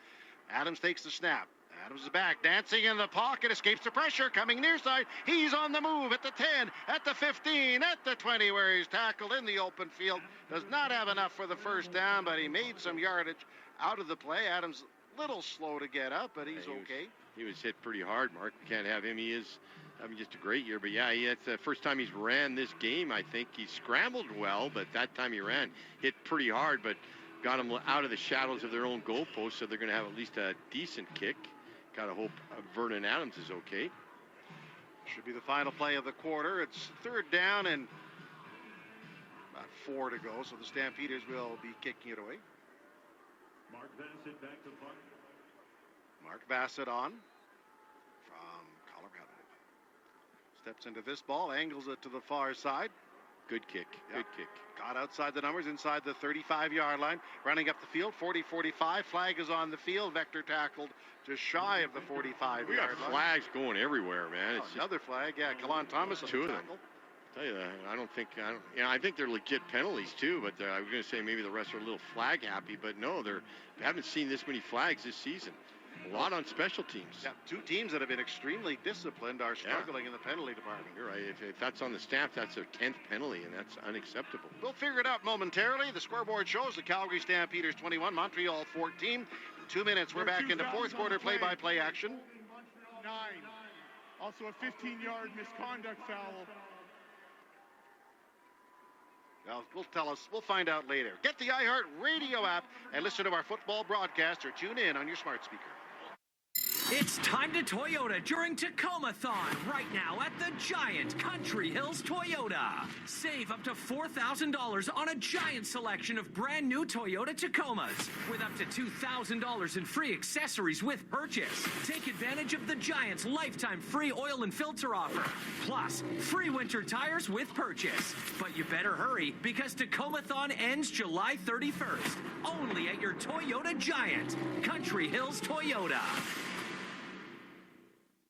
Adams takes the snap. Adams is back, dancing in the pocket, escapes the pressure, coming near side. He's on the move at the 10, at the 15, at the 20, where he's tackled in the open field. Does not have enough for the first down, but he made some yardage out of the play. Adams a little slow to get up, but he's okay. He was hit pretty hard, Mark. We can't have him. He is having just a great year. But, yeah, it's the first time he's ran this game, I think. He scrambled well, but that time he ran. Hit pretty hard, but got him out of the shadows of their own goalpost, so they're going to have at least a decent kick. Got to hope Vernon Adams is okay. Should be the final play of the quarter. It's third down and about 4 to go, so the Stampeders will be kicking it away. Mark Bassett back to punt. Mark Bassett on from Colorado. Steps into this ball, angles it to the far side. Good kick, good kick. Got outside the numbers, inside the 35-yard line. Running up the field, 40-45. Flag is on the field. Vector tackled just shy of the 45-yard line. We got flags going everywhere, man. It's another flag, yeah. Kalon Thomas on 2 of the them. tackle. Tell you that, I think they're legit penalties too, but I was going to say maybe the rest are a little flag happy, but no, we haven't seen this many flags this season. A lot on special teams. Yeah, 2 teams that have been extremely disciplined are struggling in the penalty department. You're right. If that's on the staff, that's their 10th penalty, and that's unacceptable. We'll figure it out momentarily. The scoreboard shows the Calgary Stampeders 21, Montreal 14. 2 minutes. We're back into fourth quarter play-by-play action. 9. Also a 15-yard misconduct foul. Well, we'll find out later. Get the iHeart Radio app and listen to our football broadcast or tune in on your smart speaker. It's time to Toyota during Tacoma-thon right now at the Giant Country Hills Toyota. Save up to $4,000 on a giant selection of brand new Toyota Tacomas with up to $2,000 in free accessories with purchase. Take advantage of the Giant's lifetime free oil and filter offer. Plus, free winter tires with purchase. But you better hurry because Tacoma-thon ends July 31st. Only at your Toyota Giant, Country Hills Toyota.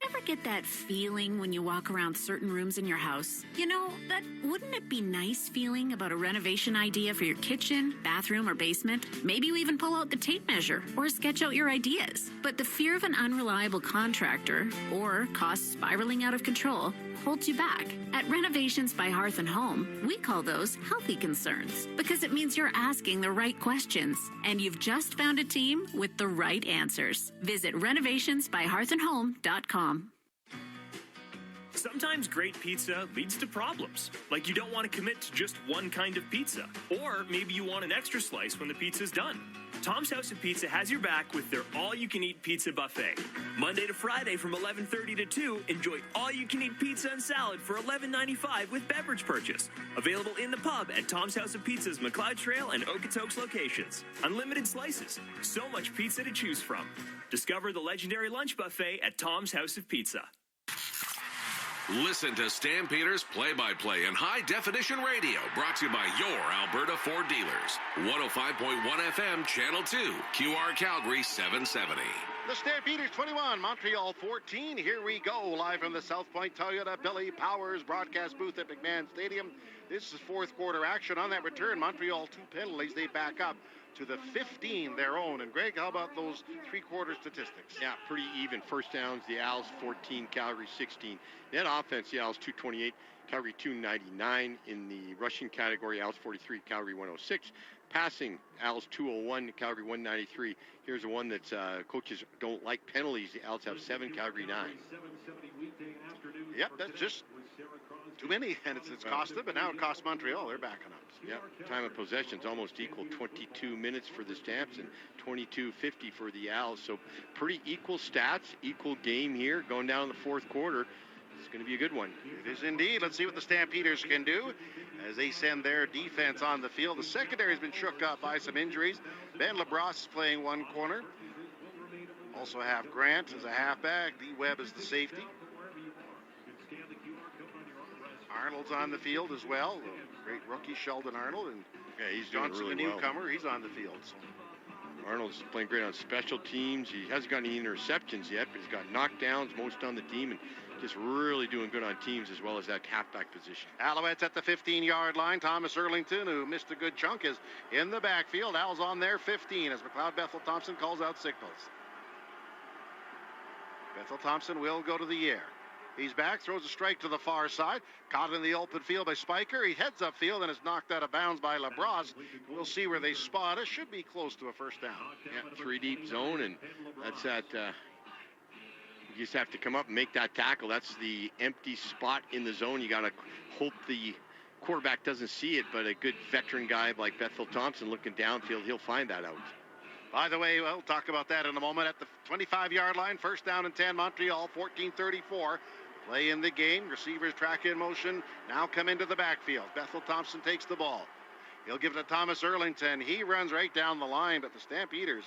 Ever get that feeling when you walk around certain rooms in your house? You know, that wouldn't it be nice feeling about a renovation idea for your kitchen, bathroom, or basement? Maybe you even pull out the tape measure or sketch out your ideas. But the fear of an unreliable contractor or costs spiraling out of control holds you back. At Renovations by Hearth and Home, we call those healthy concerns because it means you're asking the right questions and you've just found a team with the right answers. Visit renovationsbyhearthandhome.com. Sometimes great pizza leads to problems, like you don't want to commit to just one kind of pizza, or maybe you want an extra slice when the pizza's done. Tom's House of Pizza has your back with their all-you-can-eat pizza buffet. Monday to Friday from 11:30 to 2, enjoy all-you-can-eat pizza and salad for $11.95 with beverage purchase. Available in the pub at Tom's House of Pizza's McLeod Trail and Okotoks locations. Unlimited slices, so much pizza to choose from. Discover the legendary lunch buffet at Tom's House of Pizza. Listen to Stampeders play-by-play in high-definition radio, brought to you by your Alberta Ford dealers. 105.1 FM, Channel 2, QR Calgary 770. The Stampeders 21, Montreal 14. Here we go, live from the South Point Toyota Billy Powers broadcast booth at McMahon Stadium. This is fourth quarter action. On that return, Montreal 2 penalties. They back up to the 15, their own. And Greg, how about those three-quarter statistics? Yeah, pretty even. First downs, the Als 14, Calgary 16. Net offense, the Als 228, Calgary 299. In the rushing category, Als 43, Calgary 106. Passing, Als 201, Calgary 193. Here's the one that coaches don't like, penalties. The Als have 7, Calgary 9. Yep, that's just too many, and it's cost them, but now it costs Montreal. They're backing up. Yeah, time of possession is almost equal, 22 minutes for the Stamps and 22:50 for the Als. So pretty equal stats, equal game here, going down in the fourth quarter. It's going to be a good one. It is indeed. Let's see what the Stampeders can do as they send their defense on the field. The secondary has been shook up by some injuries. Ben LeBras is playing one corner. Also have Grant as a halfback. D. Webb is the safety. Arnold's on the field as well. The great rookie Sheldon Arnold, and he's Johnson, really the newcomer, well. He's on the field. So. Arnold's playing great on special teams. He hasn't got any interceptions yet, but he's got knockdowns, most on the team, and just really doing good on teams as well as that halfback position. Alouettes at the 15-yard line. Thomas Erlington, who missed a good chunk, is in the backfield. Al's on their 15 as McLeod Bethel Thompson calls out signals. Bethel Thompson will go to the air. He's back, throws a strike to the far side. Caught in the open field by Spiker. He heads upfield and is knocked out of bounds by LeBras. We'll see where they spot it. Should be close to a first down. Yeah, 3-deep zone, and that's that. You just have to come up and make that tackle. That's the empty spot in the zone. You got to hope the quarterback doesn't see it, but a good veteran guy like Bethel Thompson looking downfield, he'll find that out. By the way, we'll talk about that in a moment. At the 25-yard line, first down and 10, Montreal, 14:34. Play in the game. Receivers track in motion. Now come into the backfield. Bethel Thompson takes the ball. He'll give it to Thomas Erlington. He runs right down the line, but the Stampeders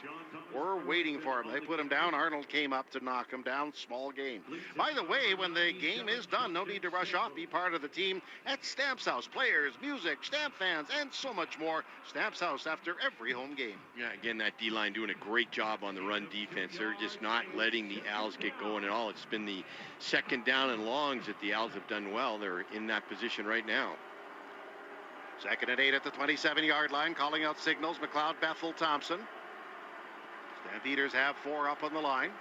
were waiting for him. They put him down. Arnold came up to knock him down. Small gain. By the way, when the game is done, no need to rush off. Be part of the team at Stamps House. Players, music, Stamp fans, and so much more. Stamps House after every home game. Yeah, again, that D-line doing a great job on the run defense. They're just not letting the Als get going at all. It's been the second down and longs that the Als have done well. They're in that position right now. Second and 8 at the 27-yard line, calling out signals. McLeod Bethel Thompson. Stampeders have 4 up on the line.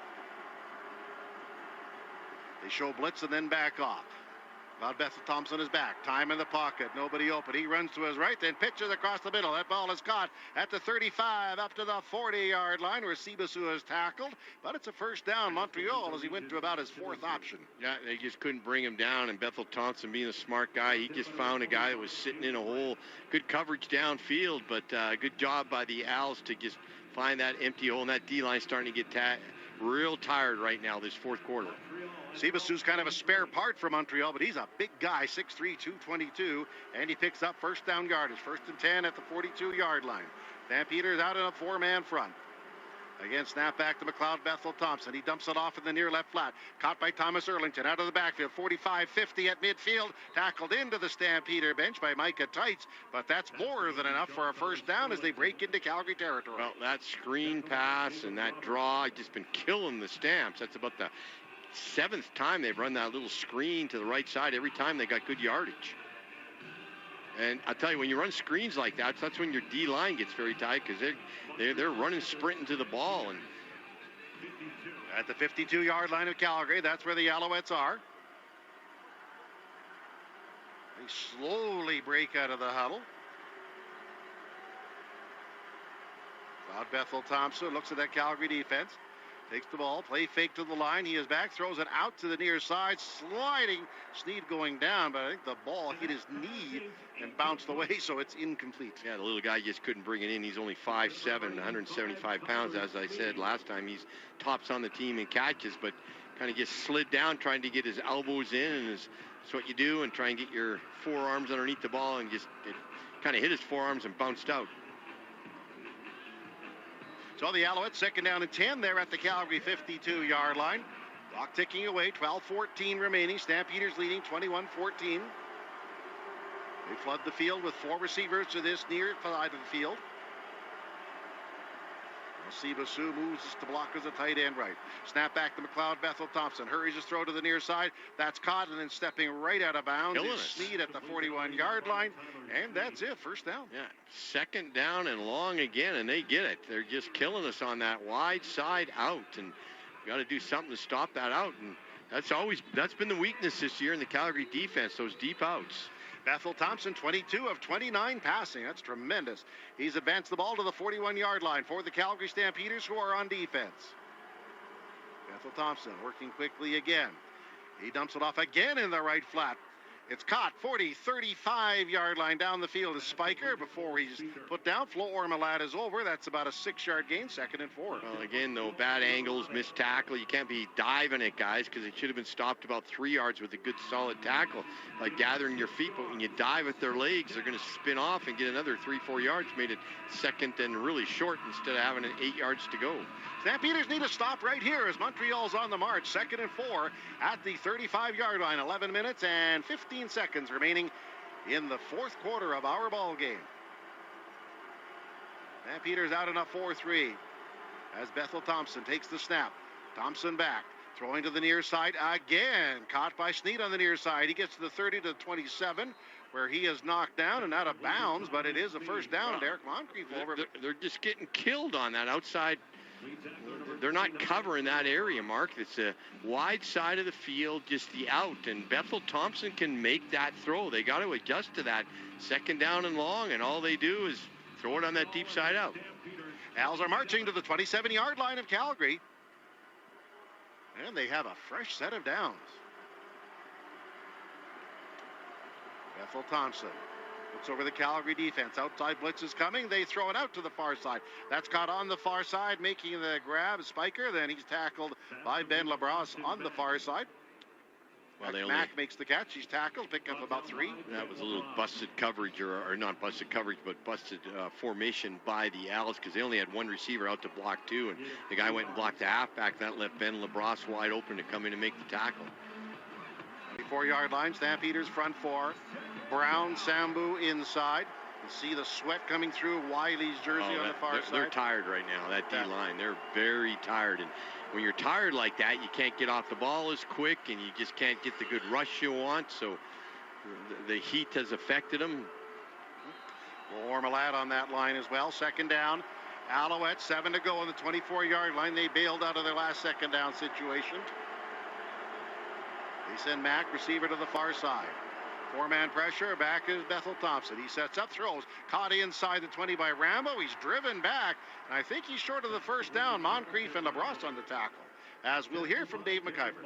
They show blitz and then back off. Cloud Bethel Thompson is back. Time in the pocket. Nobody open. He runs to his right, then pitches across the middle. That ball is caught at the 35, up to the 40-yard line where Sibasu is tackled. But it's a first down, Montreal, as he went to about his fourth option. Yeah, they just couldn't bring him down. And Bethel Thompson, being a smart guy, he just found a guy that was sitting in a hole. Good coverage downfield, but good job by the Als to just find that empty hole. And that D-line starting to get real tired right now this fourth quarter. Sibasu's kind of a spare part for Montreal, but he's a big guy, 6'3", 222, and he picks up first down yardage. 1st and 10 at the 42-yard line. Stampeders out in a four-man front. Again, snap back to McLeod Bethel Thompson. He dumps it off in the near left flat. Caught by Thomas Erlington out of the backfield. 45-50 at midfield. Tackled into the Stampeder bench by Micah Tights, but that's more than enough for a first down as they break into Calgary territory. Well, that screen pass and that draw just been killing the Stamps. That's about the 7th time they've run that little screen to the right side. Every time they got good yardage. And I tell you, when you run screens like that, that's when your D line gets very tight because they're running, sprinting to the ball. And at the 52-yard line of Calgary, that's where the Alouettes are. They slowly break out of the huddle. Cloud Bethel Thompson looks at that Calgary defense. Takes the ball, play fake to the line. He is back, throws it out to the near side, sliding. Sneed going down, but I think the ball hit his knee and bounced away, so it's incomplete. Yeah, the little guy just couldn't bring it in. He's only 5'7", 175 pounds. As I said last time, he's tops on the team in catches, but kind of just slid down trying to get his elbows in, and that's what you do, and try and get your forearms underneath the ball, and just it kind of hit his forearms and bounced out. So the Alouettes, 2nd down and 10 there at the Calgary 52-yard line. Clock ticking away, 12:14 remaining. Stampeders leading 21-14. They flood the field with 4 receivers to this near side of the field. Sibasu moves to block as a tight end right. Snap back to McLeod Bethel Thompson. Hurries his throw to the near side. That's caught, and then stepping right out of bounds is Sneed at the 41-yard line. And that's it, first down. Yeah, 2nd down and long again, and they get it. They're just killing us on that wide side out, and you got to do something to stop that out. And that's been the weakness this year in the Calgary defense, those deep outs. Bethel Thompson, 22 of 29 passing. That's tremendous. He's advanced the ball to the 41-yard line for the Calgary Stampeders, who are on defense. Bethel Thompson working quickly again. He dumps it off again in the right flat. It's caught, 35-yard line down the field is Spiker before he's put down. Flo Ormalat is over. That's about a 6-yard gain, 2nd and 4. Well, again, though, bad angles, missed tackle. You can't be diving at guys because it should have been stopped about 3 yards with a good solid tackle by gathering your feet. But when you dive at their legs, they're going to spin off and get another 3-4 yards. Made it 2nd and really short instead of having 8 yards to go. Stampeders need a stop right here as Montreal's on the march. 2nd and 4 at the 35-yard line. 11 minutes and 15 seconds remaining in the fourth quarter of our ball game. Stampeders out in a 4-3 as Bethel Thompson takes the snap. Thompson back, throwing to the near side again. Caught by Sneed on the near side. He gets to the 30 to 27. Where he is knocked down and out of bounds, but it is a first down. Derek Moncrief over. They're just getting killed on that outside. They're not covering that area, Mark. It's a wide side of the field, just the out, and Bethel Thompson can make that throw. They got to adjust to that 2nd down and long, and all they do is throw it on that deep side out. Als are marching to the 27-yard line of Calgary, and they have a fresh set of downs. Bethel Thompson looks over the Calgary defense. Outside blitz is coming. They throw it out to the far side. That's caught on the far side, making the grab. Spiker, then he's tackled by Ben LaBrosse on the far side. Well, Mack makes the catch. He's tackled, picked up about 3. That was a little busted coverage, or not busted coverage, but busted formation by the Als because they only had 1 receiver out to block 2, and the guy went and blocked the halfback. That left Ben LaBrosse wide open to come in and make the tackle. 24-yard line, Stampeders front 4. Brown, Sambu inside. You see the sweat coming through Wiley's jersey on the far side. They're tired right now, that D-line. They're very tired. And when you're tired like that, you can't get off the ball as quick, and you just can't get the good rush you want. So the heat has affected them. Ormalat on that line as well. 2nd down. Alouettes, 7 to go on the 24-yard line. They bailed out of their last 2nd down situation. They send Mack, receiver to the far side. Four-man pressure. Back is Bethel Thompson. He sets up, throws. Caught inside the 20 by Rambo. He's driven back. And I think he's short of the first down. Moncrief and LaBrosse on the tackle. As we'll hear from Dave McIver.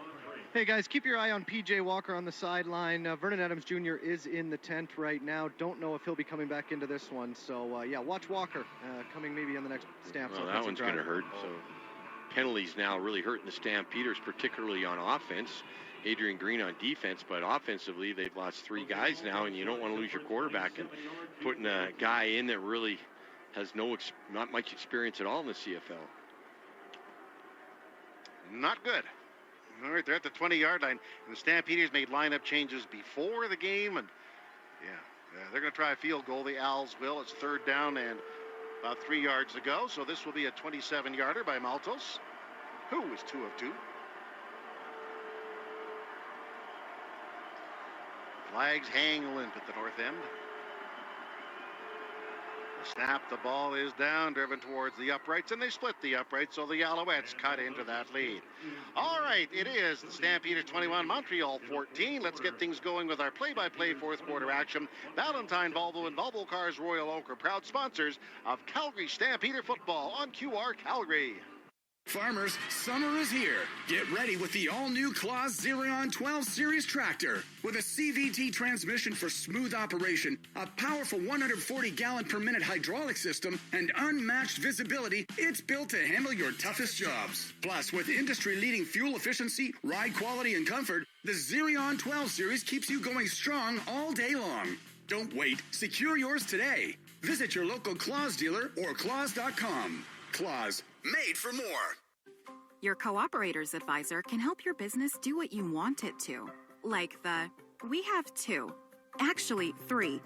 Hey, guys, keep your eye on P.J. Walker on the sideline. Vernon Adams Jr. is in the tent right now. Don't know if he'll be coming back into this one. So, yeah, watch Walker coming maybe on the next Stamps. Well, that one's going to hurt. So penalties now really hurting the Stampeders, particularly on offense. Adrian Green on defense, but offensively they've lost 3 guys now, and you don't want to lose your quarterback and putting a guy in that really has not much experience at all in the CFL. Not good. All right, they're at the 20-yard line, and the Stampeders made lineup changes before the game, and they're going to try a field goal. The Owls will. It's 3rd down and about 3 yards to go, so this will be a 27-yarder by Maltos, who is 2 of 2. Flags hang limp at the north end. The snap, the ball is down, driven towards the uprights, and they split the uprights, so the Alouettes cut into that lead. All right, it is the Stampeders 21, Montreal 14. Let's get things going with our play-by-play fourth quarter action. Valentine Volvo and Volvo Cars Royal Oak are proud sponsors of Calgary Stampeder football on QR Calgary. Farmers, summer is here. Get ready with the all-new Claas Xerion 12 Series tractor. With a CVT transmission for smooth operation, a powerful 140-gallon per minute hydraulic system, and unmatched visibility, it's built to handle your toughest jobs. Plus, with industry-leading fuel efficiency, ride quality, and comfort, the Xerion 12 Series keeps you going strong all day long. Don't wait. Secure yours today. Visit your local Claas dealer or claas.com. Claas, made for more. Your cooperator's advisor can help your business do what you want it to. Like the, we have 2, actually 3,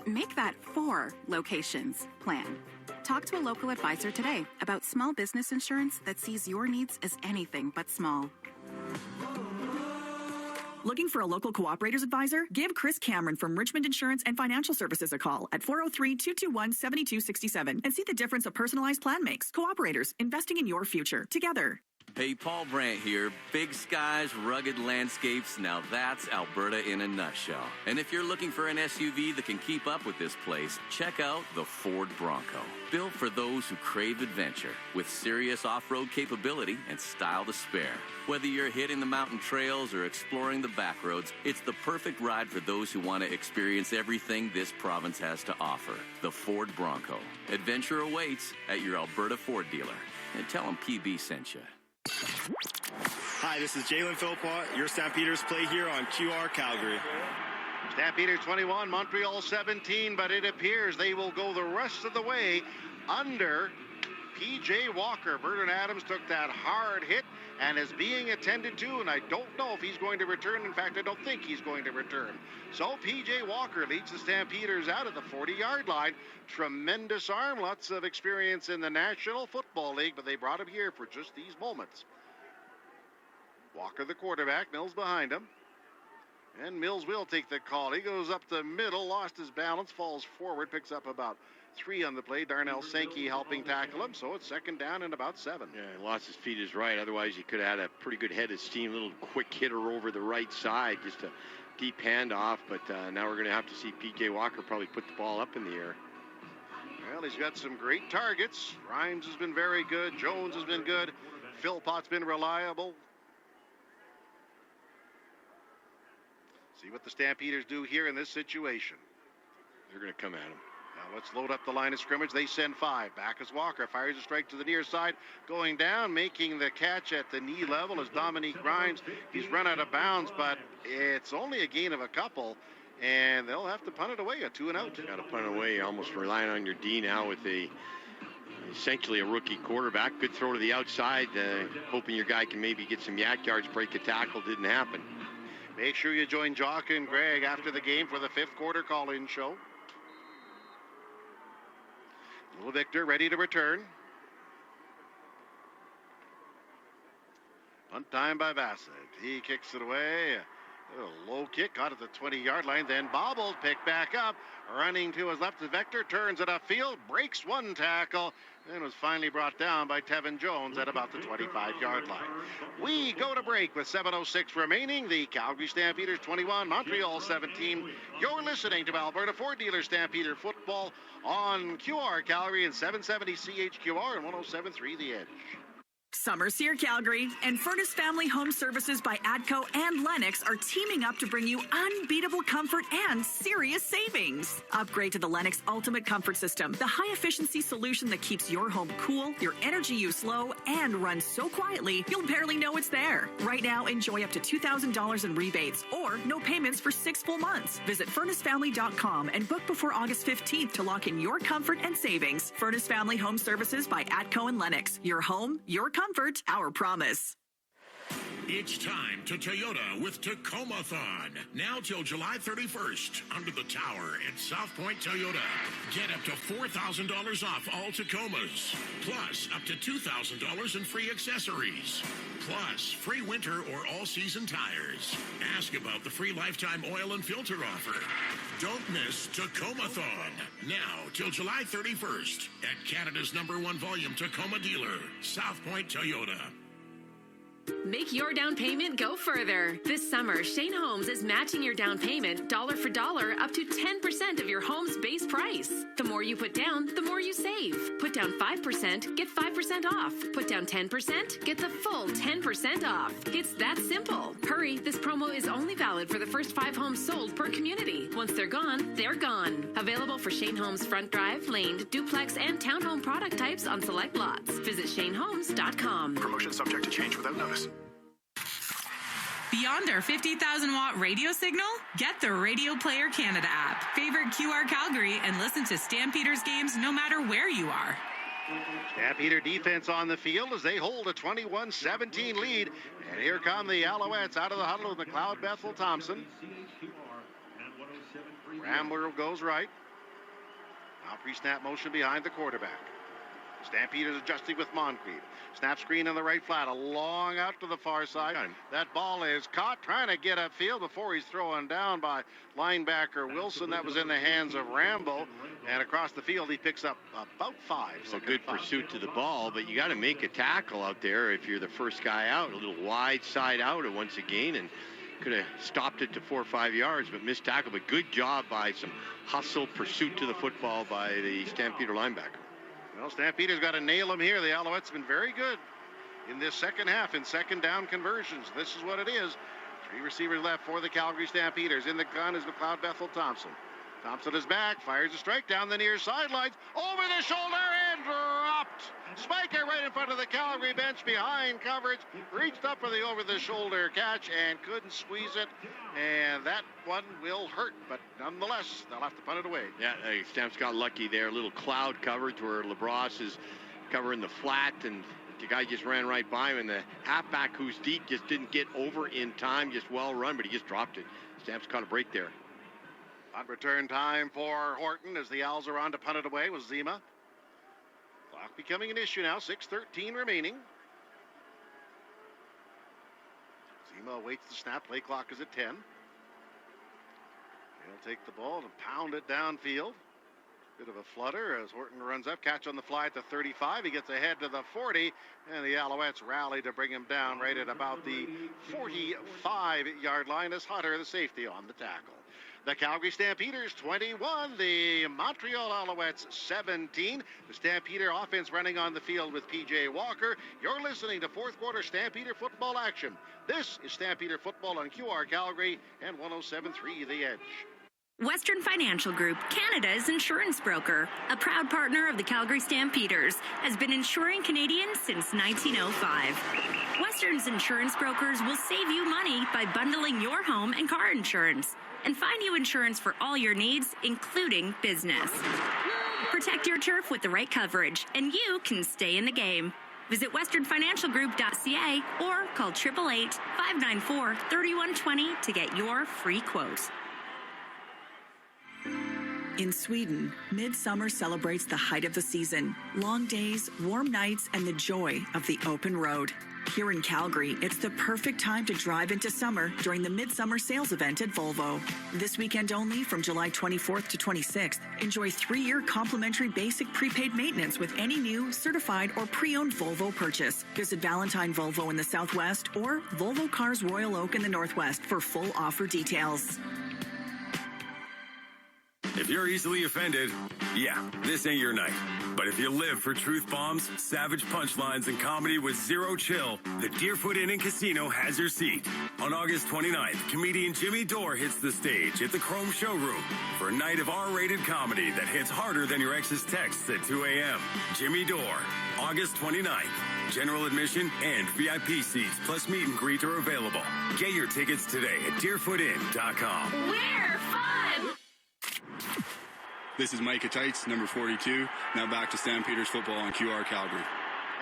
make that 4 locations plan. Talk to a local advisor today about small business insurance that sees your needs as anything but small. Looking for a local cooperator's advisor? Give Chris Cameron from Richmond Insurance and Financial Services a call at 403-221-7267 and see the difference a personalized plan makes. Cooperators, investing in your future. Together. Hey, Paul Brandt here. Big skies, rugged landscapes. Now that's Alberta in a nutshell. And if you're looking for an SUV that can keep up with this place, check out the Ford Bronco. Built for those who crave adventure, with serious off-road capability and style to spare. Whether you're hitting the mountain trails or exploring the back roads, it's the perfect ride for those who want to experience everything this province has to offer. The Ford Bronco. Adventure awaits at your Alberta Ford dealer. And tell them PB sent you. Hi, this is Jalen Philpott. Your Stampeders play here on QR Calgary. Stampeders 21, Montreal 17, but it appears they will go the rest of the way under P.J. Walker. Vernon Adams took that hard hit and is being attended to, and I don't know if he's going to return. In fact, I don't think he's going to return. So P.J. Walker leads the Stampeders out at the 40-yard line. Tremendous arm, lots of experience in the National Football League, but they brought him here for just these moments. Walker, the quarterback, Mills behind him. And Mills will take the call. He goes up the middle, lost his balance, falls forward, picks up about 3 on the play. Darnell Sankey helping tackle him, so it's 2nd down and about 7. Yeah, he lost his feet is right. Otherwise, he could have had a pretty good head of steam, little quick hitter over the right side, just a deep handoff. But now we're going to have to see P.J. Walker probably put the ball up in the air. Well, he's got some great targets. Rhymes has been very good. Jones has been good. Philpott's been reliable. See what the Stampeders do here in this situation. They're going to come at him. Now let's load up the line of scrimmage. They send 5. Back is Walker. Fires a strike to the near side. Going down, making the catch at the knee level is Dominique Grimes. He's run out of bounds, but it's only a gain of a couple, and they'll have to punt it away, a 2 and out. Got to punt it away. You're almost relying on your D now with essentially a rookie quarterback. Good throw to the outside, hoping your guy can maybe get some yak yards, break a tackle. Didn't happen. Make sure you join Jock and Greg after the game for the 5th quarter call-in show. Little Victor ready to return. Punt time by Bassett. He kicks it away. A low kick, got at the 20-yard line, then bobbled, picked back up, running to his left. Vector turns it upfield, breaks one tackle, and was finally brought down by Tevin Jones at about the 25-yard line. We go to break with 7:06 remaining. The Calgary Stampeders 21, Montreal 17. You're listening to Alberta Ford Dealer Stampeder Football on QR Calgary and 770 CHQR and 107.3 The Edge. Summer's here, Calgary, and Furnace Family Home Services by ATCO and Lennox are teaming up to bring you unbeatable comfort and serious savings. Upgrade to the Lennox Ultimate Comfort System, the high-efficiency solution that keeps your home cool, your energy use low, and runs so quietly you'll barely know it's there. Right now, enjoy up to $2,000 in rebates or no payments for 6 full months. Visit FurnaceFamily.com and book before August 15th to lock in your comfort and savings. Furnace Family Home Services by ATCO and Lennox. Your home, your comfort, our promise. It's time to Toyota with Tacoma-thon. Now till July 31st, under the tower at South Point Toyota. Get up to $4,000 off all Tacomas. Plus, up to $2,000 in free accessories. Plus, free winter or all-season tires. Ask about the free lifetime oil and filter offer. Don't miss Tacoma-thon. Now till July 31st at Canada's #1 volume Tacoma dealer, South Point Toyota. Make your down payment go further. This summer, Shane Homes is matching your down payment dollar for dollar up to 10% of your home's base price. The more you put down, the more you save. Put down 5%, get 5% off. Put down 10%, get the full 10% off. It's that simple. Hurry, this promo is only valid for the first 5 homes sold per community. Once they're gone, they're gone. Available for Shane Homes front drive, laned, duplex, and townhome product types on select lots. Visit ShaneHomes.com. Promotion subject to change without notice. Beyond our 50,000-watt radio signal? Get the Radio Player Canada app. Favorite QR Calgary and listen to Stampeders games no matter where you are. Stampeder defense on the field as they hold a 21-17 lead. And here come the Alouettes out of the huddle with McLeod, Bethel, Thompson. Rambler goes right. Now pre-snap motion behind the quarterback. Stampeders adjusting with Moncrief. Snap screen on the right flat, a long out to the far side. That ball is caught, trying to get upfield before he's thrown down by linebacker Wilson. That was in the hands of Rambo. And across the field, he picks up about 5. So good pursuit to the ball, but you got to make a tackle out there if you're the first guy out. A little wide side out once again, and could have stopped it to 4 or 5 yards, but missed tackle. But good job by some hustle, pursuit to the football by the Stampeder linebacker. Well, Stampeder's got to nail him here. The Alouettes have been very good in this second half in second down conversions. This is what it is. 3 receivers left for the Calgary Stampeders. In the gun is McLeod, Bethel, Thompson. Thompson is back, fires a strike down the near sidelines, over the shoulder and dropped. Spiker right in front of the Calgary bench behind coverage, reached up for the over-the-shoulder catch and couldn't squeeze it. And that one will hurt, but nonetheless, they'll have to punt it away. Yeah, Stamps got lucky there. A little cloud coverage where LaBrosse is covering the flat, and the guy just ran right by him, and the halfback who's deep just didn't get over in time, just well run, but he just dropped it. Stamps caught a break there. On return time for Horton as the Owls are on to punt it away with Zima. Clock becoming an issue now, 6:13 remaining. Zima awaits the snap, play clock is at 10. He'll take the ball and pound it downfield. Bit of a flutter as Horton runs up, catch on the fly at the 35. He gets ahead to the 40, and the Alouettes rally to bring him down right at about the 45-yard line as Hutter, the safety, on the tackle. The Calgary Stampeders 21, the Montreal Alouettes 17. The Stampeder offense running on the field with P.J. Walker. You're listening to fourth quarter Stampeder football action. This is Stampeder football on QR Calgary and 107.3 The Edge. Western Financial Group, Canada's insurance broker, a proud partner of the Calgary Stampeders, has been insuring Canadians since 1905. Western's insurance brokers will save you money by bundling your home and car insurance and find you insurance for all your needs, including business. Protect your turf with the right coverage, and you can stay in the game. Visit westernfinancialgroup.ca or call 888-594-3120 to get your free quote. In Sweden, midsummer celebrates the height of the season. Long days, warm nights, and the joy of the open road. here in Calgary, it's the perfect time to drive into summer during the Midsummer Sales event at Volvo. This weekend only, from July 24th to 26th, enjoy 3-year complimentary basic prepaid maintenance with any new, certified, or pre-owned Volvo purchase. Visit Valentine Volvo in the Southwest or Volvo Cars Royal Oak in the Northwest for full offer details. If you're easily offended, yeah, this ain't your night. But if you live for truth bombs, savage punchlines, and comedy with zero chill, the Deerfoot Inn and Casino has your seat. On August 29th, comedian Jimmy Dore hits the stage at the Chrome Showroom for a night of R-rated comedy that hits harder than your ex's texts at 2 a.m. Jimmy Dore, August 29th. General admission and VIP seats plus meet and greet are available. Get your tickets today at deerfootin.com. We're fun! This is Micah Tights, number 42. Now back to Stampeders football on QR Calgary.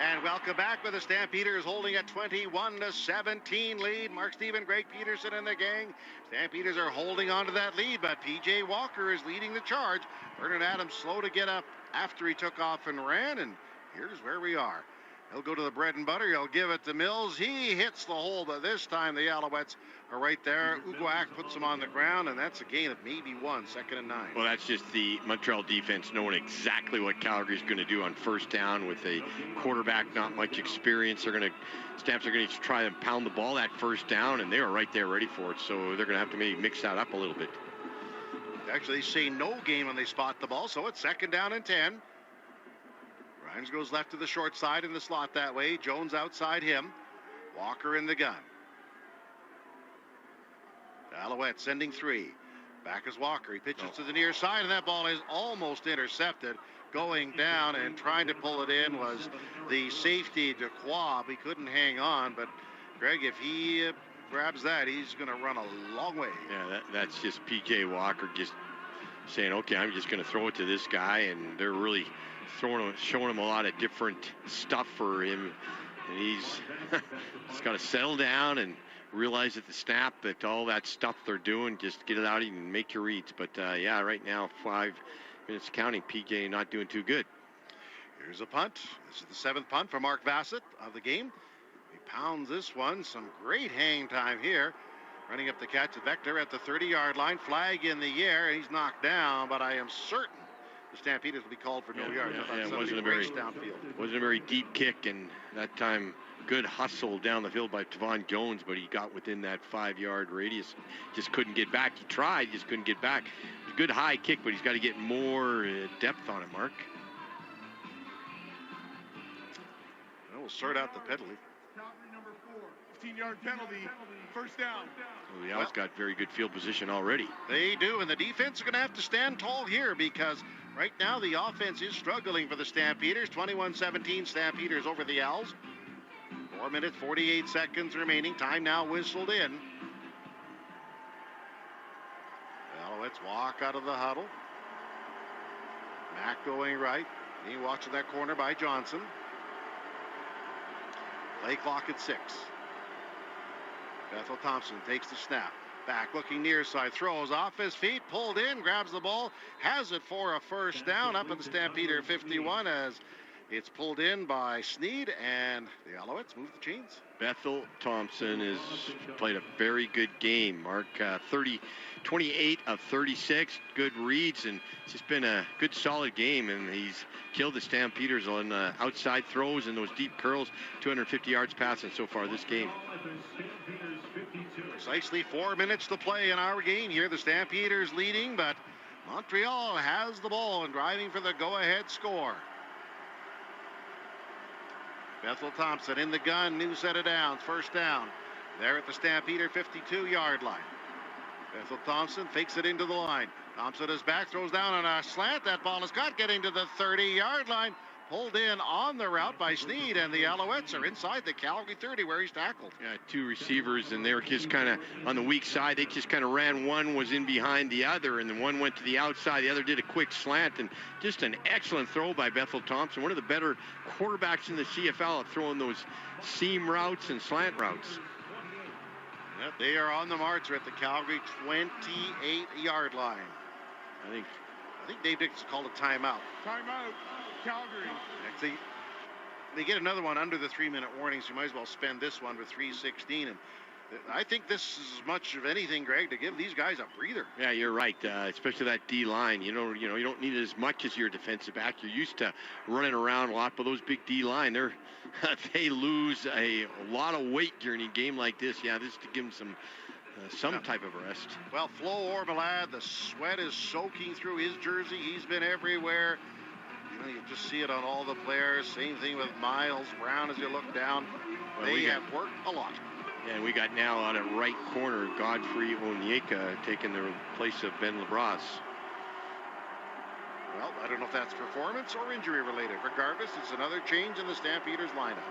And welcome back with the Stampeders holding a 21-17 lead. Mark Steven, Greg Peterson, and the gang. Stampeders are holding on to that lead, but P.J. Walker is leading the charge. Vernon Adams slow to get up after he took off and ran, and here's where we are. He'll go to the bread and butter. He'll give it to Mills. He hits the hole, but this time the Alouettes are right there. Uguak puts him on the ground, and that's a gain of maybe 1, 2nd and 9. Well, that's just the Montreal defense knowing exactly what Calgary's going to do on first down with a quarterback, not much experience. Stamps are going to try and pound the ball that first down, and they were right there ready for it. So they're going to have to maybe mix that up a little bit. Actually, they say no gain when they spot the ball, so it's 2nd down and 10. Grimes goes left to the short side in the slot that way. Jones outside him. Walker in the gun. Alouette sending 3. Back is Walker. He pitches to the near side, and that ball is almost intercepted. Going down and trying to pull it in was the safety, Duquois. He couldn't hang on, but Greg, if he grabs that, he's going to run a long way. Yeah, that's just P.J. Walker just saying, okay, I'm just going to throw it to this guy, and they're really showing him a lot of different stuff for him, and he's got to settle down and realize at the snap that all that stuff they're doing, just get it out and make your reads. But yeah, right now 5 minutes counting. PJ not doing too good. Here's a punt. This is the 7th punt for Mark Bassett of the game. He pounds this one. Some great hang time here. Running up the catch of Vector at the 30-yard line. Flag in the air. He's knocked down, but I am certain the Stampeders will be called for no yards. It wasn't a very deep kick, and that time good hustle down the field by Tavon Jones, but he got within that 5-yard radius. Just couldn't get back. He tried, just couldn't get back. It was a good high kick, but he's got to get more depth on it, Mark. We'll sort out the penalty. Number 4, 15-yard penalty, first down. Well, the Owls got very good field position already. They do, and the defense is going to have to stand tall here because right now the offense is struggling for the Stampeders. 21-17 Stampeders over the Owls. 4 minutes, 48 seconds remaining. Time now whistled in. The Alouettes walk out of the huddle. Mack going right. He walks to that corner by Johnson. Play clock at 6. Bethel Thompson takes the snap. Back looking near side. Throws off his feet. Pulled in. Grabs the ball. Has it for a first down up at the Stampeder 51 as it's pulled in by Sneed, and the Alouettes move the chains. Bethel Thompson has played a very good game, Mark. 28 of 36, good reads, and it's just been a good, solid game, and he's killed the Stampeders on outside throws and those deep curls. 250 yards passing so far this game. Precisely 4 minutes to play in our game here. The Stampeders leading, but Montreal has the ball and driving for the go-ahead score. Bethel Thompson in the gun, new set of downs, first down. There at the Stampeder 52-yard line. Bethel Thompson fakes it into the line. Thompson is back, throws down on a slant. That ball is caught, getting to the 30-yard line. Pulled in on the route by Sneed, and the Alouettes are inside the Calgary 30 where he's tackled. Yeah, 2 receivers, and they were just kind of on the weak side. They just kind of ran. One was in behind the other, and then one went to the outside. The other did a quick slant, and just an excellent throw by Bethel Thompson. One of the better quarterbacks in the CFL at throwing those seam routes and slant routes. Yep, they are on the march at the Calgary 28-yard line. I think Dave Dix called a timeout. Timeout, Calgary. Actually, They get another one under the 3-minute warning, so you might as well spend this one with 3:16. And I think this is as much of anything, Greg, to give these guys a breather. Yeah, you're right. Especially that D line. You don't need it as much as your defensive back. You're used to running around a lot, but those big D line, they lose a lot of weight during a game like this. Yeah, this is to give them some type of rest. Well, Flo Orbalad, the sweat is soaking through his jersey. He's been everywhere. You just see it on all the players. Same thing with Miles Brown as you look down. Well, they have worked a lot. Yeah, and we got now out at right corner Godfrey Onyeka taking the place of Ben LeBras. Well, I don't know if that's performance or injury related. Regardless, it's another change in the Stampeders lineup.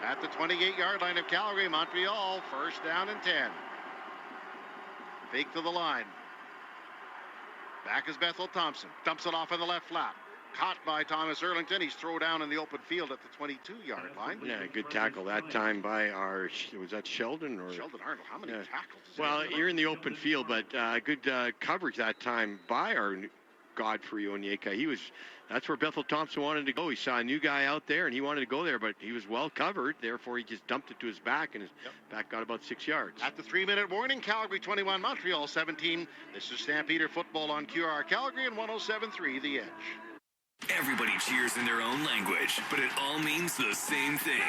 At the 28-yard line of Calgary, Montreal, first down and 10. Fake to the line. Back is Bethel Thompson. Dumps it off in the left flat. Caught by Thomas Erlington. He's thrown down in the open field at the 22-yard line. Yeah, good tackle that time by was that Sheldon? Sheldon Arnold. How many tackles? Well, you're in the open field, but good coverage that time by our Godfrey Onyeka. That's where Bethel Thompson wanted to go. He saw a new guy out there, and he wanted to go there, but he was well covered. Therefore, he just dumped it to his back, and his back got about 6 yards. At the 3-minute warning, Calgary 21, Montreal 17. This is Stampeder football on QR Calgary and 107.3 The Edge. Everybody cheers in their own language, but it all means the same thing.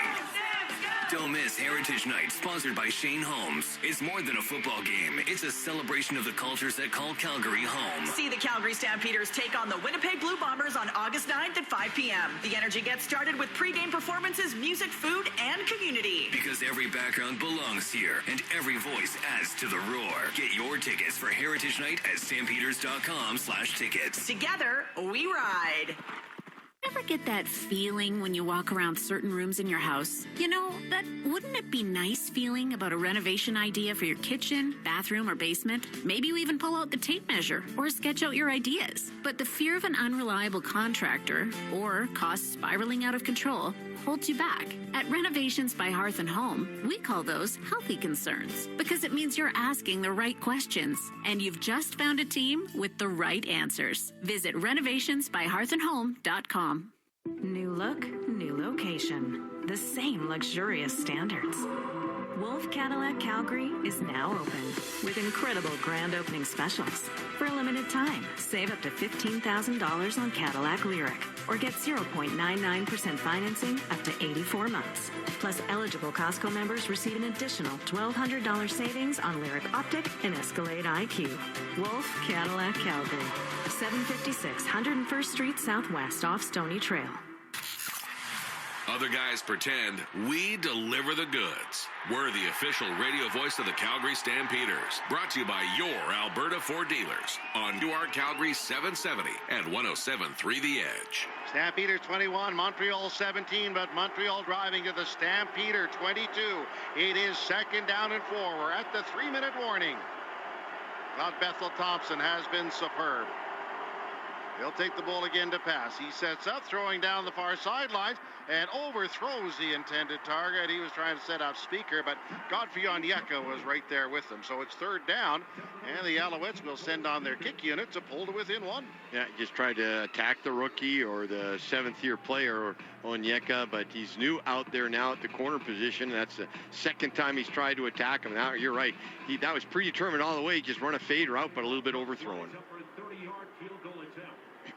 Don't miss Heritage Night, sponsored by Shane Holmes. It's more than a football game. It's a celebration of the cultures that call Calgary home. See the Calgary Stampeders take on the Winnipeg Blue Bombers on August 9th at 5 p.m. The energy gets started with pregame performances, music, food, and community. Because every background belongs here, and every voice adds to the roar. Get your tickets for Heritage Night at stampeders.com/tickets. Together, we ride. Ever get that feeling when you walk around certain rooms in your house? That wouldn't it be nice feeling about a renovation idea for your kitchen, bathroom, or basement? Maybe you even pull out the tape measure or sketch out your ideas. But the fear of an unreliable contractor or costs spiraling out of control holds you back. At Renovations by Hearth and Home, we call those healthy concerns because it means you're asking the right questions and you've just found a team with the right answers. Visit renovationsbyhearthandhome.com. New look, new location. The same luxurious standards. Wolf Cadillac Calgary is now open with incredible grand opening specials. For a limited time, save up to $15,000 on Cadillac Lyric or get 0.99% financing up to 84 months. Plus, eligible Costco members receive an additional $1,200 savings on Lyric Optic and Escalade IQ. Wolf Cadillac Calgary, 756 101st Street Southwest off Stony Trail. Other guys pretend, we deliver the goods. We're the official radio voice of the Calgary Stampeders. Brought to you by your Alberta Ford dealers on QR Calgary 770 and 107.3 The Edge. Stampeder 21, Montreal 17, but Montreal driving to the Stampeder 22. It is second down and 4. We're at the 3-minute warning. But Bethel Thompson has been superb. He'll take the ball again to pass. He sets up, throwing down the far sidelines, and overthrows the intended target. He was trying to set up Speaker, but Godfrey Onyeka was right there with him. So it's third down, and the Alouettes will send on their kick unit to pull to within 1. Yeah, just tried to attack the rookie or the 7th-year player, Onyeka, but he's new out there now at the corner position. That's the second time he's tried to attack him. Now, you're right. That was predetermined all the way. Just run a fade route, but a little bit overthrown.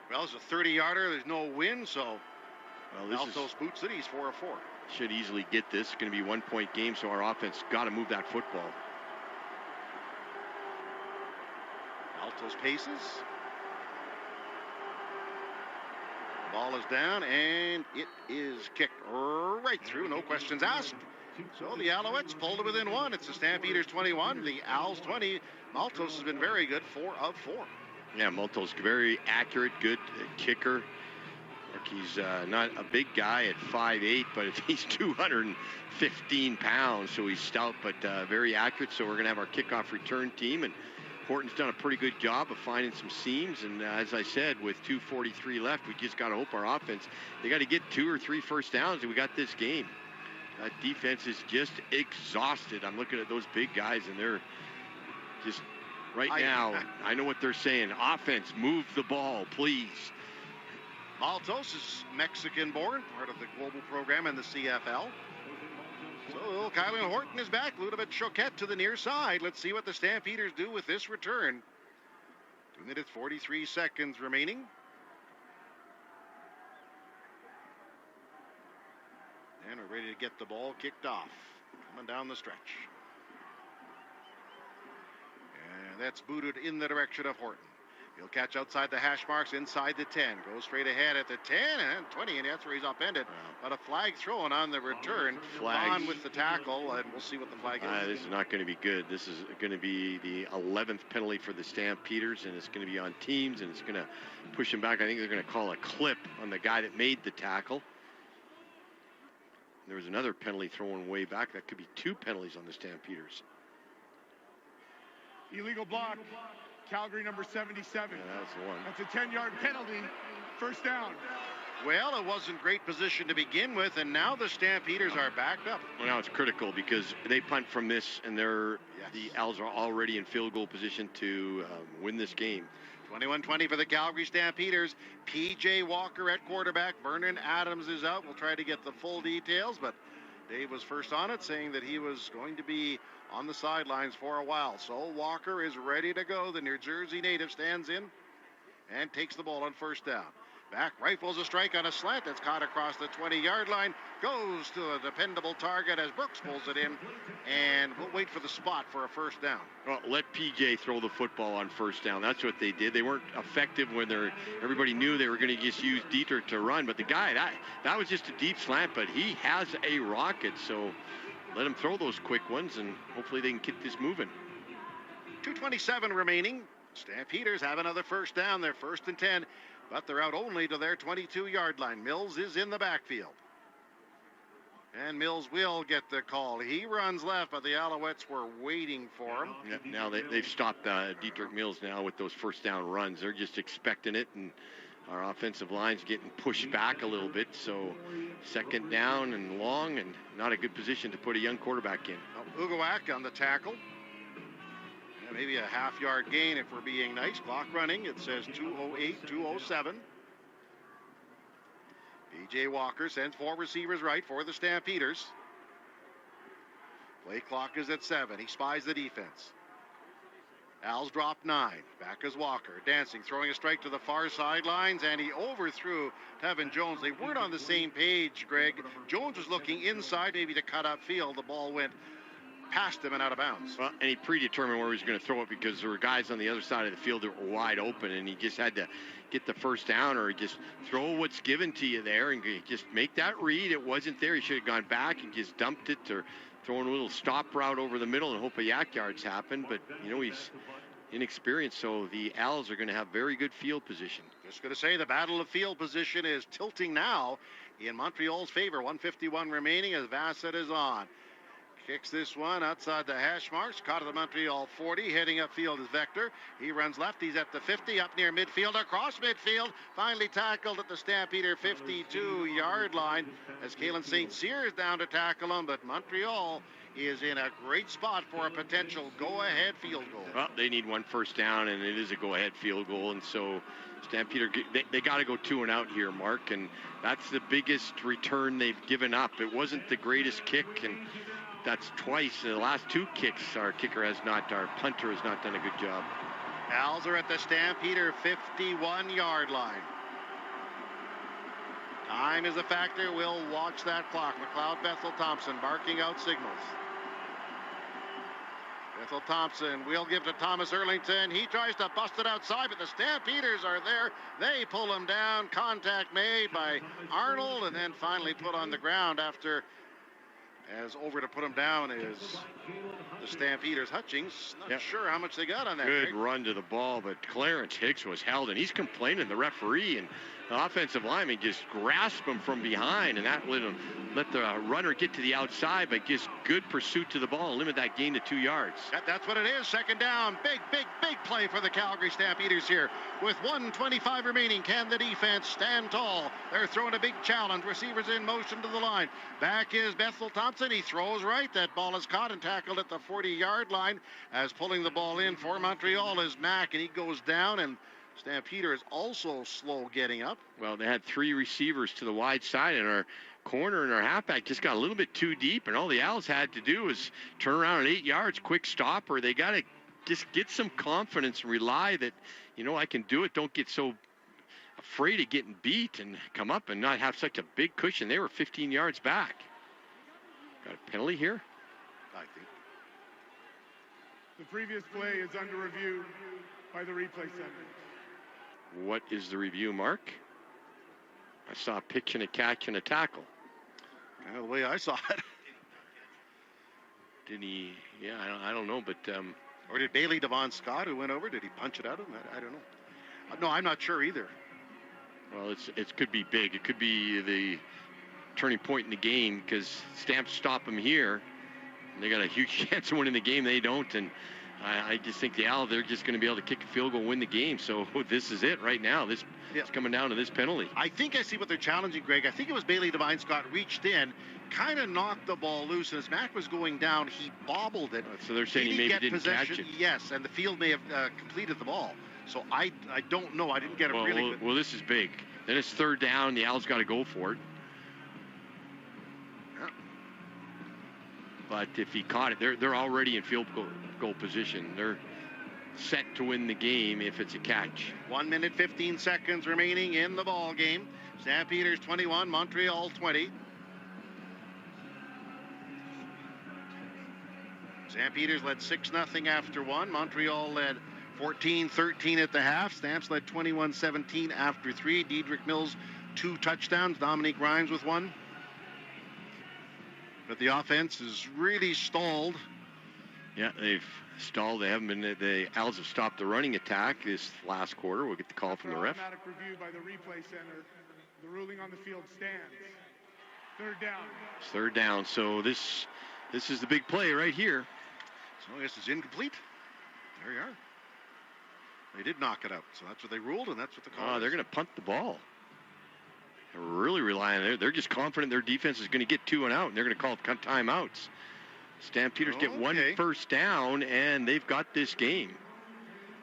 Well, it's a 30-yarder. There's no wind, so Altos boots it. He's 4 of 4. Should easily get this. It's going to be 1-point game, so our offense got to move that football. Altos paces. Ball is down, and it is kicked right through. No questions asked. So the Alouettes pulled it within 1. It's the Stampeders 21, the Owls 20. Maltos has been very good, 4 of 4. Yeah, Maltos very accurate, good kicker. Look, he's not a big guy at 5'8", but he's 215 pounds, so he's stout, but very accurate. So we're going to have our kickoff return team, and Horton's done a pretty good job of finding some seams. And as I said, with 2:43 left, we just got to hope our offense, they got to get 2 or 3 first downs, and we got this game. That defense is just exhausted. I'm looking at those big guys, and they're just... Right now, I know what they're saying. Offense, move the ball, please. Maltos is Mexican-born, part of the global program in the CFL. So Kylan Horton is back. Ludovic Choquette to the near side. Let's see what the Stampeders do with this return. 2 minutes, 43 seconds remaining. And we're ready to get the ball kicked off. Coming down the stretch. And that's booted in the direction of Horton. He'll catch outside the hash marks, inside the 10. Goes straight ahead at the 10 and 20, and that's where he's upended. But a flag thrown on the return. On with the tackle, and we'll see what the flag is. This is not going to be good. This is going to be the 11th penalty for the Stampeders, and it's going to be on teams, and it's going to push him back. I think they're going to call a clip on the guy that made the tackle. There was another penalty thrown way back. That could be 2 penalties on the Stampeders. Illegal block. Calgary number 77. Yeah, that's the one. That's a 10-yard penalty. First down. Well, it wasn't great position to begin with, and now the Stampeders are backed up. Well, now it's critical because they punt from this, and the Owls are already in field goal position to win this game. 21-20 for the Calgary Stampeders. P.J. Walker at quarterback. Vernon Adams is out. We'll try to get the full details, but Dave was first on it, saying that he was going to be on the sidelines for a while. So Walker is ready to go. The New Jersey native stands in and takes the ball on first down. Back rifles a strike on a slant that's caught across the 20-yard line. Goes to a dependable target as Brooks pulls it in. And we'll wait for the spot for a first down. Well, let PJ throw the football on first down. That's what they did. They weren't effective when everybody knew they were going to just use Dietrich to run. But the guy, that was just a deep slant, but he has a rocket. So let him throw those quick ones, and hopefully they can keep this moving. 2:27 remaining. Stampeders have another first down. They're 1st and 10, but they're out only to their 22-yard line. Mills is in the backfield. And Mills will get the call. He runs left, but the Alouettes were waiting for him. Yeah, now they've stopped Dietrich Mills now with those first down runs. They're just expecting it, and our offensive line's getting pushed back a little bit. So 2nd down and long, and not a good position to put a young quarterback in. Ugoak on the tackle. Yeah, maybe a half-yard gain if we're being nice. Clock running. It says 2:08, 2:07. P.J. Walker sends 4 receivers right for the Stampeders. Play clock is at 7. He spies the defense. Al's dropped 9. Back is Walker. Dancing, throwing a strike to the far sidelines, and he overthrew Tevin Jones. They weren't on the same page, Greg. Jones was looking inside, maybe to cut upfield. The ball went past him and out of bounds. Well, and he predetermined where he was going to throw it because there were guys on the other side of the field that were wide open, and he just had to get the first down or just throw what's given to you there and just make that read. It wasn't there. He should have gone back and just dumped it or throwing a little stop route over the middle and hope a yak yards happen. But, you know, he's inexperienced, so the Owls are going to have very good field position. Just going to say the battle of field position is tilting now in Montreal's favor. 1:51 remaining as Vassett is on. Kicks this one outside the hash marks. Caught at the Montreal 40. Heading upfield is Vector. He runs left. He's at the 50. Up near midfield. Across midfield. Finally tackled at the Stampeder 52-yard line as Kalen St. Cyr is down to tackle him. But Montreal is in a great spot for a potential go-ahead field goal. Well, they need 1 first down, and it is a go-ahead field goal. And so Stampeder, they got to go 2 and out here, Mark. And that's the biggest return they've given up. It wasn't the greatest kick, and that's twice in the last 2 kicks. Our punter has not done a good job. Owls are at the Stampeder 51-yard line. Time is a factor. We'll watch that clock. McLeod Bethel Thompson barking out signals. Bethel Thompson will give to Thomas Erlington. He tries to bust it outside, but the Stampeders are there. They pull him down. Contact made by Arnold, and then finally put on the ground after, as over to put him down is the Stampeders. Hutchings, not sure how much they got on that. Good run to the ball, but Clarence Hicks was held, and he's complaining, the referee, and the offensive lineman just grasped him from behind, and that let the runner get to the outside, but just good pursuit to the ball and limit that gain to 2 yards. That's what it is. 2nd down. Big play for the Calgary Stampeders here. With 1:25 remaining, can the defense stand tall? They're throwing a big challenge. Receivers in motion to the line. Back is Bethel Thompson. He throws right. That ball is caught and tackled at the 40-yard line. As pulling the ball in for Montreal is Mack, and he goes down, and Stampeder is also slow getting up. Well, they had 3 receivers to the wide side, and our corner and our halfback just got a little bit too deep, and all the Owls had to do was turn around at 8 yards, quick stopper. They got to just get some confidence and rely that, I can do it. Don't get so afraid of getting beat and come up and not have such a big cushion. They were 15 yards back. Got a penalty here? I think. The previous play is under review by the replay center. What is the review, Mark? I saw a pitch and a catch and a tackle. Kind of the way I saw it. Did he? Yeah, I don't know, but... or did Bailey Devon Scott, who went over, did he punch it out of him? I don't know. No, I'm not sure either. Well, it could be big. It could be the turning point in the game because Stamps stop them here. And they got a huge chance of winning the game. They don't, and I just think the Owls, they're just going to be able to kick a field goal, win the game. So this is it right now. It's coming down to this penalty. I think I see what they're challenging, Greg. I think it was Bailey Devine Scott reached in, kind of knocked the ball loose, and as Mac was going down, he bobbled it. So they're saying he maybe didn't catch it. Yes, and the field may have completed the ball. So I don't know. I didn't get a really good... Well, this is big. Then it's 3rd down. The Owls got to go for it. Yeah. But if he caught it, they're already in field goal position. They're set to win the game if it's a catch. 1 minute, 15 seconds remaining in the ball game. Stampeders 21, Montreal 20. Stampeders led 6-0 after 1. Montreal led 14-13 at the half. Stamps led 21-17 after 3. Dedrick Mills, 2 touchdowns. Dominique Rhymes with 1. But the offense is really stalled. Yeah, they've stalled. They haven't been. The Owls have stopped the running attack this last quarter. We'll get the call from the ref. Automatic review by the replay center. The ruling on the field stands. 3rd down. It's 3rd down. So this is the big play right here. So I guess it's incomplete. There you are. They did knock it out. So that's what they ruled, and that's what the call is. They're going to punt the ball. They're really relying on it. They're just confident their defense is going to get 2 and out, and they're going to call timeouts. Stampeders get 1 first down, and they've got this game.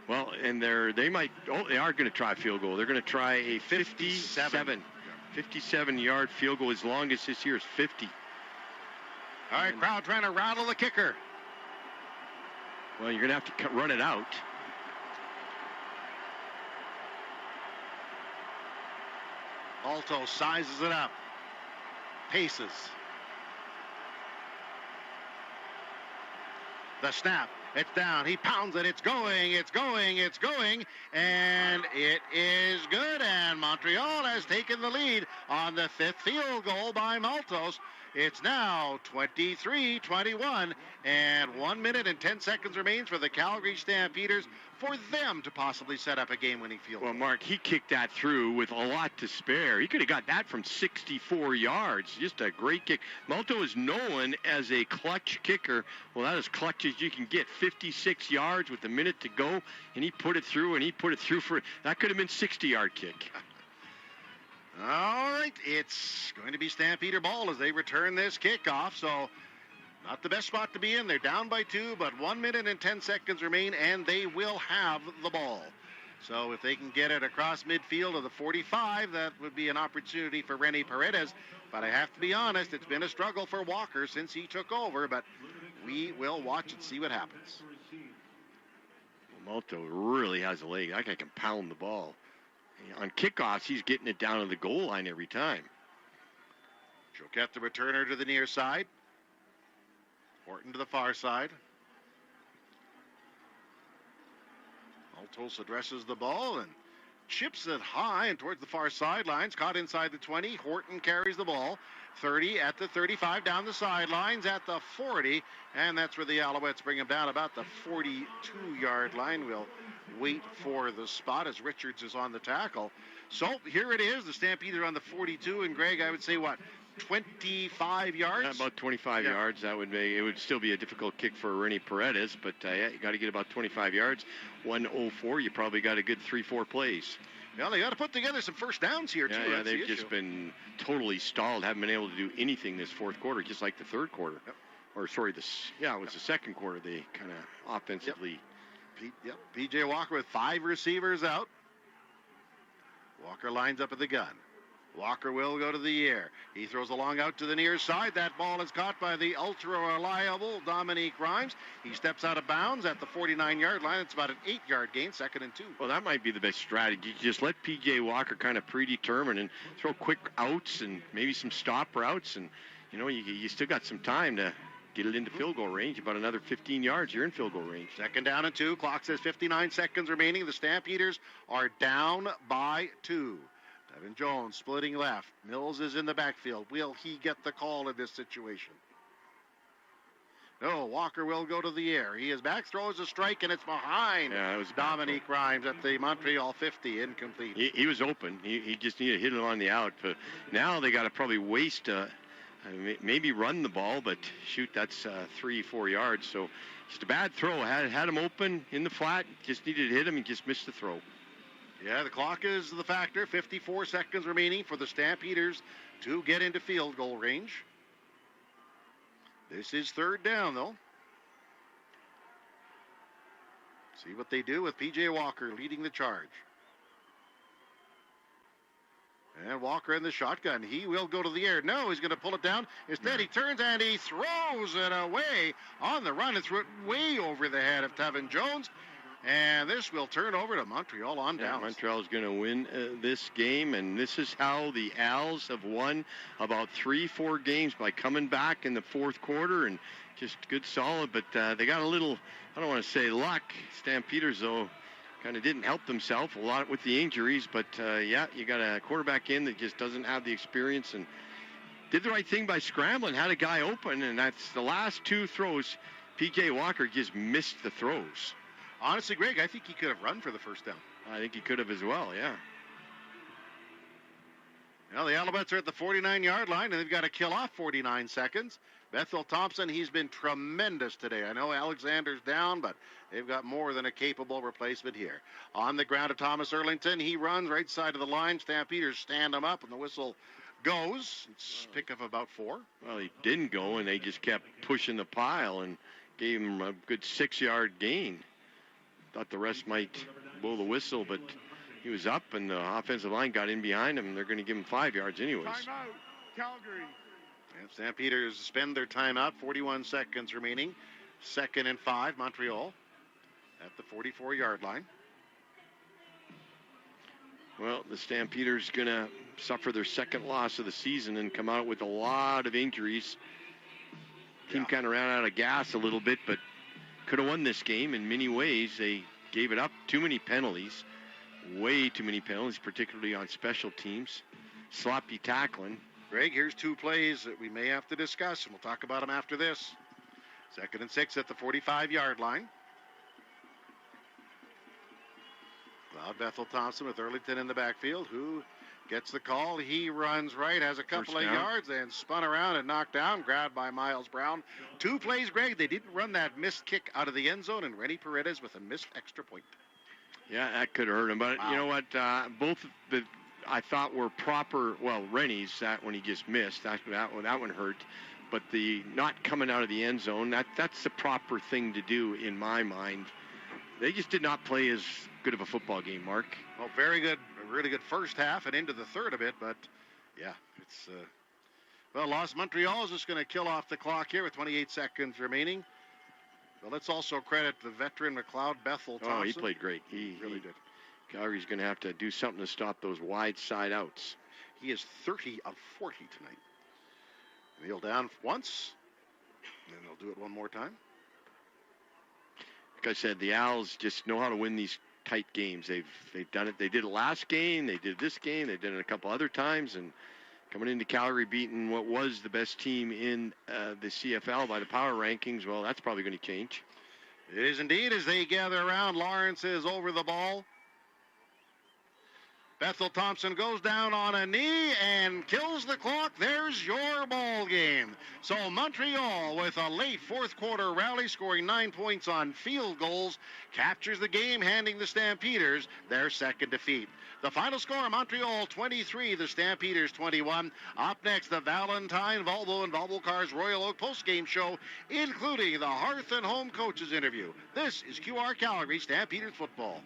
Well, and they are going to try a field goal. They're going to try a 57-yard field goal. As long as this here is 50. All right, crowd trying to rattle the kicker. Well, you're going to have to run it out. Alto sizes it up. Paces. The snap. It's down. He pounds it. It's going. It's going. It's going. And it is good. And Montreal has taken the lead on the 5th field goal by Maltos. It's now 23-21. And 1 minute and 10 seconds remains for the Calgary Stampeders for them to possibly set up a game-winning field goal. Well, Mark, he kicked that through with a lot to spare. He could have got that from 64 yards. Just a great kick. Malto is known as a clutch kicker. Well, that is clutch as you can get. 56 yards with a minute to go, and he put it through, for... That could have been 60-yard kick. All right, it's going to be Stampeder ball as they return this kickoff, so... Not the best spot to be in. They're down by 2, but 1 minute and 10 seconds remain, and they will have the ball. So if they can get it across midfield of the 45, that would be an opportunity for Rene Paredes. But I have to be honest, it's been a struggle for Walker since he took over, but we will watch and see what happens. Malto really has a leg. That guy can pound the ball. On kickoffs, he's getting it down to the goal line every time. Choquette, the returner, to the near side. Horton to the far side. Altos addresses the ball and chips it high and towards the far sidelines. Caught inside the 20. Horton carries the ball. 30 at the 35, down the sidelines at the 40. And that's where the Alouettes bring him down about the 42-yard line. We'll wait for the spot as Richards is on the tackle. So here it is. The Stampeders on the 42. And Greg, I would say what? 25 yards? Yeah, about 25 yards. That would be, it would still be a difficult kick for Rene Paredes, but you got to get about 25 yards. 1:04, you probably got a good 3-4 plays. Well, they got to put together some first downs here, too. Yeah, they've just been totally stalled. Haven't been able to do anything this 4th quarter, just like the 3rd quarter. Yep. Or, sorry, it was the 2nd quarter. They kind of offensively. P.J. Walker with 5 receivers out. Walker lines up at the gun. Walker will go to the air. He throws a long out to the near side. That ball is caught by the ultra-reliable Dominique Grimes. He steps out of bounds at the 49-yard line. It's about an 8-yard gain, 2nd and 2. Well, that might be the best strategy. Just let P.J. Walker kind of predetermine and throw quick outs and maybe some stop routes. And, you still got some time to get it into field goal range. About another 15 yards, you're in field goal range. 2nd down and 2. Clock says 59 seconds remaining. The Stampeders are down by 2. Evan Jones splitting left. Mills is in the backfield. Will he get the call in this situation? No, Walker will go to the air. He is back, throws a strike, and it's behind Dominique Grimes at the Montreal 50, incomplete. He was open. He just needed to hit it on the out. But now they got to probably waste, maybe run the ball, but shoot, that's 3-4 yards. So just a bad throw. Had him open in the flat, just needed to hit him and just missed the throw. Yeah, the clock is the factor. 54 seconds remaining for the Stampeders to get into field goal range. This is 3rd down, though. See what they do with P.J. Walker leading the charge. And Walker in the shotgun. He will go to the air. No, he's going to pull it down. Instead, he turns and he throws it away on the run and threw it way over the head of Tevin Jones. And this will turn over to Montreal on downs. Montreal's going to win this game, and this is how the Als have won about 3-4 games, by coming back in the 4th quarter and just good solid. But they got a little, I don't want to say luck. Stampeders, though, kind of didn't help themselves a lot with the injuries. But, you got a quarterback in that just doesn't have the experience and did the right thing by scrambling, had a guy open, and that's the last 2 throws. P.J. Walker just missed the throws. Honestly, Greg, I think he could have run for the first down. I think he could have as well, yeah. Well, the Alouettes are at the 49-yard line, and they've got to kill off 49 seconds. Bethel Thompson, he's been tremendous today. I know Alexander's down, but they've got more than a capable replacement here. On the ground of Thomas Erlington, he runs right side of the line. Stampeders stand him up, and the whistle goes. It's a pick of about 4. Well, he didn't go, and they just kept pushing the pile and gave him a good 6-yard gain. Thought the rest might blow the whistle, but he was up, and the offensive line got in behind him, and they're going to give him 5 yards anyways. Timeout, Calgary. And Stampeders spend their timeout. 41 seconds remaining. 2nd and 5, Montreal at the 44-yard line. Well, the Stampeders going to suffer their 2nd loss of the season and come out with a lot of injuries. Team kind of ran out of gas a little bit, but could have won this game in many ways. They gave it up. Too many penalties. Way too many penalties, particularly on special teams. Sloppy tackling. Greg, here's 2 plays that we may have to discuss, and we'll talk about them after this. 2nd and 6 at the 45-yard line. Cloud Bethel Thompson with Erlington in the backfield. Who gets the call? He runs right, has a couple of yards, and spun around and knocked down, grabbed by Miles Brown. 2 plays, Greg. They didn't run that missed kick out of the end zone, and Rennie Paredes with a missed extra point. Yeah, that could have hurt him. But you know what? Both I thought were proper. Well, Rennie's, that one he just missed. That one hurt. But the not coming out of the end zone, that's the proper thing to do in my mind. They just did not play as good of a football game, Mark. Well, very good. Really good first half and into the 3rd a bit, but yeah, it's Los Montreal is just going to kill off the clock here with 28 seconds remaining. But let's also credit the veteran McLeod Bethel Thompson. Oh, he played great. He really did. Calgary's going to have to do something to stop those wide side outs. He is 30 of 40 tonight. Kneel down once, and then they'll do it one more time. Like I said, the Owls just know how to win these tight games. They've done it. They did it last game. They did this game. They did it a couple other times. And coming into Calgary, beating what was the best team in the CFL by the power rankings, well, that's probably going to change. It is indeed as they gather around. Lawrence is over the ball. Bethel Thompson goes down on a knee and kills the clock. There's your ball game. So Montreal, with a late 4th quarter rally, scoring 9 points on field goals, captures the game, handing the Stampeders their 2nd defeat. The final score, Montreal 23, the Stampeders 21. Up next, the Valentine, Volvo, and Volvo Cars Royal Oak postgame show, including the Hearth and Home Coaches interview. This is QR Calgary Stampeders football.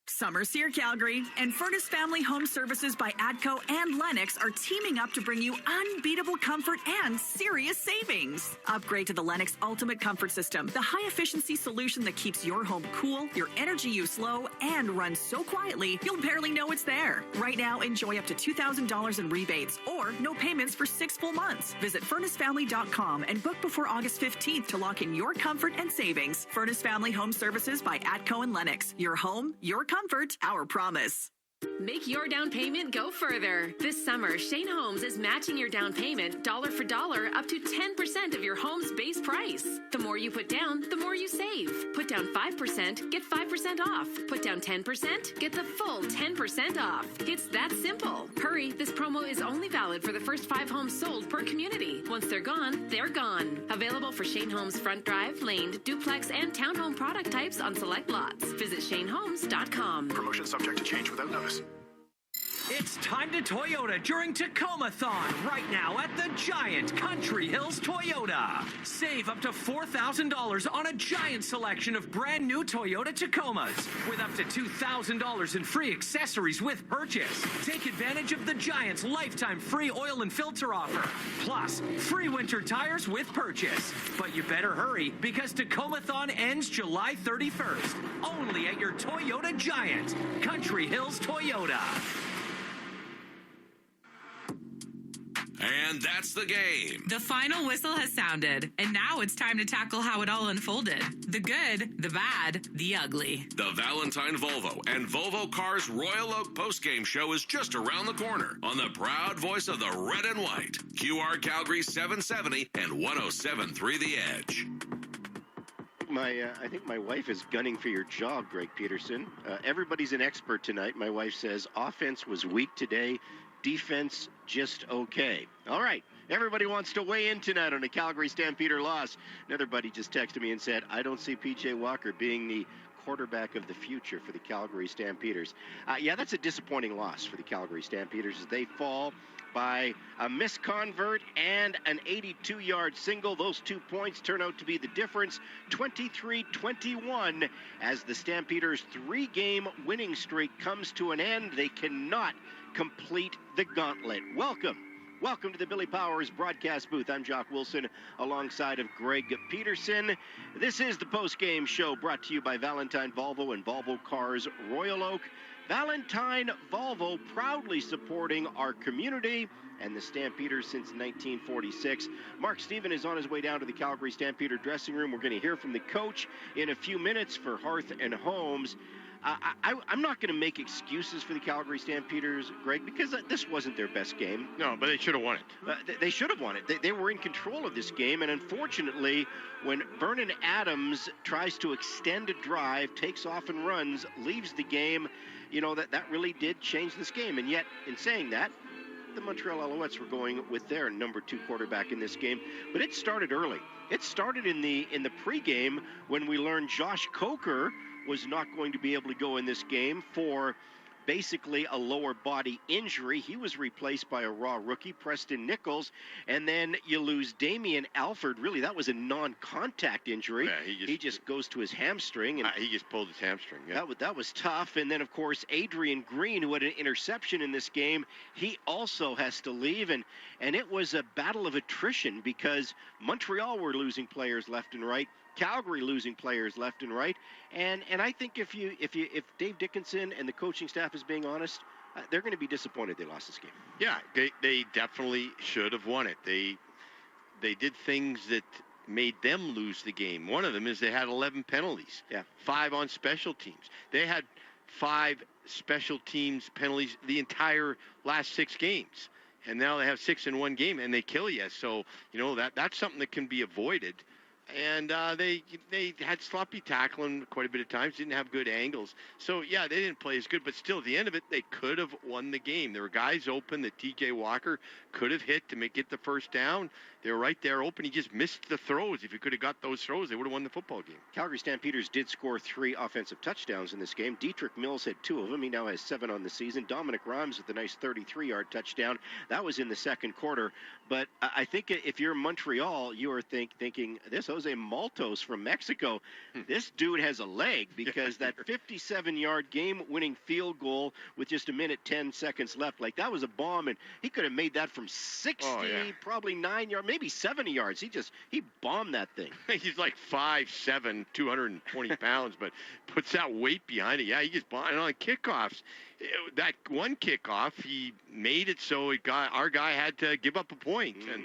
Summer's here, Calgary, and Furnace Family Home Services by ATCO and Lennox are teaming up to bring you unbeatable comfort and serious savings. Upgrade to the Lennox Ultimate Comfort System, the high-efficiency solution that keeps your home cool, your energy use low, and runs so quietly you'll barely know it's there. Right now, enjoy up to $2,000 in rebates or no payments for 6 full months. Visit FurnaceFamily.com and book before August 15th to lock in your comfort and savings. Furnace Family Home Services by ATCO and Lennox. Your home, your comfort, our promise. Make your down payment go further. This summer, Shane Homes is matching your down payment dollar for dollar up to 10% of your home's base price. The more you put down, the more you save. Put down 5%, get 5% off. Put down 10%, get the full 10% off. It's that simple. Hurry, this promo is only valid for the first 5 homes sold per community. Once they're gone, they're gone. Available for Shane Homes front drive, laned, duplex, and townhome product types on select lots. Visit ShaneHomes.com. Promotion subject to change without notice. It's time to Toyota during Tacoma-thon right now at the Giant Country Hills Toyota. Save up to $4,000 on a giant selection of brand new Toyota Tacomas with up to $2,000 in free accessories with purchase. Take advantage of the Giant's lifetime free oil and filter offer. Plus, free winter tires with purchase. But you better hurry because Tacoma-thon ends July 31st. Only at your Toyota Giant Country Hills Toyota. And that's the game. The final whistle has sounded, and now it's time to tackle how it all unfolded. The good, the bad, the ugly. The Valentine Volvo and Volvo Cars Royal Oak postgame show is just around the corner on the proud voice of the red and white. QR Calgary 770 and 107.3 The Edge. I think my wife is gunning for your job, Greg Peterson. Everybody's an expert tonight. My wife says offense was weak today. Defense just okay. All right. Everybody wants to weigh in tonight on a Calgary Stampeder loss. Another buddy just texted me and said, I don't see P.J. Walker being the quarterback of the future for the Calgary Stampeders. Yeah, that's a disappointing loss for the Calgary Stampeders as they fall by a misconvert and an 82-yard single. Those 2 points turn out to be the difference, 23-21, as the Stampeders' 3-game winning streak comes to an end. They cannot complete the gauntlet. Welcome to the Billy Powers broadcast booth. I'm Jock Wilson alongside of Greg Peterson. This is the post-game show brought to you by Valentine Volvo and Volvo Cars Royal Oak. Valentine Volvo proudly supporting our community and the Stampeders since 1946. Mark Stephen is on his way down to the Calgary Stampeder dressing room. We're going to hear from the coach in a few minutes for Hearth and Holmes. I'm not going to make excuses for the Calgary Stampeders, Greg, because this wasn't their best game. No, but they should have won it. They should have won it. They were in control of this game, and unfortunately, when Vernon Adams tries to extend a drive, takes off and runs, leaves the game, you know, that really did change this game. And yet, in saying that, the Montreal Alouettes were going with their number 2 quarterback in this game. But it started early. It started in the pregame when we learned Josh Coker was not going to be able to go in this game for basically a lower body injury. He was replaced by a raw rookie, Preston Nichols, and then you lose Damian Alford. Really, that was a non-contact injury. Yeah, he just goes to his hamstring. And he just pulled his hamstring. Yeah. That was tough. And then, of course, Adrian Green, who had an interception in this game, he also has to leave. And it was a battle of attrition because Montreal were losing players left and right. Calgary losing players left and right, and I think if Dave Dickinson and the coaching staff is being honest, they're going to be disappointed they lost this game. Yeah, they definitely should have won it. They did things that made them lose the game. One of them is they had 11 penalties. Yeah, 5 on special teams. They had 5 special teams penalties the entire last 6 games, and now they have 6 in one game, and they kill you. So you know that's something that can be avoided. And they had sloppy tackling quite a bit of times, didn't have good angles. So, yeah, they didn't play as good, but still, at the end of it, they could have won the game. There were guys open that T.J. Walker could have hit to get the first down. They were right there open. He just missed the throws. If he could have got those throws, they would have won the football game. Calgary Stampeders did score 3 offensive touchdowns in this game. Dietrich Mills had 2 of them. He now has 7 on the season. Dominic Rhymes with a nice 33-yard touchdown. That was in the second quarter. But I think if you're Montreal, you are thinking this Jose Maltos from Mexico. This dude has a leg, because that 57-yard game-winning field goal with just 1:10 seconds left, like, that was a bomb, and he could have made that from 60, probably 9 yards, maybe 70 yards. He bombed that thing. He's like 5'7", 220 pounds, but puts that weight behind it. Yeah, he just bombed. And on kickoffs, that one kickoff, he made it so our guy had to give up a point. And,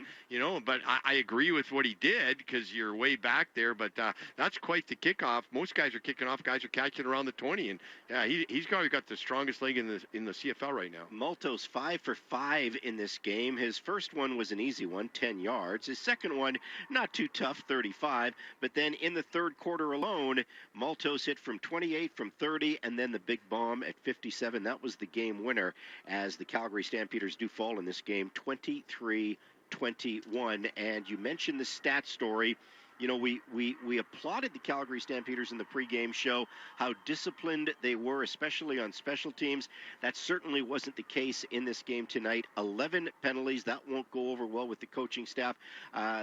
but I agree with what he did, because you're way back there. But that's quite the kickoff. Most guys are kicking off. Guys are catching around the 20. And, yeah, he's probably got the strongest leg in the CFL right now. Maltos 5 for 5 in this game. His first one was an easy one, 10 yards. His second one, not too tough, 35. But then in the third quarter alone, Maltos hit from 28, from 30, and then the big bomb at 57. That was the game winner, as the Calgary Stampeders do fall in this game 23-21. And you mentioned the stat story. We applauded the Calgary Stampeders in the pregame show, how disciplined they were, especially on special teams. That certainly wasn't the case in this game tonight. 11 penalties. That won't go over well with the coaching staff.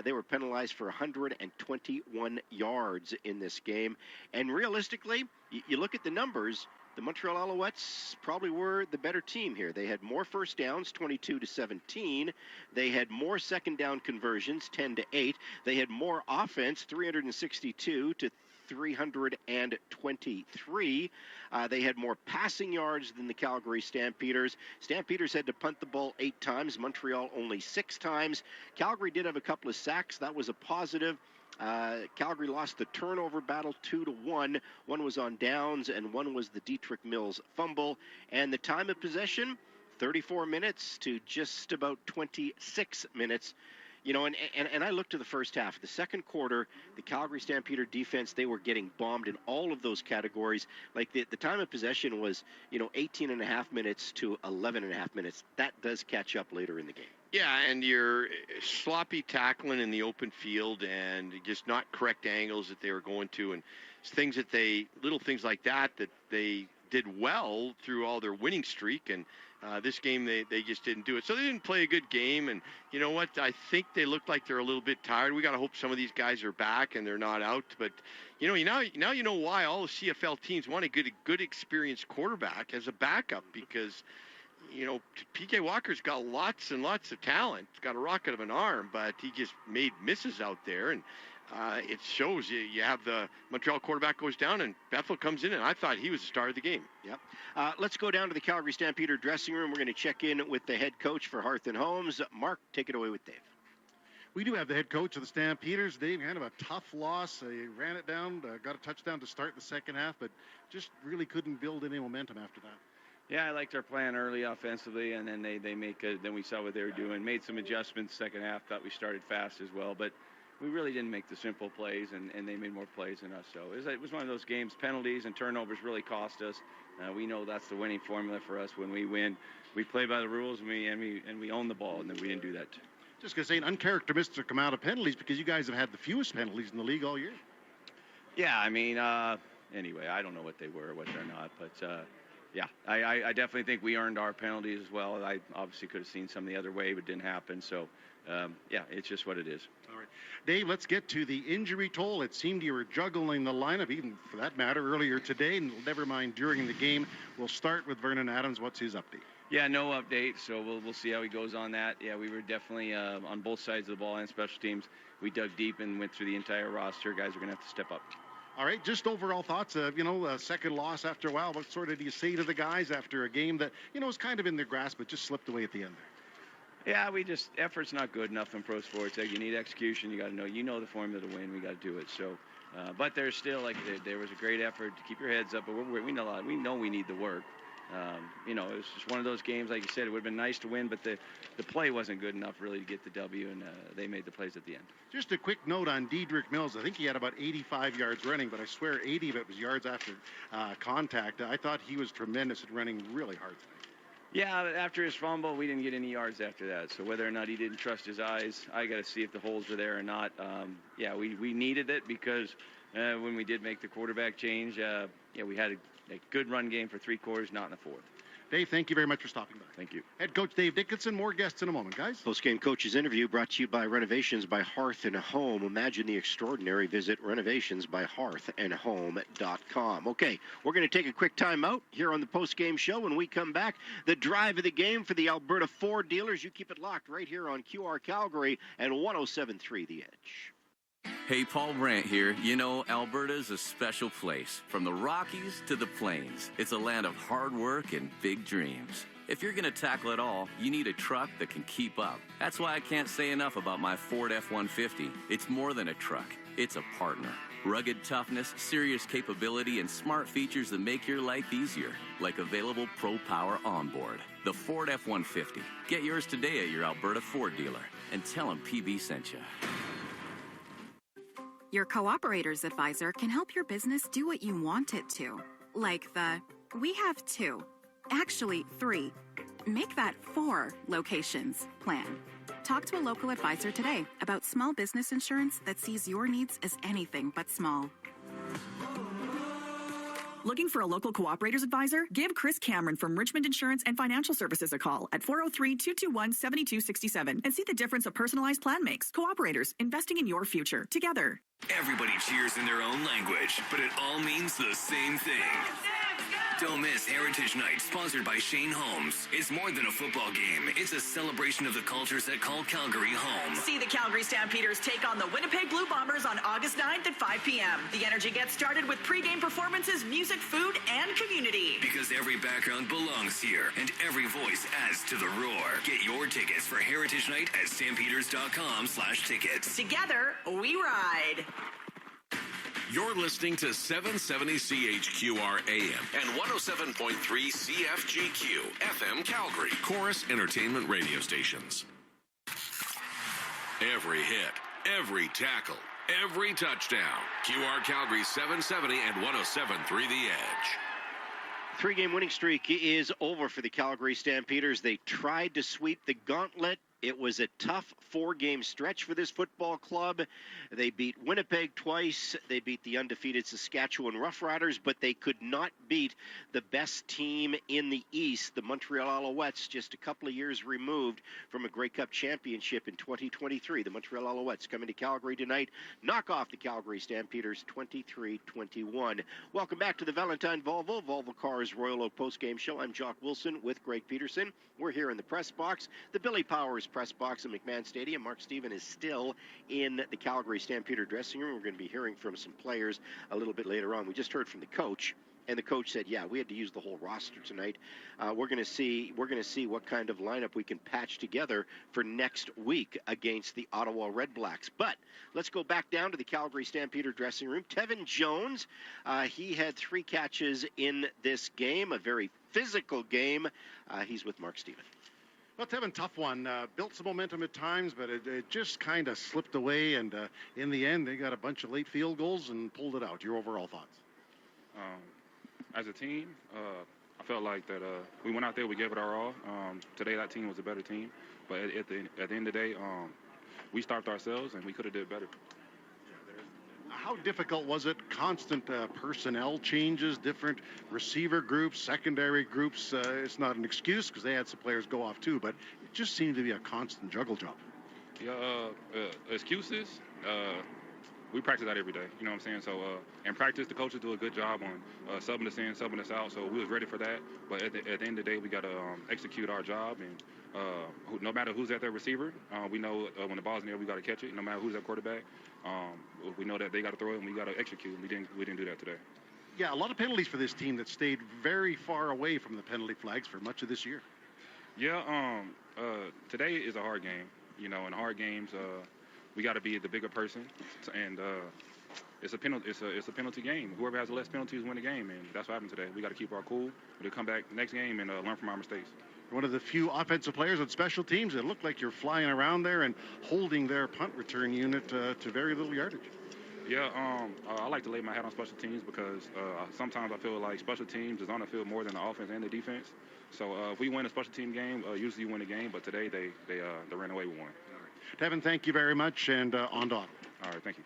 They were penalized for 121 yards in this game. And realistically, you look at the numbers, the Montreal Alouettes probably were the better team here. They had more first downs, 22-17. They had more second down conversions, 10-8. They had more offense, 362 to 323. They had more passing yards than the Calgary Stampeders. Stampeders had to punt the ball 8 times. Montreal only 6 times. Calgary did have a couple of sacks. That was a positive. Calgary lost the turnover battle 2-1. One was on downs, and one was the Dietrich Mills fumble. And the time of possession, 34 minutes to just about 26 minutes. And I looked to the first half. The second quarter, the Calgary Stampeder defense, they were getting bombed in all of those categories. Like the time of possession was, 18 and a half minutes to 11 and a half minutes. That does catch up later in the game. Yeah, and you're sloppy tackling in the open field and just not correct angles that they were going to, and little things like that they did well through all their winning streak. And this game, they just didn't do it. So they didn't play a good game. And you know what? I think they look like they're a little bit tired. We got to hope some of these guys are back and they're not out. But, now you know why all the CFL teams want a good experienced quarterback as a backup, because P.J. Walker's got lots and lots of talent. He's got a rocket of an arm, but he just made misses out there. And it shows you have the Montreal quarterback goes down and Bethel comes in, and I thought he was the star of the game. Yep. Let's go down to the Calgary Stampeder dressing room. We're going to check in with the head coach for Hearth and Holmes. Mark, take it away with Dave. We do have the head coach of the Stampeders. Dave, kind of a tough loss. He ran it down, got a touchdown to start the second half, but just really couldn't build any momentum after that. Yeah, I liked our plan early offensively, and then then we saw what they were doing, made some adjustments second half, thought we started fast as well, but we really didn't make the simple plays, and they made more plays than us. So it was one of those games. Penalties and turnovers really cost us. We know that's the winning formula for us. When we win, we play by the rules, and we own the ball, and then we didn't do that. Just going to say an uncharacteristic amount of penalties, because you guys have had the fewest penalties in the league all year. Yeah, anyway, I don't know what they were or what they're not, but yeah, I definitely think we earned our penalties as well. I obviously could have seen some the other way, but it didn't happen. So, yeah, it's just what it is. All right. Dave, let's get to the injury toll. It seemed you were juggling the lineup, even for that matter, earlier today, and never mind during the game. We'll start with Vernon Adams. What's his update? Yeah, no update, so we'll see how he goes on that. Yeah, we were definitely on both sides of the ball and special teams. We dug deep and went through the entire roster. Guys are going to have to step up. All right, just overall thoughts of, a second loss after a while. What sort of do you say to the guys after a game that, was kind of in their grasp but just slipped away at the end there? Yeah, effort's not good enough in pro sports. You need execution. You got to know the formula to win. We got to do it. So, but there's still, there was a great effort to keep your heads up, but we know we need the work. It was just one of those games, like you said, it would have been nice to win, but the play wasn't good enough really to get the W, and they made the plays at the end. Just a quick note on Dietrich Mills. I think he had about 85 yards running, but I swear 80 of it was yards after contact. I thought he was tremendous at running really hard tonight. Yeah, after his fumble, we didn't get any yards after that. So whether or not he didn't trust his eyes, I got to see if the holes were there or not. Yeah, we needed it because when we did make the quarterback change, we had a good run game for 3 quarters, not in the fourth. Dave, thank you very much for stopping by. Thank you. Head coach Dave Dickinson. More guests in a moment, guys. Post-game coaches interview brought to you by Renovations by Hearth and Home. Imagine the extraordinary. Visit renovationsbyhearthandhome.com. Okay, we're going to take a quick time out here on the post-game show. When we come back, the drive of the game for the Alberta Ford dealers. You keep it locked right here on QR Calgary and 107.3 The Edge. Hey, Paul Brandt here. You know, Alberta's a special place. From the Rockies to the Plains, it's a land of hard work and big dreams. If you're going to tackle it all, you need a truck that can keep up. That's why I can't say enough about my Ford F-150. It's more than a truck. It's a partner. Rugged toughness, serious capability, and smart features that make your life easier, like available Pro Power onboard. The Ford F-150. Get yours today at your Alberta Ford dealer, and tell them PB sent you. Your Cooperator's Advisor can help your business do what you want it to. Like the, we have 2, actually 3, make that 4 locations plan. Talk to a local advisor today about small business insurance that sees your needs as anything but small. Looking for a local Cooperator's Advisor? Give Chris Cameron from Richmond Insurance and Financial Services a call at 403-221-7267 and see the difference a personalized plan makes. Cooperators, investing in your future. Together. Everybody cheers in their own language, but it all means the same thing. Don't miss Heritage Night, sponsored by Shane Holmes. It's more than a football game. It's a celebration of the cultures that call Calgary home. See the Calgary Stampeders take on the Winnipeg Blue Bombers on August 9th at 5 p.m. The energy gets started with pregame performances, music, food, and community. Because every background belongs here, and every voice adds to the roar. Get your tickets for Heritage Night at stampeders.com/tickets. Together, we ride. You're listening to 770 CHQR AM and 107.3 CFGQ FM Calgary, Chorus Entertainment Radio Stations. Every hit, every tackle, every touchdown. QR Calgary 770 and 107.3 The Edge. 3-game winning streak is over for the Calgary Stampeders. They tried to sweep the gauntlet. It was a tough 4-game stretch for this football club. They beat Winnipeg twice. They beat the undefeated Saskatchewan Roughriders, but they could not beat the best team in the East, the Montreal Alouettes, just a couple of years removed from a Grey Cup championship in 2023. The Montreal Alouettes coming to Calgary tonight. Knock off the Calgary Stampeders 23-21. Welcome back to the Valentine Volvo Cars Royal Oak postgame show. I'm Jock Wilson with Greg Peterson. We're here in the press box, the Billy Powers press box in McMahon Stadium. Mark Stephen is still in the Calgary Stampeder dressing room. We're going to be hearing from some players a little bit later on. We just heard from the coach, and the coach said, yeah, we had to use the whole roster tonight. We're going to see what kind of lineup we can patch together for next week against the Ottawa Red Blacks. But let's go back down to the Calgary Stampeder dressing room. Tevin Jones, he had 3 catches in this game, a very physical game. He's with Mark Stephen. Well, Tevin, tough one. Built some momentum at times, but it just kind of slipped away. And in the end, they got a bunch of late field goals and pulled it out. Your overall thoughts? As a team, I felt like that we went out there, we gave it our all. Today, that team was a better team. But at the end of the day, we stopped ourselves, and we could have did better. How difficult was it? Constant personnel changes, different receiver groups, secondary groups. It's not an excuse because they had some players go off too, but it just seemed to be a constant juggle job. Yeah, excuses. We practice that every day. You know what I'm saying? So in practice, the coaches do a good job on subbing us in, subbing us out. So we was ready for that. But at the end of the day, we got to execute our job. And no matter who's at their receiver, we know when the ball's in there, we got to catch it. No matter who's at quarterback, we know that they got to throw it and we got to execute. We didn't do that today. Yeah, a lot of penalties for this team that stayed very far away from the penalty flags for much of this year. Yeah, today is a hard game. You know, in hard games, we got to be the bigger person, and it's a penalty. It's a penalty game. Whoever has the less penalties win the game, and that's what happened today. We got to keep our cool. We'll come back next game and learn from our mistakes. One of the few offensive players on special teams. It looked like you're flying around there and holding their punt return unit to very little yardage. Yeah, I like to lay my hat on special teams because sometimes I feel like special teams is on the field more than the offense and the defense. So if we win a special team game, usually you win the game, but today they ran away with one. Tevin, thank you very much, and on to Ottawa. All right, thank you.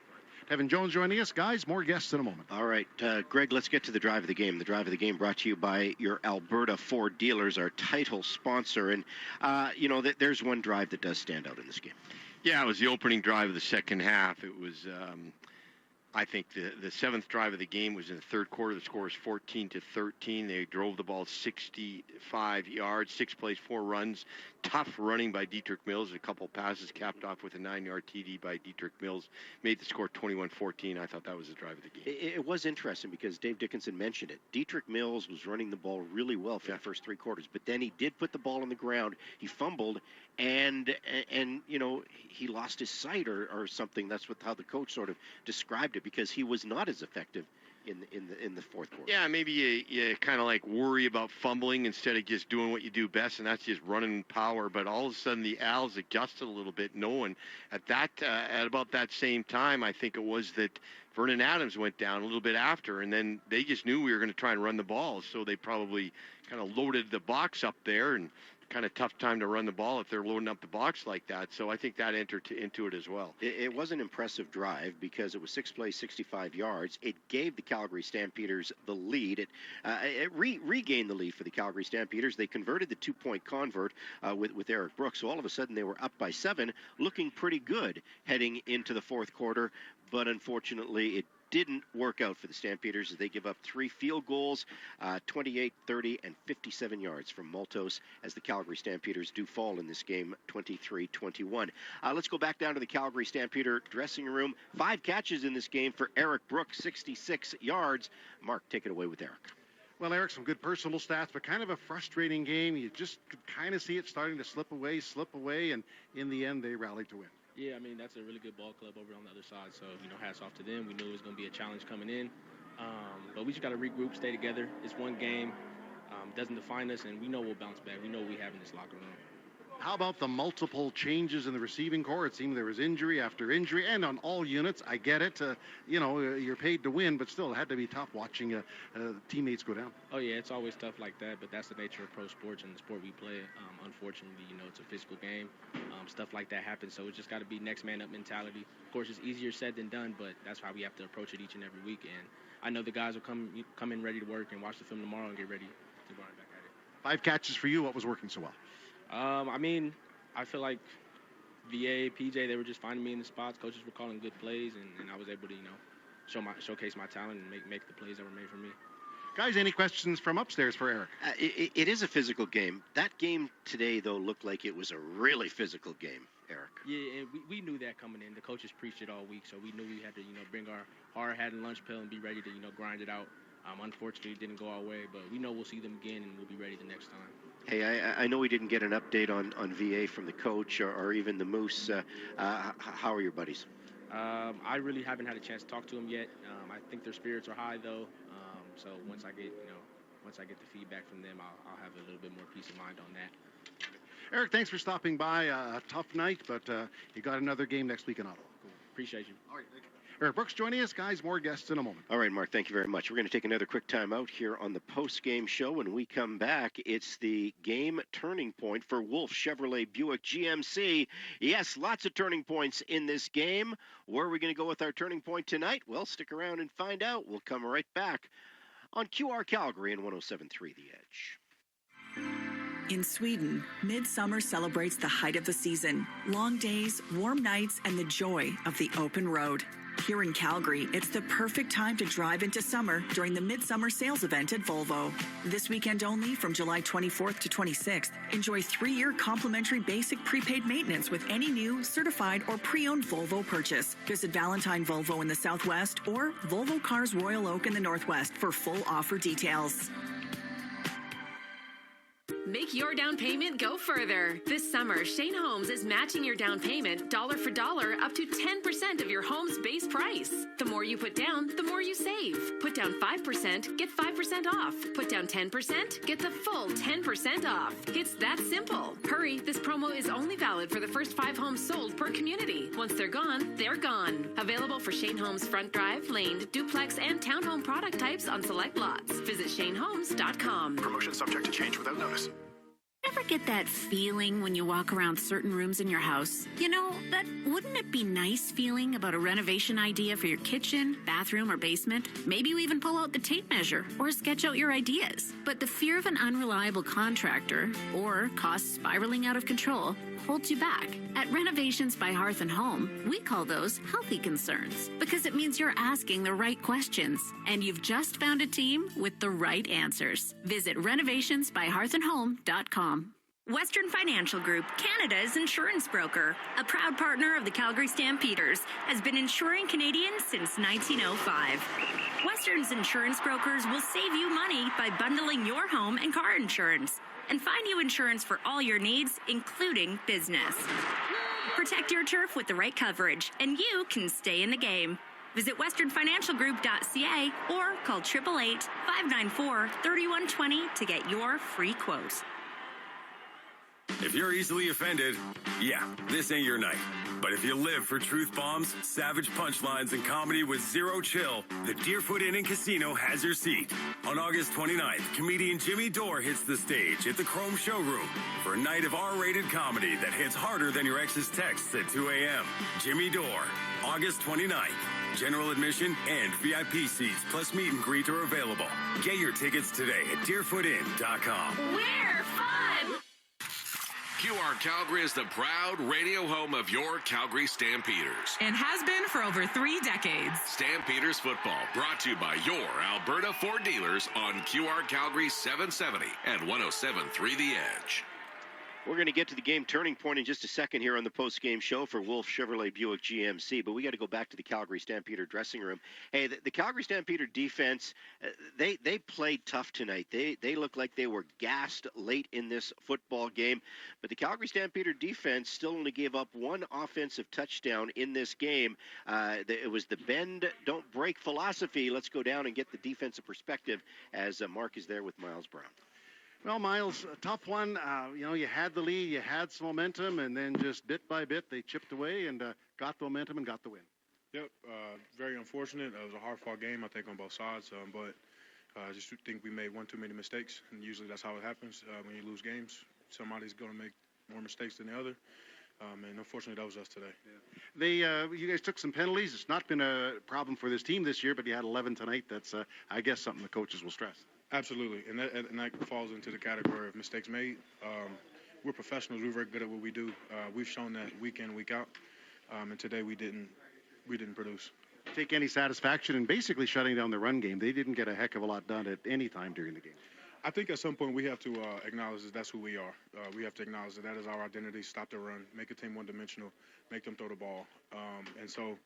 Kevin Jones joining us. Guys, more guests in a moment. All right, Greg, let's get to the drive of the game. The drive of the game brought to you by your Alberta Ford dealers, our title sponsor. And, there's one drive that does stand out in this game. Yeah, it was the opening drive of the second half. It was, I think, the seventh drive of the game was in the third quarter. The score was 14-13. They drove the ball 65 yards, 6 plays, 4 runs. Tough running by Dietrich Mills. A couple passes capped off with a 9-yard TD by Dietrich Mills. Made the score 21-14. I thought that was the drive of the game. It was interesting because Dave Dickinson mentioned it. Dietrich Mills was running the ball really well for the first 3 quarters, but then he did put the ball on the ground. He fumbled, and he lost his sight or something. That's how the coach sort of described it, because he was not as effective in the fourth quarter. Yeah, maybe you kind of like worry about fumbling instead of just doing what you do best, and that's just running power. But all of a sudden, the Als adjusted a little bit, knowing at about that same time, I think it was that Vernon Adams went down a little bit after, and then they just knew we were going to try and run the ball, so they probably kind of loaded the box up there, and kind of tough time to run the ball if they're loading up the box like that. So I think that entered into it as well. It was an impressive drive because it was 6 plays, 65 yards. It gave the Calgary Stampeders the lead. It regained the lead for the Calgary Stampeders. They converted the 2-point convert with Eric Brooks. So all of a sudden they were up by 7, looking pretty good heading into the fourth quarter. But unfortunately, it didn't work out for the Stampeders as they give up 3 field goals, 28, 30, and 57 yards from Maltos, as the Calgary Stampeders do fall in this game 23-21. Let's go back down to the Calgary Stampeder dressing room. 5 catches in this game for Eric Brooks, 66 yards. Mark, take it away with Eric. Well, Eric, some good personal stats, but kind of a frustrating game. You just could kind of see it starting to slip away, and in the end, they rallied to win. Yeah, I mean, that's a really good ball club over on the other side. So, hats off to them. We knew it was going to be a challenge coming in. But we just got to regroup, stay together. It's one game. It doesn't define us, and we know we'll bounce back. We know what we have in this locker room. How about the multiple changes in the receiving corps? It seemed there was injury after injury, and on all units. I get it. You're paid to win, but still, it had to be tough watching teammates go down. Oh, yeah, it's always tough like that, but that's the nature of pro sports and the sport we play. Unfortunately, it's a physical game. Stuff like that happens, so it's just got to be next man up mentality. Of course, it's easier said than done, but that's how we have to approach it each and every week. And I know the guys will come in ready to work and watch the film tomorrow and get ready to go right back at it. 5 catches for you. What was working so well? I mean, I feel like VA, PJ, they were just finding me in the spots. Coaches were calling good plays, and I was able to, showcase my talent and make the plays that were made for me. Guys, any questions from upstairs for Eric? It is a physical game. That game today, though, looked like it was a really physical game, Eric. Yeah, and we knew that coming in. The coaches preached it all week, so we knew we had to, bring our hard hat and lunch pail and be ready to, grind it out. Unfortunately, it didn't go our way, but we know we'll see them again, and we'll be ready the next time. Hey, I know we didn't get an update on VA from the coach or even the Moose. How are your buddies? I really haven't had a chance to talk to them yet. I think their spirits are high, though. So once I get the feedback from them, I'll have a little bit more peace of mind on that. Eric, thanks for stopping by. A tough night, but you got another game next week in Ottawa. Cool. Appreciate you. All right, thank you. Eric Brooks joining us. Guys, more guests in a moment. All right, Mark, thank you very much. We're going to take another quick time out here on the post-game show. When we come back, it's the game turning point for Wolf Chevrolet Buick GMC. Yes, lots of turning points in this game. Where are we going to go with our turning point tonight? Well, stick around and find out. We'll come right back on QR Calgary and 107.3 The Edge. In Sweden, midsummer celebrates the height of the season, long days, warm nights, and the joy of the open road. Here in Calgary, it's the perfect time to drive into summer during the Midsummer Sales Event at Volvo. This weekend only, from July 24th to 26th, enjoy 3-year complimentary basic prepaid maintenance with any new, certified, or pre-owned Volvo purchase. Visit Valentine Volvo in the Southwest or Volvo Cars Royal Oak in the Northwest for full offer details. Make your down payment go further. This summer, Shane Homes is matching your down payment dollar for dollar up to 10% of your home's base price. The more you put down, the more you save. Put down 5%, get 5% off. Put down 10%, get the full 10% off. It's that simple. Hurry, this promo is only valid for the first 5 homes sold per community. Once they're gone, they're gone. Available for Shane Homes front drive, laned, duplex, and townhome product types on select lots. Visit ShaneHomes.com. Promotion subject to change without notice. Ever get that feeling when you walk around certain rooms in your house? You know, that wouldn't it be nice feeling about a renovation idea for your kitchen, bathroom, or basement? Maybe you even pull out the tape measure or sketch out your ideas. But the fear of an unreliable contractor or costs spiraling out of control holds you back. At Renovations by Hearth and Home, we call those healthy concerns because it means you're asking the right questions and you've just found a team with the right answers. Visit renovationsbyhearthandhome.com. Western Financial Group, Canada's insurance broker, a proud partner of the Calgary Stampeders, has been insuring Canadians since 1905. Western's insurance brokers will save you money by bundling your home and car insurance and find you insurance for all your needs, including business. Protect your turf with the right coverage, and you can stay in the game. Visit westernfinancialgroup.ca or call 888-594-3120 to get your free quote. If you're easily offended, yeah, this ain't your night. But if you live for truth bombs, savage punchlines, and comedy with zero chill, the Deerfoot Inn and Casino has your seat. On August 29th, comedian Jimmy Dore hits the stage at the Chrome Showroom for a night of R-rated comedy that hits harder than your ex's texts at 2 a.m. Jimmy Dore, August 29th. General admission and VIP seats plus meet and greet are available. Get your tickets today at deerfootin.com. We're fun! QR Calgary is the proud radio home of your Calgary Stampeders. And has been for over 3 decades. Stampeders football brought to you by your Alberta Ford dealers on QR Calgary 770 and 107.3 The Edge. We're going to get to the game turning point in just a second here on the post-game show for Wolf Chevrolet Buick GMC, but we got to go back to the Calgary Stampeder dressing room. Hey, the Calgary Stampeder defense, they played tough tonight. They looked like they were gassed late in this football game, but the Calgary Stampeder defense still only gave up one offensive touchdown in this game. It was the bend, don't break philosophy. Let's go down and get the defensive perspective as Mark is there with Miles Brown. Well, Miles, a tough one. You had the lead, you had some momentum, and then just bit by bit they chipped away and got the momentum and got the win. Yep, very unfortunate. It was a hard-fought game, I think, on both sides. But I just think we made one too many mistakes, and usually that's how it happens. When you lose games, somebody's going to make more mistakes than the other. And unfortunately, that was us today. Yeah. You guys took some penalties. It's not been a problem for this team this year, but you had 11 tonight. That's, I guess, something the coaches will stress. Absolutely, and that falls into the category of mistakes made. We're professionals. We're very good at what we do. We've shown that week in, week out, and today we didn't produce. Take any satisfaction in basically shutting down the run game. They didn't get a heck of a lot done at any time during the game. I think at some point we have to acknowledge that that's who we are. We have to acknowledge that is our identity. Stop the run, make a team one-dimensional, make them throw the ball, and so.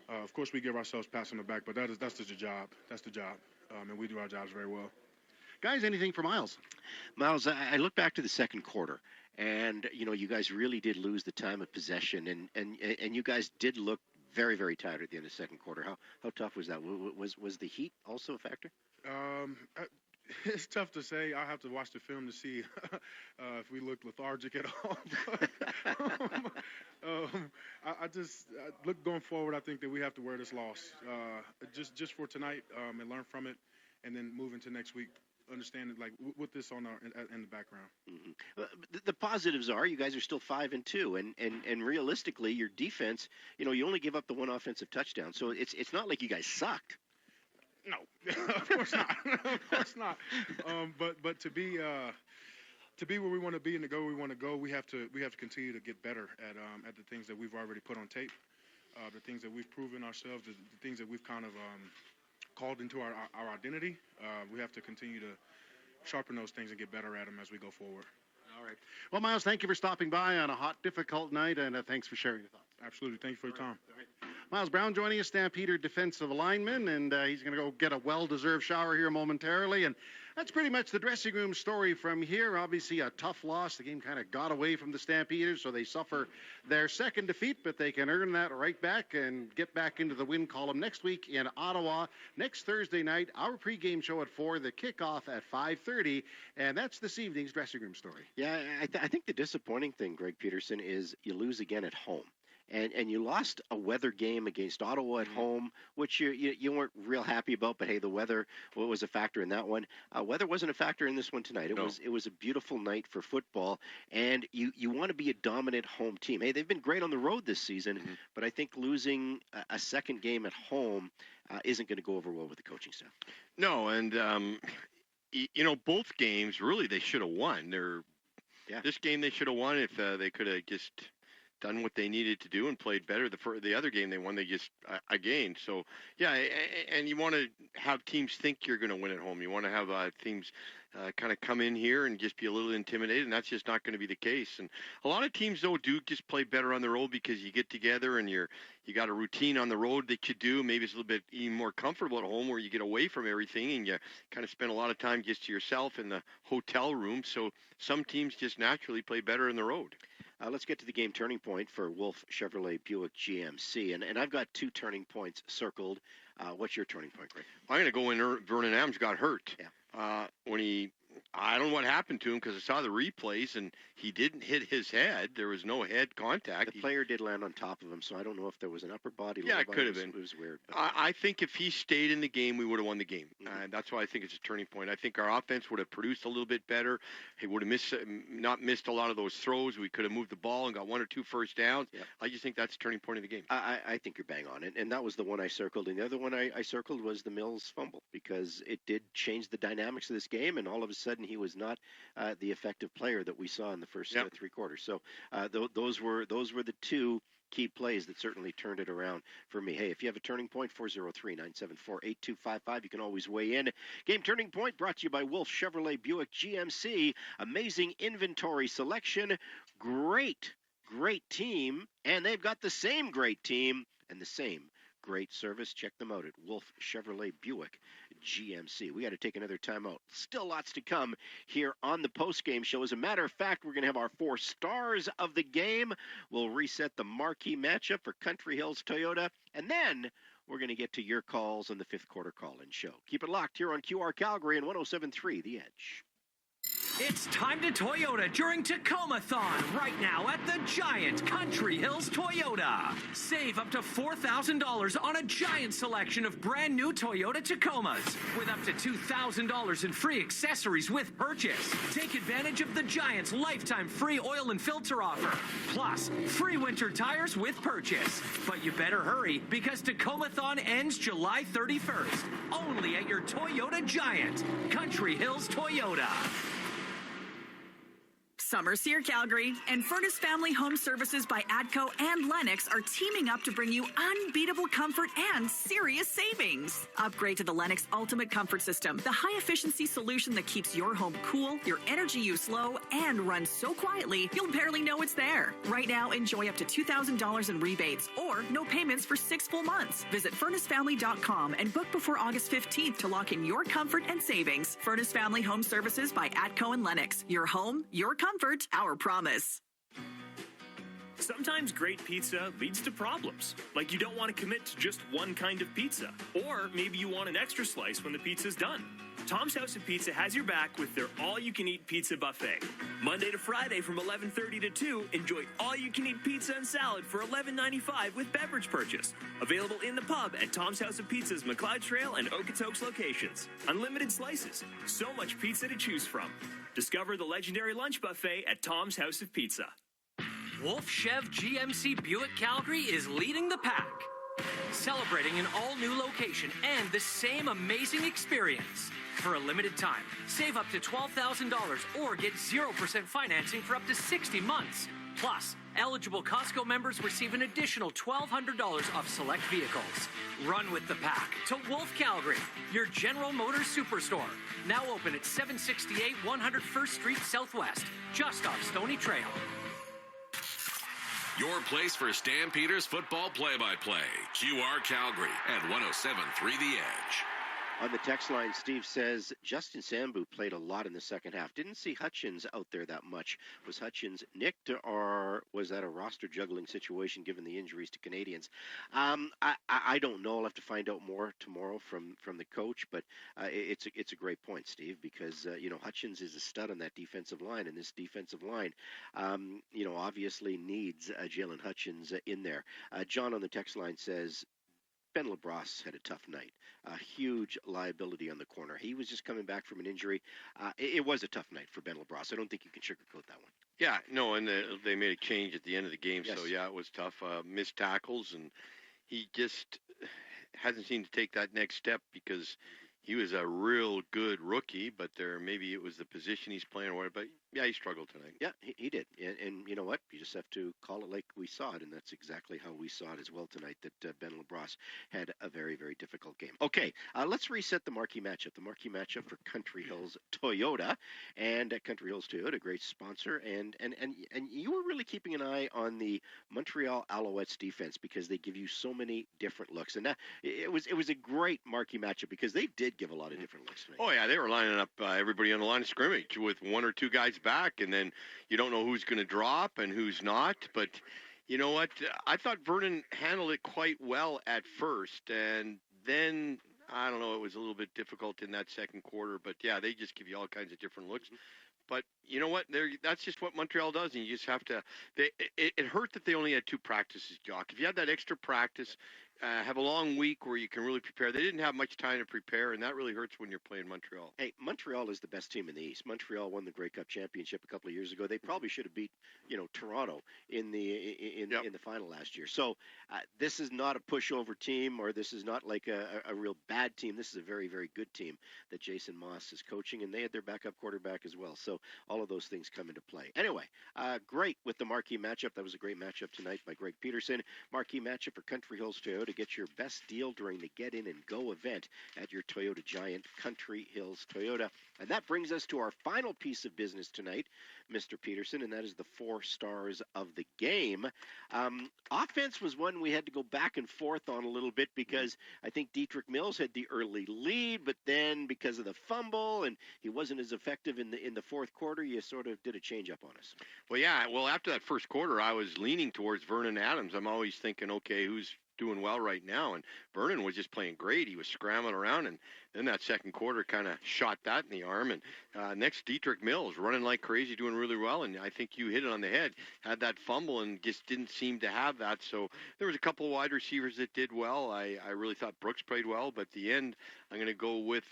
Of course, we give ourselves pats on the back, but that's the job. That's the job, and we do our jobs very well. Guys, anything for Miles? Miles, I look back to the second quarter, and you guys really did lose the time of possession, and you guys did look very, very tired at the end of the second quarter. How tough was that? Was the heat also a factor? It's tough to say. I have to watch the film to see if we look lethargic at all. I look going forward. I think that we have to wear this loss just for tonight and learn from it, and then move into next week. Understand it, like with this on in the background. Mm-hmm. The positives are you guys are still 5-2, and realistically, your defense, you only give up the one offensive touchdown, so it's not like you guys sucked. No, of course not. Of course not. But to be where we want to be and to go where we want to go, we have to continue to get better at the things that we've already put on tape, the things that we've proven ourselves, the things that we've kind of called into our identity. We have to continue to sharpen those things and get better at them as we go forward. All right. Well, Miles, thank you for stopping by on a hot, difficult night, and thanks for sharing your thoughts. Absolutely. Thank you for your time. All right. Miles Brown joining us, Stampeder defensive lineman, and he's going to go get a well-deserved shower here momentarily. And that's pretty much the dressing room story from here. Obviously, a tough loss. The game kind of got away from the Stampeders, so they suffer their second defeat, but they can earn that right back and get back into the win column next week in Ottawa. Next Thursday night, our pregame show at 4, the kickoff at 5:30, and that's this evening's dressing room story. Yeah, I think the disappointing thing, Greg Peterson, is you lose again at home. and you lost a weather game against Ottawa at home, which you weren't real happy about. But hey, the weather was a factor in that one. Weather wasn't a factor in this one tonight. It was a beautiful night for football, and you want to be a dominant home team. Hey, they've been great on the road this season, but I think losing a second game at home isn't going to go over well with the coaching staff. No, and both games really they should have won. This game they should have won if they could have just done what they needed to do and played better. The other game they won, they just again. So yeah, and you want to have teams think you're going to win at home. You want to have teams kind of come in here and just be a little intimidated, and that's just not going to be the case. And a lot of teams though do just play better on the road because you get together and you got a routine on the road that you do. Maybe it's a little bit even more comfortable at home where you get away from everything and you kind of spend a lot of time just to yourself in the hotel room. So some teams just naturally play better on the road. Let's get to the game turning point for Wolf Chevrolet Buick GMC. And I've got 2 turning points circled. What's your turning point, Greg? I'm going to go in. Vernon Adams got hurt. Yeah. I don't know what happened to him because I saw the replays and he didn't hit his head. There was no head contact. The player did land on top of him, so I don't know if there was an upper body. Yeah, it could have been. It was weird. I think if he stayed in the game, we would have won the game. That's why I think it's a turning point. I think our offense would have produced a little bit better. He would have not missed a lot of those throws. We could have moved the ball and got 1 or 2 first downs. Yep. I just think that's a turning point of the game. I think you're bang on it. And that was the one I circled. And the other one I circled was the Mills fumble because it did change the dynamics of this game. And all of a sudden he was not the effective player that we saw in the first 3 quarters. So those were the 2 key plays that certainly turned it around for me. Hey, if you have a turning point, 403-974-8255. You can always weigh in. Game turning point brought to you by Wolf Chevrolet Buick GMC. Amazing inventory selection. Great team. And they've got the same great team and the same great service. Check them out at Wolf Chevrolet Buick GMC. We got to take another timeout. Still lots to come here on the post-game show. As a matter of fact, we're going to have our 4 stars of the game. We'll reset the marquee matchup for Country Hills Toyota, and then we're going to get to your calls on the 5th quarter call-in show. Keep it locked here on QR Calgary and 107.3 The Edge. It's time to Toyota during Tacoma-thon right now at the Giant Country Hills Toyota. Save up to $4,000 on a giant selection of brand new Toyota Tacomas with up to $2,000 in free accessories with purchase. Take advantage of the Giant's lifetime free oil and filter offer. Plus, free winter tires with purchase. But you better hurry because Tacoma-thon ends July 31st. Only at your Toyota Giant, Country Hills Toyota. Summer's here, Calgary, and Furnace Family Home Services by ATCO and Lennox are teaming up to bring you unbeatable comfort and serious savings. Upgrade to the Lennox Ultimate Comfort System, the high-efficiency solution that keeps your home cool, your energy use low, and runs so quietly you'll barely know it's there. Right now, enjoy up to $2,000 in rebates or no payments for 6 full months. Visit FurnaceFamily.com and book before August 15th to lock in your comfort and savings. Furnace Family Home Services by ATCO and Lennox. Your home, your comfort. Our promise. Sometimes great pizza leads to problems, like you don't want to commit to just one kind of pizza, or maybe you want an extra slice when the pizza's done. Tom's House of Pizza has your back with their all-you-can-eat pizza buffet. Monday to Friday from 11:30 to 2, enjoy all-you-can-eat pizza and salad for $11.95 with beverage purchase. Available in the pub at Tom's House of Pizza's McLeod Trail and Okotoks locations. Unlimited slices, so much pizza to choose from. Discover the legendary lunch buffet at Tom's House of Pizza. Wolf Chev GMC Buick Calgary is leading the pack. Celebrating an all-new location and the same amazing experience. For a limited time, save up to $12,000 or get 0% financing for up to 60 months. Plus, eligible Costco members receive an additional $1,200 off select vehicles. Run with the pack to Wolf Calgary, your General Motors superstore. Now open at 768 101st Street Southwest, just off Stony Trail. Your place for Stampeders football play-by-play. QR Calgary at 107.3 The Edge. On the text line, Steve says, Justin Sambu played a lot in the second half. Didn't see Hutchins out there that much. Was Hutchins nicked, or was that a roster juggling situation given the injuries to Canadians? I don't know. I'll have to find out more tomorrow from the coach, but it's a great point, Steve, because, Hutchins is a stud on that defensive line, and this defensive line, obviously needs Jalen Hutchins in there. John on the text line says, Ben LaBrosse had a tough night. A huge liability on the corner. He was just coming back from an injury. It was a tough night for Ben LaBrosse. I don't think you can sugarcoat that one. Yeah, no, and they made a change at the end of the game, Yes. so yeah, it was tough. Missed tackles, and he just hasn't seemed to take that next step because he was a real good rookie, but maybe it was the position he's playing or whatever. But yeah, he struggled tonight. Yeah, he did. And you know what? You just have to call it like we saw it, and that's exactly how we saw it as well tonight, that Ben LaBrosse had a very, very difficult game. Okay, let's reset the marquee matchup. The marquee matchup for Country Hills Toyota. And Country Hills Toyota, great sponsor. And you were really keeping an eye on the Montreal Alouettes defense because they give you so many different looks. And it was a great marquee matchup because they did give a lot of different looks tonight. Oh, yeah, they were lining up everybody on the line of scrimmage with one or two guys back, and then you don't know who's going to drop and who's not. But you know what? I thought Vernon handled it quite well at first, and then, I don't know, it was a little bit difficult in that second quarter. But, yeah, they just give you all kinds of different looks. But you know what? That's just what Montreal does, and you just have to it hurt that they only had 2 practices, Jock. If you had that extra practice, have a long week where you can really prepare. They didn't have much time to prepare, and that really hurts when you're playing Montreal. Hey, Montreal is the best team in the East. Montreal won the Grey Cup championship a couple of years ago. They probably should have beat, Toronto in the final last year. So this is not a pushover team, or this is not like a real bad team. This is a very, very good team that Jason Moss is coaching, and they had their backup quarterback as well. So all of those things come into play. Anyway, great with the marquee matchup. That was a great matchup tonight by Greg Peterson. Marquee matchup for Country Hills Toyota. To get your best deal during the Get In and Go event at your Toyota Giant, Country Hills Toyota. And that brings us to our final piece of business tonight, Mr. Peterson, and that is the 4 stars of the game. Offense was one we had to go back and forth on a little bit because I think Dietrich Mills had the early lead, but then because of the fumble and he wasn't as effective in the fourth quarter, you sort of did a change up on us. Well, yeah. Well, after that first quarter, I was leaning towards Vernon Adams. I'm always thinking, okay, who's doing well right now, and Vernon was just playing great. He was scrambling around, and then that second quarter kind of shot that in the arm. And next, Dietrich Mills running like crazy, doing really well, and I think you hit it on the head. Had that fumble and just didn't seem to have that. So there was a couple of wide receivers that did well. I really thought Brooks played well, but at the end, I'm going to go with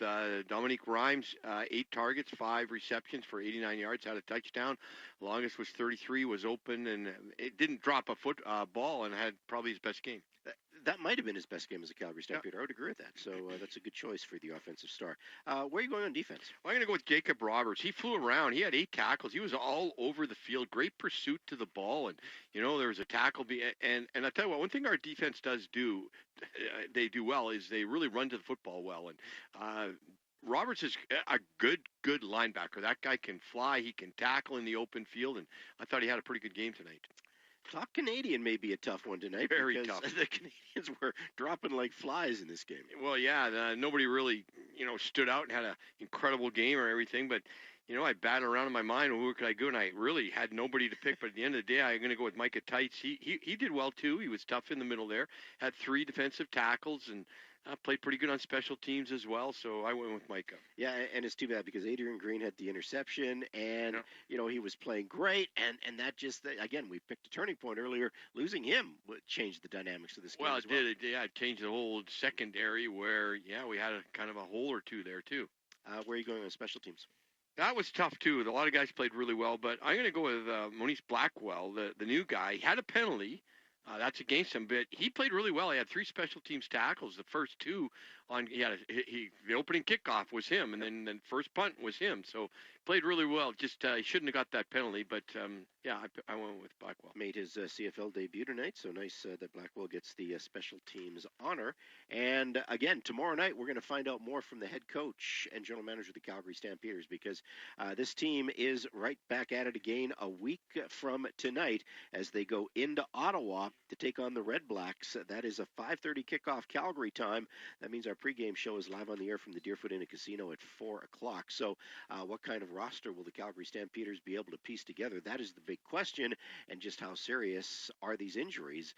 Dominique Rhymes, 8 targets, 5 receptions for 89 yards, had a touchdown. Longest was 33, was open, and it didn't drop a ball, and had probably his best game. That might have been his best game as a Calgary Stampeder. I would agree with that. So that's a good choice for the offensive star. Where are you going on defense? Well, I'm going to go with Jacob Roberts. He flew around. He had 8 tackles. He was all over the field. Great pursuit to the ball. And, there was a tackle. And I tell you what, one thing our defense does do, they do well, is they really run to the football well. And Roberts is a good linebacker. That guy can fly. He can tackle in the open field. And I thought he had a pretty good game tonight. Top Canadian may be a tough one tonight. Very tough. The Canadians were dropping like flies in this game. Well, yeah, nobody really, stood out and had an incredible game or everything. But, I batted around in my mind, who could I go? And I really had nobody to pick. But at the end of the day, I'm going to go with Micah Tights. He did well, too. He was tough in the middle there. Had 3 defensive tackles and played pretty good on special teams as well, so I went with Micah. Yeah, and it's too bad because Adrian Green had the interception, and, he was playing great, and that just, again, we picked a turning point earlier. Losing him would change the dynamics of this game. Well, it did. It changed the whole secondary where, we had a kind of a hole or two there, too. Where are you going on special teams? That was tough, too. A lot of guys played really well, but I'm going to go with Moniz Blackwell, the new guy. He had a penalty. That's against him, but he played really well. He had 3 special teams tackles. The first 2 the opening kickoff was him, and then first punt was him. So Played really well. Just he shouldn't have got that penalty, but yeah, I went with Blackwell. Made his CFL debut tonight, so nice that Blackwell gets the special teams honor. And again, tomorrow night we're going to find out more from the head coach and general manager of the Calgary Stampeders, because this team is right back at it again a week from tonight as they go into Ottawa to take on the Red Blacks. That is a 5:30 kickoff Calgary time. That means our pregame show is live on the air from the Deerfoot Inn and Casino at 4 o'clock. So what kind of roster will the Calgary Stampeders be able to piece together? That is the big question, and just how serious are these injuries?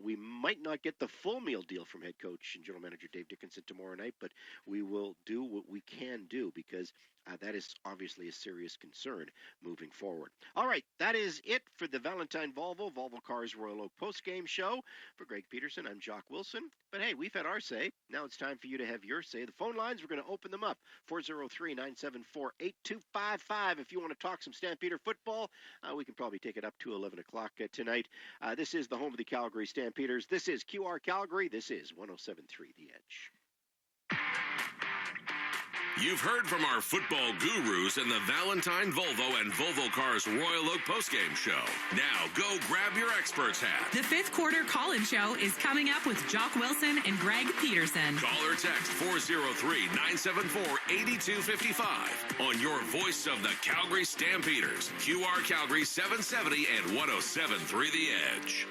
We might not get the full meal deal from head coach and general manager Dave Dickinson tomorrow night, but we will do what we can do, because that is obviously a serious concern moving forward. All right, that is it for the Valentine Volvo Cars Royal Oak postgame show. For Greg Peterson, I'm Jock Wilson. But hey, we've had our say. Now it's time for you to have your say. The phone lines, we're going to open them up. 403-974-8255. If you want to talk some Stampeder football, we can probably take it up to 11 o'clock tonight. This is the home of the Calgary Stampeders. This is QR Calgary. This is 107.3 The Edge. You've heard from our football gurus in the Valentine Volvo and Volvo Cars Royal Oak postgame show. Now go grab your expert's hat. The fifth quarter call-in show is coming up with Jock Wilson and Greg Peterson. Call or text 403-974-8255 on your voice of the Calgary Stampeders. QR Calgary 770 and 107.3 The Edge.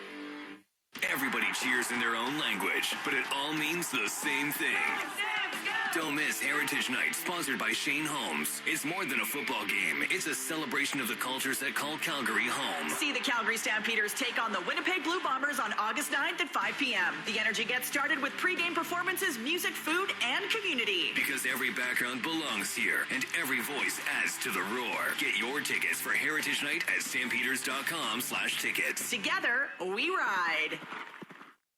Everybody cheers in their own language, but it all means the same thing. Don't miss Heritage Night, sponsored by Shane Holmes. It's more than a football game. It's a celebration of the cultures that call Calgary home. See the Calgary Stampeders take on the Winnipeg Blue Bombers on August 9th at 5 p.m. The energy gets started with pregame performances, music, food, and community. Because every background belongs here, and every voice adds to the roar. Get your tickets for Heritage Night at stampeders.com/tickets. Together, we ride.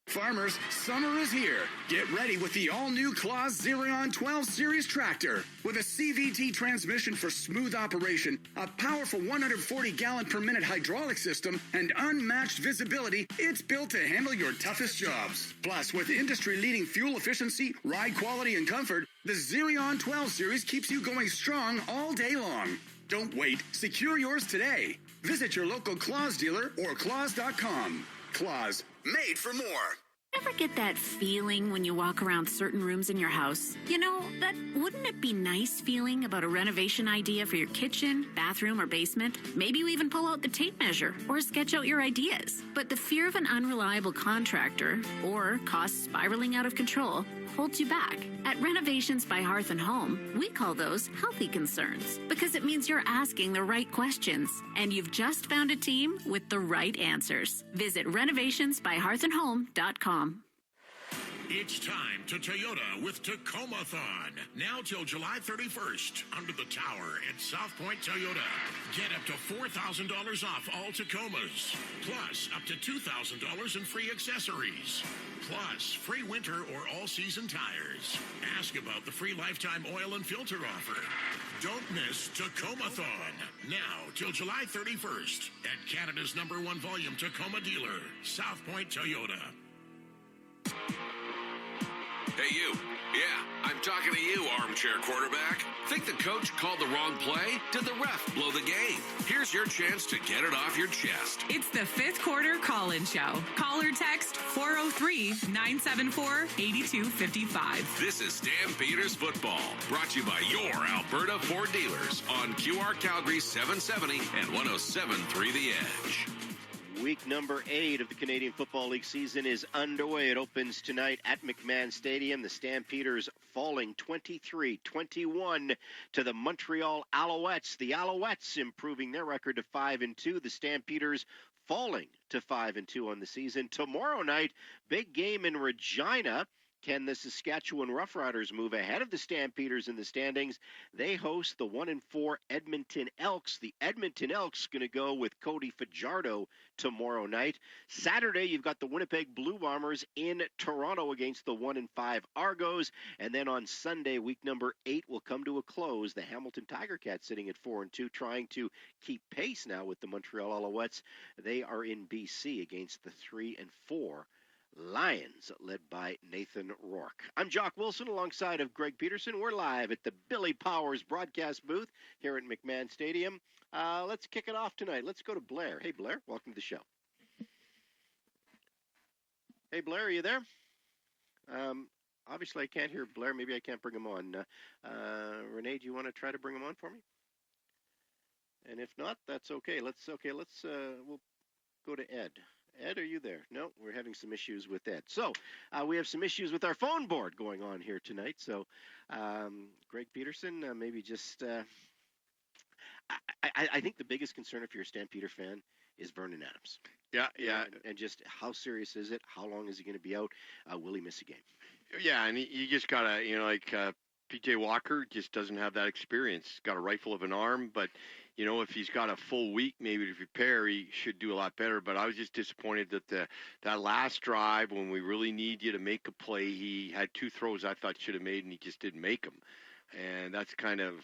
Farmers, summer is here. Get ready with the all-new Claas Xerion 12 Series tractor. With a CVT transmission for smooth operation, a powerful 140-gallon per minute hydraulic system, and unmatched visibility, it's built to handle your toughest jobs. Plus, with industry-leading fuel efficiency, ride quality, and comfort, the Xerion 12 Series keeps you going strong all day long. Don't wait. Secure yours today. Visit your local Claas dealer or claas.com. Claas, made for more. Ever get that feeling when you walk around certain rooms in your house? You know, that wouldn't it be nice feeling about a renovation idea for your kitchen, bathroom, or basement? Maybe you even pull out the tape measure or sketch out your ideas. But the fear of an unreliable contractor or costs spiraling out of control holds you back. At Renovations by Hearth and Home, we call those healthy concerns because it means you're asking the right questions and you've just found a team with the right answers. Visit renovationsbyhearthandhome.com. It's time to Toyota with Tacoma-thon. Now till July 31st, under the tower at South Point Toyota. Get up to $4,000 off all Tacomas. Plus, up to $2,000 in free accessories. Plus, free winter or all-season tires. Ask about the free lifetime oil and filter offer. Don't miss Tacoma-thon. Now till July 31st at Canada's #1 volume Tacoma dealer, South Point Toyota. Hey, you. Yeah, I'm talking to you, armchair quarterback. Think the coach called the wrong play? Did the ref blow the game? Here's your chance to get it off your chest. It's the fifth quarter call-in show. Call or text 403-974-8255. This is Stampeders Football, brought to you by your Alberta Ford dealers on QR Calgary 770 and 107.3 The Edge. Week number 8 of the Canadian Football League season is underway. It opens tonight at McMahon Stadium. The Stampeders falling 23-21 to the Montreal Alouettes. The Alouettes improving their record to 5-2. The Stampeders falling to 5-2 on the season. Tomorrow night, big game in Regina. Can the Saskatchewan Roughriders move ahead of the Stampeders in the standings? They host the 1-4 Edmonton Elks. The Edmonton Elks going to go with Cody Fajardo tomorrow night. Saturday, you've got the Winnipeg Blue Bombers in Toronto against the 1-5 Argos. And then on Sunday, week number 8 will come to a close. The Hamilton Tiger Cats sitting at 4-2, trying to keep pace now with the Montreal Alouettes. They are in BC against the 3-4 Lions, led by Nathan Rourke. I'm Jock Wilson alongside of Greg Peterson. We're live at the Billy Powers broadcast booth here at McMahon Stadium. Let's kick it off tonight. Let's go to Blair. Hey, Blair, welcome to the show. Hey, Blair, are you there? Obviously, I can't hear Blair. Maybe I can't bring him on. Renee, do you want to try to bring him on for me? And if not, that's okay. We'll go to Ed. Ed, are you there? No, we're having some issues with Ed. So we have some issues with our phone board going on here tonight. So Greg Peterson, maybe just I think the biggest concern if you're a Stampeder fan is Vernon Adams. Yeah. And just how serious is it? How long is he going to be out? Will he miss a game? Yeah, and you just got to, P.J. Walker just doesn't have that experience. He's got a rifle of an arm, but, if he's got a full week maybe to prepare, he should do a lot better. But I was just disappointed that that last drive when we really need you to make a play, he had 2 throws I thought should have made, and he just didn't make them. And that's kind of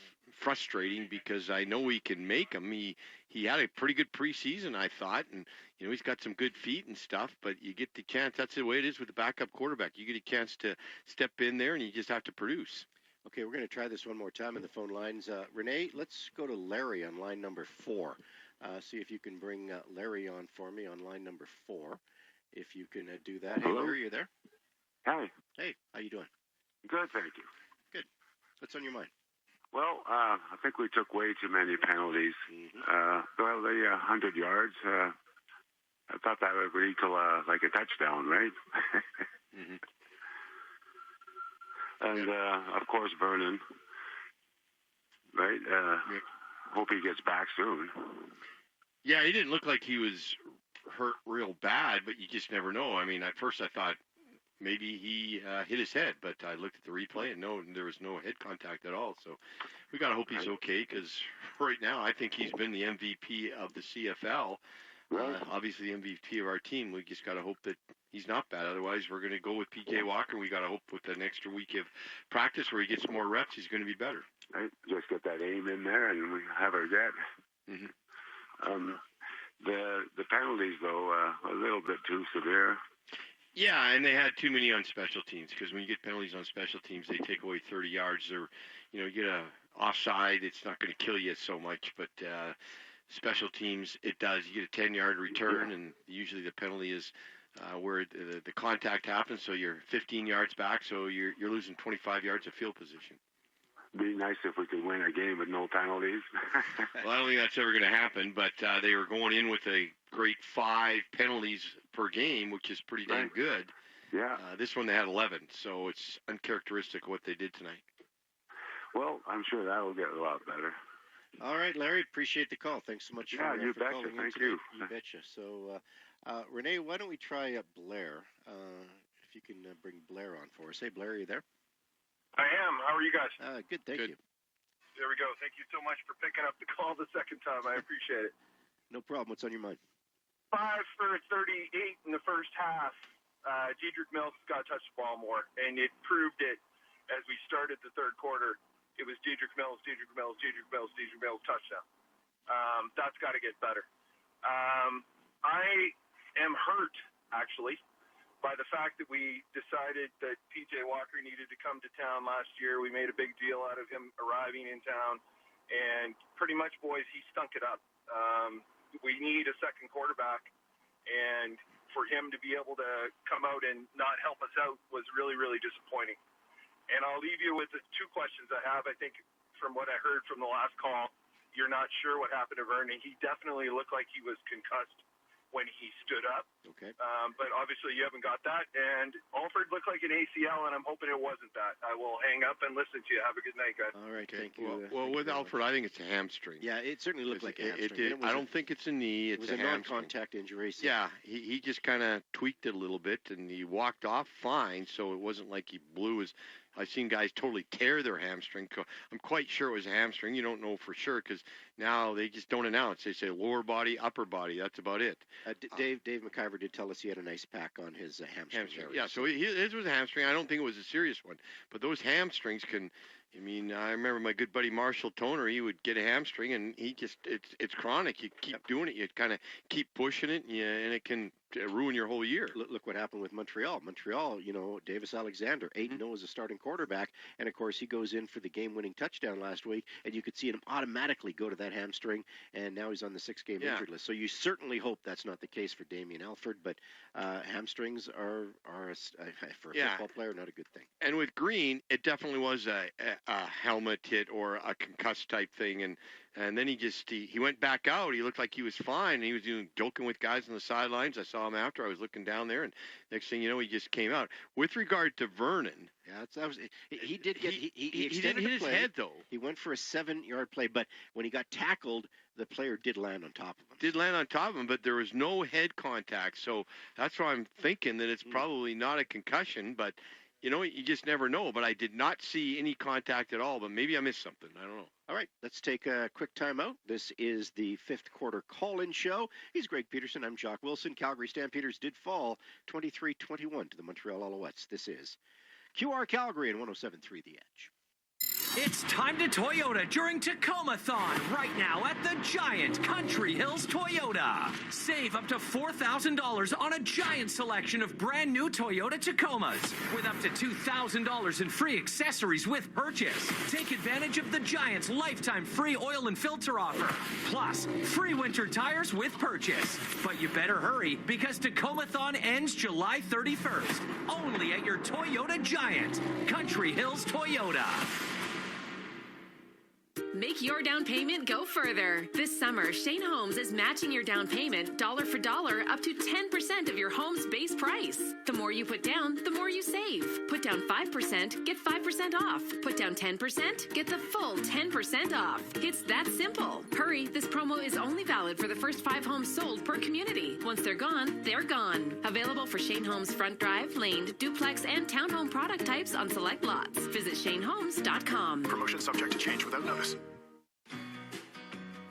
frustrating because I know he can make them. He had a pretty good preseason, I thought, and he's got some good feet and stuff. But you get the chance. That's the way it is with the backup quarterback. You get a chance to step in there, and you just have to produce. Okay, we're going to try this one more time in the phone lines. Renee, let's go to Larry on line number 4. See if you can bring Larry on for me on line number 4. If you can do that. Hello? Hey, Larry, you there? Hi. Hey, how you doing? Good, thank you. Good. What's on your mind? Well, I think we took way too many penalties. The 100 yards, I thought that would lead to like a touchdown, right? And, of course, Vernon, right? Hope he gets back soon. Yeah, he didn't look like he was hurt real bad, but you just never know. I mean, at first I thought maybe he hit his head, but I looked at the replay and there was no head contact at all. So we got to hope he's okay because right now I think he's been the MVP of the CFL. Obviously the MVP of our team. We just got to hope that he's not bad. Otherwise, we're going to go with P.J. Walker. We got to hope with an extra week of practice where he gets more reps, he's going to be better. Right? Just get that aim in there and we have our get. The penalties, though, a little bit too severe. Yeah, and they had too many on special teams because when you get penalties on special teams, they take away 30 yards. Or, you get a offside, it's not going to kill you so much. But special teams, it does. You get a 10-yard return, and usually the penalty is where the contact happens. So you're 15 yards back, so you're losing 25 yards of field position. Be nice if we could win a game with no penalties. Well, I don't think that's ever going to happen, but they were going in with a great 5 penalties per game, which is pretty damn good. Yeah. This one they had 11, so it's uncharacteristic of what they did tonight. Well, I'm sure that will get a lot better. All right, Larry, appreciate the call. Thanks so much for calling. You betcha. Thank you. You betcha. So, Renee, why don't we try Blair? If you can bring Blair on for us. Hey, Blair, are you there? I am. How are you guys? Good, thank you. There we go. Thank you so much for picking up the call the second time. I appreciate it. No problem. What's on your mind? 5 for 38 in the first half. Dedrick Mills got to touch the ball more, and it proved it as we started the third quarter. It was Dedrick Mills, touchdown. That's got to get better. I am hurt, actually, by the fact that we decided that P.J. Walker needed to come to town last year. We made a big deal out of him arriving in town, and pretty much, boys, he stunk it up. We need a second quarterback, and for him to be able to come out and not help us out was really, really disappointing. And I'll leave you with the 2 questions I have. I think from what I heard from the last call, you're not sure what happened to Vernon. He definitely looked like he was concussed when he stood up. Okay. But obviously you haven't got that. And Alford looked like an ACL, and I'm hoping it wasn't that. I will hang up and listen to you. Have a good night, guys. All right, thank you. Well, with Alford, I think it's a hamstring. Yeah, it certainly looked like a hamstring. I don't think it's a knee. It's a hamstring. non-contact injury. So. Yeah, he just kind of tweaked it a little bit, and he walked off fine, so it wasn't like he blew his... I've seen guys totally tear their hamstring. I'm quite sure it was a hamstring. You don't know for sure because Now they just don't announce. They say lower body, upper body. That's about it. Dave McIver did tell us he had a nice pack on his hamstring. Yeah, so his was a hamstring. I don't think it was a serious one. But those hamstrings can, I mean, I remember my good buddy Marshall Toner, he would get a hamstring, and he just, it's chronic. You keep doing it. You kind of keep pushing it, and it can ruin your whole year. Look what happened with Montreal. Montreal, Davis Alexander, 8-0 as a starting quarterback, and of course he goes in for the game-winning touchdown last week, and you could see him automatically go to that hamstring, and now he's on the 6-game injured list. So you certainly hope that's not the case for Damian Alford, but hamstrings are for a football player, not a good thing. And with Green, it definitely was a helmet hit or a concussed type thing, and then he went back out. He looked like he was fine, and he was joking with guys on the sidelines. I saw him after. I was looking down there, and next thing you know, he just came out. With regard to Vernon, he did get he didn't extended hit the his play. head though. He went for a 7-yard play, but when he got tackled, the player did land on top of him. But there was no head contact, so that's why I'm thinking that it's probably not a concussion, but. You just never know. But I did not see any contact at all. But maybe I missed something. I don't know. All right, let's take a quick timeout. This is the fifth quarter call-in show. He's Greg Peterson. I'm Jock Wilson. Calgary Stampeders did fall 23-21 to the Montreal Alouettes. This is QR Calgary and 107.3 The Edge. It's time to Toyota during Tacoma-thon right now at the Giant Country Hills Toyota. Save up to $4,000 on a giant selection of brand new Toyota Tacomas with up to $2,000 in free accessories with purchase. Take advantage of the Giant's lifetime free oil and filter offer. Plus, free winter tires with purchase. But you better hurry because Tacoma-thon ends July 31st. Only at your Toyota Giant Country Hills Toyota. Make your down payment go further. This summer, Shane Holmes is matching your down payment dollar for dollar up to 10% of your home's base price. The more you put down, the more you save. Put down 5%, get 5% off. Put down 10%, get the full 10% off. It's that simple. Hurry, this promo is only valid for the first 5 homes sold per community. Once they're gone, they're gone. Available for Shane Holmes front drive, laned, duplex, and townhome product types on select lots. Visit ShaneHolmes.com. Promotion subject to change without notice.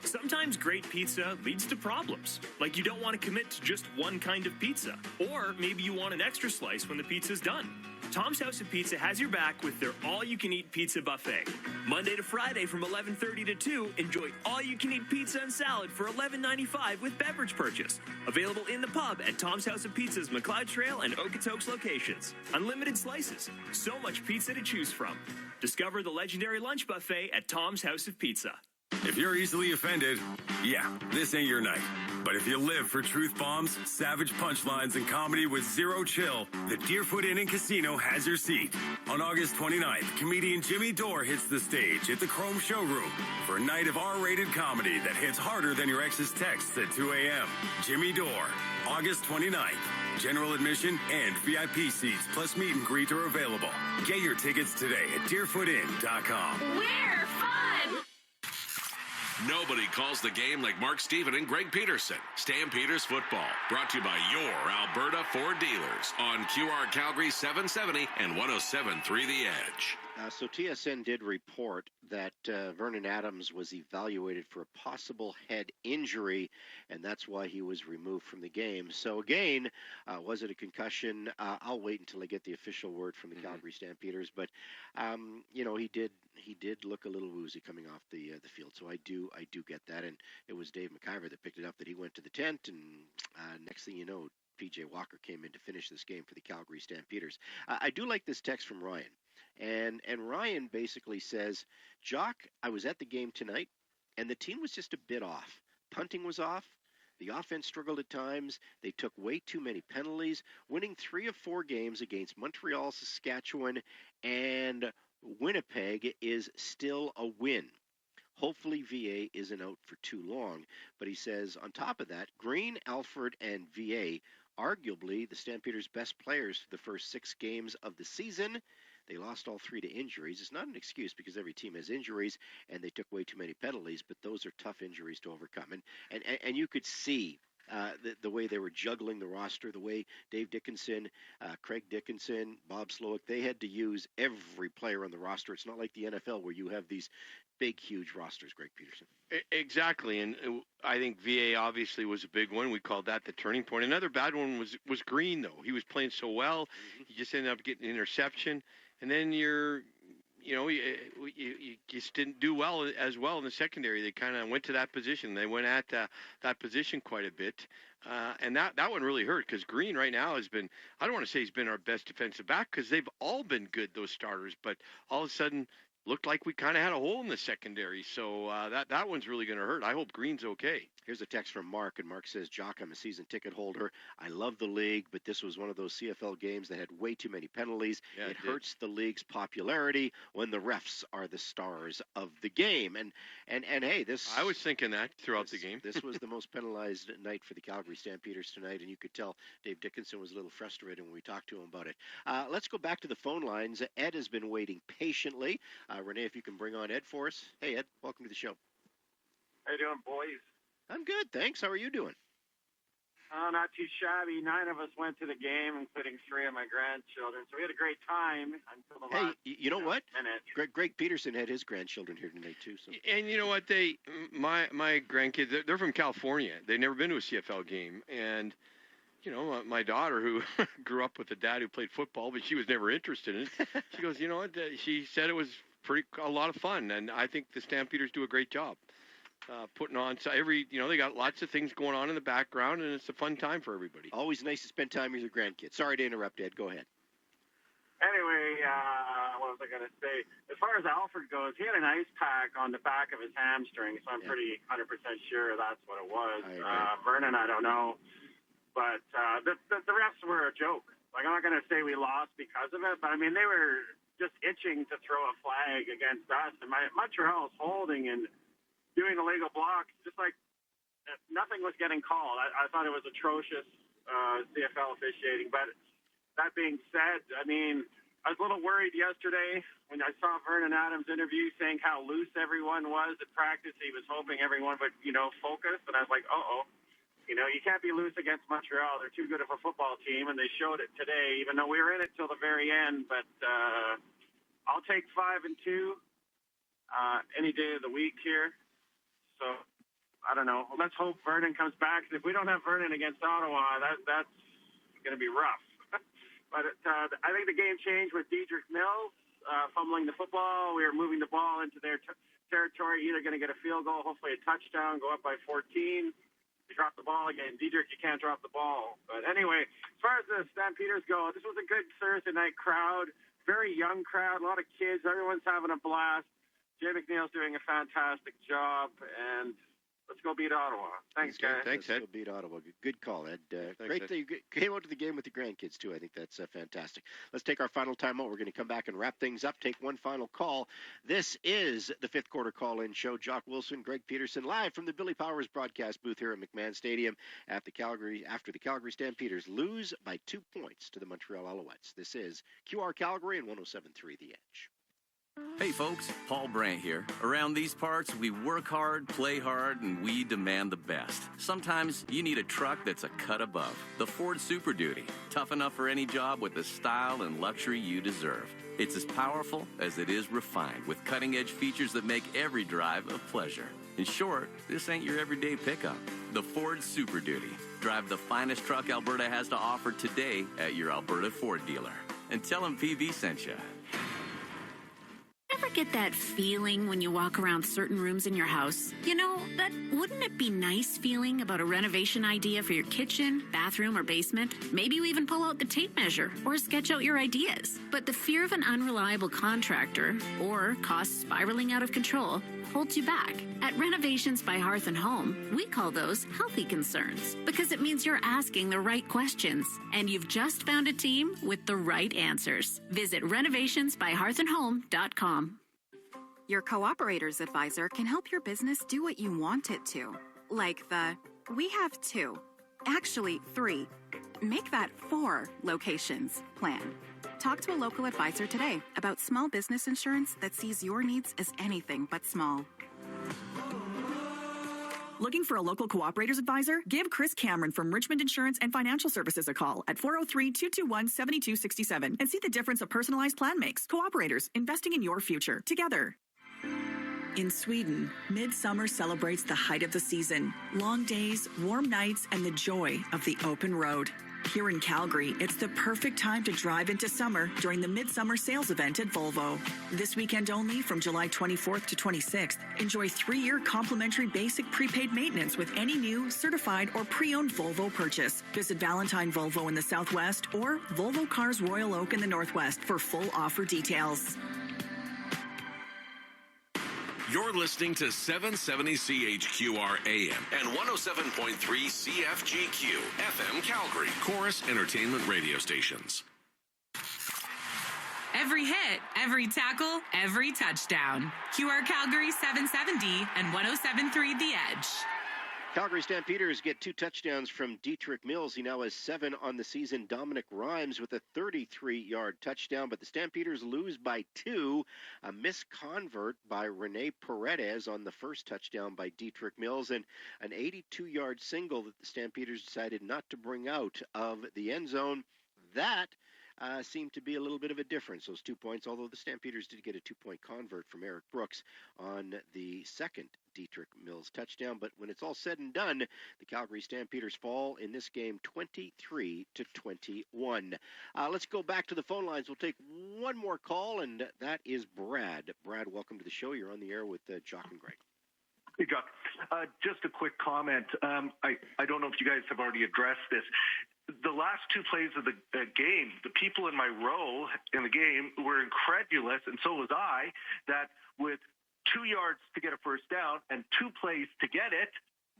Sometimes great pizza leads to problems, like you don't want to commit to just one kind of pizza, or maybe you want an extra slice when the pizza's done. Tom's House of Pizza has your back with their all-you-can-eat pizza buffet. Monday to Friday from 11:30 to 2, enjoy all-you-can-eat pizza and salad for $11.95 with beverage purchase. Available in the pub at Tom's House of Pizza's McLeod Trail and Okotoks locations. Unlimited slices, so much pizza to choose from. Discover the legendary lunch buffet at Tom's House of Pizza. If you're easily offended, yeah, this ain't your night. But if you live for truth bombs, savage punchlines, and comedy with zero chill, the Deerfoot Inn and Casino has your seat. On August 29th, comedian Jimmy Dore hits the stage at the Chrome Showroom for a night of R-rated comedy that hits harder than your ex's texts at 2 a.m. Jimmy Dore, August 29th. General admission and VIP seats plus meet and greet are available. Get your tickets today at deerfootinn.com. We're fun! Nobody calls the game like Mark Steven and Greg Peterson. Stampeders football, brought to you by your Alberta Ford dealers on QR Calgary 770 and 107.3 The Edge. So TSN did report that Vernon Adams was evaluated for a possible head injury, and that's why he was removed from the game. So again, was it a concussion? I'll wait until I get the official word from the Calgary Stampeders. But he did look a little woozy coming off the field. So I do get that, and it was Dave McIver that picked it up. That he went to the tent, and next thing you know, PJ Walker came in to finish this game for the Calgary Stampeders. I do like this text from Ryan. And Ryan basically says, Jock, I was at the game tonight, and the team was just a bit off. Punting was off. The offense struggled at times. They took way too many penalties, winning 3 of 4 games against Montreal, Saskatchewan, and Winnipeg is still a win. Hopefully VA isn't out for too long. But he says, on top of that, Green, Alford, and VA, arguably the Stampeders' best players for the first 6 games of the season. They lost all 3 to injuries. It's not an excuse because every team has injuries, and they took way too many penalties, but those are tough injuries to overcome. And you could see the way they were juggling the roster, the way Dave Dickinson, Craig Dickinson, Bob Slowick, they had to use every player on the roster. It's not like the NFL where you have these big, huge rosters, Greg Peterson. Exactly, and I think VA obviously was a big one. We called that the turning point. Another bad one was Green, though. He was playing so well, he just ended up getting an interception, and then you just didn't do well as well in the secondary. They kind of went to that position. They went at that position quite a bit, and that one really hurt because Green right now has been, I don't want to say he's been our best defensive back because they've all been good, those starters, but all of a sudden looked like we kind of had a hole in the secondary. So that one's really going to hurt. I hope Green's okay. Here's a text from Mark, and Mark says, Jock, I'm a season ticket holder. I love the league, but this was one of those CFL games that had way too many penalties. Yeah, it hurts the league's popularity when the refs are the stars of the game. And hey, I was thinking that throughout the game. This was the most penalized night for the Calgary Stampeders tonight, and you could tell Dave Dickinson was a little frustrated when we talked to him about it. Let's go back to the phone lines. Ed has been waiting patiently. Renee, if you can bring on Ed for us. Hey, Ed, welcome to the show. How you doing, boys? I'm good, thanks. How are you doing? Oh, not too shabby. 9 of us went to the game, including 3 of my grandchildren. So we had a great time until the last you know what? minute. Greg Peterson had his grandchildren here tonight, too. So. And you know what? My grandkids, they're from California. They've never been to a CFL game. And, you know, my daughter, who grew up with a dad who played football, but she was never interested in it, she goes, you know what? She said it was a lot of fun. And I think the Stampeders do a great job. Putting on they got lots of things going on in the background, and it's a fun time for everybody. Always nice to spend time with your grandkids. Sorry to interrupt, Ed. Go ahead. Anyway, what was I going to say? As far as Alfred goes, he had an ice pack on the back of his hamstring, so I'm pretty 100% sure that's what it was. Vernon, I don't know. But the refs were a joke. Like, I'm not going to say we lost because of it, but, I mean, they were just itching to throw a flag against us. And Montreal's holding and doing illegal blocks, just like nothing was getting called. I thought it was atrocious CFL officiating. But that being said, I mean, I was a little worried yesterday when I saw Vernon Adams' interview saying how loose everyone was at practice. He was hoping everyone would, focus. And I was like, you can't be loose against Montreal. They're too good of a football team, and they showed it today, even though we were in it till the very end. But I'll take 5-2 any day of the week here. So, I don't know. Let's hope Vernon comes back. If we don't have Vernon against Ottawa, that's going to be rough. But I think the game changed with Diedrich Mills fumbling the football. We were moving the ball into their territory, either going to get a field goal, hopefully a touchdown, go up by 14. You drop the ball again. Diedrich, you can't drop the ball. But anyway, as far as the Stampeders go, this was a good Thursday night crowd. Very young crowd, a lot of kids. Everyone's having a blast. Jay McNeil's doing a fantastic job, and let's go beat Ottawa. Thanks, guys. Thanks, Ed. Let's go beat Ottawa. Good call, Ed. Great Ed. that you came out to the game with the grandkids, too. I think that's fantastic. Let's take our final timeout. We're going to come back and wrap things up, take one final call. This is the fifth quarter call-in show. Jock Wilson, Greg Peterson, live from the Billy Powers broadcast booth here at McMahon Stadium after the Calgary Stampeders lose by 2 points to the Montreal Alouettes. This is QR Calgary and 107.3 The Edge. Hey folks, Paul Brandt here. Around these parts, we work hard, play hard, and we demand the best. Sometimes you need a truck that's a cut above. The Ford Super Duty. Tough enough for any job with the style and luxury you deserve. It's as powerful as it is refined, with cutting-edge features that make every drive a pleasure. In short, this ain't your everyday pickup. The Ford Super Duty. Drive the finest truck Alberta has to offer today at your Alberta Ford dealer. And tell them PV sent you. Ever get that feeling when you walk around certain rooms in your house? That wouldn't it be nice feeling about a renovation idea for your kitchen, bathroom, or basement? Maybe you even pull out the tape measure or sketch out your ideas. But the fear of an unreliable contractor or costs spiraling out of control holds you back. At Renovations by Hearth and Home, we call those healthy concerns because it means you're asking the right questions and you've just found a team with the right answers. Visit renovationsbyhearthandhome.com. Your Cooperator's Advisor can help your business do what you want it to. Like we have 2, actually 3, make that 4 locations plan. Talk to a local advisor today about small business insurance that sees your needs as anything but small. Looking for a local Cooperator's Advisor? Give Chris Cameron from Richmond Insurance and Financial Services a call at 403-221-7267 and see the difference a personalized plan makes. Cooperators, investing in your future. Together. In Sweden, midsummer celebrates the height of the season, long days, warm nights, and the joy of the open road. Here in Calgary, it's the perfect time to drive into summer during the Midsummer Sales event at Volvo. This weekend only, from July 24th to 26th, enjoy 3-year complimentary basic prepaid maintenance with any new, certified, or pre-owned Volvo purchase. Visit Valentine Volvo in the Southwest or Volvo Cars Royal Oak in the Northwest for full offer details. You're listening to 770 CHQR AM and 107.3 CFGQ FM Calgary, Chorus Entertainment Radio Stations. Every hit, every tackle, every touchdown. QR Calgary 770 and 107.3 The Edge. Calgary Stampeders get 2 touchdowns from Dietrich Mills. He now has 7 on the season. Dominic Rhymes with a 33-yard touchdown, but the Stampeders lose by 2. A misconvert by Rene Paredes on the first touchdown by Dietrich Mills, and an 82-yard single that the Stampeders decided not to bring out of the end zone. That seemed to be a little bit of a difference, those 2 points, although the Stampeders did get a 2-point convert from Eric Brooks on the second Dietrich Mills touchdown. But when it's all said and done, the Calgary Stampeders fall in this game 23-21. Let's go back to the phone lines. We'll take one more call, and that is Brad. Brad, welcome to the show. You're on the air with Jock and Greg. Hey, Jock. Just a quick comment. I don't know if you guys have already addressed this. The last 2 plays of the game, the people in my row in the game were incredulous, and so was I, that with 2 yards to get a first down and 2 plays to get it,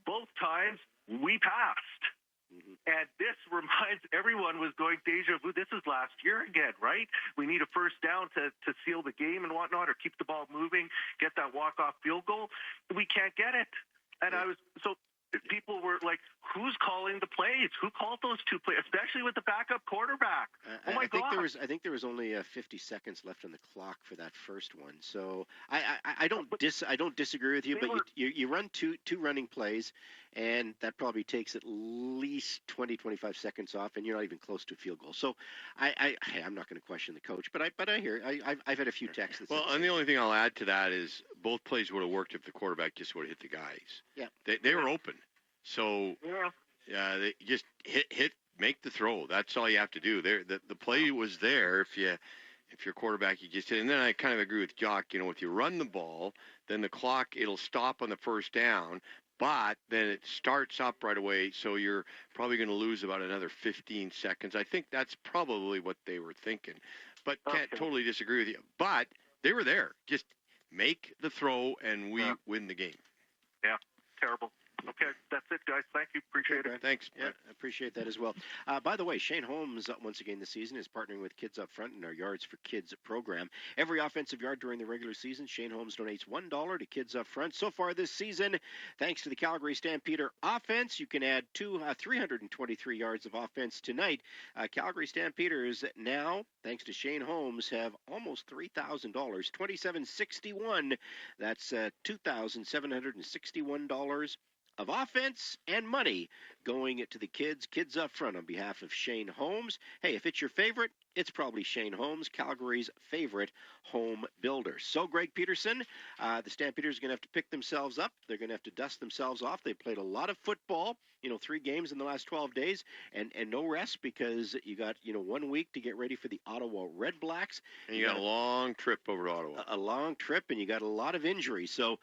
both times we passed. Mm-hmm. And this reminds everyone was going deja vu. This is last year again, right? We need a first down to seal the game and whatnot, or keep the ball moving, get that walk-off field goal. We can't get it. And people were like, who's calling the plays? Who called those 2 plays, especially with the backup quarterback? Oh my God! I think there was only 50 seconds left on the clock for that first one. So I don't disagree with you, but you run two running plays, and that probably takes at least 20-25 seconds off, and you're not even close to a field goal. So I'm not going to question the coach, but I hear I've had a few texts. Well, and the only thing I'll add to that is both plays would have worked if the quarterback just would have hit the guys. Yeah, they were open. So, they just hit, make the throw. That's all you have to do. The play was there if your quarterback, you just hit. And then I kind of agree with Jock. If you run the ball, then the clock, it'll stop on the first down, but then it starts up right away. So you're probably going to lose about another 15 seconds. I think that's probably what they were thinking. But can't totally disagree with you. But they were there. Just make the throw, and we win the game. Yeah, terrible. Okay, that's it, guys. Thank you. Appreciate it. Thanks. Yeah, I appreciate that as well. By the way, Shane Holmes, once again this season, is partnering with Kids Up Front in our Yards for Kids program. Every offensive yard during the regular season, Shane Holmes donates $1 to Kids Up Front. So far this season, thanks to the Calgary Stampeder offense, you can add 323 yards of offense tonight. Calgary Stampeders now, thanks to Shane Holmes, have almost $3,000, $2,761. That's $2,761 of offense and money going to the Kids Up Front on behalf of Shane Holmes. Hey, if it's your favorite, it's probably Shane Holmes, Calgary's favorite home builder. So, Greg Peterson, the Stampeders are going to have to pick themselves up. They're going to have to dust themselves off. They played a lot of football, 3 games in the last 12 days, and no rest because you got, 1 week to get ready for the Ottawa Red Blacks. And you got a long trip over to Ottawa. A long trip, and you got a lot of injuries. So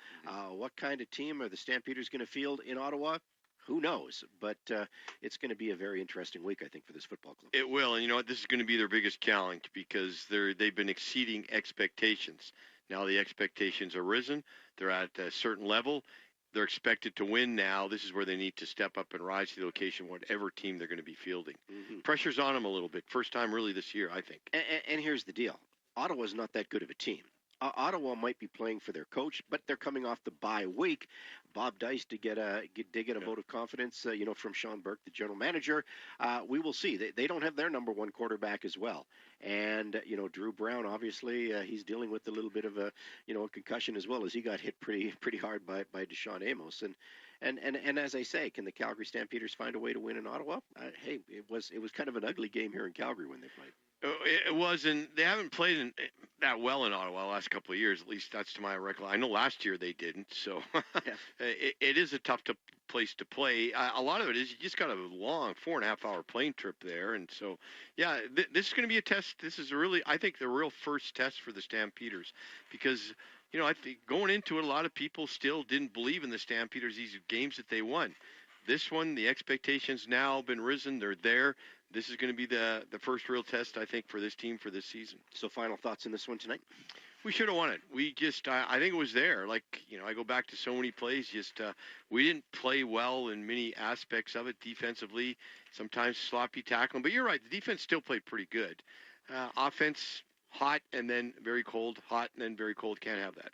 what kind of team are the Stampeders going to field in Ottawa? Who knows? But it's going to be a very interesting week, I think, for this football club. It will. And you know what? This is going to be their biggest challenge because they've been exceeding expectations. Now the expectations are risen. They're at a certain level. They're expected to win now. This is where they need to step up and rise to the occasion, whatever team they're going to be fielding. Mm-hmm. Pressure's on them a little bit. First time really this year, I think. And here's the deal. Ottawa's not that good of a team. Ottawa might be playing for their coach, but they're coming off the bye week. Bob Dice did get a vote of confidence, from Sean Burke, the general manager. We will see. They don't have their number one quarterback as well. And, Drew Brown, obviously, he's dealing with a little bit of a concussion as well as he got hit pretty hard by Deshaun Amos. And as I say, can the Calgary Stampeders find a way to win in Ottawa? Hey, it was kind of an ugly game here in Calgary when they played. It was, and they haven't played that well in Ottawa the last couple of years. At least that's to my recollection. I know last year they didn't. So it is a tough place to play. A lot of it is you just got a long 4.5-hour plane trip there. And so, yeah, this is going to be a test. This is I think the real first test for the Stampeders because, I think going into it, a lot of people still didn't believe in the Stampeders, these games that they won. This one, the expectations now been risen. They're there. This is going to be the first real test, I think, for this team for this season. So final thoughts on this one tonight? We should have won it. We just, I think it was there. Like, I go back to so many plays. Just, we didn't play well in many aspects of it defensively, sometimes sloppy tackling. But you're right. The defense still played pretty good. Offense, hot and then very cold, hot and then very cold. Can't have that.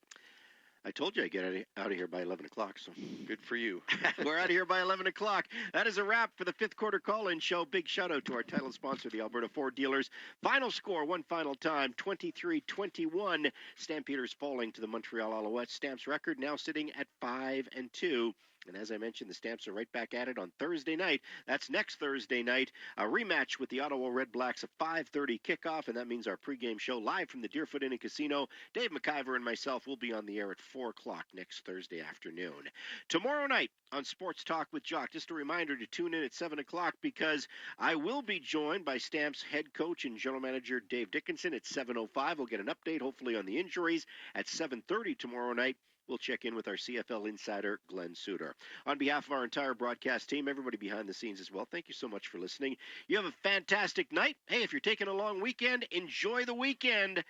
I told you I'd get out of here by 11 o'clock. So good for you. We're out of here by 11 o'clock. That is a wrap for the fifth quarter call-in show. Big shout-out to our title sponsor, the Alberta Ford Dealers. Final score, one final time, 23-21. Stampeders falling to the Montreal Alouettes. Stamps record now sitting at 5-2. And as I mentioned, the Stamps are right back at it on Thursday night. That's next Thursday night. A rematch with the Ottawa Red Blacks, a 5:30 kickoff, and that means our pregame show live from the Deerfoot Inn and Casino. Dave McIver and myself will be on the air at 4 o'clock next Thursday afternoon. Tomorrow night on Sports Talk with Jock, just a reminder to tune in at 7 o'clock because I will be joined by Stamps head coach and general manager Dave Dickinson at 7:05. We'll get an update, hopefully, on the injuries at 7:30 tomorrow night. We'll check in with our CFL insider, Glenn Suter. On behalf of our entire broadcast team, everybody behind the scenes as well, thank you so much for listening. You have a fantastic night. Hey, if you're taking a long weekend, enjoy the weekend.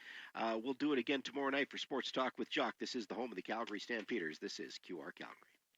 We'll do it again tomorrow night for Sports Talk with Jock. This is the home of the Calgary Stampeders. This is QR Calgary.